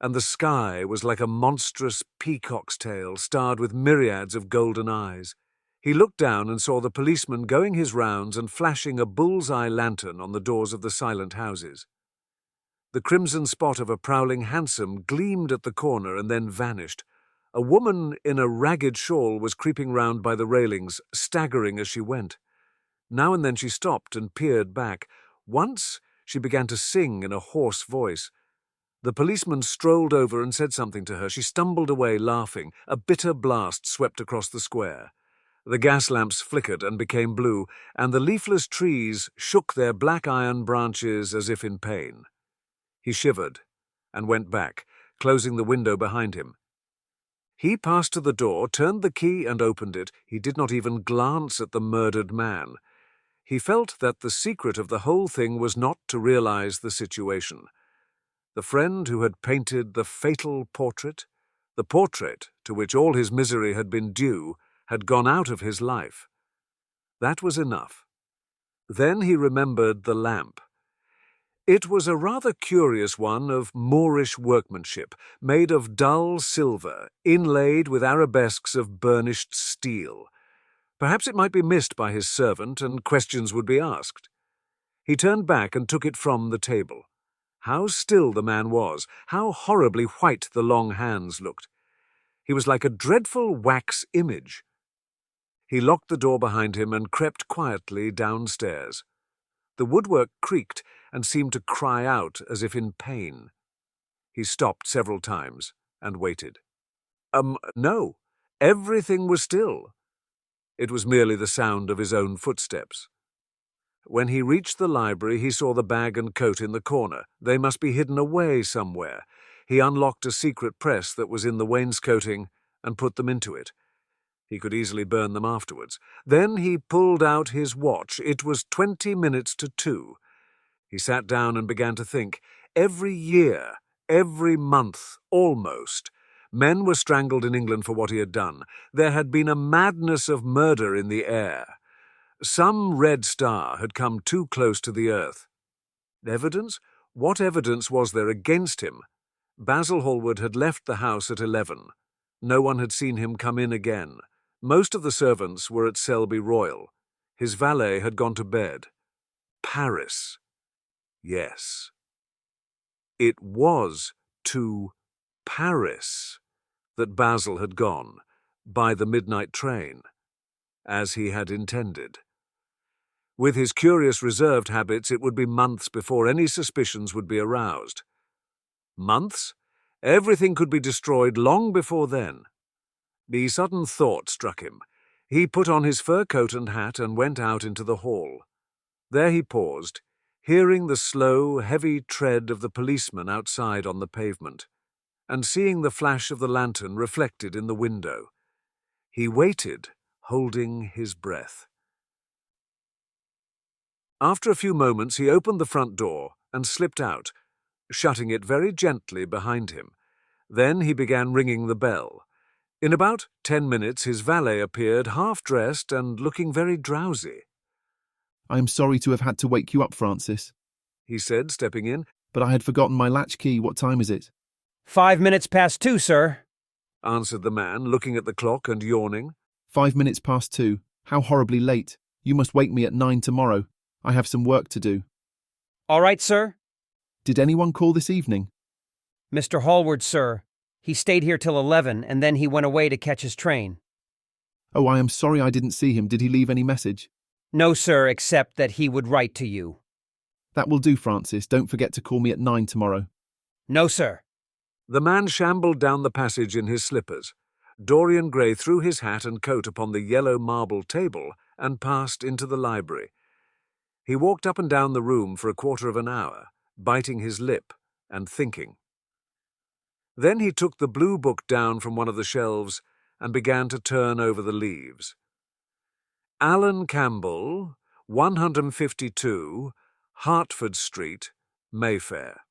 and the sky was like a monstrous peacock's tail starred with myriads of golden eyes. He looked down and saw the policeman going his rounds and flashing a bull's-eye lantern on the doors of the silent houses. The crimson spot of a prowling hansom gleamed at the corner and then vanished. A woman in a ragged shawl was creeping round by the railings, staggering as she went. Now and then she stopped and peered back. Once she began to sing in a hoarse voice. The policeman strolled over and said something to her. She stumbled away, laughing. A bitter blast swept across the square. The gas lamps flickered and became blue, and the leafless trees shook their black iron branches as if in pain. He shivered and went back, closing the window behind him. He passed to the door, turned the key and opened it. He did not even glance at the murdered man. He felt that the secret of the whole thing was not to realize the situation. The friend who had painted the fatal portrait, the portrait to which all his misery had been due, had gone out of his life. That was enough. Then he remembered the lamp. It was a rather curious one of Moorish workmanship, made of dull silver, inlaid with arabesques of burnished steel. Perhaps it might be missed by his servant, and questions would be asked. He turned back and took it from the table. How still the man was, how horribly white the long hands looked. He was like a dreadful wax image. He locked the door behind him and crept quietly downstairs. The woodwork creaked and seemed to cry out as if in pain. He stopped several times and waited. No, everything was still. It was merely the sound of his own footsteps. When he reached the library, he saw the bag and coat in the corner. They must be hidden away somewhere. He unlocked a secret press that was in the wainscoting and put them into it. He could easily burn them afterwards. Then he pulled out his watch. It was 20 minutes to 2. He sat down and began to think. Every year, every month, almost, men were strangled in England for what he had done. There had been a madness of murder in the air. Some red star had come too close to the earth. Evidence? What evidence was there against him? Basil Hallward had left the house at 11. No one had seen him come in again. Most of the servants were at Selby Royal. His valet had gone to bed. Paris. Yes. It was to Paris that Basil had gone, by the midnight train, as he had intended. With his curious reserved habits, it would be months before any suspicions would be aroused. Months? Everything could be destroyed long before then. The sudden thought struck him. He put on his fur coat and hat and went out into the hall. There he paused, hearing the slow, heavy tread of the policeman outside on the pavement, and seeing the flash of the lantern reflected in the window. He waited, holding his breath. After a few moments, he opened the front door and slipped out, shutting it very gently behind him. Then he began ringing the bell. In about 10 minutes, his valet appeared, half-dressed and looking very drowsy. "I am sorry to have had to wake you up, Francis," he said, stepping in. "but I had forgotten my latchkey. What time is it?" 5 minutes past 2, sir," answered the man, looking at the clock and yawning. 5 minutes past 2. How horribly late. You must wake me at 9 tomorrow. I have some work to do. "All right, sir." Did anyone call this evening? "Mr. Hallward, sir. He stayed here till 11, and then he went away to catch his train." "Oh, I am sorry I didn't see him. Did he leave any message?" "No, sir, except that he would write to you." "That will do, Francis. Don't forget to call me at 9 tomorrow." "No, sir." The man shambled down the passage in his slippers. Dorian Gray threw his hat and coat upon the yellow marble table and passed into the library. He walked up and down the room for a quarter of an hour, biting his lip and thinking. Then he took the blue book down from one of the shelves and began to turn over the leaves. Alan Campbell, 152, Hertford Street, Mayfair.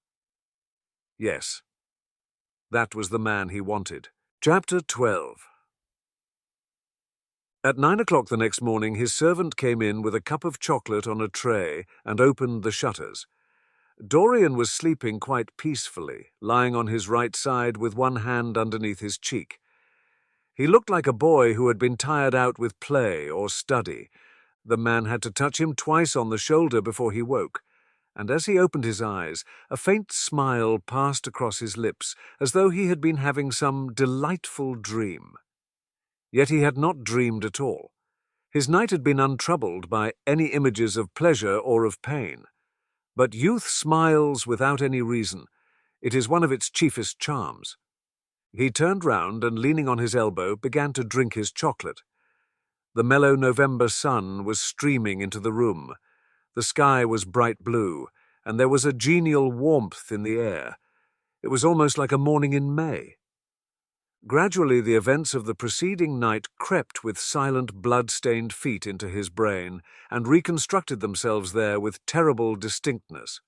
Yes, that was the man he wanted. Chapter 12. At 9 o'clock the next morning, his servant came in with a cup of chocolate on a tray and opened the shutters. Dorian was sleeping quite peacefully, lying on his right side with one hand underneath his cheek. He looked like a boy who had been tired out with play or study. The man had to touch him twice on the shoulder before he woke, and as he opened his eyes, a faint smile passed across his lips, as though he had been having some delightful dream. Yet he had not dreamed at all. His night had been untroubled by any images of pleasure or of pain. But youth smiles without any reason. It is one of its chiefest charms. He turned round and, leaning on his elbow, began to drink his chocolate. The mellow November sun was streaming into the room. The sky was bright blue, and there was a genial warmth in the air. It was almost like a morning in May. Gradually the events of the preceding night crept with silent blood-stained feet into his brain and reconstructed themselves there with terrible distinctness.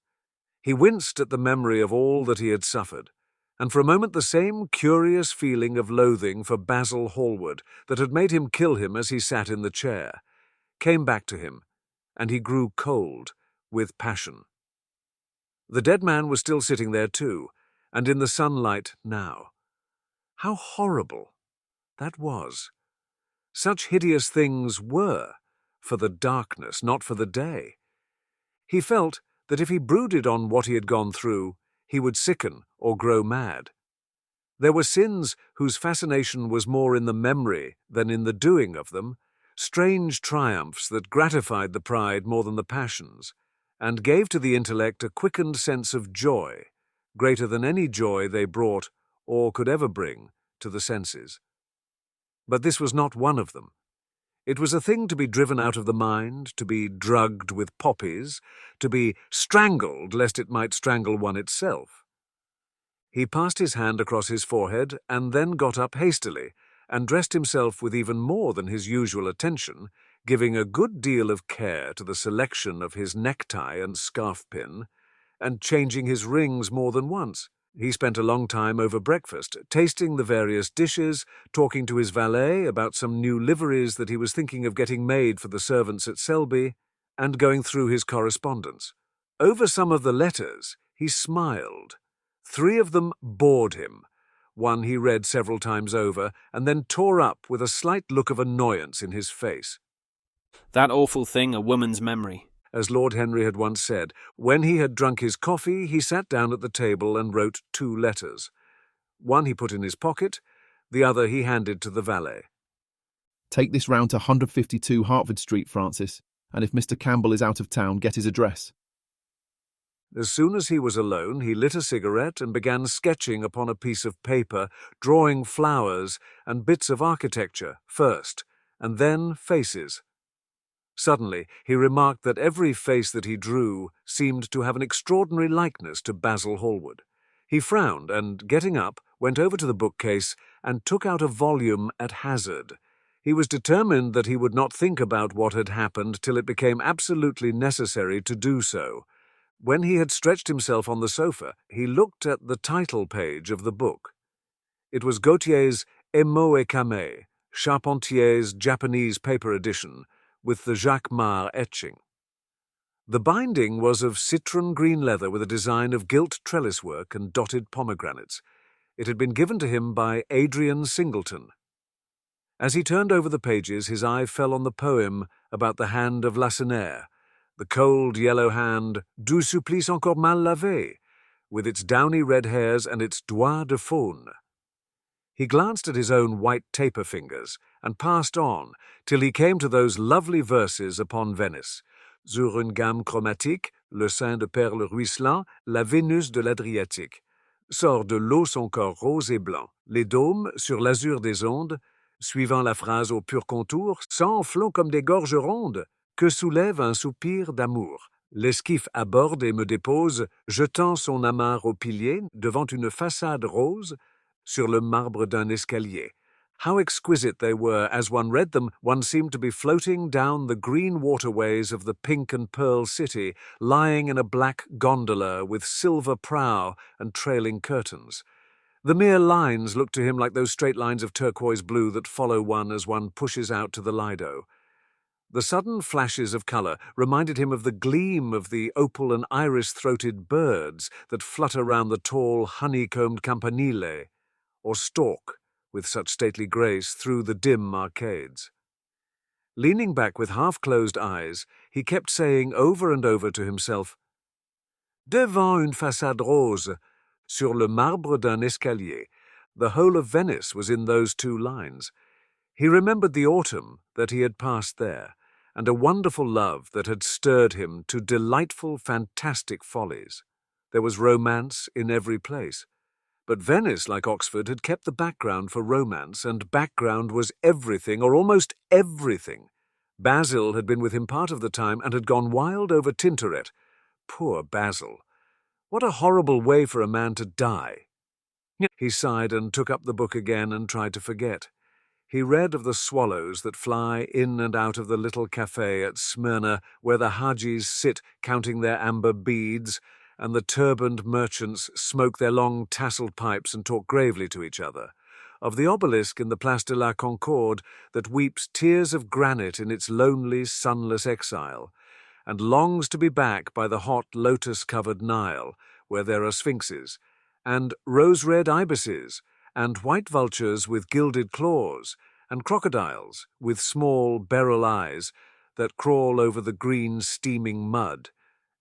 He winced at the memory of all that he had suffered, and for a moment the same curious feeling of loathing for Basil Hallward that had made him kill him as he sat in the chair came back to him, and he grew cold with passion. The dead man was still sitting there too, and in the sunlight now. How horrible that was! Such hideous things were for the darkness, not for the day. He felt that if he brooded on what he had gone through, he would sicken or grow mad. There were sins whose fascination was more in the memory than in the doing of them, strange triumphs that gratified the pride more than the passions, and gave to the intellect a quickened sense of joy, greater than any joy they brought or could ever bring to the senses. But this was not one of them. It was a thing to be driven out of the mind, to be drugged with poppies, to be strangled lest it might strangle one itself. He passed his hand across his forehead and then got up hastily and dressed himself with even more than his usual attention, giving a good deal of care to the selection of his necktie and scarf-pin, and changing his rings more than once. He spent a long time over breakfast, tasting the various dishes, talking to his valet about some new liveries that he was thinking of getting made for the servants at Selby, and going through his correspondence. Over some of the letters, he smiled. 3 of them bored him. One he read several times over, and then tore up with a slight look of annoyance in his face. That awful thing, a woman's memory. As Lord Henry had once said, when he had drunk his coffee, he sat down at the table and wrote 2 letters. One he put in his pocket, the other he handed to the valet. Take this round to 152 Hertford Street, Francis, and if Mr. Campbell is out of town, get his address. As soon as he was alone, he lit a cigarette and began sketching upon a piece of paper, drawing flowers and bits of architecture first, and then faces. Suddenly, he remarked that every face that he drew seemed to have an extraordinary likeness to Basil Hallward. He frowned and, getting up, went over to the bookcase and took out a volume at hazard. He was determined that he would not think about what had happened till it became absolutely necessary to do so. When he had stretched himself on the sofa, he looked at the title page of the book. It was Gautier's Émaux et Camée, Charpentier's Japanese paper edition, with the Jacques Marre etching. The binding was of citron green leather with a design of gilt trellis work and dotted pomegranates. It had been given to him by Adrian Singleton. As he turned over the pages, his eye fell on the poem about the hand of Lacenaire, the cold yellow hand du supplice encore mal lavé, with its downy red hairs and its doigts de faune. He glanced at his own white taper fingers and passed on till he came to those lovely verses upon Venice. Sur une gamme chromatique, le sein de perles ruisselant, la Vénus de l'Adriatique. Sort de l'eau son corps rose et blanc. Les dômes, sur l'azur des ondes, suivant la phrase au pur contour, s'enflent comme des gorges rondes, que soulève un soupir d'amour. L'esquif aborde et me dépose, jetant son amarre au pilier, devant une façade rose, sur le marbre d'un escalier. How exquisite they were! As one read them, one seemed to be floating down the green waterways of the pink and pearl city, lying in a black gondola with silver prow and trailing curtains. The mere lines looked to him like those straight lines of turquoise blue that follow one as one pushes out to the Lido. The sudden flashes of colour reminded him of the gleam of the opal and iris-throated birds that flutter round the tall, honeycombed campanile, or stalk, with such stately grace, through the dim arcades. Leaning back with half-closed eyes, he kept saying over and over to himself, Devant une façade rose, sur le marbre d'un escalier. The whole of Venice was in those 2 lines. He remembered the autumn that he had passed there, and a wonderful love that had stirred him to delightful, fantastic follies. There was romance in every place. But Venice, like Oxford, had kept the background for romance, and background was everything, or almost everything. Basil had been with him part of the time and had gone wild over Tintoret. Poor Basil! What a horrible way for a man to die! He sighed and took up the book again and tried to forget. He read of the swallows that fly in and out of the little cafe at Smyrna, where the Hajis sit counting their amber beads, and the turbaned merchants smoke their long tasselled pipes and talk gravely to each other. Of the obelisk in the Place de la Concorde that weeps tears of granite in its lonely, sunless exile, and longs to be back by the hot lotus-covered Nile, where there are sphinxes, and rose-red ibises, and white vultures with gilded claws, and crocodiles with small beryl eyes that crawl over the green steaming mud,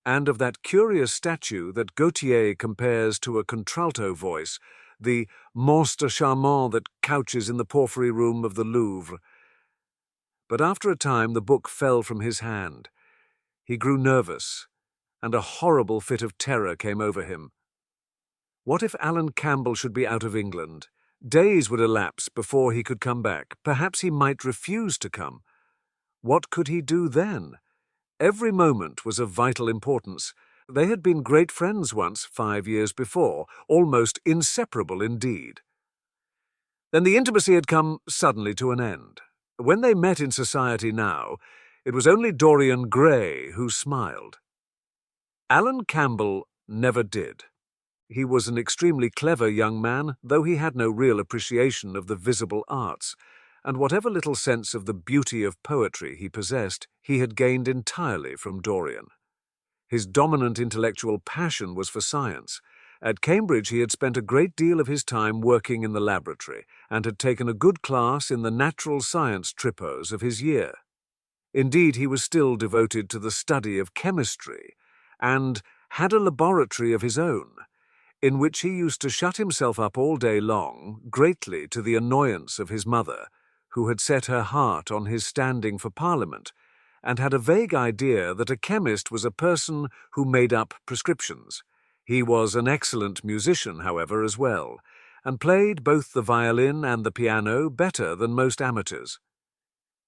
and of that curious statue that Gautier compares to a contralto voice, the monstre charmant that couches in the porphyry room of the Louvre. But after a time the book fell from his hand. He grew nervous, and a horrible fit of terror came over him. What if Alan Campbell should be out of England? Days would elapse before he could come back. Perhaps he might refuse to come. What could he do then? Every moment was of vital importance. They had been great friends once, 5 years before, almost inseparable indeed. Then the intimacy had come suddenly to an end. When they met in society now, it was only Dorian Gray who smiled. Alan Campbell never did. He was an extremely clever young man, though he had no real appreciation of the visible arts, and whatever little sense of the beauty of poetry he possessed, he had gained entirely from Dorian. His dominant intellectual passion was for science. At Cambridge he had spent a great deal of his time working in the laboratory, and had taken a good class in the natural science tripos of his year. Indeed, he was still devoted to the study of chemistry, and had a laboratory of his own, in which he used to shut himself up all day long, greatly to the annoyance of his mother, who had set her heart on his standing for Parliament, and had a vague idea that a chemist was a person who made up prescriptions. He was an excellent musician, however, as well, and played both the violin and the piano better than most amateurs.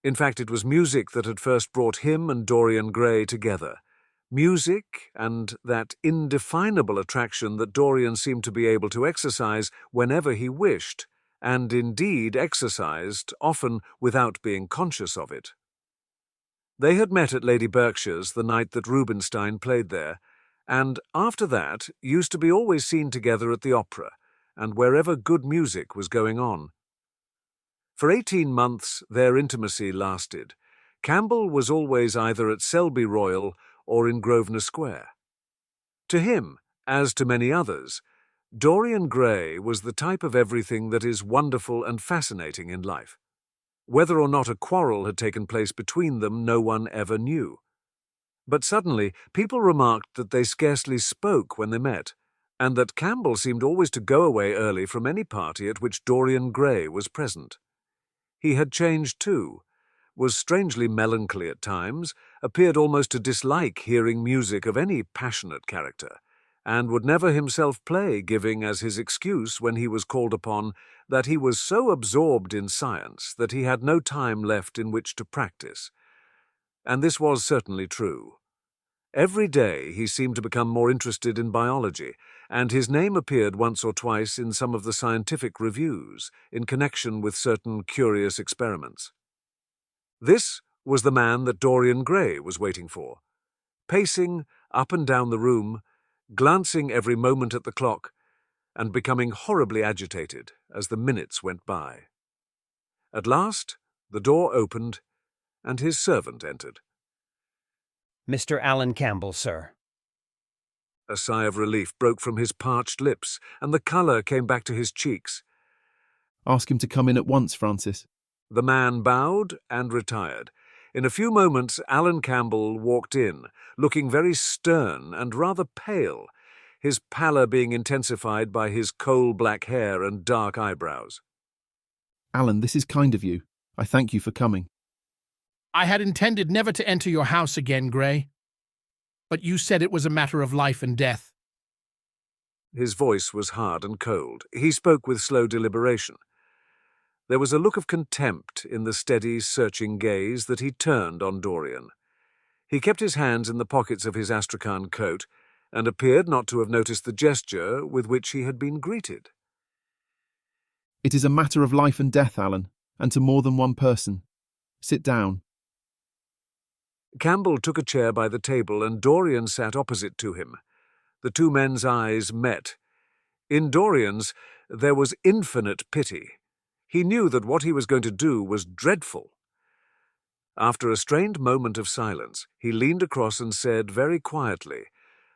In fact, it was music that had first brought him and Dorian Gray together. Music, and that indefinable attraction that Dorian seemed to be able to exercise whenever he wished, and indeed exercised often without being conscious of it. They had met at Lady Berkshire's the night that Rubinstein played there, and after that used to be always seen together at the opera, and wherever good music was going on. For 18 months their intimacy lasted. Campbell was always either at Selby Royal or in Grosvenor Square. To him, as to many others, Dorian Gray was the type of everything that is wonderful and fascinating in life. Whether or not a quarrel had taken place between them, no one ever knew. But suddenly people remarked that they scarcely spoke when they met, and that Campbell seemed always to go away early from any party at which Dorian Gray was present. He had changed too, was strangely melancholy at times, appeared almost to dislike hearing music of any passionate character, and would never himself play, giving as his excuse when he was called upon that he was so absorbed in science that he had no time left in which to practice. And this was certainly true. Every day he seemed to become more interested in biology, and his name appeared once or twice in some of the scientific reviews in connection with certain curious experiments. This was the man that Dorian Gray was waiting for, pacing up and down the room, glancing every moment at the clock, and becoming horribly agitated as the minutes went by. At last the door opened, and his servant entered. Mr. Alan Campbell, sir. A sigh of relief broke from his parched lips, and the colour came back to his cheeks. Ask him to come in at once, Francis. The man bowed and retired. In a few moments Alan Campbell walked in, looking very stern and rather pale, his pallor being intensified by his coal-black hair and dark eyebrows. Alan, this is kind of you. I thank you for coming. I had intended never to enter your house again, Gray. But you said it was a matter of life and death. His voice was hard and cold. He spoke with slow deliberation. There was a look of contempt in the steady, searching gaze that he turned on Dorian. He kept his hands in the pockets of his astrakhan coat, and appeared not to have noticed the gesture with which he had been greeted. It is a matter of life and death, Alan, and to more than one person. Sit down. Campbell took a chair by the table, and Dorian sat opposite to him. The two men's eyes met. In Dorian's there was infinite pity. He knew that what he was going to do was dreadful. After a strained moment of silence, he leaned across and said very quietly,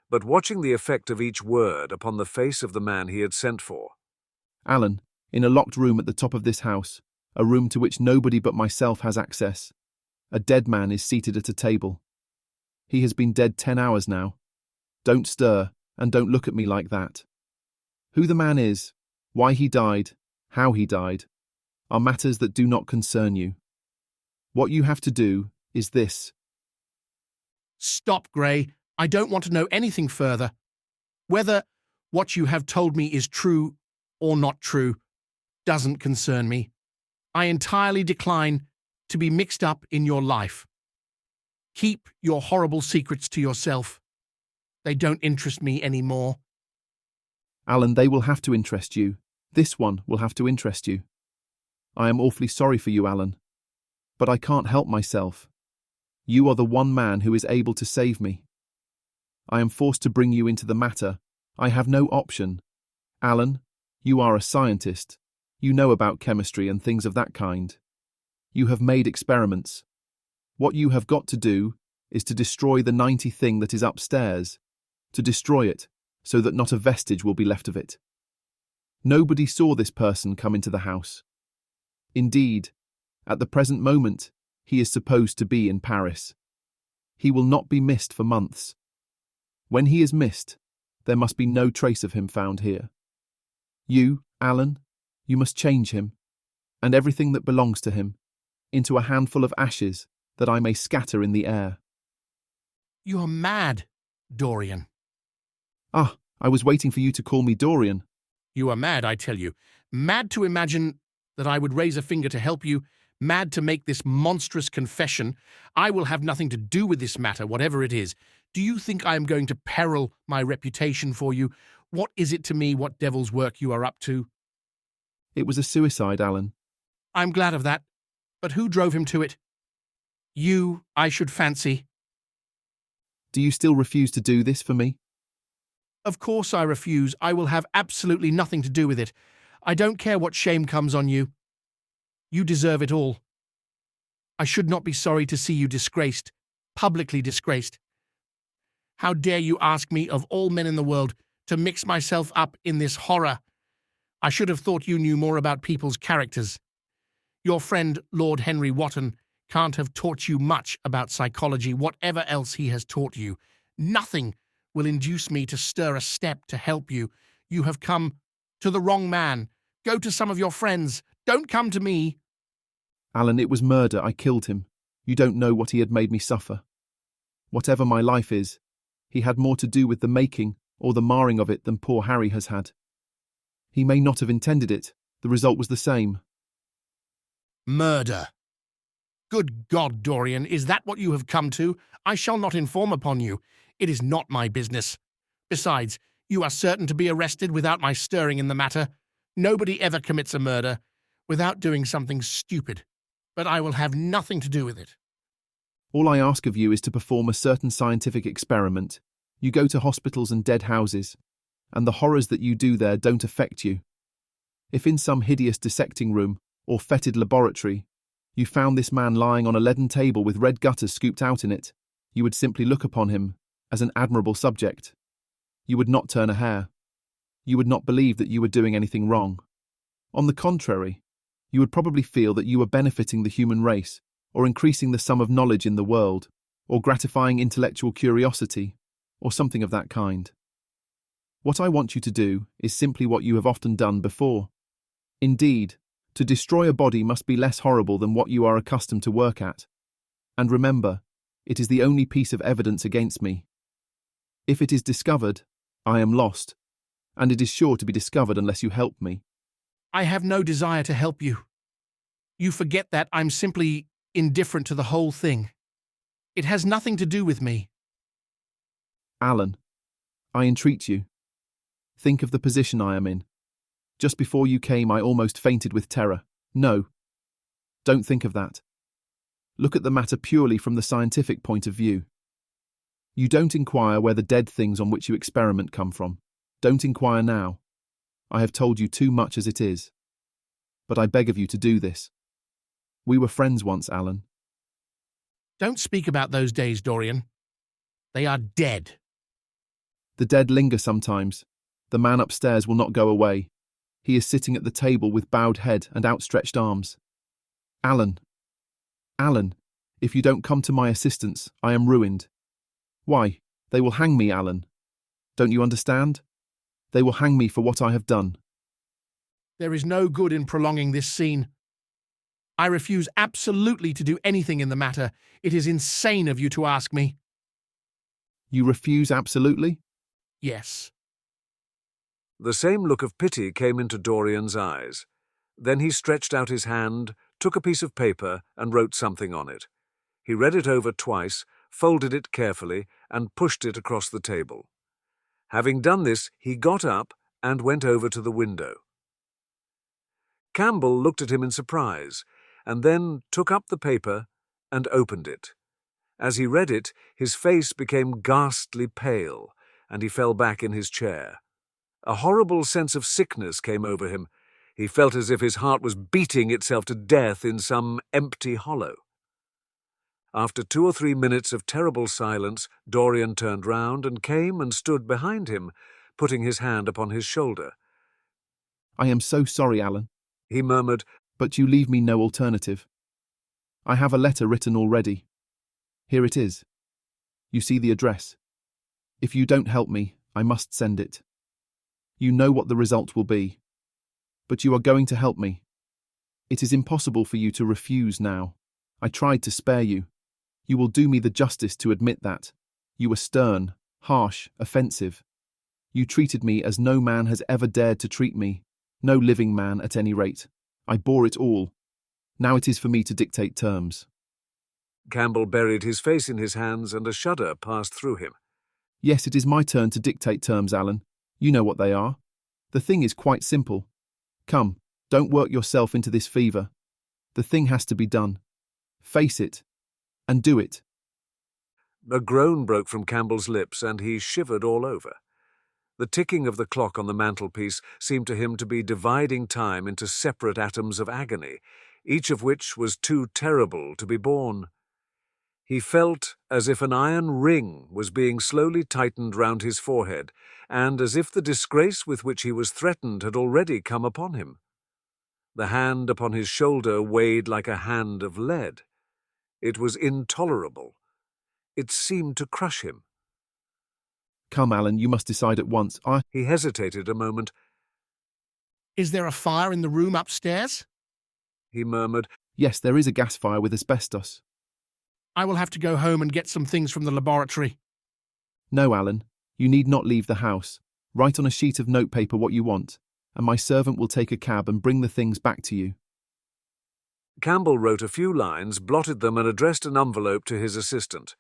but watching the effect of each word upon the face of the man he had sent for. Alan, in a locked room at the top of this house, a room to which nobody but myself has access, a dead man is seated at a table. He has been dead 10 hours now. Don't stir, and don't look at me like that. Who the man is, why he died, how he died, are matters that do not concern you. What you have to do is this. Stop, Gray. I don't want to know anything further. Whether what you have told me is true or not true doesn't concern me. I entirely decline to be mixed up in your life. Keep your horrible secrets to yourself. They don't interest me anymore. Alan, they will have to interest you. This one will have to interest you. I am awfully sorry for you, Alan. But I can't help myself. You are the one man who is able to save me. I am forced to bring you into the matter, I have no option. Alan, you are a scientist. You know about chemistry and things of that kind. You have made experiments. What you have got to do is to destroy the 90 thing that is upstairs, to destroy it so that not a vestige will be left of it. Nobody saw this person come into the house. Indeed, at the present moment, he is supposed to be in Paris. He will not be missed for months. When he is missed, there must be no trace of him found here. You, Alan, you must change him, and everything that belongs to him, into a handful of ashes that I may scatter in the air. You are mad, Dorian. Ah, I was waiting for you to call me Dorian. You are mad, I tell you. Mad to imagine that I would raise a finger to help you, mad to make this monstrous confession. I will have nothing to do with this matter, whatever it is. Do you think I am going to peril my reputation for you? What is it to me what devil's work you are up to? It was a suicide, Alan. I'm glad of that. But who drove him to it? You, I should fancy. Do you still refuse to do this for me? Of course I refuse. I will have absolutely nothing to do with it. I don't care what shame comes on you. You deserve it all. I should not be sorry to see you disgraced, publicly disgraced. How dare you ask me, of all men in the world, to mix myself up in this horror? I should have thought you knew more about people's characters. Your friend, Lord Henry Wotton, can't have taught you much about psychology, whatever else he has taught you. Nothing will induce me to stir a step to help you. You have come to the wrong man. Go to some of your friends. Don't come to me. Alan, it was murder. I killed him. You don't know what he had made me suffer. Whatever my life is, he had more to do with the making or the marring of it than poor Harry has had. He may not have intended it. The result was the same. Murder. Good God, Dorian, is that what you have come to? I shall not inform upon you. It is not my business. Besides, you are certain to be arrested without my stirring in the matter. Nobody ever commits a murder without doing something stupid. But I will have nothing to do with it. All I ask of you is to perform a certain scientific experiment. You go to hospitals and dead houses, and the horrors that you do there don't affect you. If in some hideous dissecting room or fetid laboratory you found this man lying on a leaden table with red gutters scooped out in it, you would simply look upon him as an admirable subject. You would not turn a hair. You would not believe that you were doing anything wrong. On the contrary, you would probably feel that you were benefiting the human race, or increasing the sum of knowledge in the world, or gratifying intellectual curiosity, or something of that kind. What I want you to do is simply what you have often done before. Indeed, to destroy a body must be less horrible than what you are accustomed to work at. And remember, it is the only piece of evidence against me. If it is discovered, I am lost, and it is sure to be discovered unless you help me. I have no desire to help you. You forget that I'm simply indifferent to the whole thing. It has nothing to do with me. Alan, I entreat you. Think of the position I am in. Just before you came, I almost fainted with terror. No, don't think of that. Look at the matter purely from the scientific point of view. You don't inquire where the dead things on which you experiment come from. Don't inquire now. I have told you too much as it is. But I beg of you to do this. We were friends once, Alan. Don't speak about those days, Dorian. They are dead. The dead linger sometimes. The man upstairs will not go away. He is sitting at the table with bowed head and outstretched arms. Alan, if you don't come to my assistance, I am ruined. Why, they will hang me, Alan. Don't you understand? They will hang me for what I have done. There is no good in prolonging this scene. I refuse absolutely to do anything in the matter. It is insane of you to ask me. You refuse absolutely? Yes. The same look of pity came into Dorian's eyes. Then he stretched out his hand, took a piece of paper, and wrote something on it. He read it over twice, folded it carefully, and pushed it across the table. Having done this, he got up and went over to the window. Campbell looked at him in surprise, and then took up the paper and opened it. As he read it, his face became ghastly pale, and he fell back in his chair. A horrible sense of sickness came over him. He felt as if his heart was beating itself to death in some empty hollow. After 2 or 3 minutes of terrible silence, Dorian turned round and came and stood behind him, putting his hand upon his shoulder. I am so sorry, Alan, he murmured, but you leave me no alternative. I have a letter written already. Here it is. You see the address. If you don't help me, I must send it. You know what the result will be. But you are going to help me. It is impossible for you to refuse now. I tried to spare you. You will do me the justice to admit that. You were stern, harsh, offensive. You treated me as no man has ever dared to treat me. No living man, at any rate. I bore it all. Now it is for me to dictate terms. Campbell buried his face in his hands and a shudder passed through him. Yes, it is my turn to dictate terms, Alan. You know what they are. The thing is quite simple. Come, don't work yourself into this fever. The thing has to be done. Face it. And do it. A groan broke from Campbell's lips and he shivered all over. The ticking of the clock on the mantelpiece seemed to him to be dividing time into separate atoms of agony, each of which was too terrible to be borne. He felt as if an iron ring was being slowly tightened round his forehead, and as if the disgrace with which he was threatened had already come upon him. The hand upon his shoulder weighed like a hand of lead. It was intolerable. It seemed to crush him. Come, Alan, you must decide at once. He hesitated a moment. Is there a fire in the room upstairs? He murmured. Yes, there is a gas fire with asbestos. I will have to go home and get some things from the laboratory. No, Alan, you need not leave the house. Write on a sheet of notepaper what you want, and my servant will take a cab and bring the things back to you. Campbell wrote a few lines, blotted them and addressed an envelope to his assistant.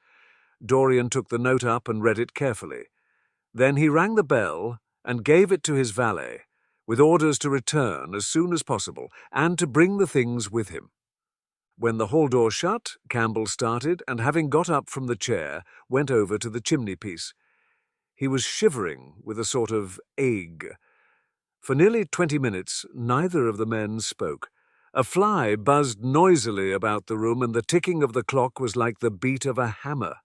Dorian took the note up and read it carefully. Then he rang the bell and gave it to his valet, with orders to return as soon as possible and to bring the things with him. When the hall door shut, Campbell started and, having got up from the chair, went over to the chimney-piece. He was shivering with a sort of ague. For nearly 20 minutes, neither of the men spoke. A fly buzzed noisily about the room, and the ticking of the clock was like the beat of a hammer.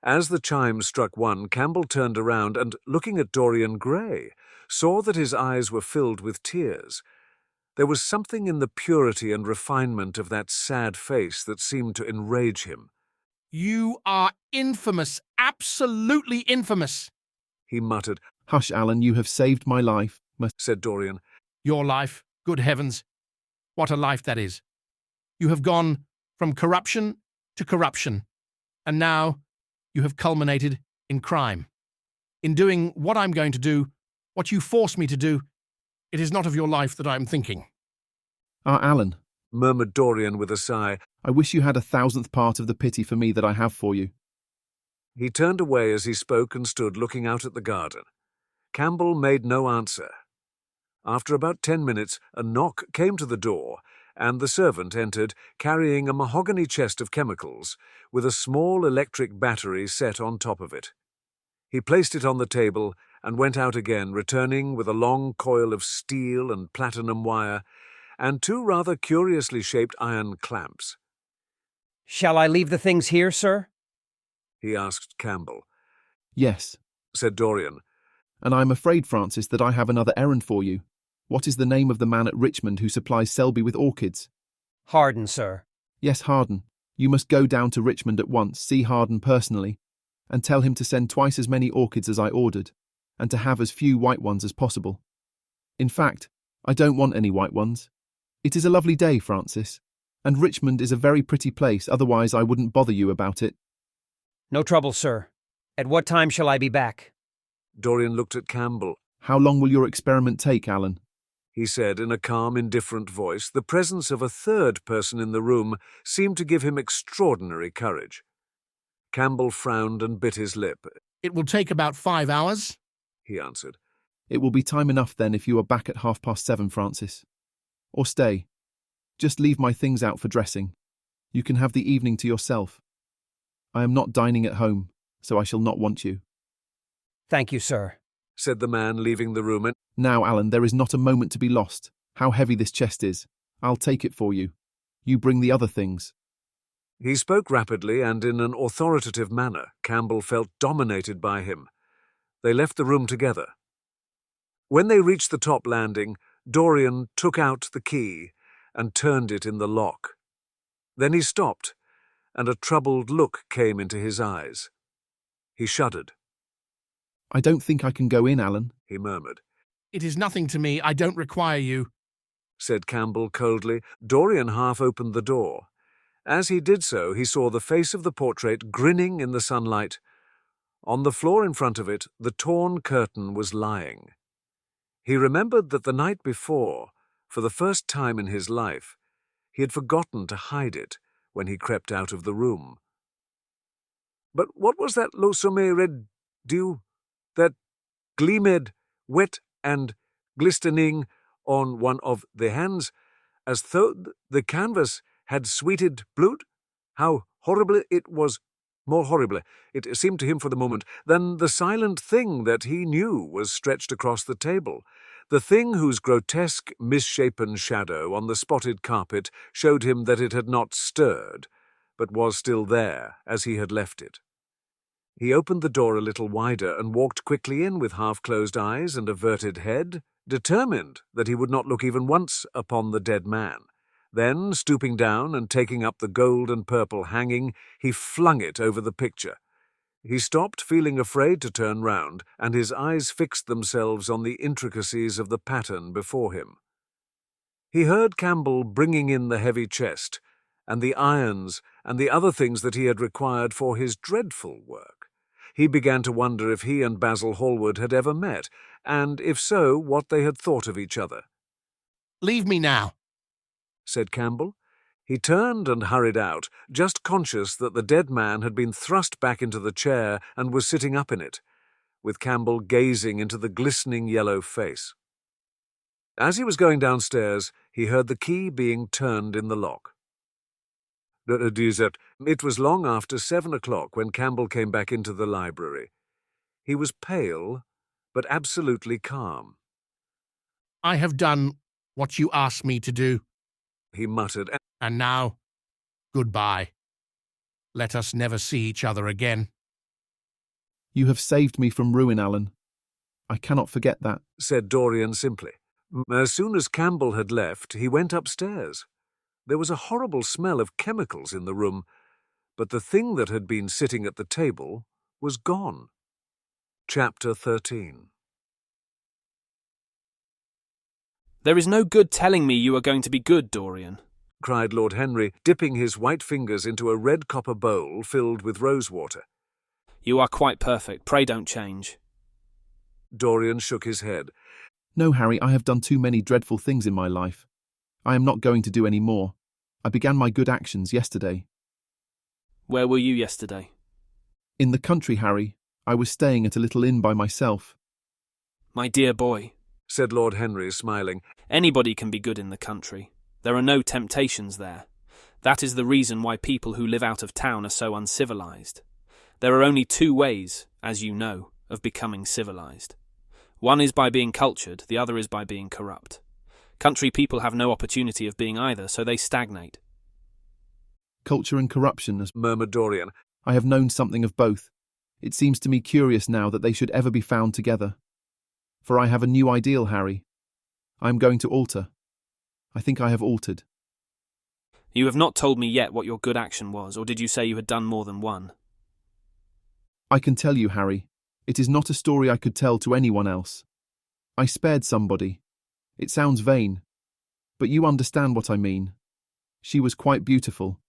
As the chimes struck 1, Campbell turned around and, looking at Dorian Gray, saw that his eyes were filled with tears. There was something in the purity and refinement of that sad face that seemed to enrage him. You are infamous, absolutely infamous, he muttered. Hush, Alan, you have saved my life, said Dorian. Your life, good heavens. What a life that is. You have gone from corruption to corruption, and now you have culminated in crime. In doing what I'm going to do, what you force me to do, it is not of your life that I am thinking. Alan, murmured Dorian with a sigh. I wish you had 1,000th part of the pity for me that I have for you. He turned away as he spoke and stood looking out at the garden. Campbell made no answer. After about 10 minutes, a knock came to the door, and the servant entered, carrying a mahogany chest of chemicals, with a small electric battery set on top of it. He placed it on the table and went out again, returning with a long coil of steel and platinum wire, and 2 rather curiously shaped iron clamps. Shall I leave the things here, sir? He asked Campbell. Yes, said Dorian. And I am afraid, Francis, that I have another errand for you. What is the name of the man at Richmond who supplies Selby with orchids? Harden, sir. Yes, Harden. You must go down to Richmond at once, see Harden personally, and tell him to send twice as many orchids as I ordered, and to have as few white ones as possible. In fact, I don't want any white ones. It is a lovely day, Francis, and Richmond is a very pretty place, otherwise I wouldn't bother you about it. No trouble, sir. At what time shall I be back? Dorian looked at Campbell. How long will your experiment take, Alan? He said in a calm, indifferent voice. The presence of a third person in the room seemed to give him extraordinary courage. Campbell frowned and bit his lip. It will take about 5 hours, he answered. It will be time enough then if you are back at 7:30, Francis. Or stay. Just leave my things out for dressing. You can have the evening to yourself. I am not dining at home, so I shall not want you. Thank you, sir. said the man, leaving the room. Now, Alan, there is not a moment to be lost. How heavy this chest is. I'll take it for you. You bring the other things. He spoke rapidly and in an authoritative manner. Campbell felt dominated by him. They left the room together. When they reached the top landing, Dorian took out the key and turned it in the lock. Then he stopped, and a troubled look came into his eyes. He shuddered. I don't think I can go in, Alan, he murmured. It is nothing to me. I don't require you, said Campbell coldly. Dorian half opened the door. As he did so, he saw the face of the portrait grinning in the sunlight. On the floor in front of it, the torn curtain was lying. He remembered that the night before, for the first time in his life, he had forgotten to hide it when he crept out of the room. But what was that losomme red dew, that gleamed wet and glistening on one of the hands, as though the canvas had sweeted blood? How horrible it was, more horrible, it seemed to him for the moment, than the silent thing that he knew was stretched across the table, the thing whose grotesque, misshapen shadow on the spotted carpet showed him that it had not stirred, but was still there as he had left it. He opened the door a little wider and walked quickly in with half-closed eyes and averted head, determined that he would not look even once upon the dead man. Then, stooping down and taking up the gold and purple hanging, he flung it over the picture. He stopped, feeling afraid to turn round, and his eyes fixed themselves on the intricacies of the pattern before him. He heard Campbell bringing in the heavy chest, and the irons, and the other things that he had required for his dreadful work. He began to wonder if he and Basil Hallward had ever met, and if so, what they had thought of each other. Leave me now, said Campbell. He turned and hurried out, just conscious that the dead man had been thrust back into the chair and was sitting up in it, with Campbell gazing into the glistening yellow face. As he was going downstairs, he heard the key being turned in the lock. It was long after 7 o'clock when Campbell came back into the library. He was pale, but absolutely calm. I have done what you asked me to do, he muttered. And now, goodbye. Let us never see each other again. You have saved me from ruin, Alan. I cannot forget that, said Dorian simply. As soon as Campbell had left, he went upstairs. There was a horrible smell of chemicals in the room, but the thing that had been sitting at the table was gone. Chapter 13. There is no good telling me you are going to be good, Dorian, cried Lord Henry, dipping his white fingers into a red copper bowl filled with rosewater. You are quite perfect. Pray don't change. Dorian shook his head. No, Harry, I have done too many dreadful things in my life. I am not going to do any more. I began my good actions yesterday. Where were you yesterday? In the country, Harry. I was staying at a little inn by myself. My dear boy, said Lord Henry, smiling. Anybody can be good in the country. There are no temptations there. That is the reason why people who live out of town are so uncivilized. There are only 2 ways, as you know, of becoming civilized. One is by being cultured, the other is by being corrupt. Country people have no opportunity of being either, so they stagnate. Culture and corruption, murmured Dorian. I have known something of both. It seems to me curious now that they should ever be found together. For I have a new ideal, Harry. I am going to alter. I think I have altered. You have not told me yet what your good action was, or did you say you had done more than one? I can tell you, Harry. It is not a story I could tell to anyone else. I spared somebody. It sounds vain, but you understand what I mean. She was quite beautiful,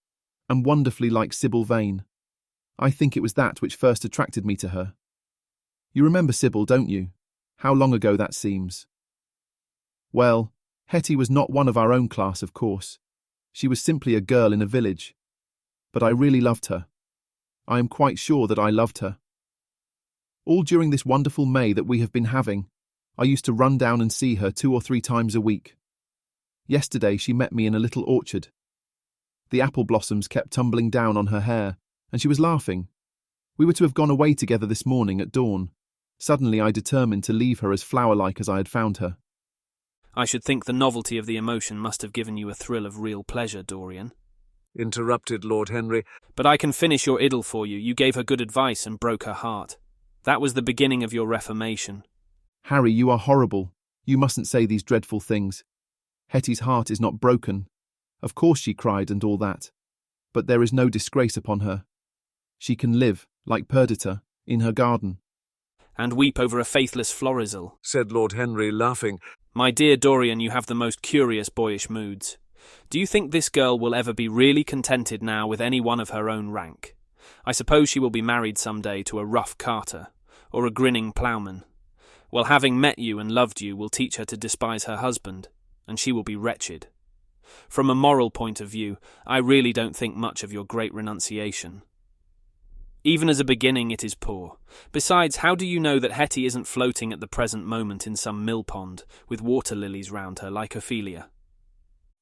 and wonderfully like Sybil Vane. I think it was that which first attracted me to her. You remember Sybil, don't you? How long ago that seems. Well, Hetty was not one of our own class, of course. She was simply a girl in a village. But I really loved her. I am quite sure that I loved her. All during this wonderful May that we have been having, I used to run down and see her 2 or 3 times a week. Yesterday she met me in a little orchard. The apple blossoms kept tumbling down on her hair, and she was laughing. We were to have gone away together this morning at dawn, Suddenly I determined to leave her as flower-like as I had found her. I should think the novelty of the emotion must have given you a thrill of real pleasure, Dorian. Interrupted Lord Henry. But I can finish your idyll for you. You gave her good advice and broke her heart. That was the beginning of your reformation. Harry, you are horrible. You mustn't say these dreadful things. Hetty's heart is not broken. Of course she cried and all that. But there is no disgrace upon her. She can live, like Perdita, in her garden. And weep over a faithless Florizel, said Lord Henry, laughing. My dear Dorian, you have the most curious boyish moods. Do you think this girl will ever be really contented now with any one of her own rank? I suppose she will be married some day to a rough carter, or a grinning ploughman. Well, having met you and loved you will teach her to despise her husband, and she will be wretched. From a moral point of view, I really don't think much of your great renunciation. Even as a beginning, it is poor. Besides, how do you know that Hetty isn't floating at the present moment in some mill pond, with water lilies round her like Ophelia?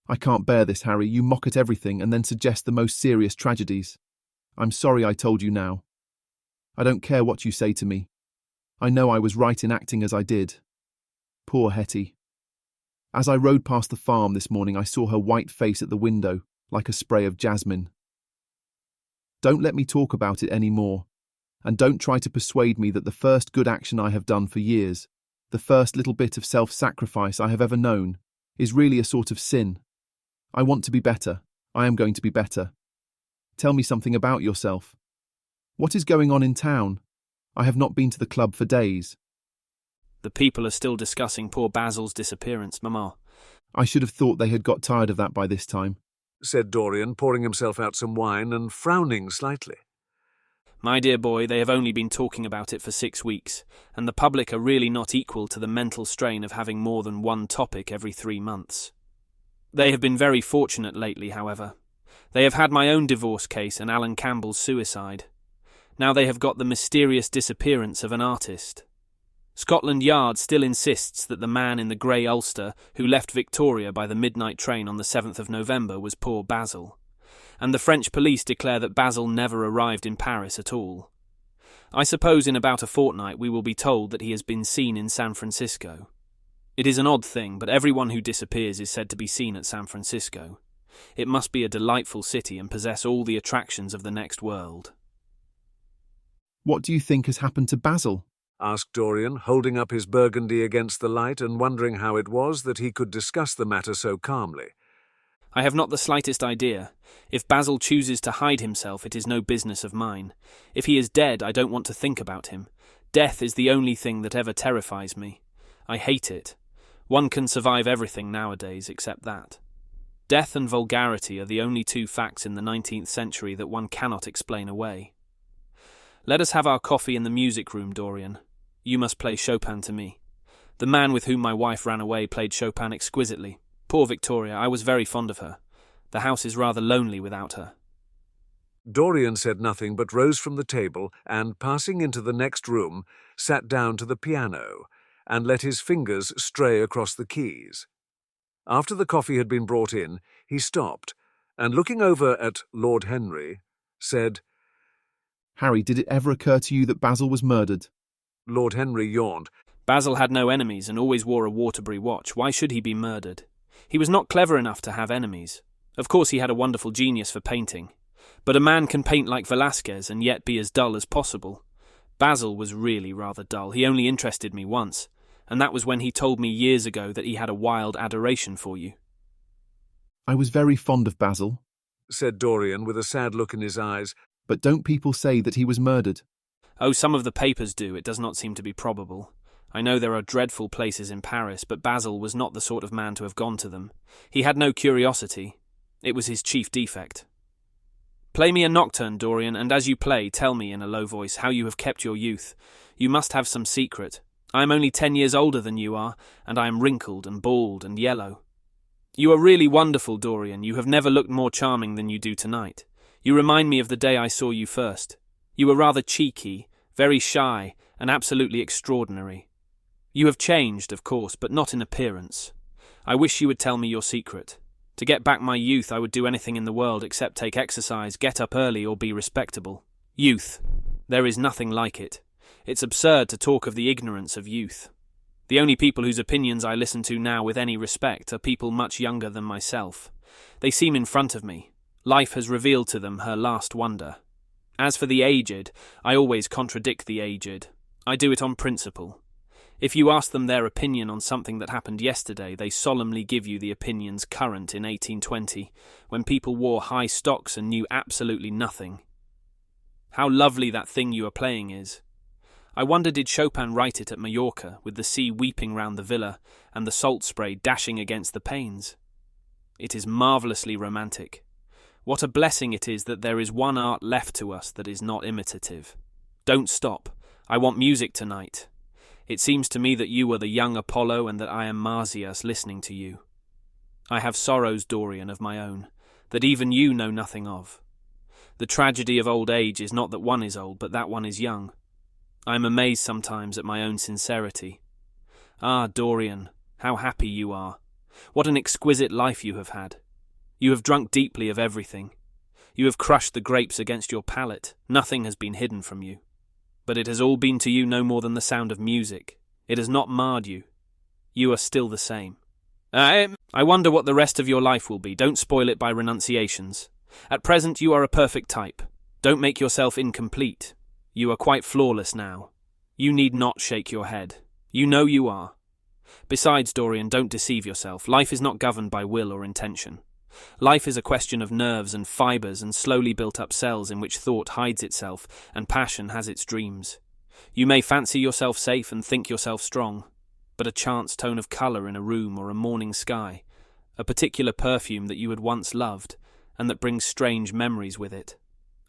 I can't bear this, Harry. You mock at everything and then suggest the most serious tragedies. I'm sorry I told you now. I don't care what you say to me. I know I was right in acting as I did. Poor Hetty. As I rode past the farm this morning, I saw her white face at the window, like a spray of jasmine. Don't let me talk about it any more, and don't try to persuade me that the first good action I have done for years, the first little bit of self-sacrifice I have ever known, is really a sort of sin. I want to be better. I am going to be better. Tell me something about yourself. What is going on in town? I have not been to the club for days. The people are still discussing poor Basil's disappearance, Mamma. I should have thought they had got tired of that by this time, said Dorian, pouring himself out some wine and frowning slightly. My dear boy, they have only been talking about it for 6 weeks, and the public are really not equal to the mental strain of having more than one topic every 3 months. They have been very fortunate lately, however. They have had my own divorce case and Alan Campbell's suicide. Now they have got the mysterious disappearance of an artist. Scotland Yard still insists that the man in the grey ulster who left Victoria by the midnight train on the 7th of November was poor Basil, and the French police declare that Basil never arrived in Paris at all. I suppose in about a fortnight we will be told that he has been seen in San Francisco. It is an odd thing, but everyone who disappears is said to be seen at San Francisco. It must be a delightful city and possess all the attractions of the next world. What do you think has happened to Basil? Asked Dorian, holding up his burgundy against the light and wondering how it was that he could discuss the matter so calmly. I have not the slightest idea. If Basil chooses to hide himself, it is no business of mine. If he is dead, I don't want to think about him. Death is the only thing that ever terrifies me. I hate it. One can survive everything nowadays except that. Death and vulgarity are the only 2 facts in the 19th century that one cannot explain away. Let us have our coffee in the music room, Dorian. You must play Chopin to me. The man with whom my wife ran away played Chopin exquisitely. Poor Victoria, I was very fond of her. The house is rather lonely without her. Dorian said nothing but rose from the table and, passing into the next room, sat down to the piano and let his fingers stray across the keys. After the coffee had been brought in, he stopped and, looking over at Lord Henry, said, Harry, did it ever occur to you that Basil was murdered? Lord Henry yawned. Basil had no enemies and always wore a Waterbury watch. Why should he be murdered? He was not clever enough to have enemies. Of course he had a wonderful genius for painting. But a man can paint like Velasquez and yet be as dull as possible. Basil was really rather dull. He only interested me once, and that was when he told me years ago that he had a wild adoration for you. I was very fond of Basil, said Dorian with a sad look in his eyes. But don't people say that he was murdered? Oh, some of the papers do. It does not seem to be probable. I know there are dreadful places in Paris, but Basil was not the sort of man to have gone to them. He had no curiosity. It was his chief defect. Play me a nocturne, Dorian, and as you play, tell me in a low voice how you have kept your youth. You must have some secret. I am only 10 years older than you are, and I am wrinkled and bald and yellow. You are really wonderful, Dorian. You have never looked more charming than you do tonight. You remind me of the day I saw you first. You were rather cheeky, very shy, and absolutely extraordinary. You have changed, of course, but not in appearance. I wish you would tell me your secret. To get back my youth, I would do anything in the world except take exercise, get up early, or be respectable. Youth. There is nothing like it. It's absurd to talk of the ignorance of youth. The only people whose opinions I listen to now with any respect are people much younger than myself. They seem in front of me. Life has revealed to them her last wonder. As for the aged, I always contradict the aged. I do it on principle. If you ask them their opinion on something that happened yesterday, they solemnly give you the opinions current in 1820, when people wore high stocks and knew absolutely nothing. How lovely that thing you are playing is. I wonder, did Chopin write it at Mallorca, with the sea weeping round the villa and the salt spray dashing against the panes? It is marvellously romantic. What a blessing it is that there is one art left to us that is not imitative. Don't stop. I want music tonight. It seems to me that you are the young Apollo and that I am Marsyas listening to you. I have sorrows, Dorian, of my own, that even you know nothing of. The tragedy of old age is not that one is old, but that one is young. I am amazed sometimes at my own sincerity. Ah, Dorian, how happy you are. What an exquisite life you have had. You have drunk deeply of everything. You have crushed the grapes against your palate. Nothing has been hidden from you. But it has all been to you no more than the sound of music. It has not marred you. You are still the same. I wonder what the rest of your life will be. Don't spoil it by renunciations. At present you are a perfect type. Don't make yourself incomplete. You are quite flawless now. You need not shake your head. You know you are. Besides, Dorian, don't deceive yourself. Life is not governed by will or intention. Life is a question of nerves and fibres and slowly built-up cells in which thought hides itself and passion has its dreams. You may fancy yourself safe and think yourself strong, but a chance tone of colour in a room or a morning sky, a particular perfume that you had once loved and that brings strange memories with it,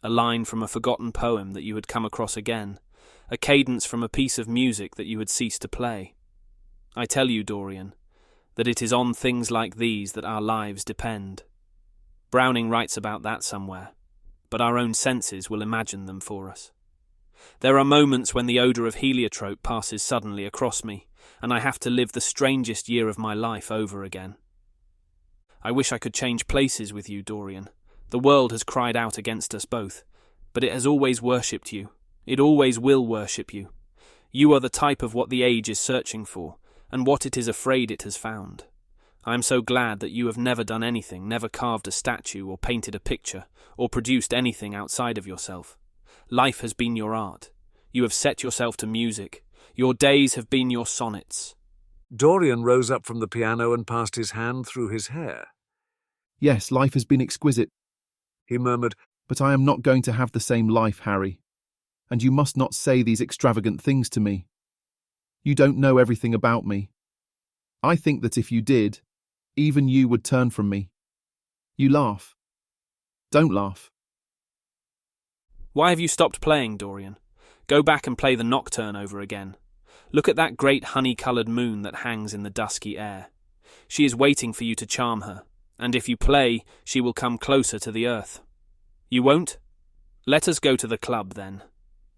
a line from a forgotten poem that you had come across again, a cadence from a piece of music that you had ceased to play. I tell you, Dorian, that it is on things like these that our lives depend. Browning writes about that somewhere, but our own senses will imagine them for us. There are moments when the odour of heliotrope passes suddenly across me, and I have to live the strangest year of my life over again. I wish I could change places with you, Dorian. The world has cried out against us both, but it has always worshipped you. It always will worship you. You are the type of what the age is searching for, and what it is afraid it has found. I am so glad that you have never done anything, never carved a statue or painted a picture, or produced anything outside of yourself. Life has been your art. You have set yourself to music. Your days have been your sonnets. Dorian rose up from the piano and passed his hand through his hair. Yes, life has been exquisite, he murmured. But I am not going to have the same life, Harry. And you must not say these extravagant things to me. You don't know everything about me. I think that if you did, even you would turn from me. You laugh. Don't laugh. Why have you stopped playing, Dorian? Go back and play the nocturne over again. Look at that great honey-coloured moon that hangs in the dusky air. She is waiting for you to charm her, and if you play, she will come closer to the earth. You won't? Let us go to the club, then.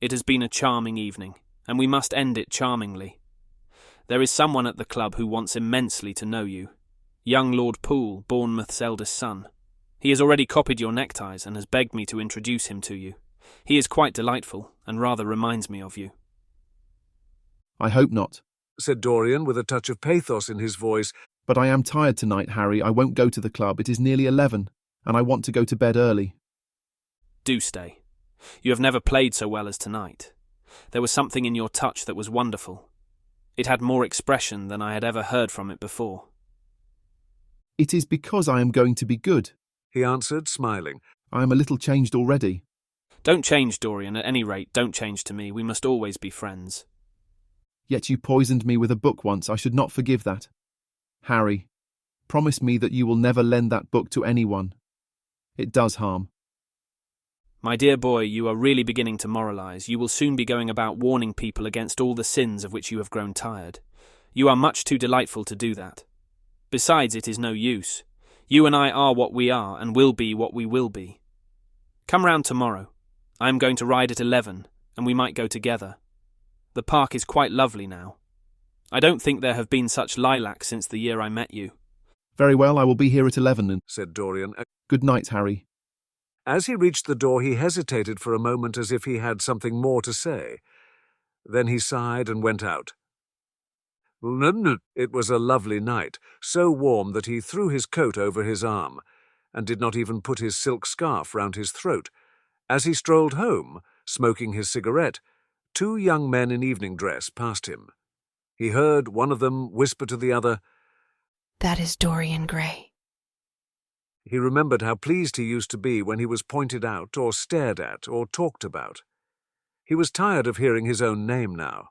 It has been a charming evening, and we must end it charmingly. There is someone at the club who wants immensely to know you. Young Lord Poole, Bournemouth's eldest son. He has already copied your neckties and has begged me to introduce him to you. He is quite delightful, and rather reminds me of you. I hope not, said Dorian with a touch of pathos in his voice. But I am tired tonight, Harry. I won't go to the club. It is nearly 11, and I want to go to bed early. Do stay. You have never played so well as tonight. There was something in your touch that was wonderful. It had more expression than I had ever heard from it before. It is because I am going to be good, he answered, smiling. I am a little changed already. Don't change, Dorian. At any rate, don't change to me. We must always be friends. Yet you poisoned me with a book once. I should not forgive that. Harry, promise me that you will never lend that book to anyone. It does harm. My dear boy, you are really beginning to moralise. You will soon be going about warning people against all the sins of which you have grown tired. You are much too delightful to do that. Besides, it is no use. You and I are what we are, and will be what we will be. Come round tomorrow. I am going to ride at 11, and we might go together. The park is quite lovely now. I don't think there have been such lilacs since the year I met you. Very well, I will be here at 11 then, said Dorian. Good night, Harry. As he reached the door, he hesitated for a moment as if he had something more to say. Then he sighed and went out. It was a lovely night, so warm that he threw his coat over his arm, and did not even put his silk scarf round his throat. As he strolled home, smoking his cigarette, 2 young men in evening dress passed him. He heard one of them whisper to the other, That is Dorian Gray. He remembered how pleased he used to be when he was pointed out or stared at or talked about. He was tired of hearing his own name now.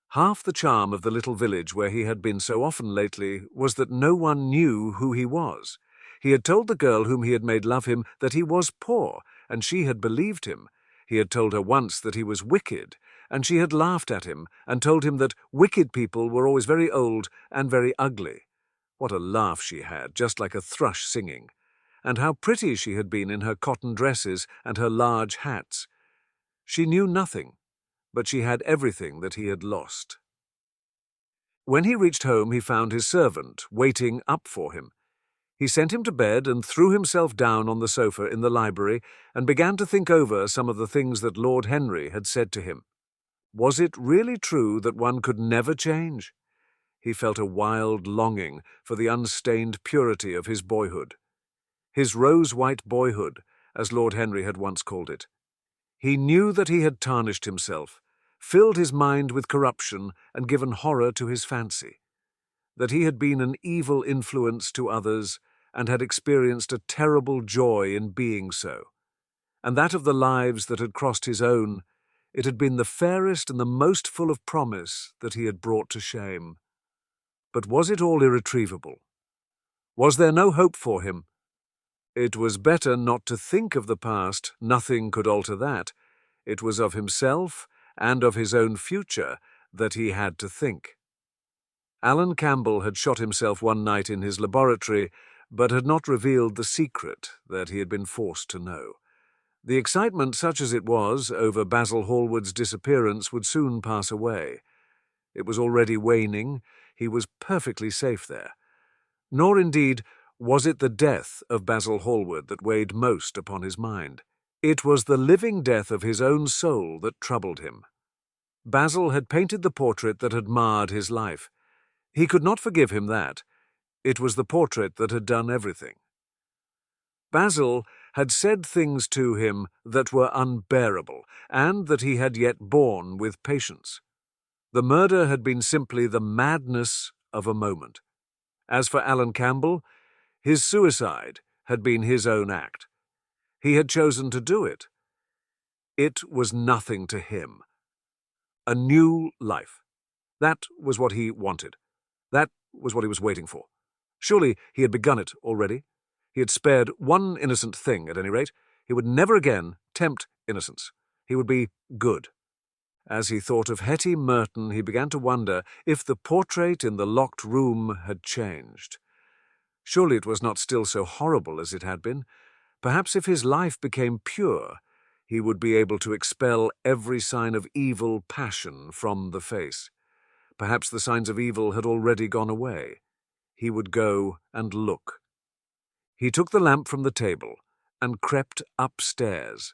Half the charm of the little village where he had been so often lately was that no one knew who he was. He had told the girl whom he had made love him that he was poor, and she had believed him. He had told her once that he was wicked, and she had laughed at him and told him that wicked people were always very old and very ugly. What a laugh she had, just like a thrush singing. And how pretty she had been in her cotton dresses and her large hats. She knew nothing, but she had everything that he had lost. When he reached home, he found his servant waiting up for him. He sent him to bed and threw himself down on the sofa in the library and began to think over some of the things that Lord Henry had said to him. Was it really true that one could never change? He felt a wild longing for the unstained purity of his boyhood. His rose-white boyhood, as Lord Henry had once called it. He knew that he had tarnished himself, filled his mind with corruption and given horror to his fancy, that he had been an evil influence to others and had experienced a terrible joy in being so, and that of the lives that had crossed his own, it had been the fairest and the most full of promise that he had brought to shame. But was it all irretrievable? Was there no hope for him? It was better not to think of the past, nothing could alter that. It was of himself and of his own future that he had to think. Alan Campbell had shot himself one night in his laboratory, but had not revealed the secret that he had been forced to know. The excitement, such as it was, over Basil Hallward's disappearance would soon pass away. It was already waning. He was perfectly safe there. Nor, indeed, was it the death of Basil Hallward that weighed most upon his mind. It was the living death of his own soul that troubled him. Basil had painted the portrait that had marred his life. He could not forgive him that. It was the portrait that had done everything. Basil had said things to him that were unbearable, and that he had yet borne with patience. The murder had been simply the madness of a moment. As for Alan Campbell, his suicide had been his own act. He had chosen to do it. It was nothing to him. A new life. That was what he wanted. That was what he was waiting for. Surely he had begun it already. He had spared one innocent thing, at any rate. He would never again tempt innocence. He would be good. As he thought of Hetty Merton, he began to wonder if the portrait in the locked room had changed. Surely it was not still so horrible as it had been. Perhaps if his life became pure, he would be able to expel every sign of evil passion from the face. Perhaps the signs of evil had already gone away. He would go and look. He took the lamp from the table and crept upstairs.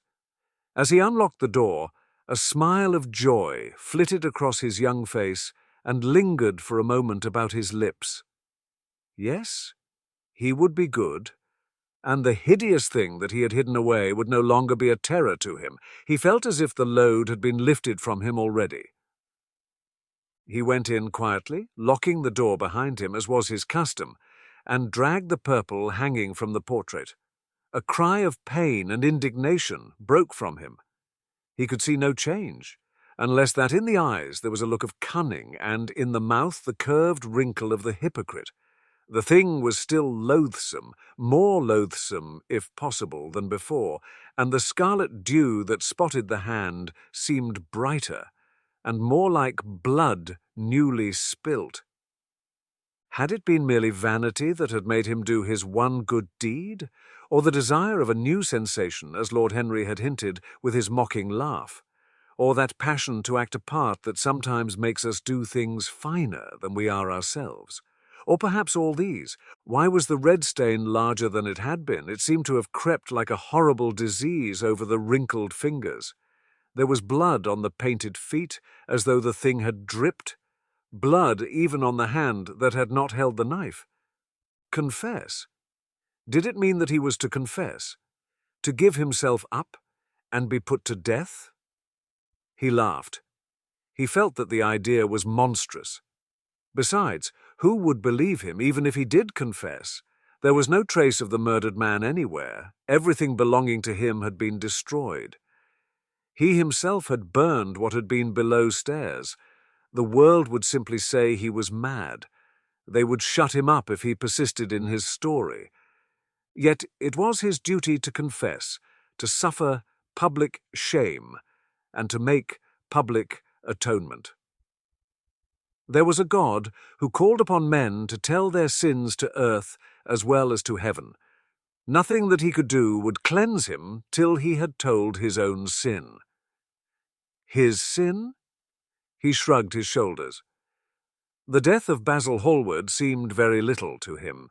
As he unlocked the door, a smile of joy flitted across his young face and lingered for a moment about his lips. Yes, he would be good, and the hideous thing that he had hidden away would no longer be a terror to him. He felt as if the load had been lifted from him already. He went in quietly, locking the door behind him as was his custom, and dragged the purple hanging from the portrait. A cry of pain and indignation broke from him. He could see no change, unless that in the eyes there was a look of cunning, and in the mouth the curved wrinkle of the hypocrite. The thing was still loathsome, more loathsome, if possible, than before, and the scarlet dew that spotted the hand seemed brighter, and more like blood newly spilt. Had it been merely vanity that had made him do his one good deed, or the desire of a new sensation, as Lord Henry had hinted with his mocking laugh, or that passion to act a part that sometimes makes us do things finer than we are ourselves? Or perhaps all these? Why was the red stain larger than it had been? It seemed to have crept like a horrible disease over the wrinkled fingers. There was blood on the painted feet, as though the thing had dripped. Blood even on the hand that had not held the knife. Confess? Did it mean that he was to confess? To give himself up and be put to death? He laughed. He felt that the idea was monstrous. Besides, who would believe him even if he did confess? There was no trace of the murdered man anywhere. Everything belonging to him had been destroyed. He himself had burned what had been below stairs. The world would simply say he was mad. They would shut him up if he persisted in his story. Yet it was his duty to confess, to suffer public shame, and to make public atonement. There was a God who called upon men to tell their sins to earth as well as to heaven. Nothing that he could do would cleanse him till he had told his own sin. His sin? He shrugged his shoulders. The death of Basil Hallward seemed very little to him.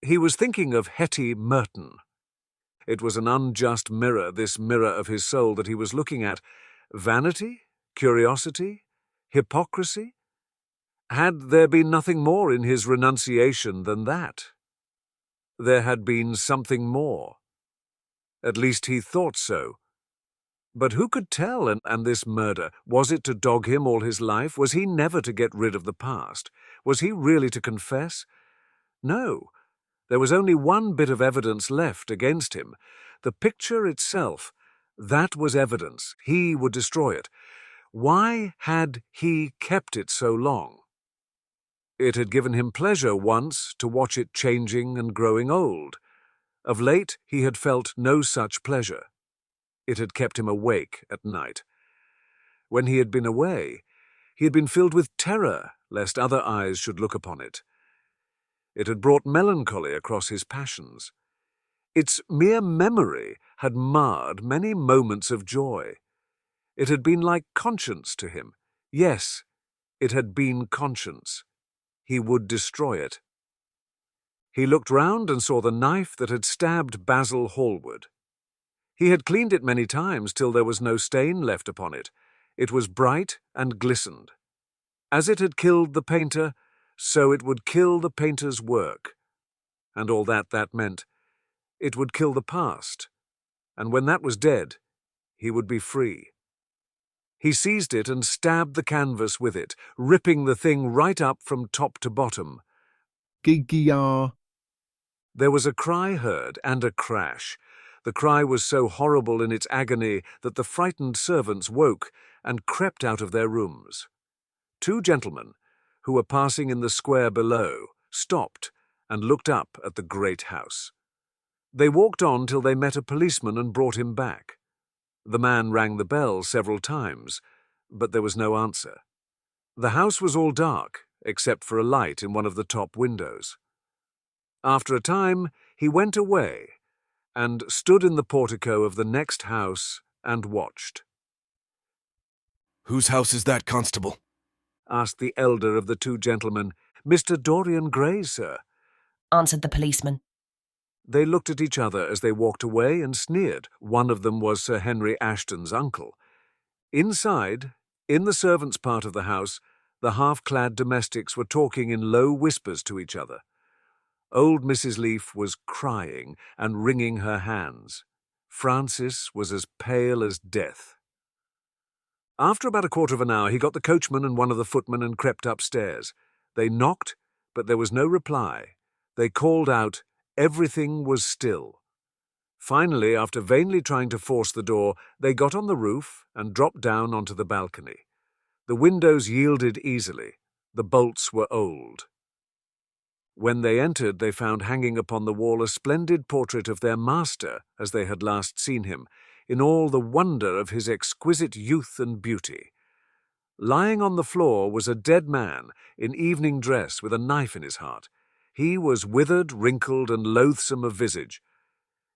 He was thinking of Hetty Merton. It was an unjust mirror, this mirror of his soul that he was looking at. Vanity? Curiosity? Hypocrisy? Had there been nothing more in his renunciation than that? There had been something more. At least he thought so. But who could tell? And this murder, was it to dog him all his life? Was he never to get rid of the past? Was he really to confess? No. There was only one bit of evidence left against him. The picture itself. That was evidence. He would destroy it. Why had he kept it so long? It had given him pleasure once to watch it changing and growing old. Of late he had felt no such pleasure. It had kept him awake at night. When he had been away, he had been filled with terror lest other eyes should look upon it. It had brought melancholy across his passions. Its mere memory had marred many moments of joy. It had been like conscience to him. Yes, it had been conscience. He would destroy it. He looked round and saw the knife that had stabbed Basil Hallward. He had cleaned it many times till there was no stain left upon it. It was bright and glistened. As it had killed the painter, so it would kill the painter's work. And all that meant, it would kill the past. And when that was dead, he would be free. He seized it and stabbed the canvas with it, ripping the thing right up from top to bottom. Gigia. There was a cry heard and a crash. The cry was so horrible in its agony that the frightened servants woke and crept out of their rooms. Two gentlemen, who were passing in the square below, stopped and looked up at the great house. They walked on till they met a policeman and brought him back. The man rang the bell several times, but there was no answer. The house was all dark, except for a light in one of the top windows. After a time, he went away and stood in the portico of the next house and watched. "Whose house is that, Constable?" asked the elder of the two gentlemen. "Mr. Dorian Gray, sir," answered the policeman. They looked at each other as they walked away and sneered. One of them was Sir Henry Ashton's uncle. Inside, in the servants' part of the house, the half-clad domestics were talking in low whispers to each other. Old Mrs. Leaf was crying and wringing her hands. Francis was as pale as death. After about a quarter of an hour, he got the coachman and one of the footmen and crept upstairs. They knocked, but there was no reply. They called out. Everything was still. Finally, after vainly trying to force the door, they got on the roof and dropped down onto the balcony. The windows yielded easily. The bolts were old. When they entered, they found hanging upon the wall a splendid portrait of their master, as they had last seen him, in all the wonder of his exquisite youth and beauty. Lying on the floor was a dead man in evening dress with a knife in his heart. He was withered, wrinkled, and loathsome of visage.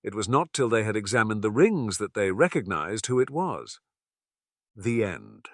It was not till they had examined the rings that they recognized who it was. The end.